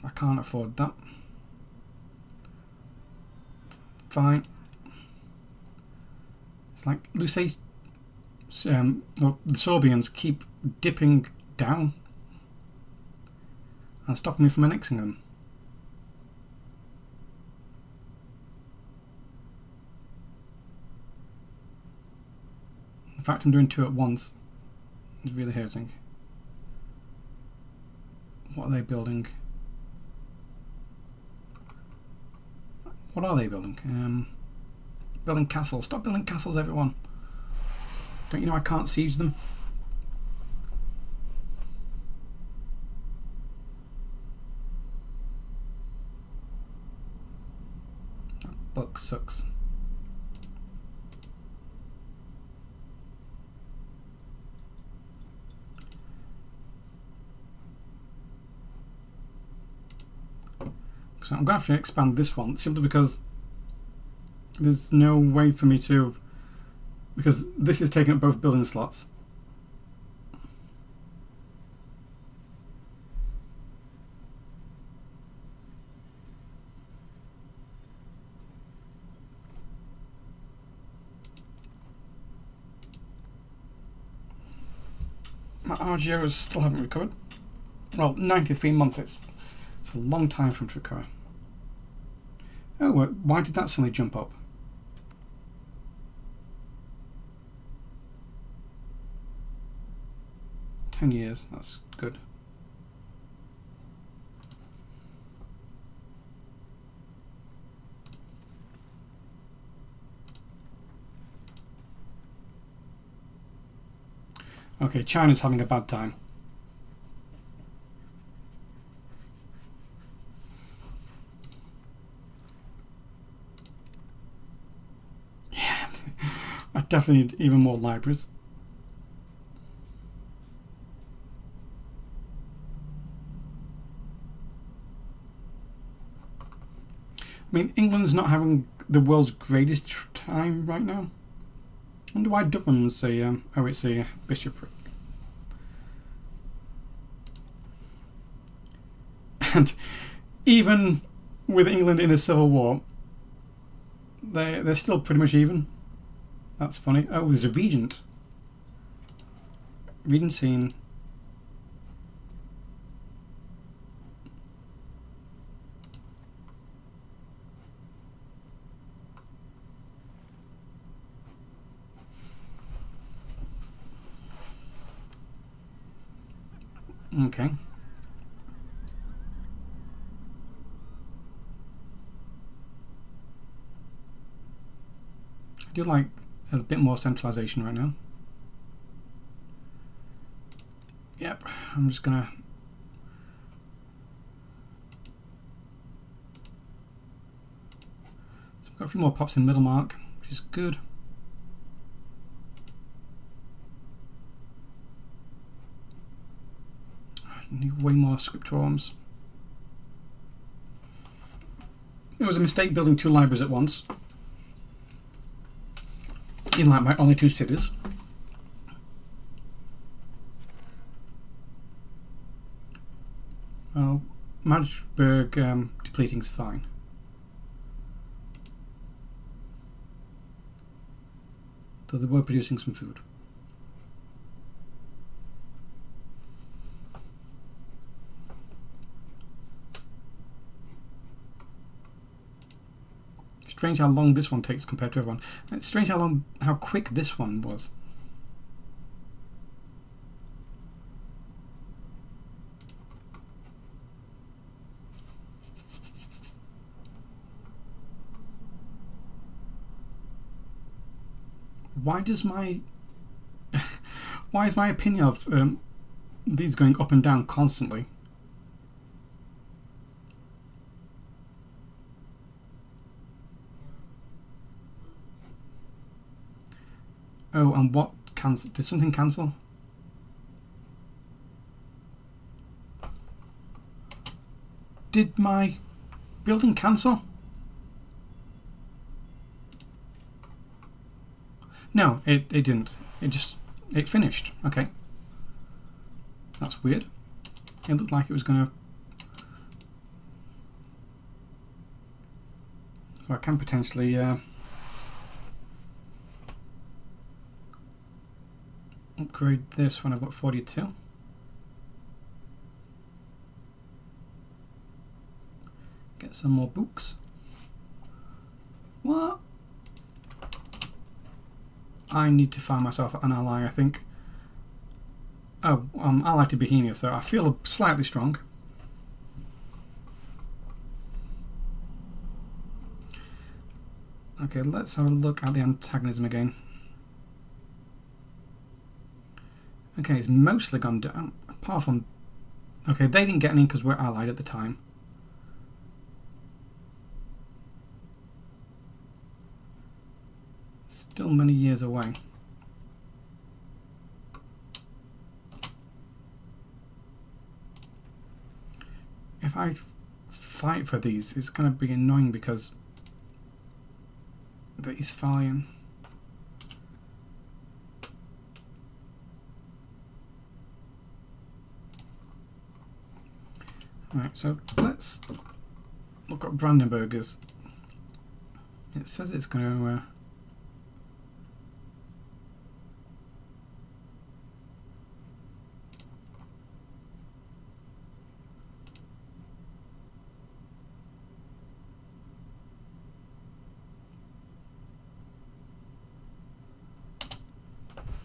I can't afford that. Fine. It's like Lusatia. Well, the Sorbians keep dipping down and stopping me from annexing them. The fact I'm doing two at once is really hurting. What are they building? What are they building? Building castles. Stop building castles, everyone. Don't you know I can't siege them? That book sucks. So I'm going to have to expand this one simply because there's no way for me to, because this is taking up both building slots. My RGOs still haven't recovered. Well, 93 months, it's a long time for them to recover. Oh, why did that suddenly jump up? $10 years, that's good. Okay, China's having a bad time. Yeah, I definitely need even more libraries. I mean, England's not having the world's greatest time right now. I wonder why Dublin's a, oh, it's a bishopric. And even with England in a civil war, they're still pretty much even. That's funny. Oh, there's a regent. Regency in... Okay. I do like a bit more centralization right now. Yep, I'm just gonna... So I've got a few more pops in Middlemark, which is good. I need way more scriptorums. It was a mistake building two libraries at once. In like my only two cities. Well, Magdeburg depleting's fine. Though they were producing some food. Strange how long this one takes compared to everyone. It's strange how quick this one was. Why does my why is my opinion of these going up and down constantly? Oh, and what cancel? Did something cancel? Did my building cancel? No, it didn't. It finished. Okay. That's weird. It looked like it was going to... So I can potentially upgrade this when I've got 42. Get some more books. What? I need to find myself an ally, I think. Oh, I'm allied to Bohemia, so I feel slightly strong. Okay, let's have a look at the antagonism again. Okay, it's mostly gone down, apart from... Okay, they didn't get any because we're allied at the time. Still many years away. If I fight for these, it's going to be annoying because the Eastphalian. Right, so let's look at Brandenburg as it says it's going to.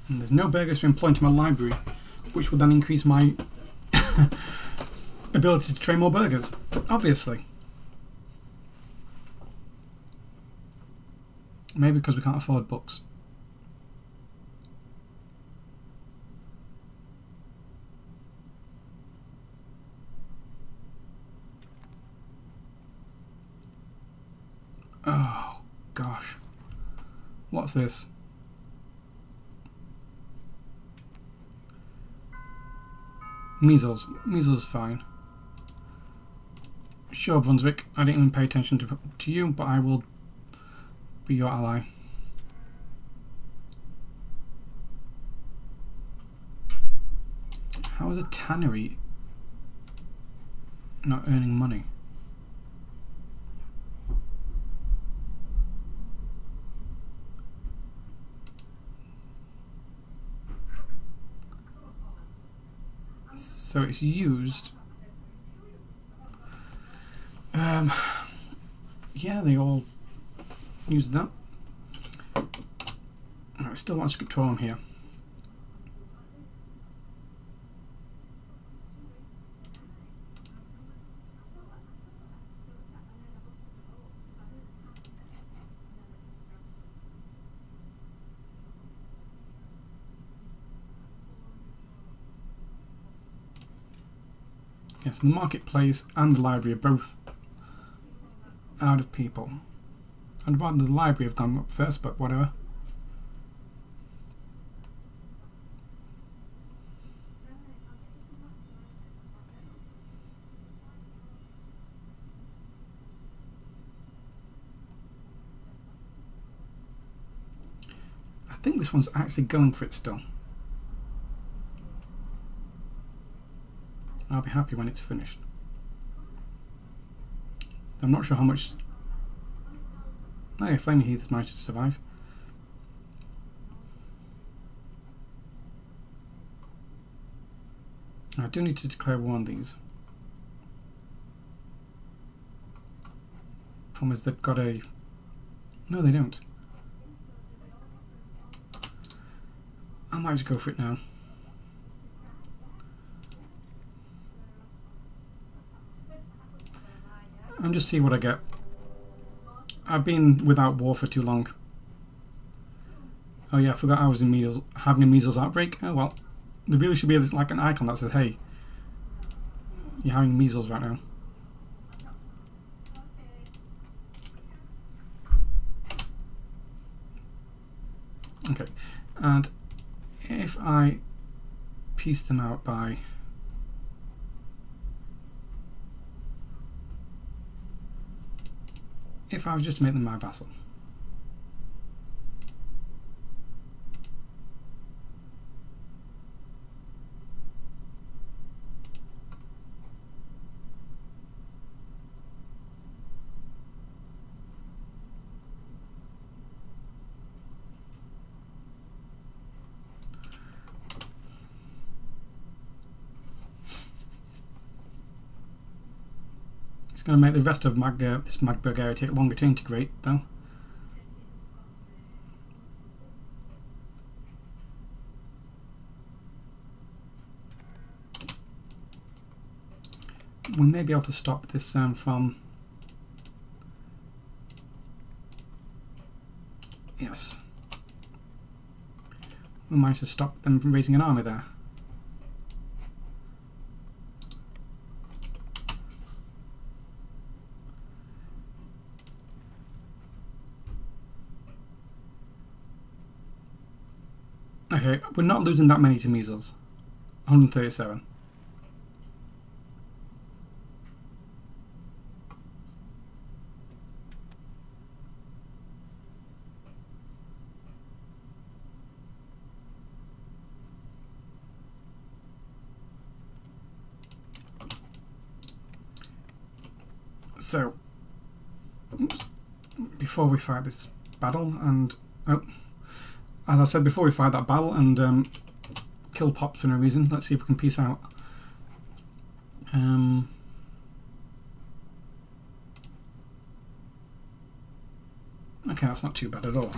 And there's no burgers to employ into my library, which will then increase my ability to train more burgers, obviously. Maybe because we can't afford books. Oh, gosh. What's this? Measles. Measles is fine. Sure, Brunswick, I didn't even pay attention to you, but I will be your ally. How is a tannery not earning money? So it's used. Yeah, they all use that. I still want scriptorum here. Yes, the marketplace and the library are both out of people. I'd rather the library have gone up first, but whatever. I think this one's actually going for it still. I'll be happy when it's finished. I'm not sure how much... Oh yeah, Flaming Heath has managed to survive. I do need to declare war on these. Problem is they've got a... No, they don't. I might just go for it now. And just see what I get. I've been without war for too long. Oh yeah, I forgot I was in measles, having a measles outbreak. Oh well. There really should be like an icon that says, hey, you're having measles right now. Okay, and if I piece them out by... If I was just to make them my vassal. Going to make the rest of this Magdeburg area take longer to integrate, though. We may be able to stop this from... Yes. We might have stopped them from raising an army there. Okay, we're not losing that many to measles. 137. So, before we fight this battle, and as I said, before we fight that battle and kill Pop for no reason, let's see if we can peace out. Okay, that's not too bad at all.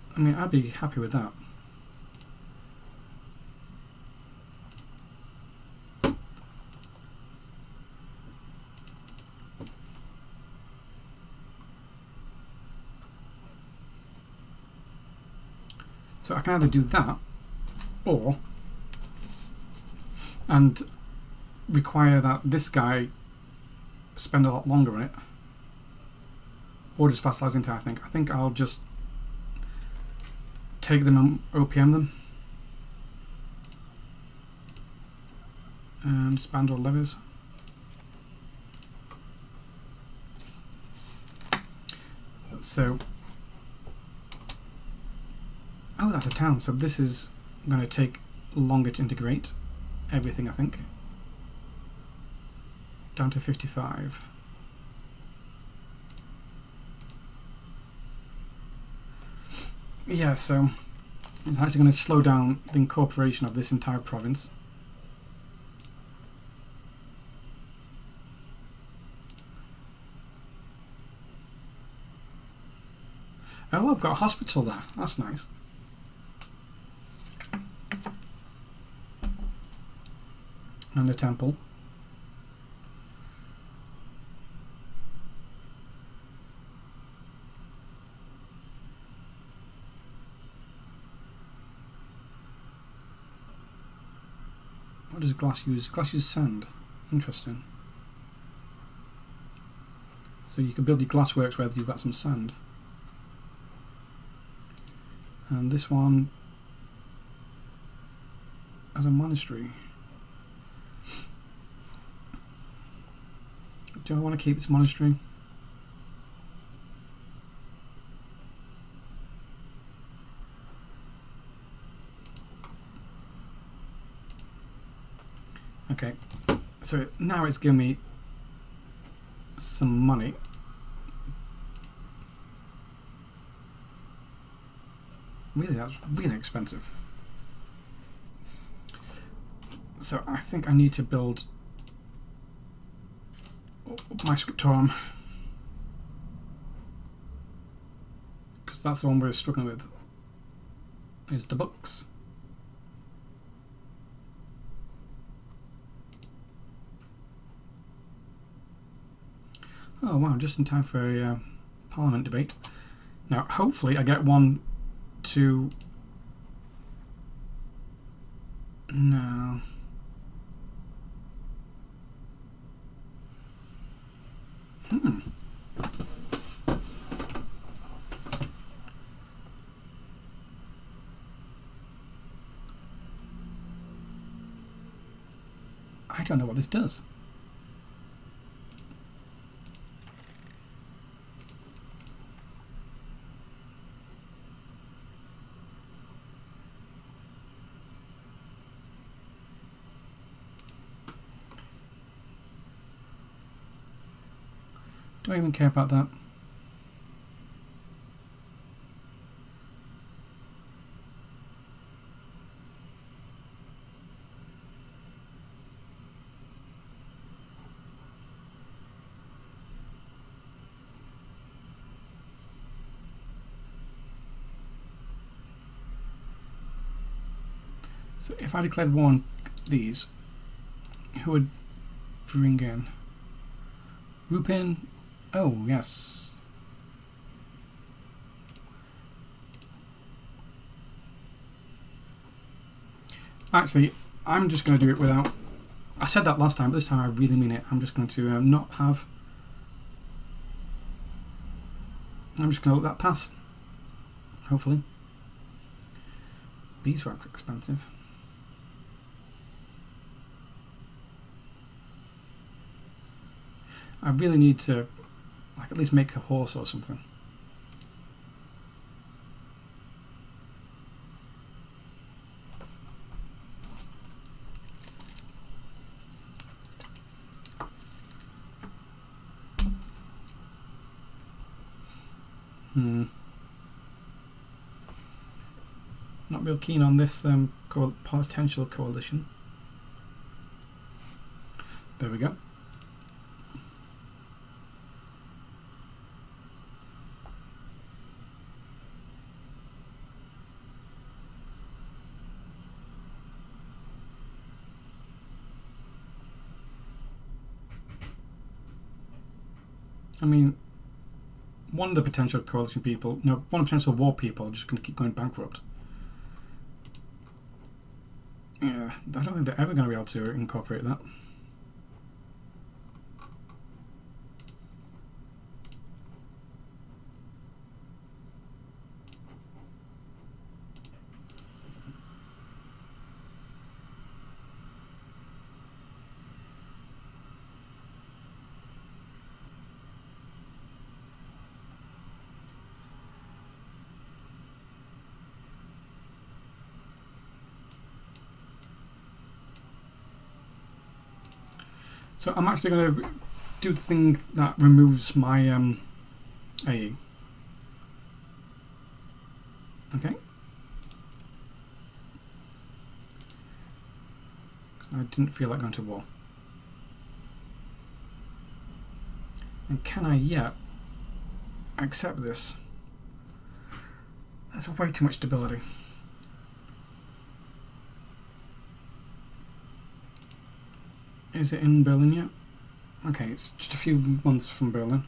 I mean, I'd be happy with that. So I can either do that, and require that this guy spend a lot longer on it, or just vassalize the entire thing. I think I'll just take them and OPM them and expand all levies. So, oh, that's a town, so this is going to take longer to integrate everything, I think. Down to 55. Yeah, so it's actually going to slow down the incorporation of this entire province. Oh, I've got a hospital there. That's nice. And a temple. What does glass use? Glass uses sand. Interesting. So you can build your glass works where you've got some sand. And this one as a monastery. Do I want to keep this monastery? Okay, so now it's giving me some money. Really, that's really expensive. So I think I need to build my scriptorium, because that's the one we're struggling with, is the books. Oh wow, just in time for a parliament debate. Now hopefully I get one to... No. I don't know what this does. Do I even care about that? So if I declared war on these, who would bring in? Rupin? Oh, yes. Actually, I'm just going to do it without... I said that last time, but this time I really mean it. I'm just going to not have... I'm just going to let that pass. Hopefully. Beeswax's expensive. I really need to, like, at least make a horse or something. Not real keen on this potential coalition. There we go. I mean, one of the potential coalition people, no, one of the potential war people are just going to keep going bankrupt. Yeah, I don't think they're ever going to be able to incorporate that. So I'm actually going to do the thing that removes my AE. Okay. Because I didn't feel like going to war. And can I yet accept this? That's way too much stability. Is it in Berlin yet? Okay, it's just a few months from Berlin.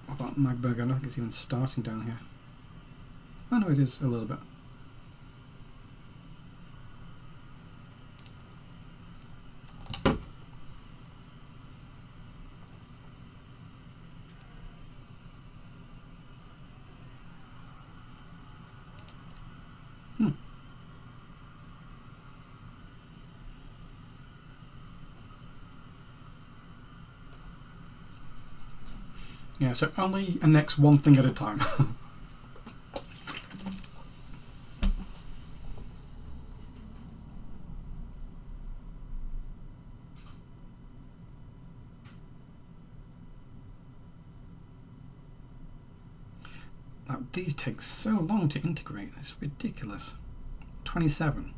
What about Magdeburg? I don't think it's even starting down here. Oh no, it is a little bit. Yeah, so only annex one thing at a time. Now, these take so long to integrate, it's ridiculous. 27.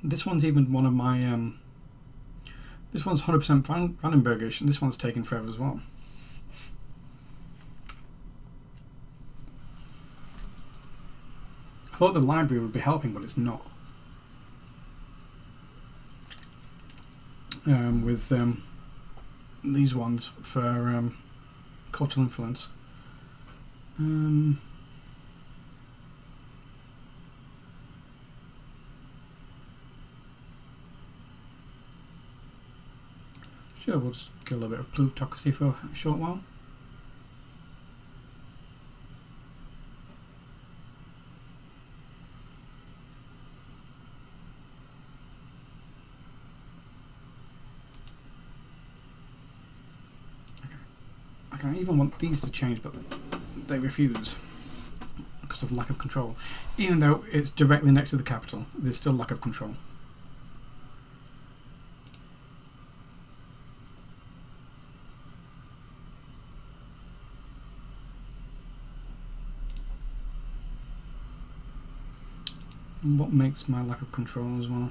This one's even one of my... This one's 100% Brandenburgish, and this one's taken forever as well. I thought the library would be helping, but it's not. With these ones for cultural influence. Sure, we'll just get a little bit of plutocracy for a short while. Okay, I even want these to change, but they refuse because of lack of control. Even though it's directly next to the capital, there's still lack of control. And what makes my lack of control as well.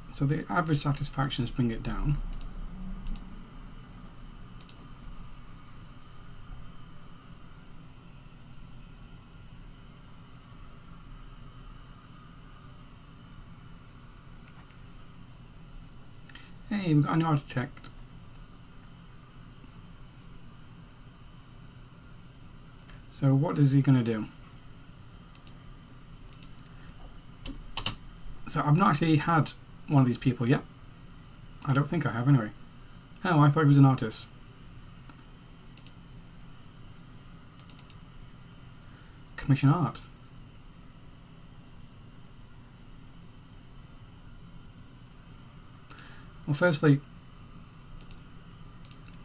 So the average satisfactions bring it down. Hey, we've got a new architect. So what is he going to do? So I've not actually had one of these people yet. I don't think I have anyway. Oh, I thought he was an artist. Commission art. Well, firstly,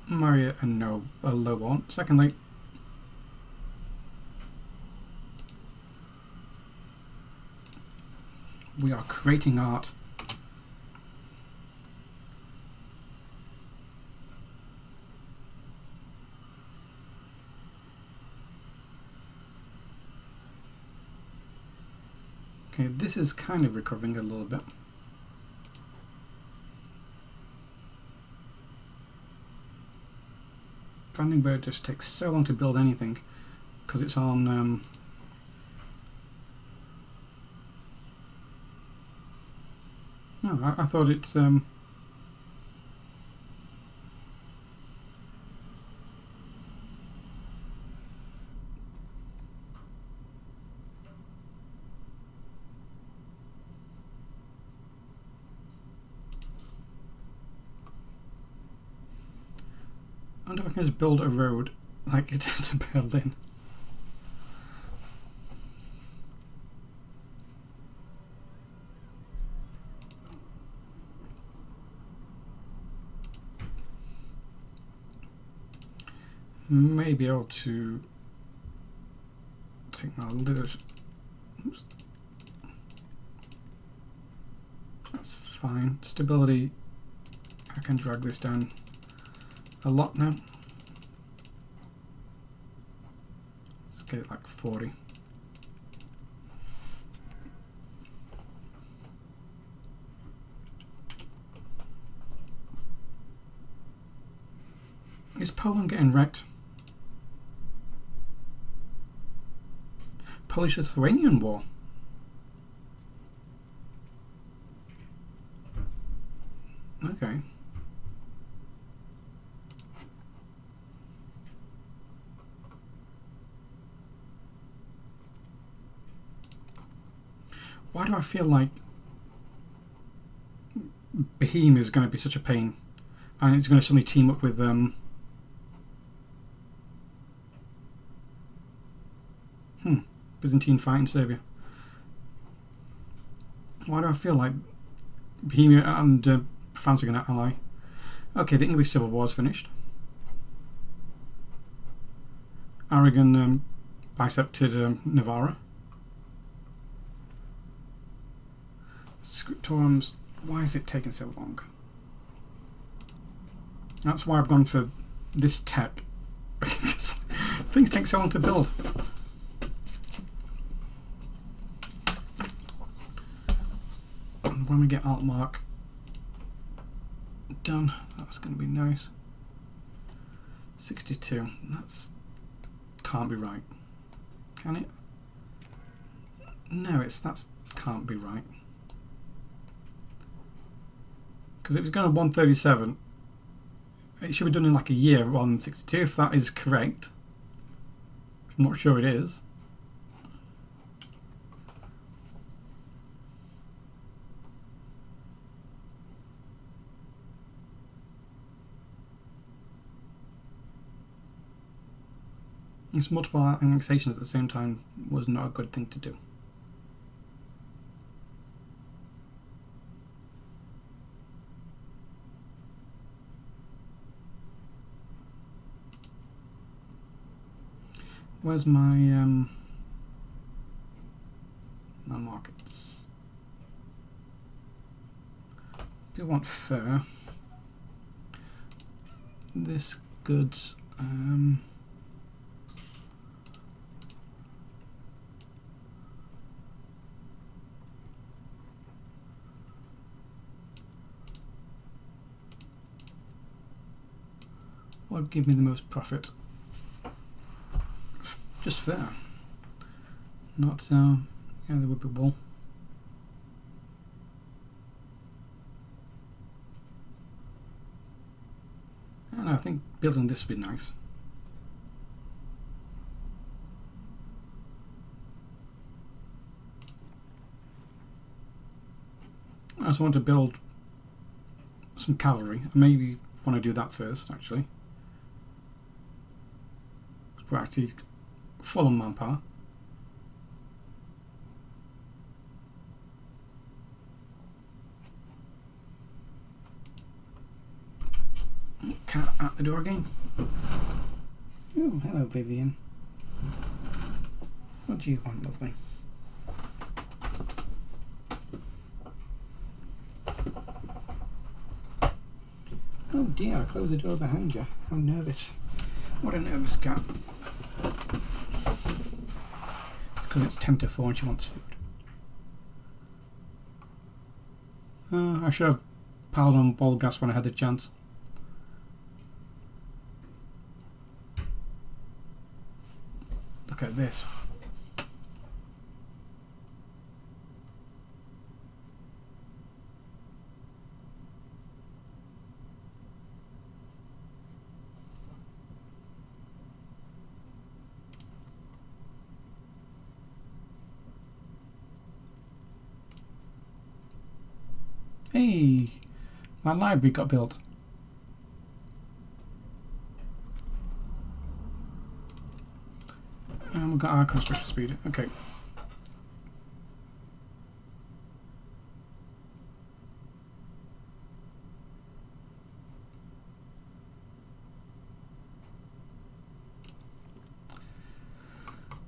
marry a low one. Secondly, we are creating art. Okay, this is kind of recovering a little bit. Brandenburg just takes so long to build anything because it's on no, I thought it's I wonder if I can just build a road like it's to Berlin. May be able to take my little. Oops. That's fine. Stability. I can drag this down a lot now. Let's get it like 40. Is Poland getting wrecked? Polish-Lithuanian War. Okay. Why do I feel like Bohemia is going to be such a pain, and it's going to suddenly team up with Byzantine fight in Serbia? Why do I feel like Bohemia and France are going to ally? Okay, the English Civil War is finished. Aragon bisected Navarra. Scriptorums, why is it taking so long? That's why I've gone for this tech. Things take so long to build. And when we get Altmark done, that's going to be nice. 62, that's can't be right. Can it? No, that's can't be right. Because if it's going to 137, it should be done in like a year rather than 62, if that is correct. I'm not sure it is. It's multiple annexations at the same time was not a good thing to do. Where's my my markets? Do want fur. This goods. would give me the most profit? Just fair. Not, yeah, there would be wool. And I think building this would be nice. I also want to build some cavalry. I maybe want to do that first, actually. We're actually full on manpower. Cat at the door again. Oh, hello, Vivian. What do you want, lovely? Oh dear, I closed the door behind you. How nervous. What a nervous cat. It's because it's 10 to 4 and she wants food. I should have piled on ball gas when I had the chance. Look at this. Hey, my library got built. And we've got our construction speed. Okay.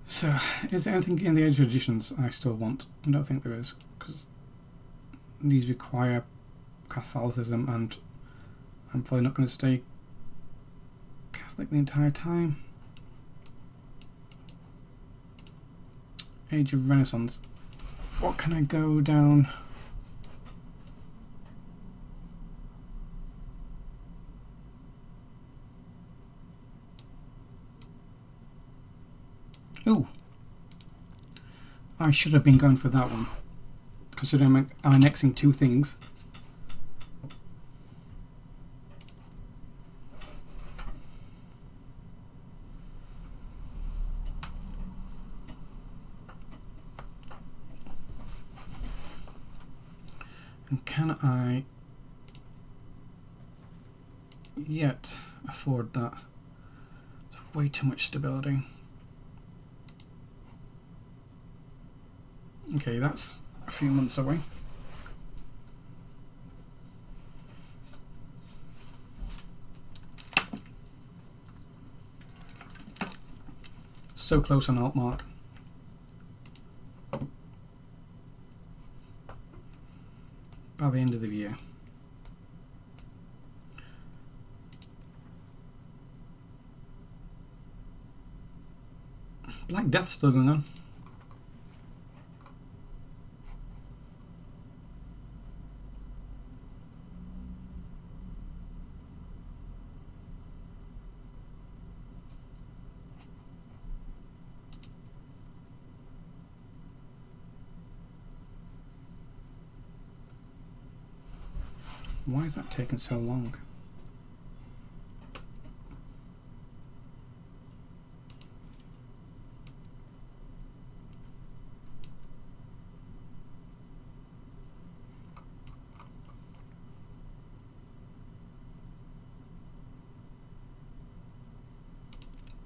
So, is there anything in the Age of Editions I still want? I don't think there is, because these require Catholicism, and I'm probably not going to stay Catholic the entire time. Age of Renaissance. What can I go down? Ooh. I should have been going for that one, considering I'm annexing 2 things. And can I yet afford that? It's way too much stability. Okay, that's a few months away. So close on alt mark. By the end of the year. Black Death's still going on. Why is that taking so long?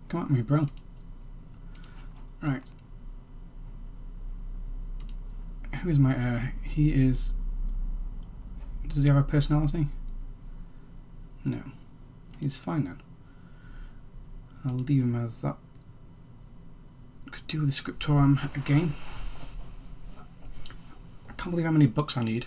Come at me, bro. Right. Who is my heir? He is... Does he have a personality? No. He's fine then. I'll leave him as that. Could do with the scriptorum again. I can't believe how many books I need.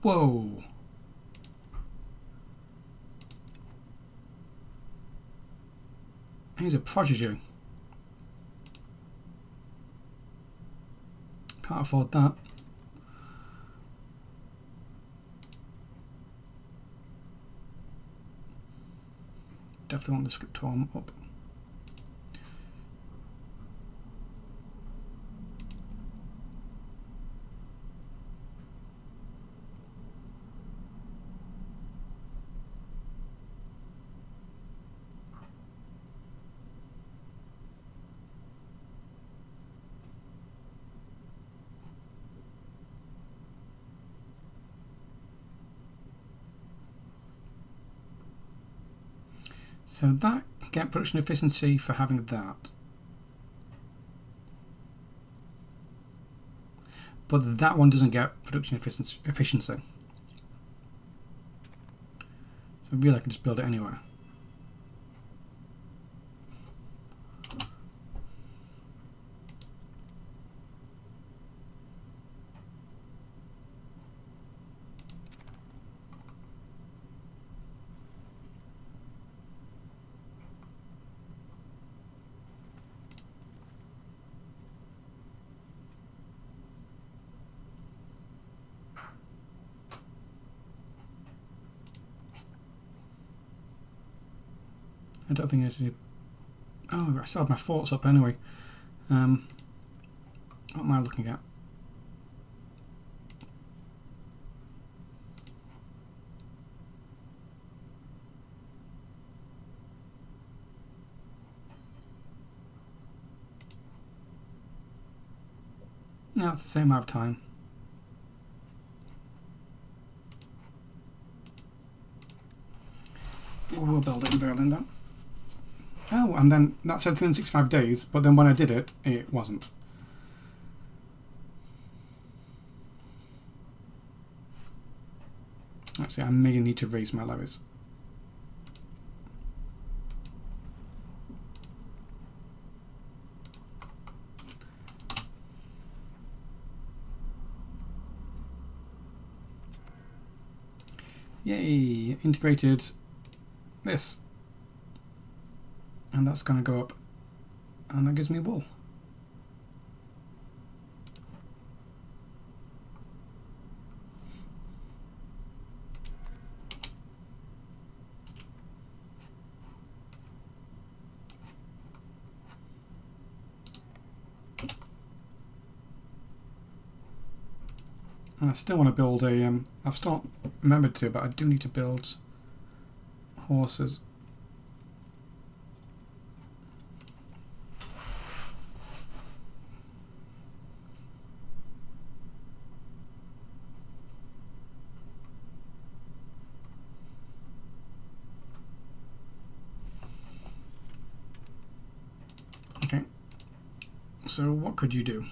Whoa! He's a prodigy. Can't afford that. Definitely want the scriptorium up. So that get production efficiency for having that. But that one doesn't get production efficiency. So really I can just build it anywhere. I don't think I should. Oh, I still have my forts up anyway. What am I looking at? No, it's the same amount of time. We'll build it in Berlin then. Oh, and then that said 365 days, but then when I did it, it wasn't. Actually, I may need to raise my levies. Yay! Integrated this. And that's going to go up. And that gives me wool. And I still want to build a, I've still remembered to, but I do need to build horses. Okay, so what could you do?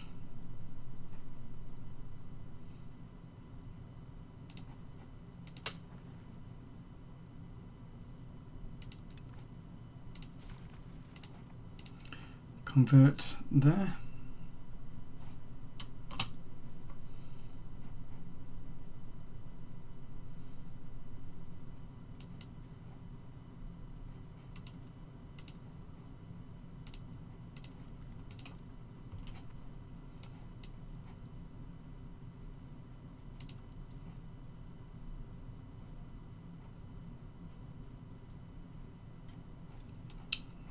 Convert there.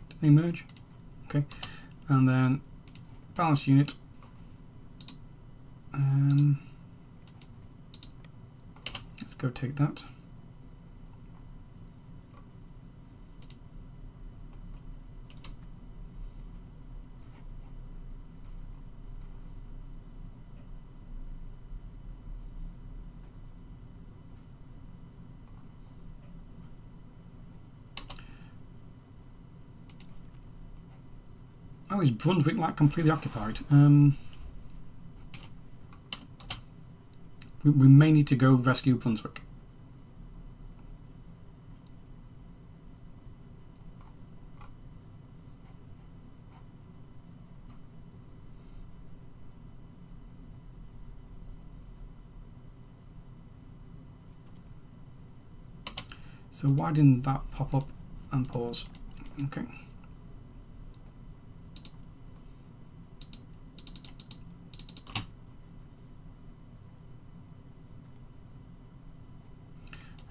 Do they merge? Okay. And then balance unit. Let's go take that. Oh, is Brunswick like completely occupied? We may need to go rescue Brunswick. So why didn't that pop up and pause? Okay.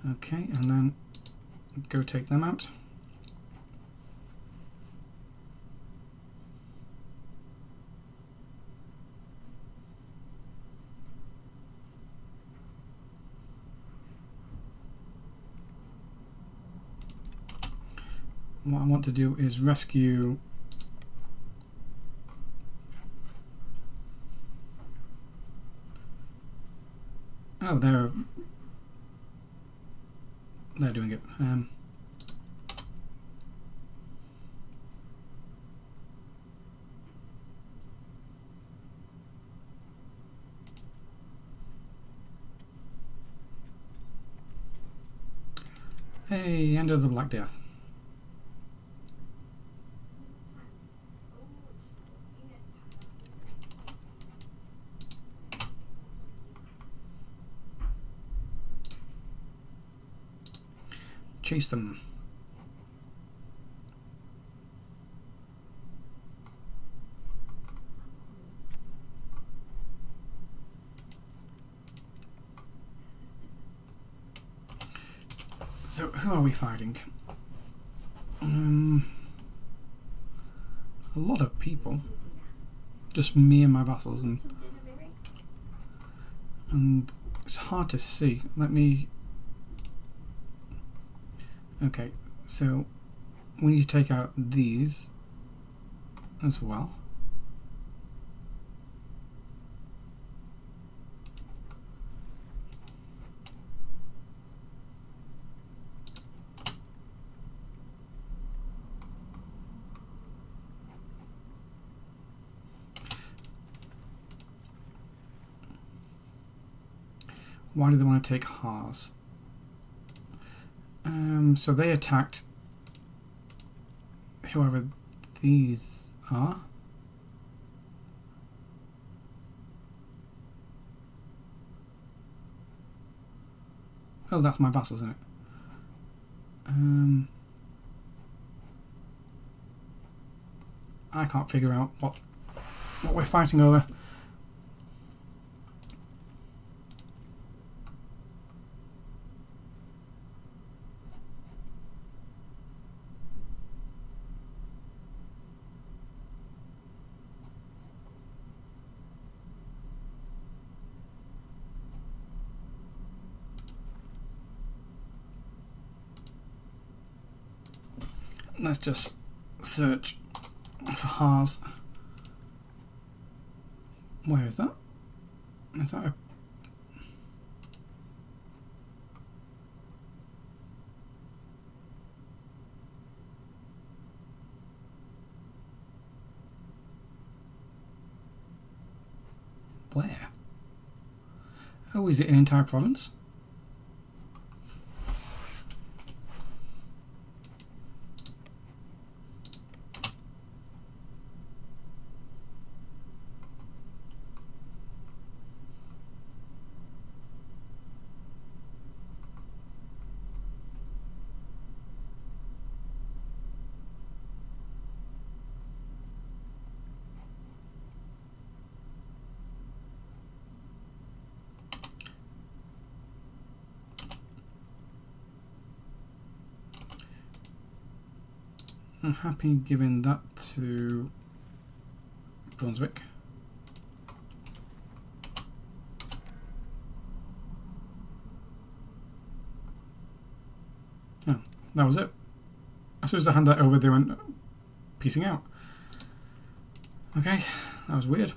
Okay, and then go take them out. What I want to do is rescue they're doing it. Hey, end of the Black Death. Chase them. So, who are we fighting? A lot of people. Just me and my vassals, and it's hard to see. Let me... Okay, so we need to take out these as well. Why do they want to take Haas? So they attacked whoever these are. Oh, that's my vassals, isn't it? I can't figure out what we're fighting over. Let's just search for Haas. Where is that? Is that a... Where? Oh, is it an entire province? I'm happy giving that to Brunswick. Oh, that was it. As soon as I hand that over, they went piecing out. Okay, that was weird.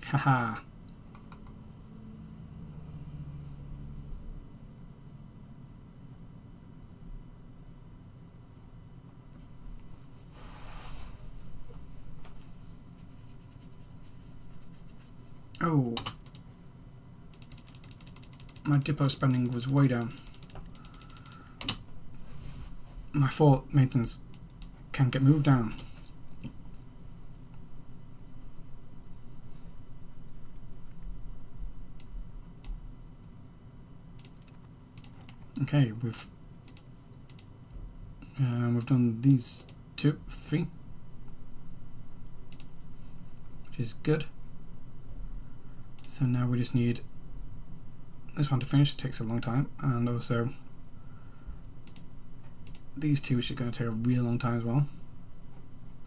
Haha. Oh, my depot spending was way down. My fort maintenance can't get moved down. Okay, we've done these 3, which is good. So now we just need this one to finish takes a long time, and also these two, which are going to take a really long time as well.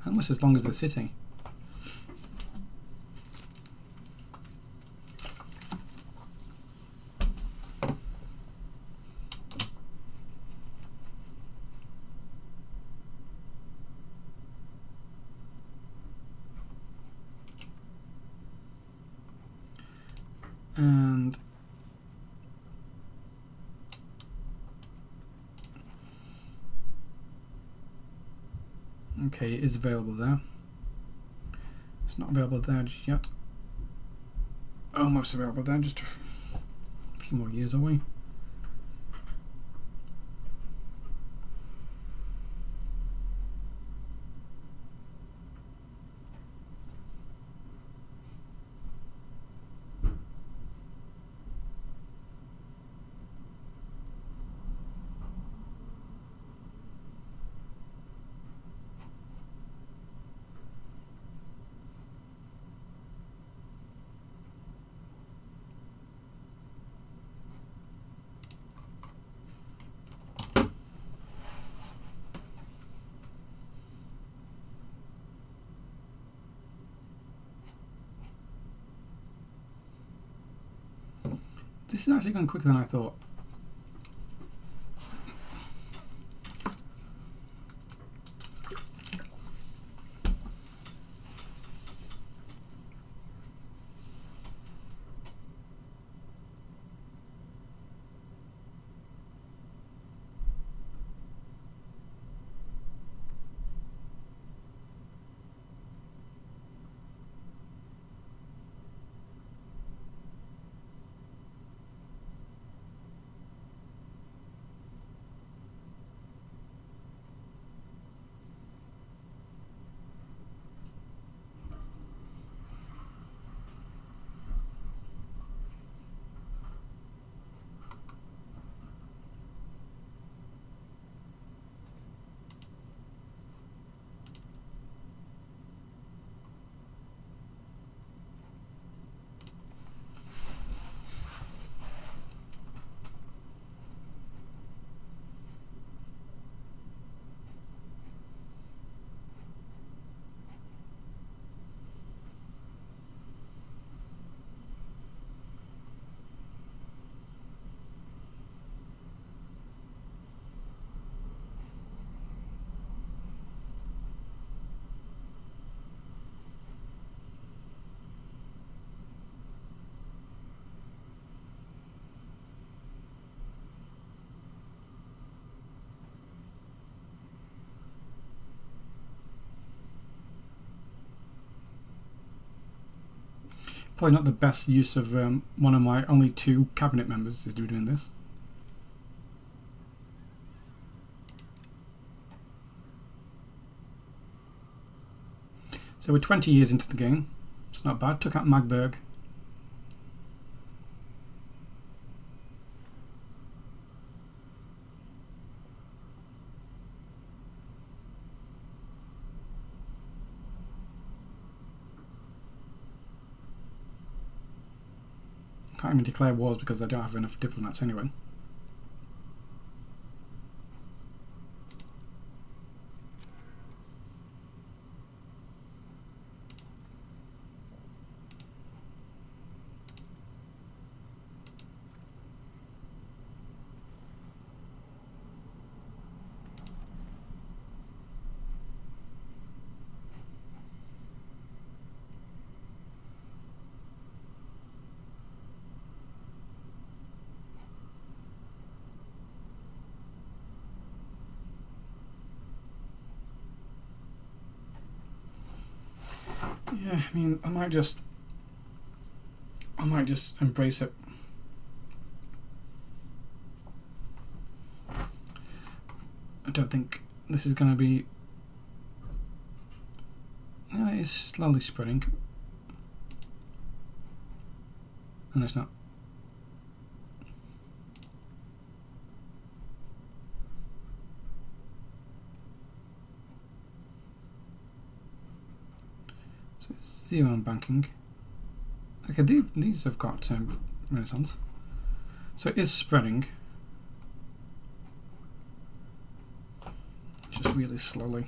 Almost as long as the city. And okay, it is available there. It's not available there just yet. Almost available there, just a few more years away. This is actually going quicker than I thought. Probably not the best use of one of my only two cabinet members is doing this. So we're 20 years into the game. It's not bad. Took out Magdeburg. Can't even declare wars because I don't have enough diplomats anyway. Yeah, I mean, I might just embrace it. I don't think this is going to be. Yeah, it's slowly spreading, and it's not. So it's 0 on banking. Okay, these have got Renaissance. So it is spreading. Just really slowly.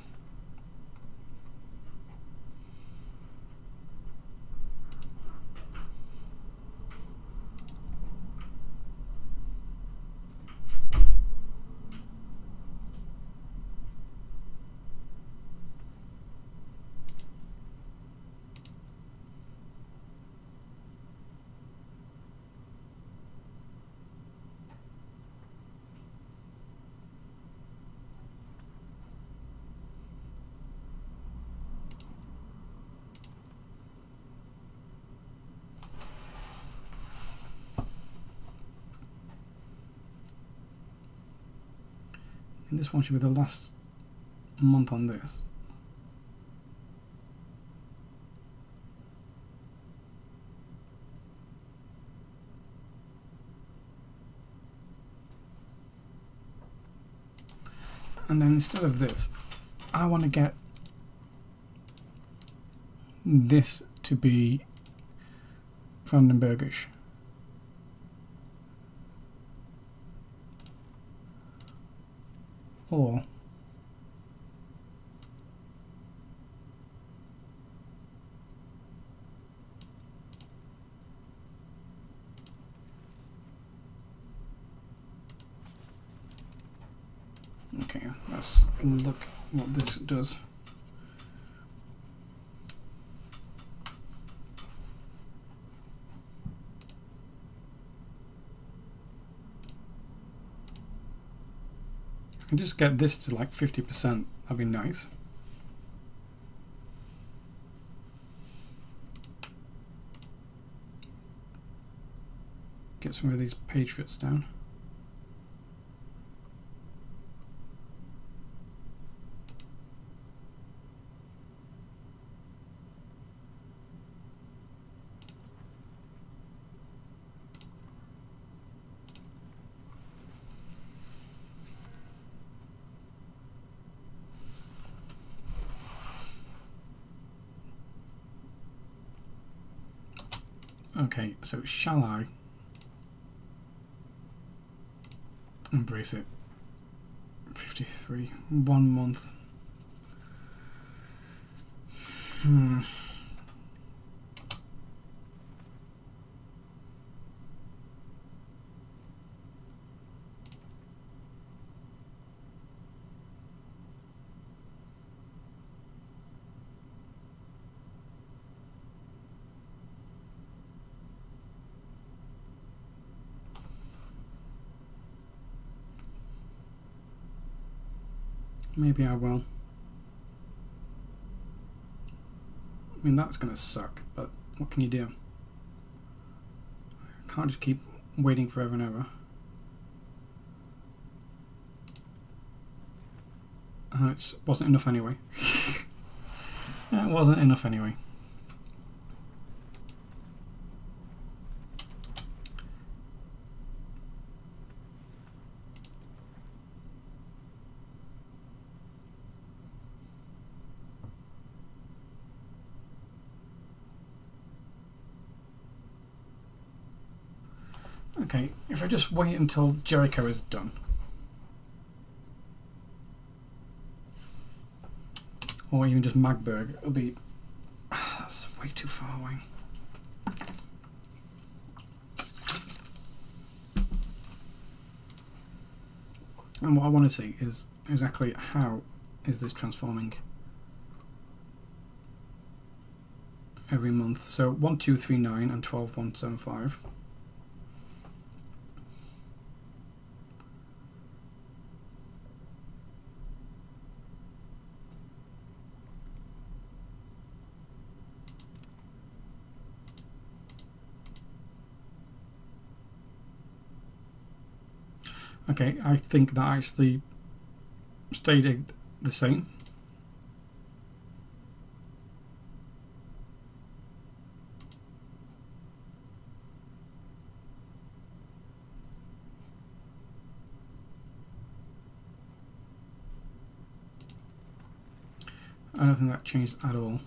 And this one should be the last month on this. And then instead of this, I want to get this to be Brandenburgish. Or okay, let's look what this does. I can just get this to like 50%, that'd be nice. Get some of these page widths down. Okay, so shall I embrace it? 53, 1 month. Maybe I will. I mean, that's gonna suck, but what can you do? I can't just keep waiting forever and ever. And it wasn't enough anyway. It wasn't enough anyway. Okay, if I just wait until Jericho is done. Or even just Magdeburg, it'll be... That's way too far away. And what I want to see is exactly how is this transforming every month. So 1, 2, 3, 9 and 12, 1, 7, 5. Okay, I think that actually stayed the same. I don't think that changed at all.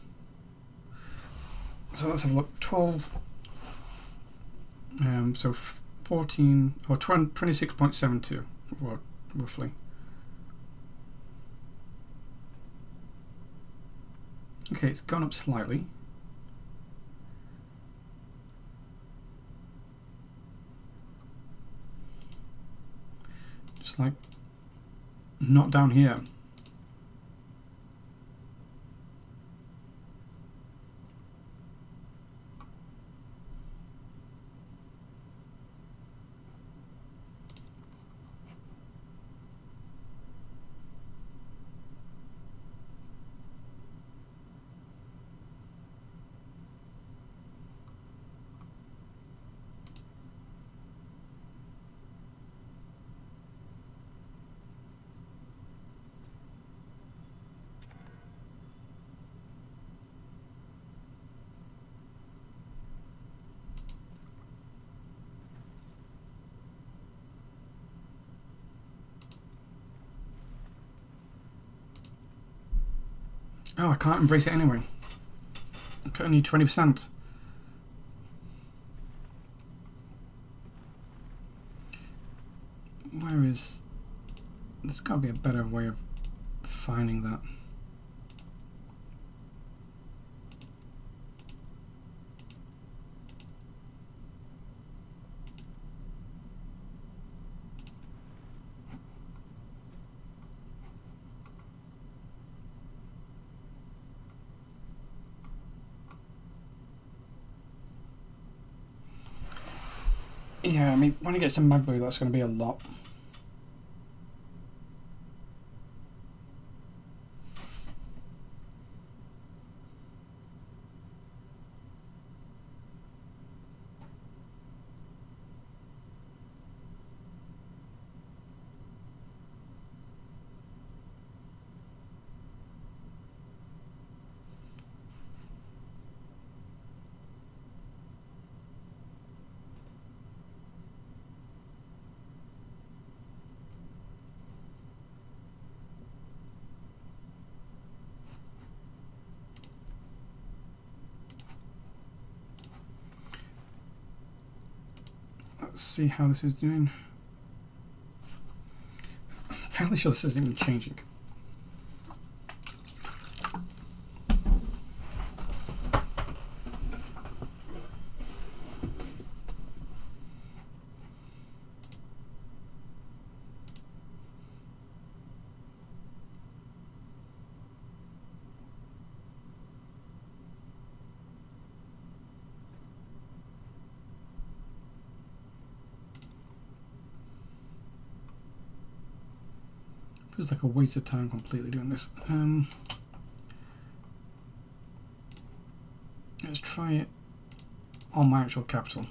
So let's have a look. 12. So 14 or 26.72, roughly. Okay, it's gone up slightly. Just like not down here. Oh, I can't embrace it anyway. I need 20%. Where is... There's got to be a better way of finding that. Yeah, I mean, when it gets to Magbu, that's going to be a lot. Let's see how this is doing. I'm fairly sure this isn't even changing. Feels like a waste of time completely doing this. Let's try it on my actual capital.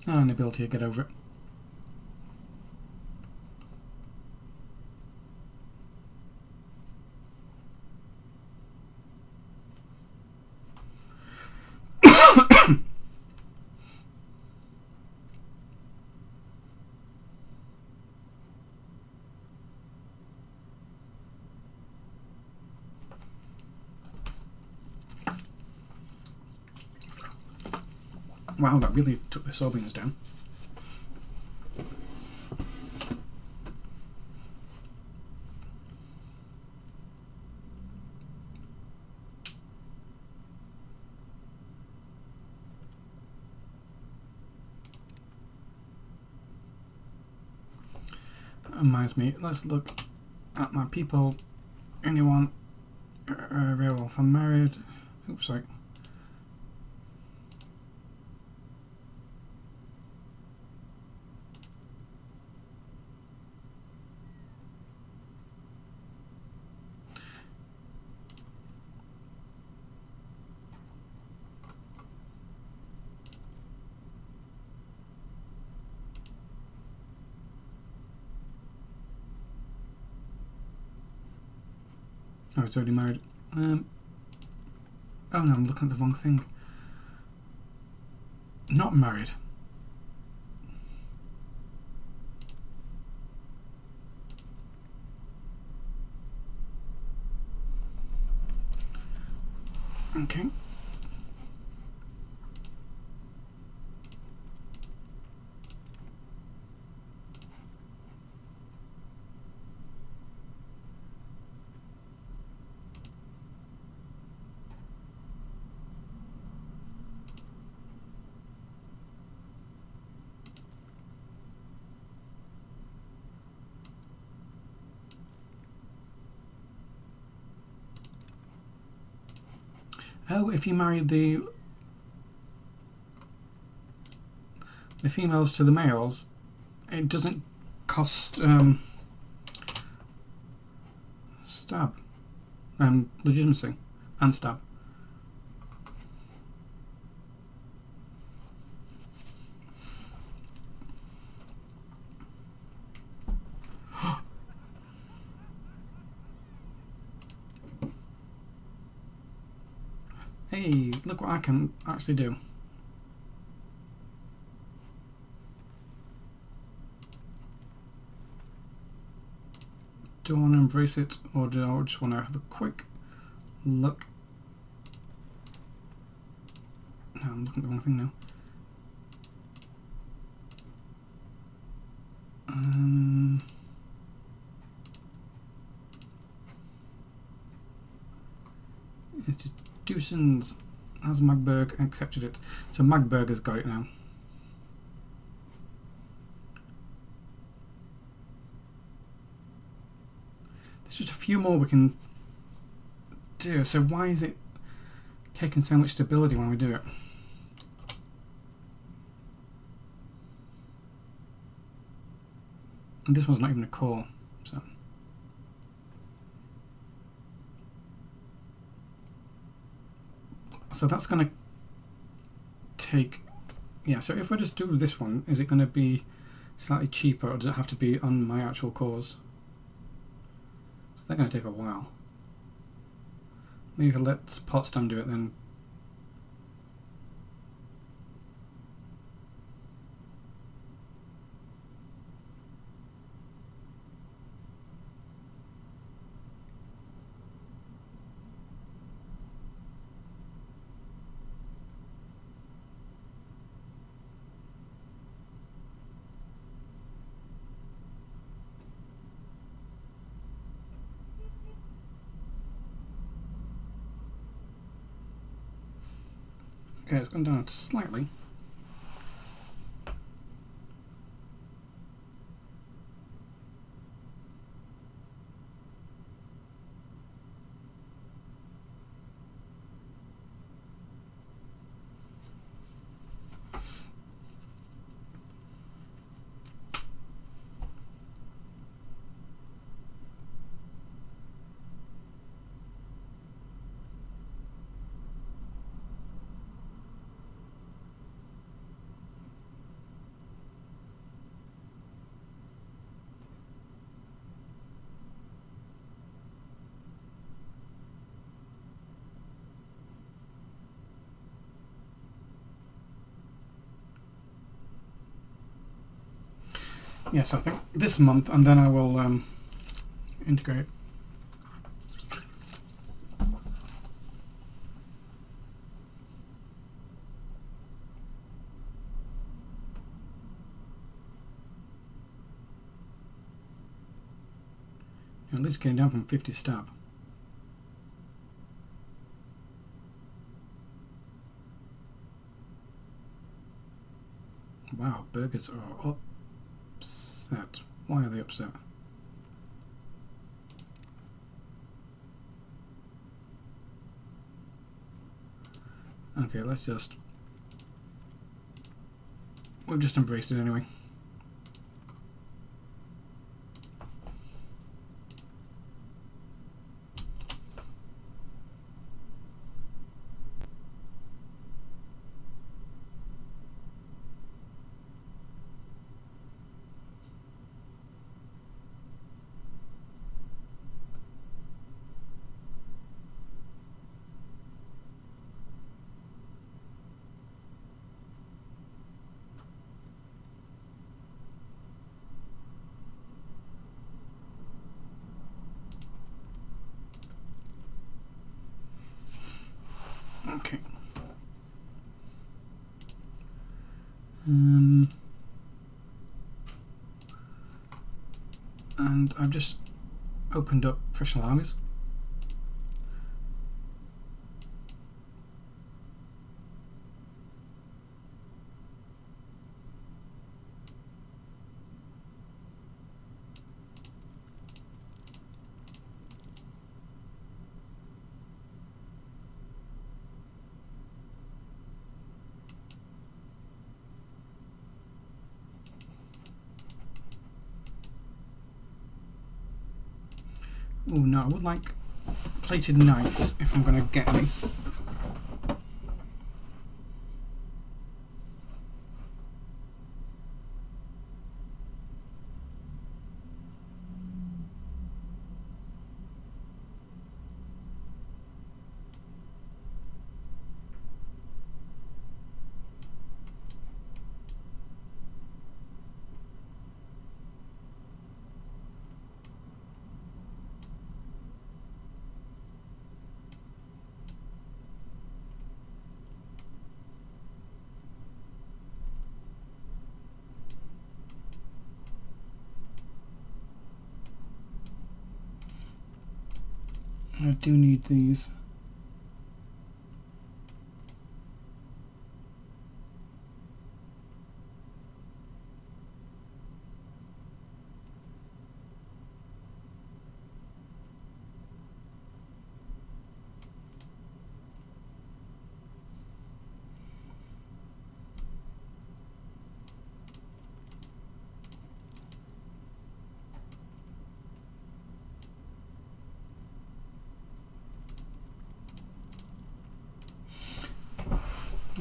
And ability to get over it. Wow, that really took the soybeans down. That reminds me, let's look at my people. Anyone real if I'm married. Oops, sorry. Oh, it's already married. Oh no, I'm looking at the wrong thing. Not married. Okay. Oh, if you marry the females to the males, it doesn't cost stab, legitimacy, and stab. Hey, look what I can actually do. Do I want to embrace it, or do I just want to have a quick look? No, I'm looking at the wrong thing now. Institutions. Has Magdeburg accepted it? So Magdeburg has got it now. There's just a few more we can do. So why is it taking so much stability when we do it? And this one's not even a core, so. So that's going to take, yeah, so if we just do this one, is it going to be slightly cheaper, or does it have to be on my actual cores? So they're going to take a while. Maybe if I let Potsdam do it then. Okay, it's gone down slightly. Yes, I think this month, and then I will integrate. At least getting down from 50 stab. Wow, burgers are upset. Why are they upset? Okay, let's just... We've just embraced it anyway. And I've just opened up professional armies. Oh no, I would like plated knights if I'm going to get any. I do need these.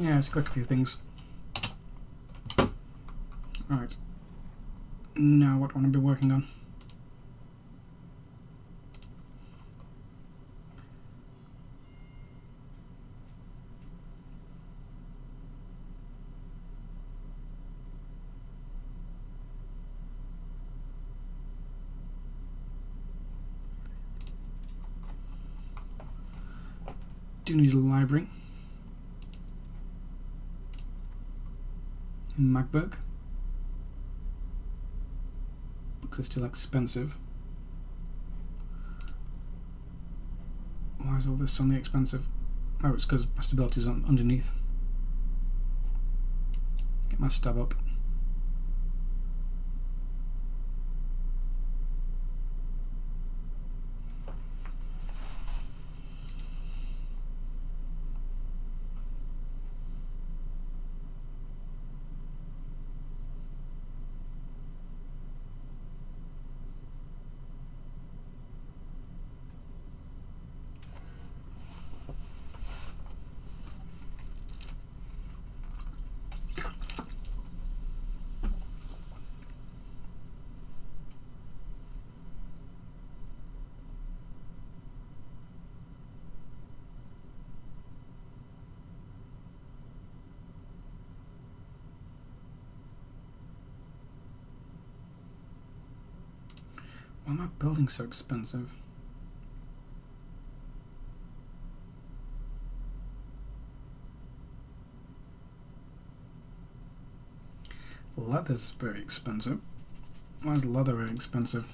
Yeah, let's click a few things. Right. Now what do I want to be working on? Do need a library in Magdeburg. Books are still expensive. Why is all this suddenly expensive? Oh, it's because my stability is underneath. Get my stab up. Why am I building so expensive? Leather's very expensive. Why is leather very expensive?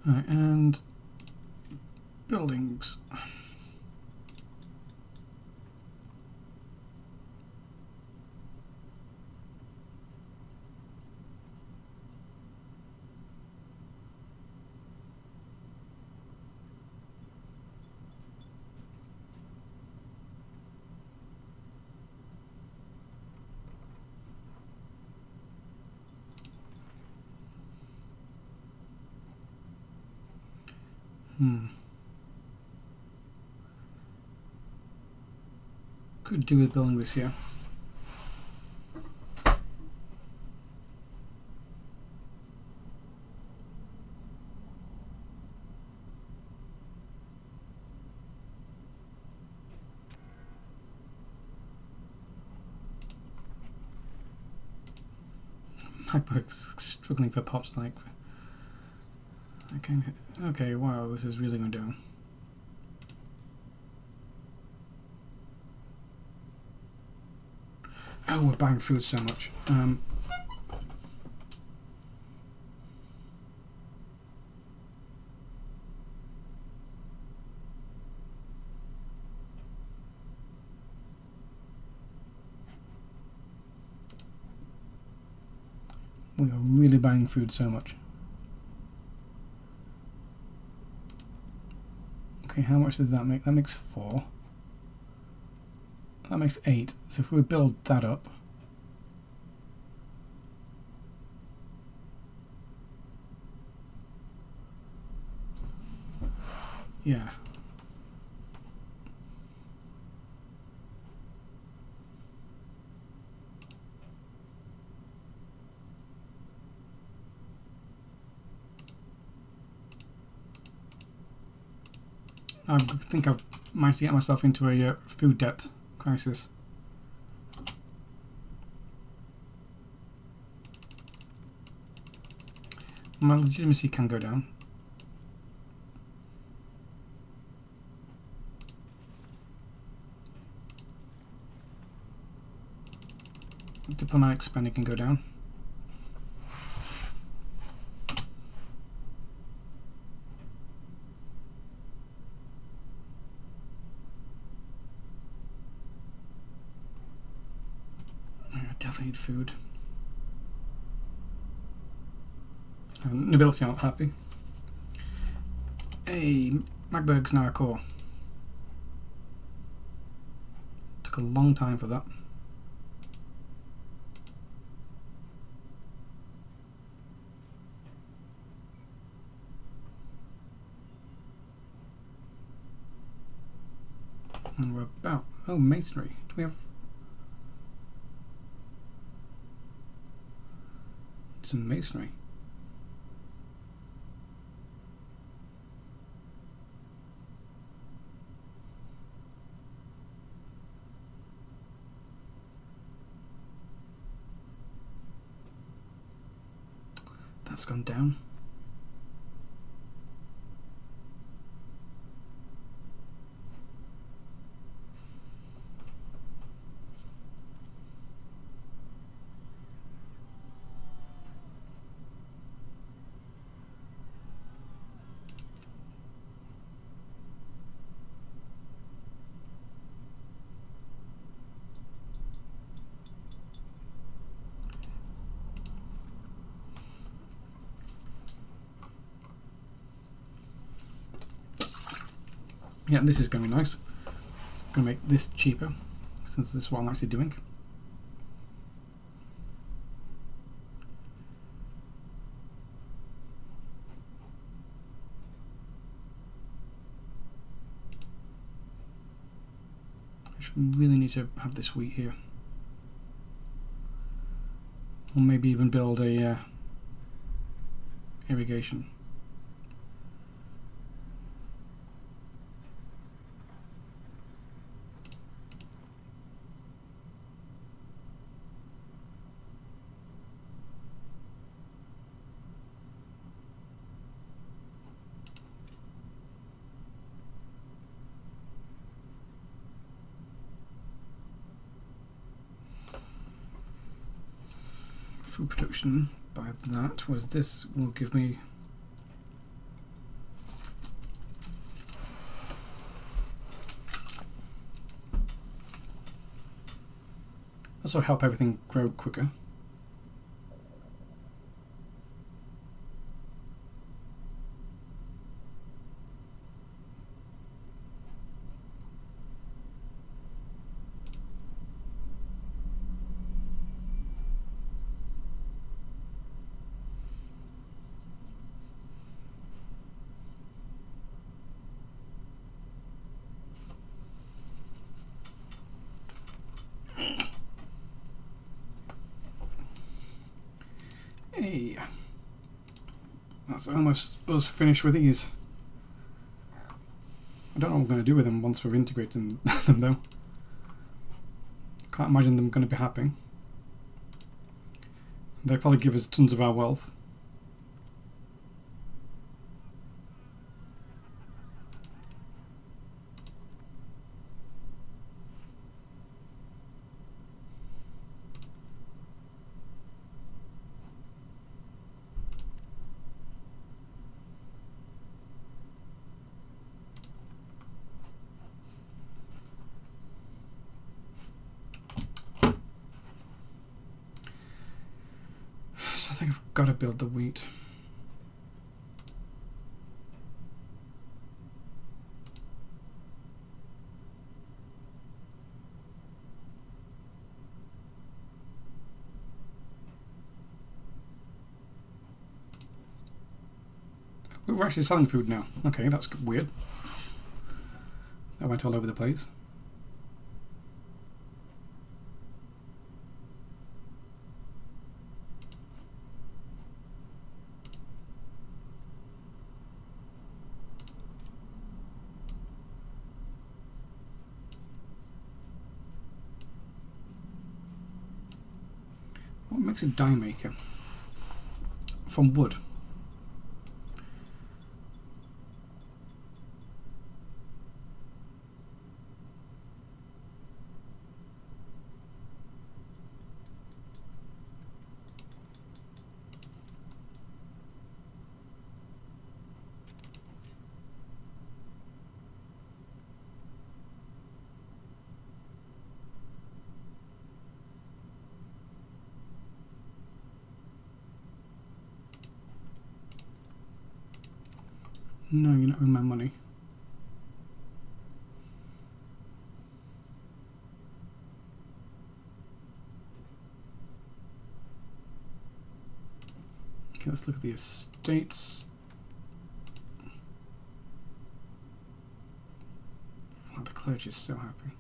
Right, and buildings. could do with building this here. MacBook's struggling for pops like. Okay, wow, this is really going down. Oh, we're buying food so much. We are really buying food so much. Okay, how much does that make? That makes 4. That makes 8. So if we build that up, yeah. I think I've managed to get myself into a food debt crisis. My legitimacy can go down. Diplomatic spending can go down. Definitely need food. Nobility aren't happy. Hey, Magdeburg's now a core. Took a long time for that. And we're about... Oh, masonry. Do we have... some masonry? That's gone down. Yeah, this is going to be nice. It's going to make this cheaper, since this is what I'm actually doing. I just really need to have this wheat here. Or maybe even build a irrigation. Food production by that was this will give me also help everything grow quicker. Hey, that's almost us finished with these. I don't know what we're going to do with them once we've integrated them though. Can't imagine them going to be happy. They probably give us tons of our wealth. So I think I've got to build the wheat. We're actually selling food now. Okay, that's weird. That went all over the place. What makes a dye maker? From wood. No, you're not owing my money. Okay, let's look at the estates. Oh, the clergy is so happy.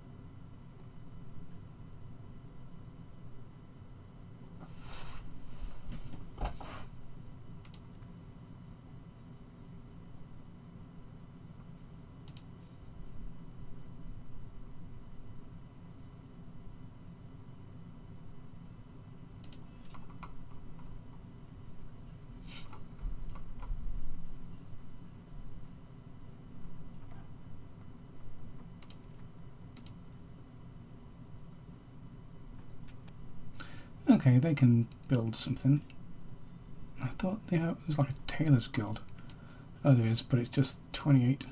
Okay, they can build something. I thought it was like a tailor's guild. Oh, there is, but it's just 28.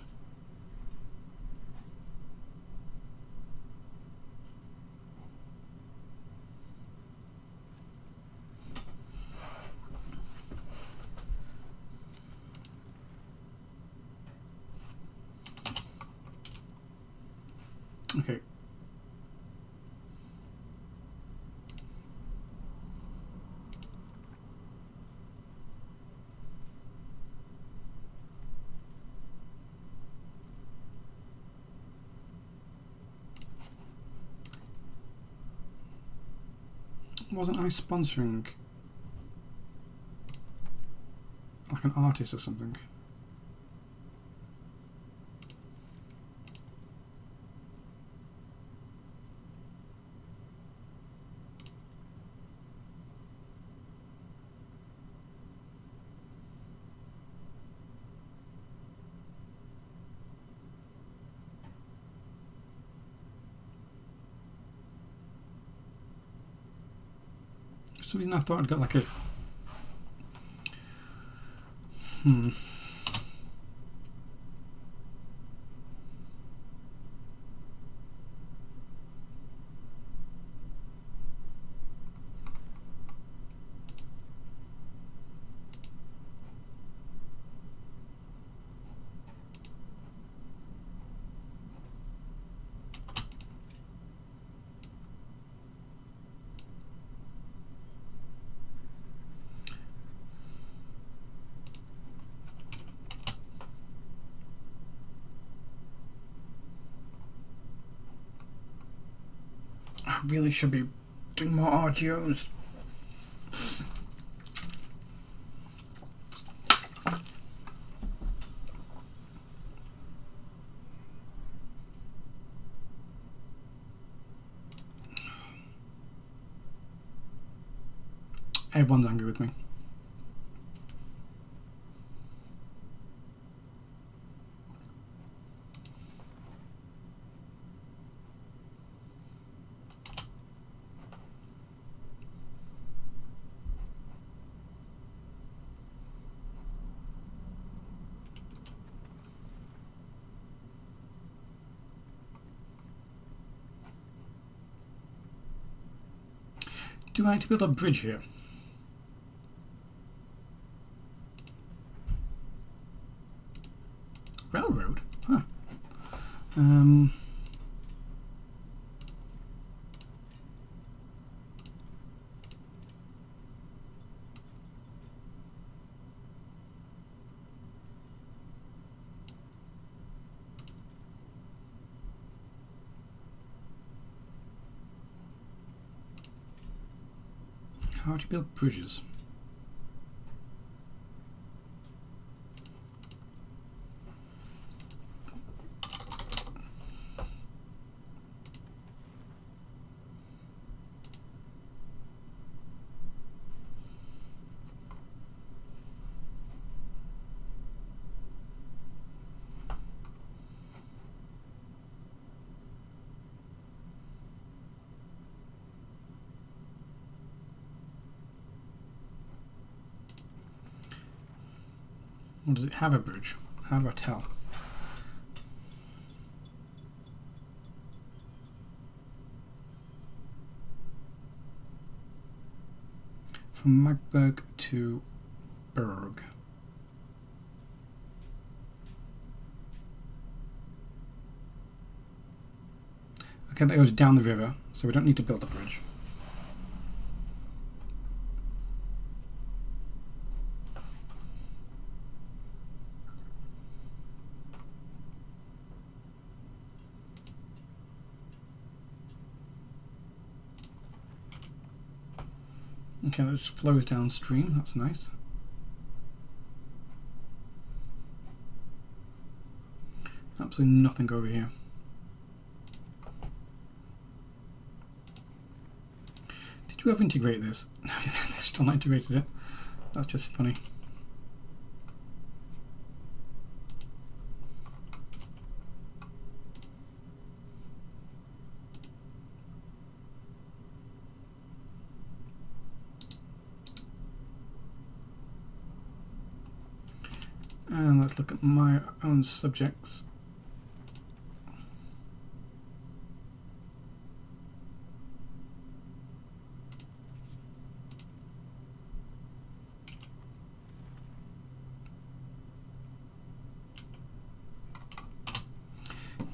Okay. Wasn't I sponsoring like an artist or something? For some reason I thought I'd got like a I really should be doing more RGOs. Everyone's angry with me. Do I need to build a bridge here? Railroad? Huh. How to build bridges? Or does it have a bridge? How do I tell? From Magdeburg to Berg. Okay, that goes down the river, so we don't need to build a bridge. Okay, that just flows downstream, that's nice. Absolutely nothing over here. Did you ever integrate this? No, they've still not integrated it. That's just funny. And let's look at my own subjects.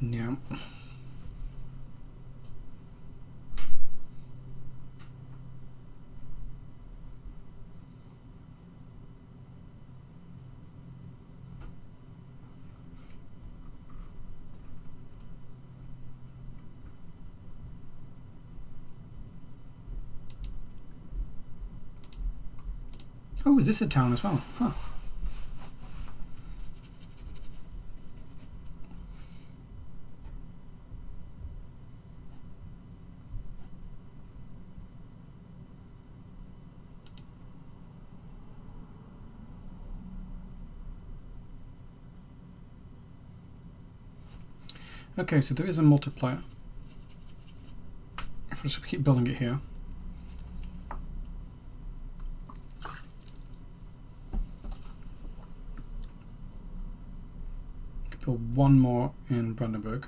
Yeah. Oh, is this a town as well? Huh. Okay, so there is a multiplier. If we just keep building it here. Build one more in Brandenburg.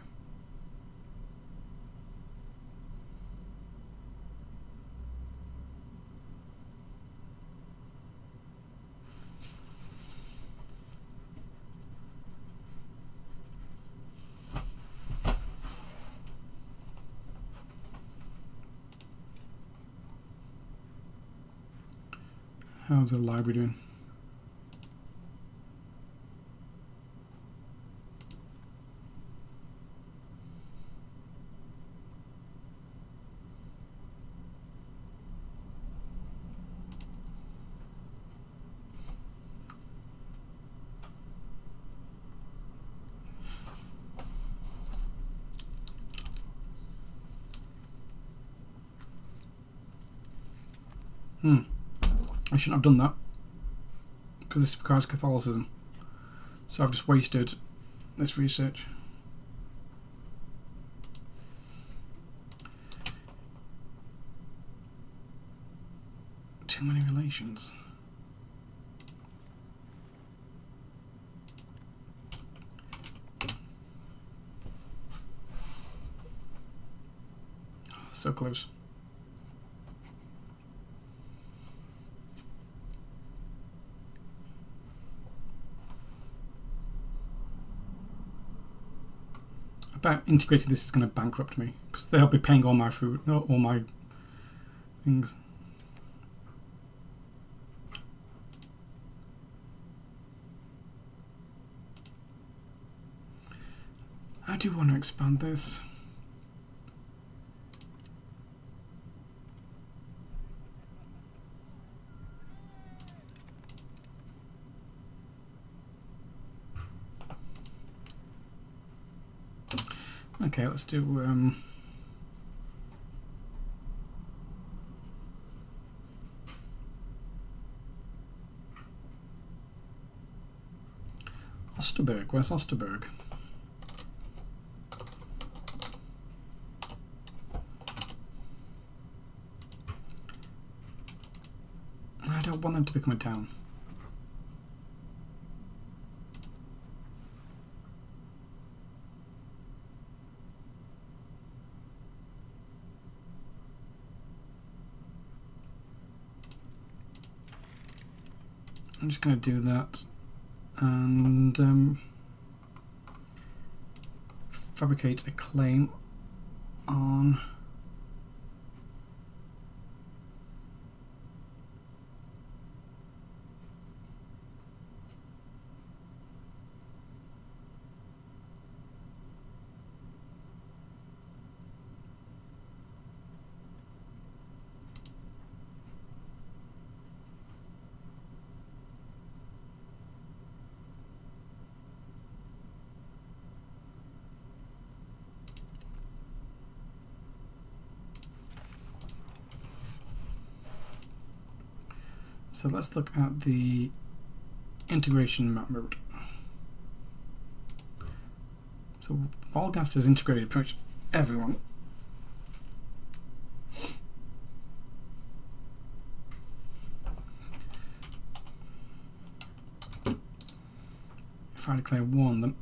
How's the library doing? I shouldn't have done that, because this requires Catholicism. So I've just wasted this research. Too many relations. So close. I bet integrating this is going to bankrupt me, because they'll be paying all my food, all my things. I do want to expand this. Okay, let's do Osterberg. Where's Osterberg? I don't want them to become a town. I'm just going to do that and fabricate a claim on so let's look at the integration map mode. So Volgast is integrated pretty much everyone. If I declare one, then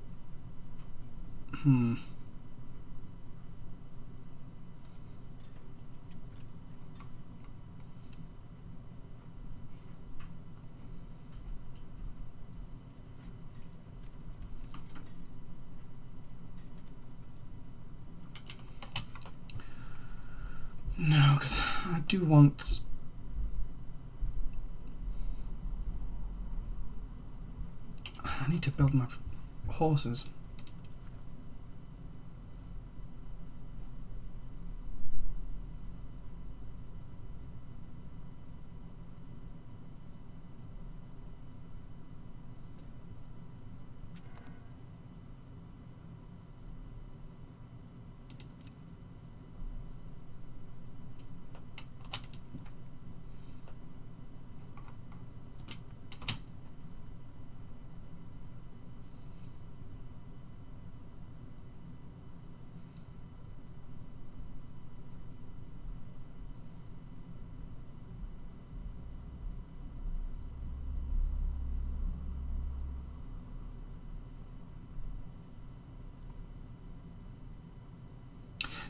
no, because I do want. I need to build my horses.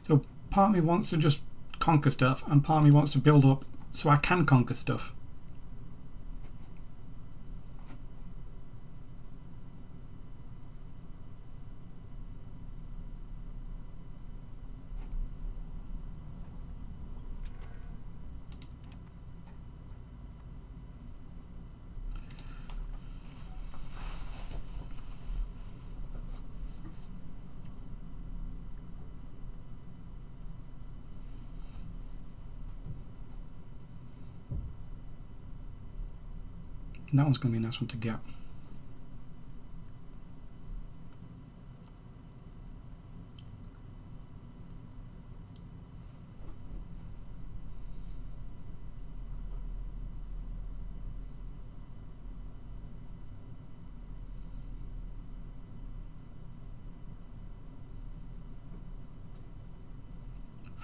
So part of me wants to just conquer stuff, and part of me wants to build up so I can conquer stuff. And that one's going to be a nice one to get.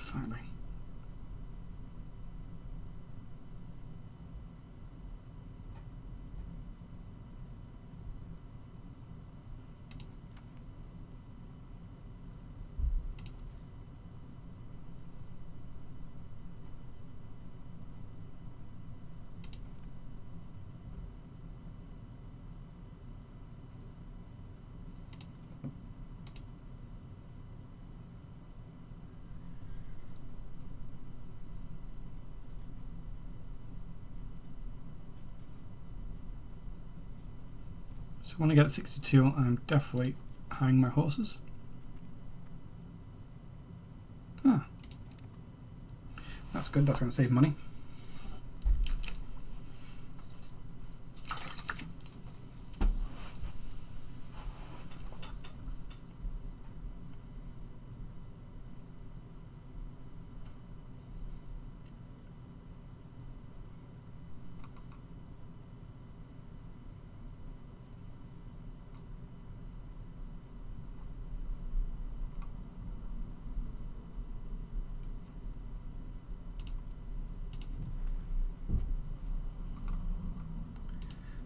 finally. So when I get 62, I'm definitely hiring my horses. Ah, that's good. That's going to save money.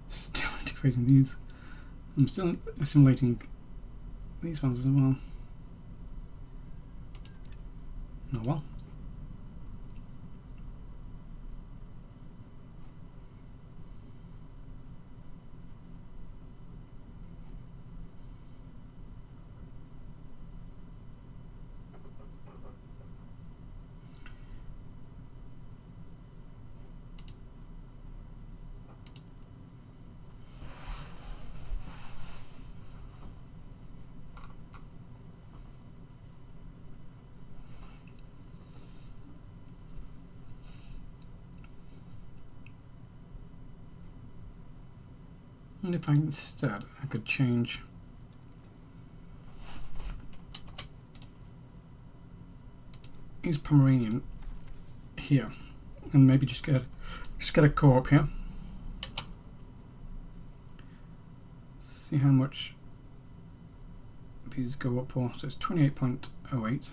Still integrating these. I'm still assimilating these ones as well. Oh well. And if I instead I could change use Pomeranian here and maybe just get a core up here. See how much these go up for. So it's 28.08.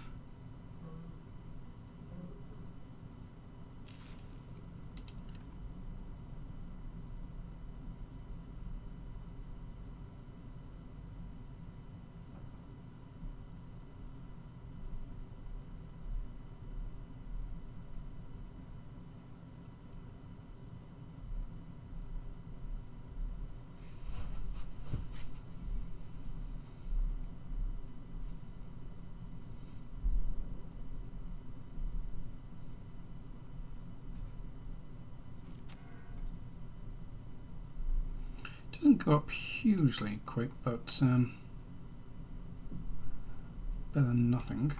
Doesn't go up hugely quick, but better than nothing.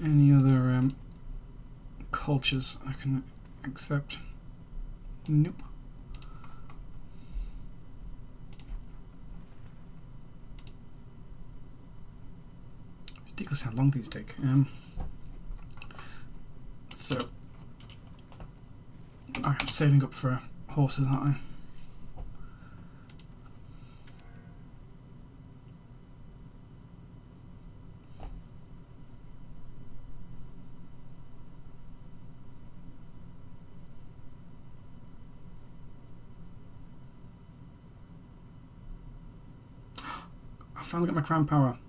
Any other cultures I can accept? Nope. Ridiculous how long these take. So I'm saving up for horses, aren't I? I finally got my crown power.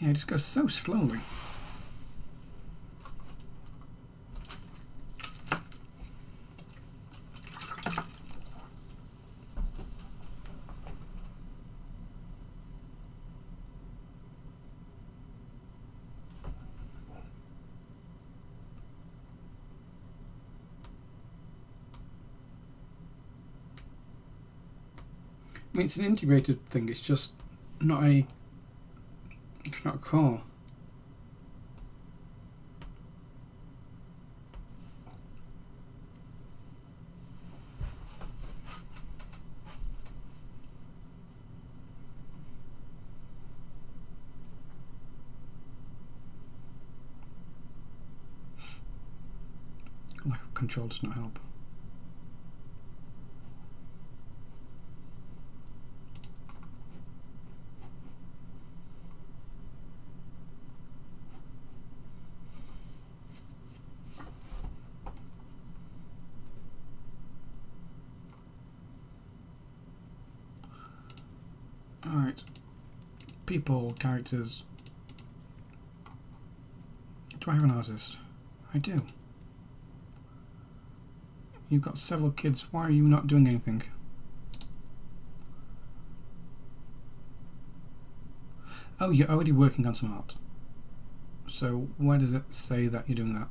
Yeah, it just goes so slowly. I mean, it's an integrated thing. It's just not a. It's not a core. Lack of control does not help. Alright. People, characters. Do I have an artist? I do. You've got several kids. Why are you not doing anything? Oh, you're already working on some art. So where does it say that you're doing that?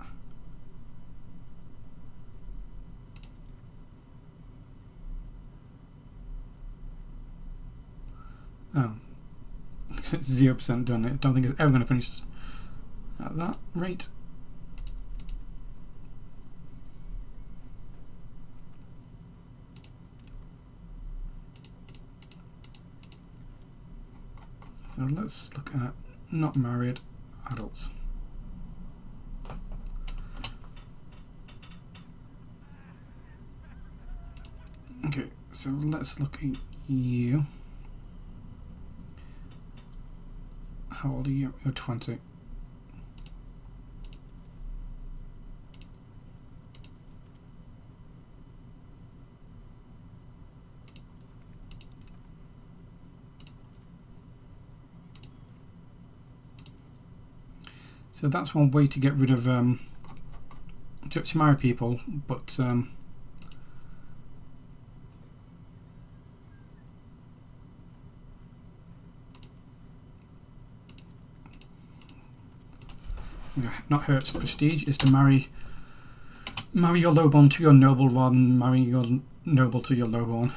Oh. It's 0% done. I don't think it's ever going to finish at that rate. So let's look at not married adults. Okay, so let's look at you. How old are you? You're 20. So that's one way to get rid of to marry people, but not hurts prestige is to marry your lowborn to your noble rather than marry your noble to your lowborn.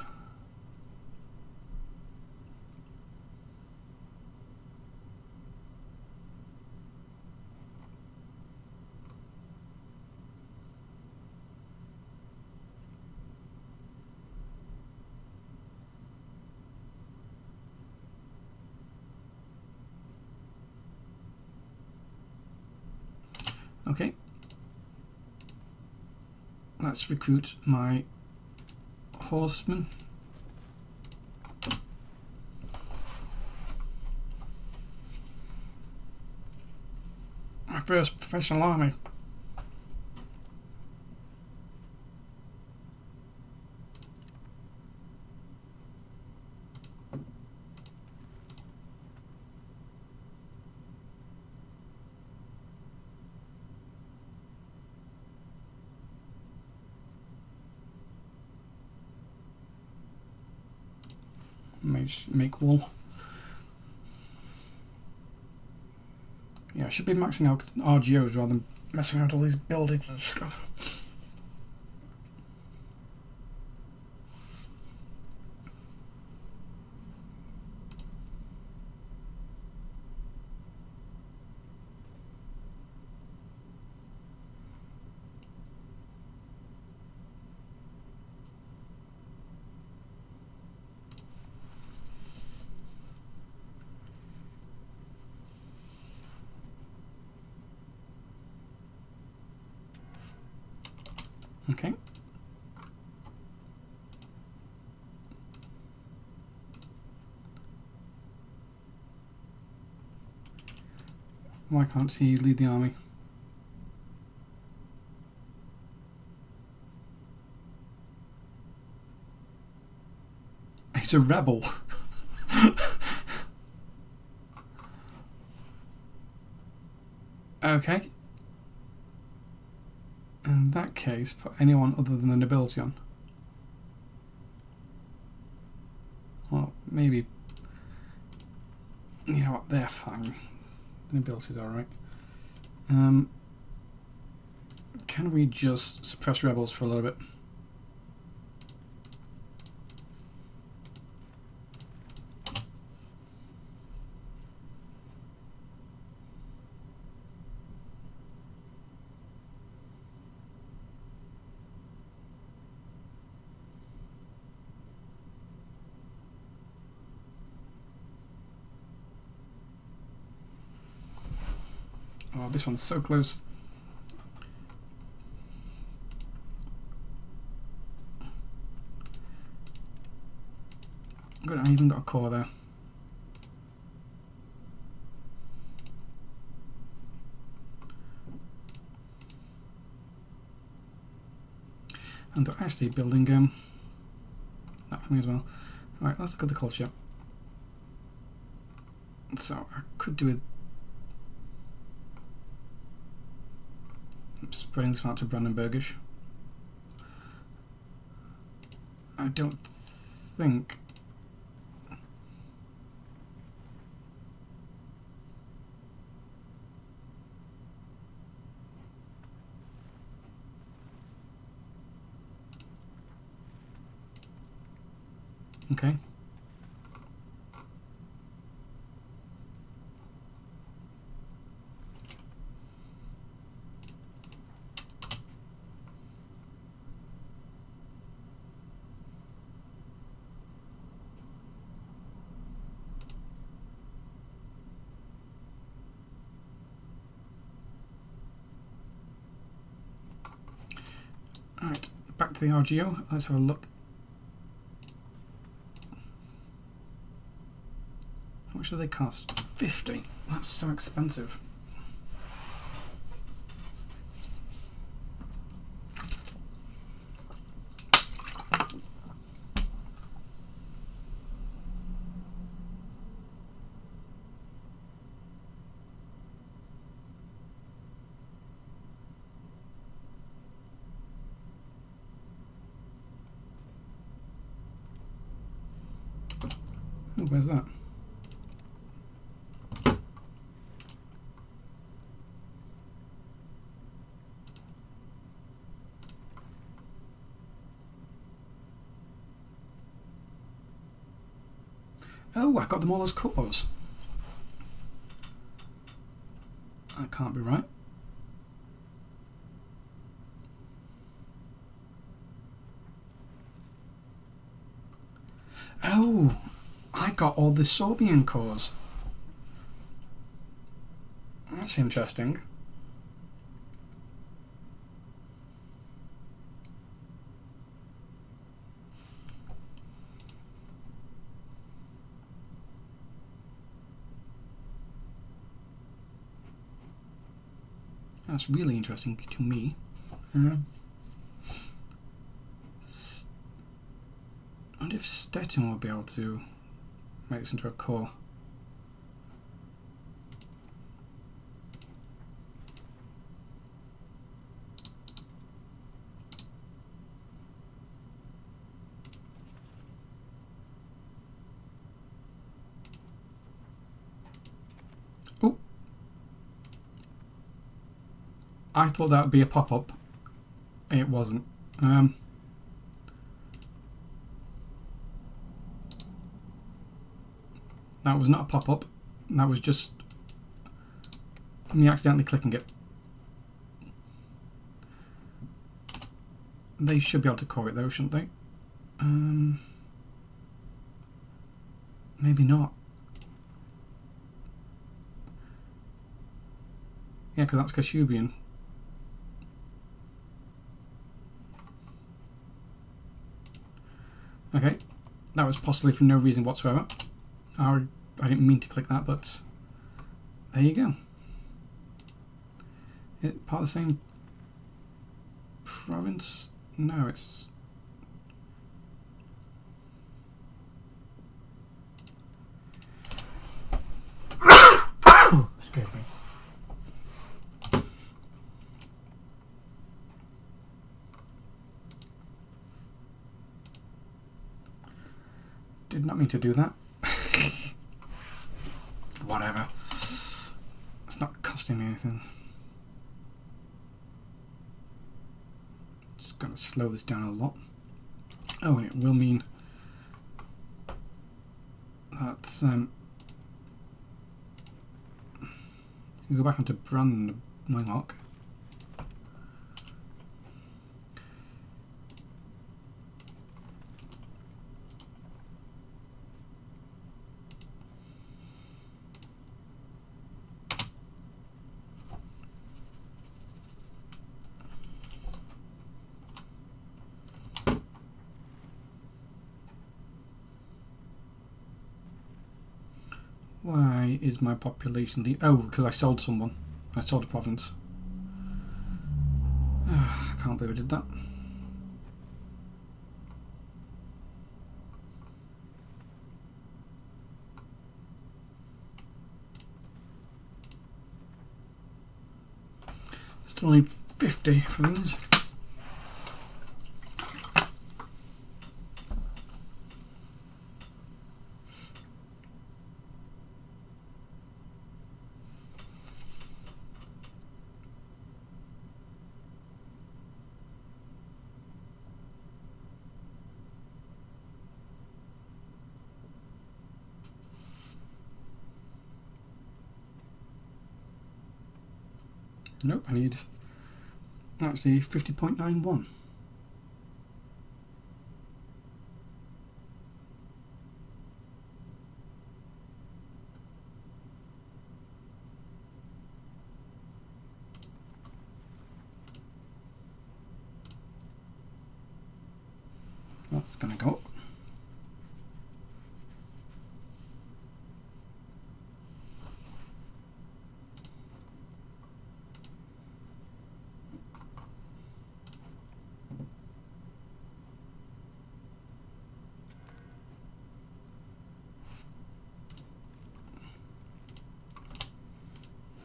Okay, let's recruit my horsemen. My first professional army. Make wool. Yeah, I should be maxing out RGOs rather than messing out all these buildings and stuff. Okay. Why can't he lead the army? He's a rebel. Okay. In that case, put anyone other than the nobility on. Well, maybe. You know what? They're fine. The nobility's alright. Can we just suppress rebels for a little bit? God, this one's so close. Good, I even got a core there. And they're actually building that for me as well. Alright, let's look at the culture. So I could do it. I'm spreading this one out to Brandenburgish. I don't think okay. Alright, back to the RGO. Let's have a look. How much do they cost? 50. That's so expensive. Oh, where's that? Oh, I got them all as cores. That can't be right. Oh, I got all the Sorbian cores. That's interesting. That's really interesting to me. I wonder if Stettin will be able to make this into a core. Oh! I thought that would be a pop-up. It wasn't. That was not a pop-up. That was just me accidentally clicking it. They should be able to core it though, shouldn't they? Maybe not. Yeah, because that's Kashubian. Okay, that was possibly for no reason whatsoever. I didn't mean to click that, but there you go. It part of the same province? No, it's... Excuse me. Did not mean to do that. Whatever. It's not costing me anything. Just gonna slow this down a lot. Oh, and it will mean that you go back onto Brandenburg. Why is my population oh, because I sold someone. I sold a province. I can't believe I did that. Still only 50 for these. Nope, I need actually 50.91. That's gonna go up.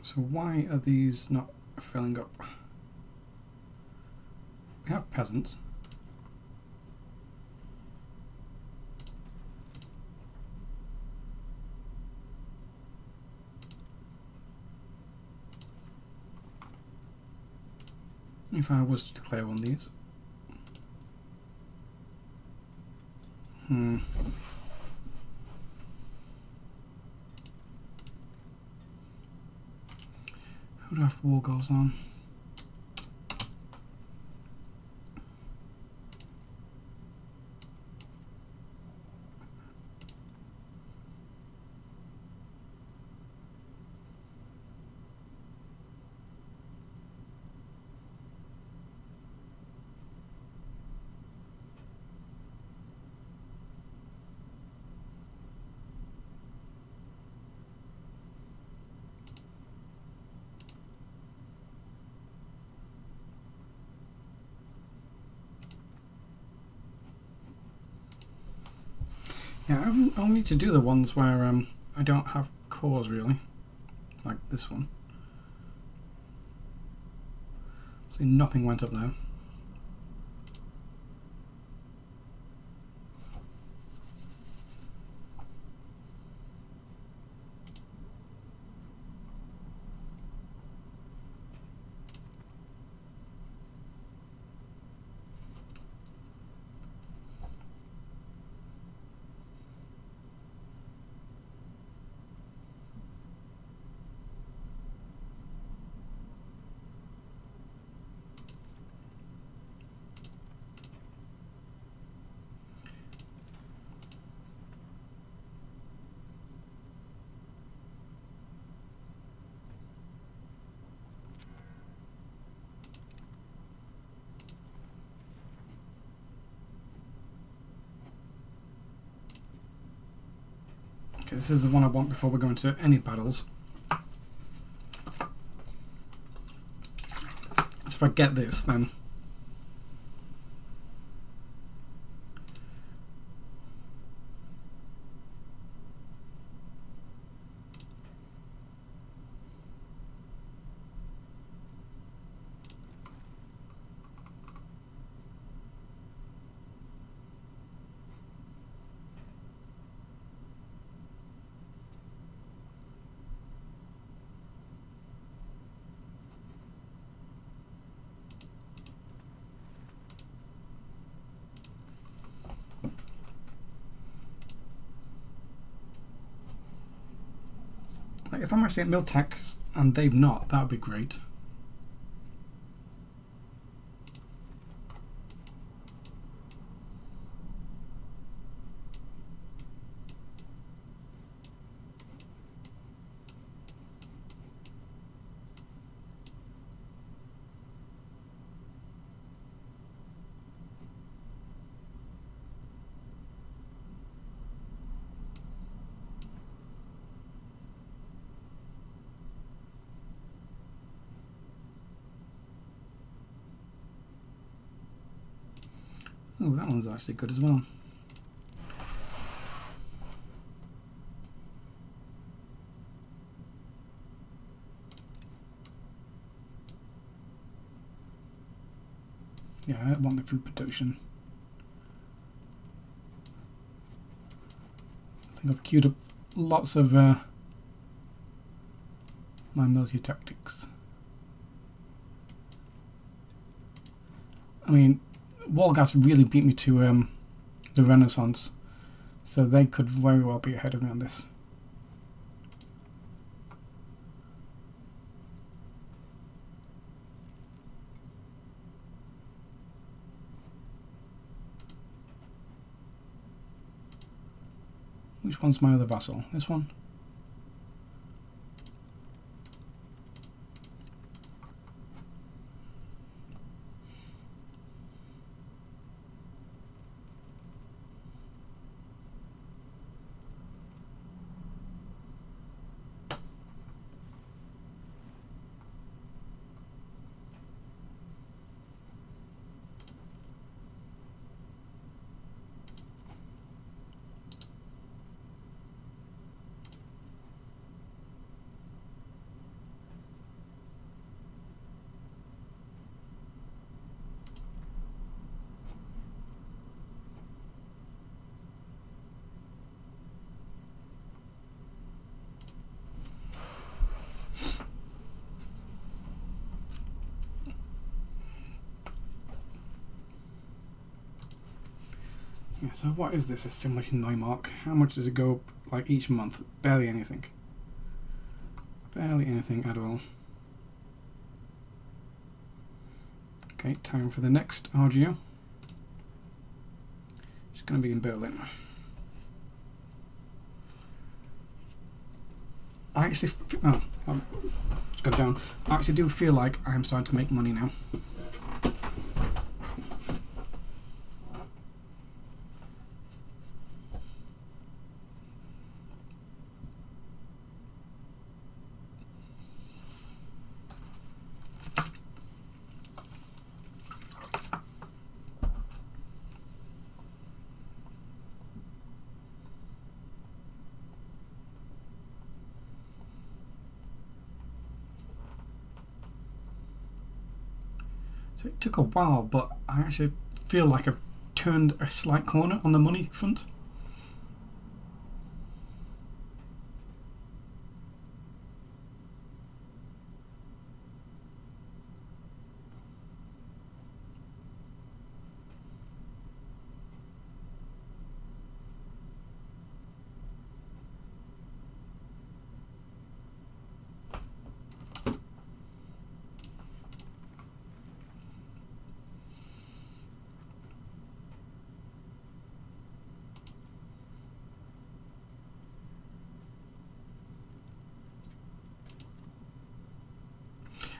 So why are these not filling up? We have peasants. If I was to declare one of these. Who'd I have war goals on? Yeah, I'll need to do the ones where I don't have cores really, like this one. See, nothing went up there. Okay, this is the one I want before we go into any battles. So if I get this, then like, if I'm actually at Miltech and they've not, that would be great. Oh, that one's actually good as well. Yeah, I want the food production. I think I've queued up lots of my military tactics. I mean, Wolgas really beat me to the Renaissance, so they could very well be ahead of me on this. Which one's my other vassal? This one? Yeah, so what is this assimilation Neumark? How much does it go up, like, each month? Barely anything. Barely anything at all. Okay, time for the next RGO. It's going to be in Berlin. I actually, just got down. I actually do feel like I'm starting to make money now. So it took a while, but I actually feel like I've turned a slight corner on the money front.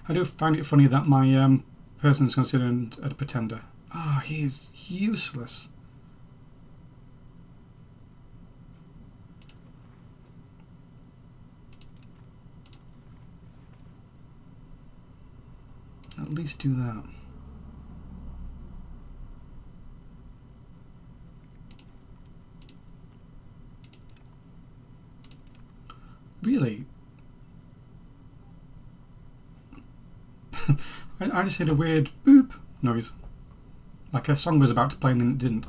I do find it funny that my person's considered a pretender. Ah, he is useless. At least do that. Really? I just heard a weird boop noise. Like a song was about to play and then it didn't.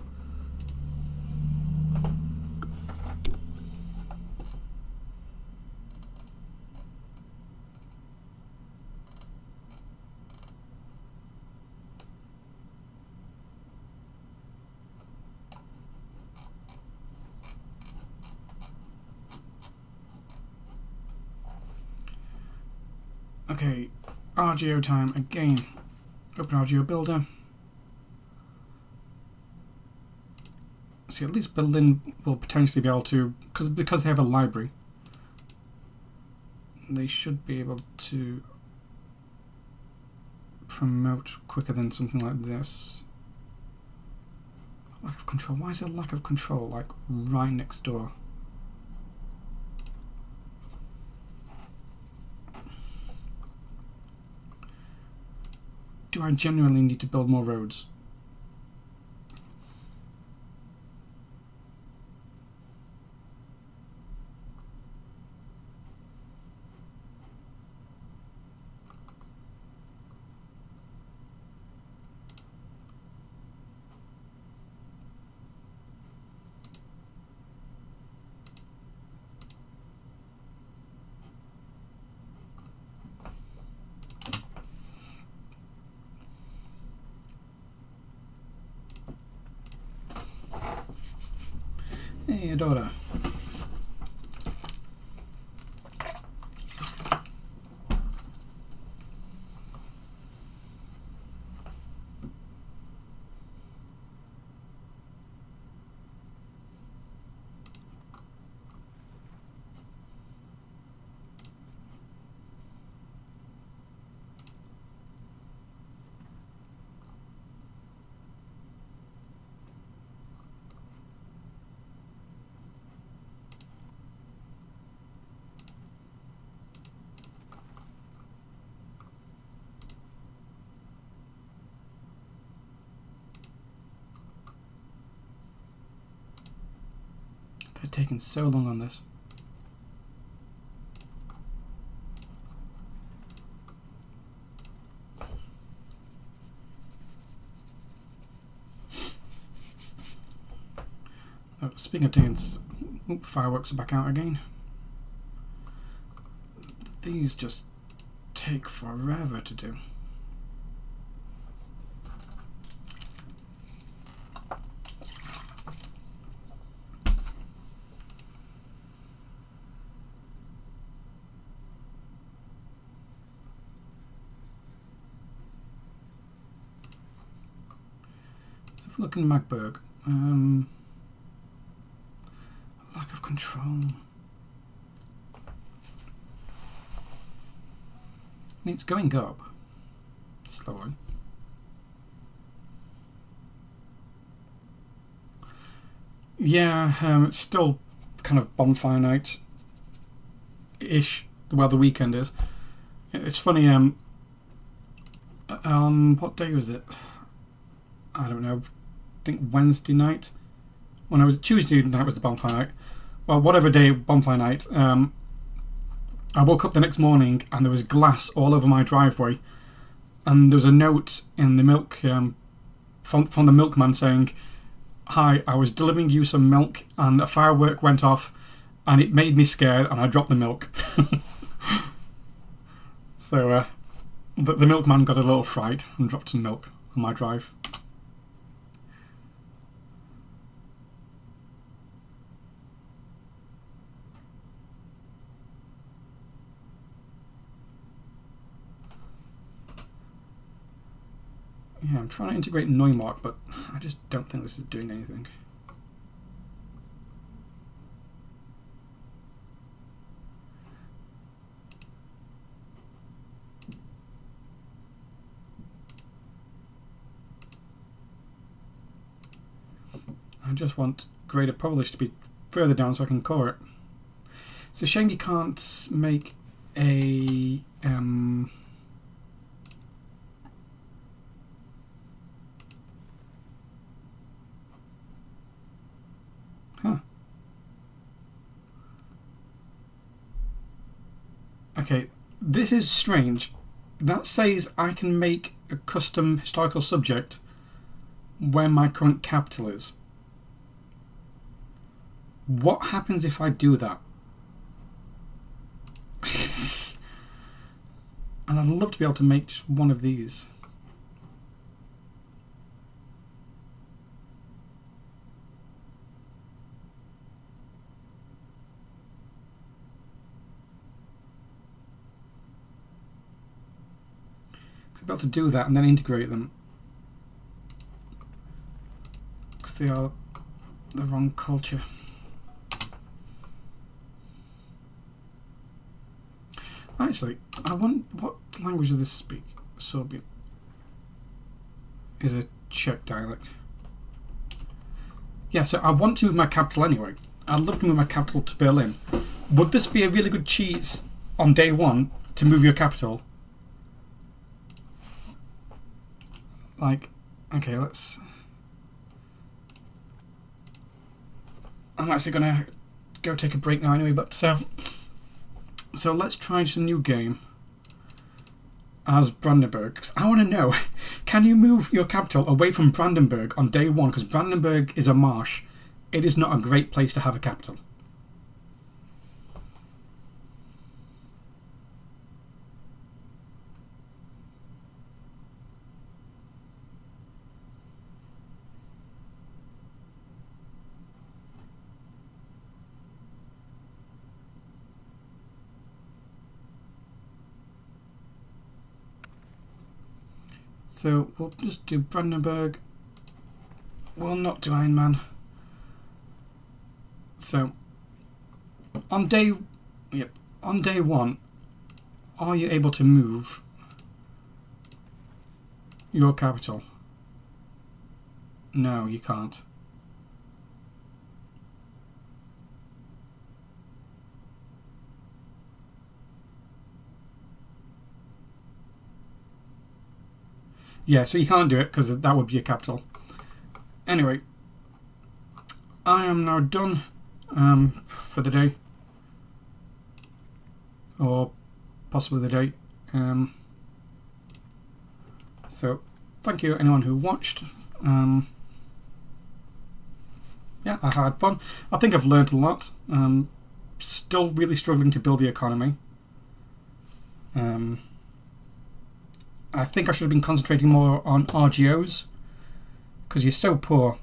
Okay, RGO time again. Open RGO builder. See, at least Berlin will potentially be able to, because they have a library, they should be able to promote quicker than something like this. Lack of control. Why is there lack of control, like, right next door? Do I genuinely need to build more roads? Hey, Adora. They're taking so long on this. Oh, speaking of things, fireworks are back out again. These just take forever to do. So if we look in Magdeburg, lack of control. I mean, it's going up slowly. Yeah, it's still kind of bonfire night-ish, well, the weekend is. It's funny, what day was it? I don't know, I think Wednesday night? When I was Tuesday night was the bonfire night. Well, whatever day, bonfire night, I woke up the next morning and there was glass all over my driveway, and there was a note in the milk from the milkman saying, "Hi, I was delivering you some milk and a firework went off and it made me scared and I dropped the milk." So the milkman got a little fright and dropped some milk on my drive. Yeah, I'm trying to integrate Neumark, but I just don't think this is doing anything. I just want Greater Polish to be further down so I can core it. It's a shame you can't make a Okay, this is strange. That says I can make a custom historical subject where my current capital is. What happens if I do that? And I'd love to be able to make just one of these. So I'd be able to do that and then integrate them. Because they are the wrong culture. Actually, I want, what language does this speak? Serbian. Is a Czech dialect. Yeah, so I want to move my capital anyway. I'd love to move my capital to Berlin. Would this be a really good cheat on day one to move your capital? Like, okay, let's... I'm actually going to go take a break now anyway, but... So let's try some new game as Brandenburg. 'Cause I want to know, can you move your capital away from Brandenburg on day one? Because Brandenburg is a marsh. It is not a great place to have a capital. So we'll just do Brandenburg. We'll not do Iron Man. So on day one, are you able to move your capital? No, you can't. Yeah, so you can't do it because that would be a capital. Anyway, I am now done for the day, or possibly the day. So thank you anyone who watched. Yeah, I had fun. I think I've learnt a lot. Still really struggling to build the economy. I think I should have been concentrating more on RGOs because you're so poor,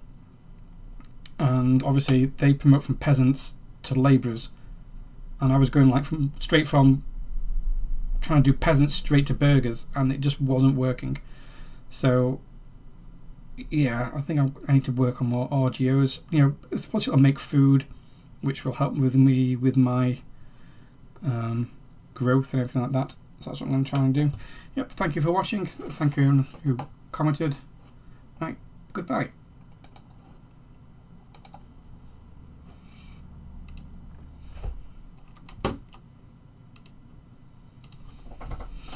and obviously they promote from peasants to labourers, and I was going like straight from trying to do peasants straight to burghers, and it just wasn't working. So yeah, I think I need to work on more RGOs. You know, it's possible to make food, which will help with me with my growth and everything like that. So that's what I'm going to try and do. Yep, thank you for watching. Thank you who commented. Right, goodbye.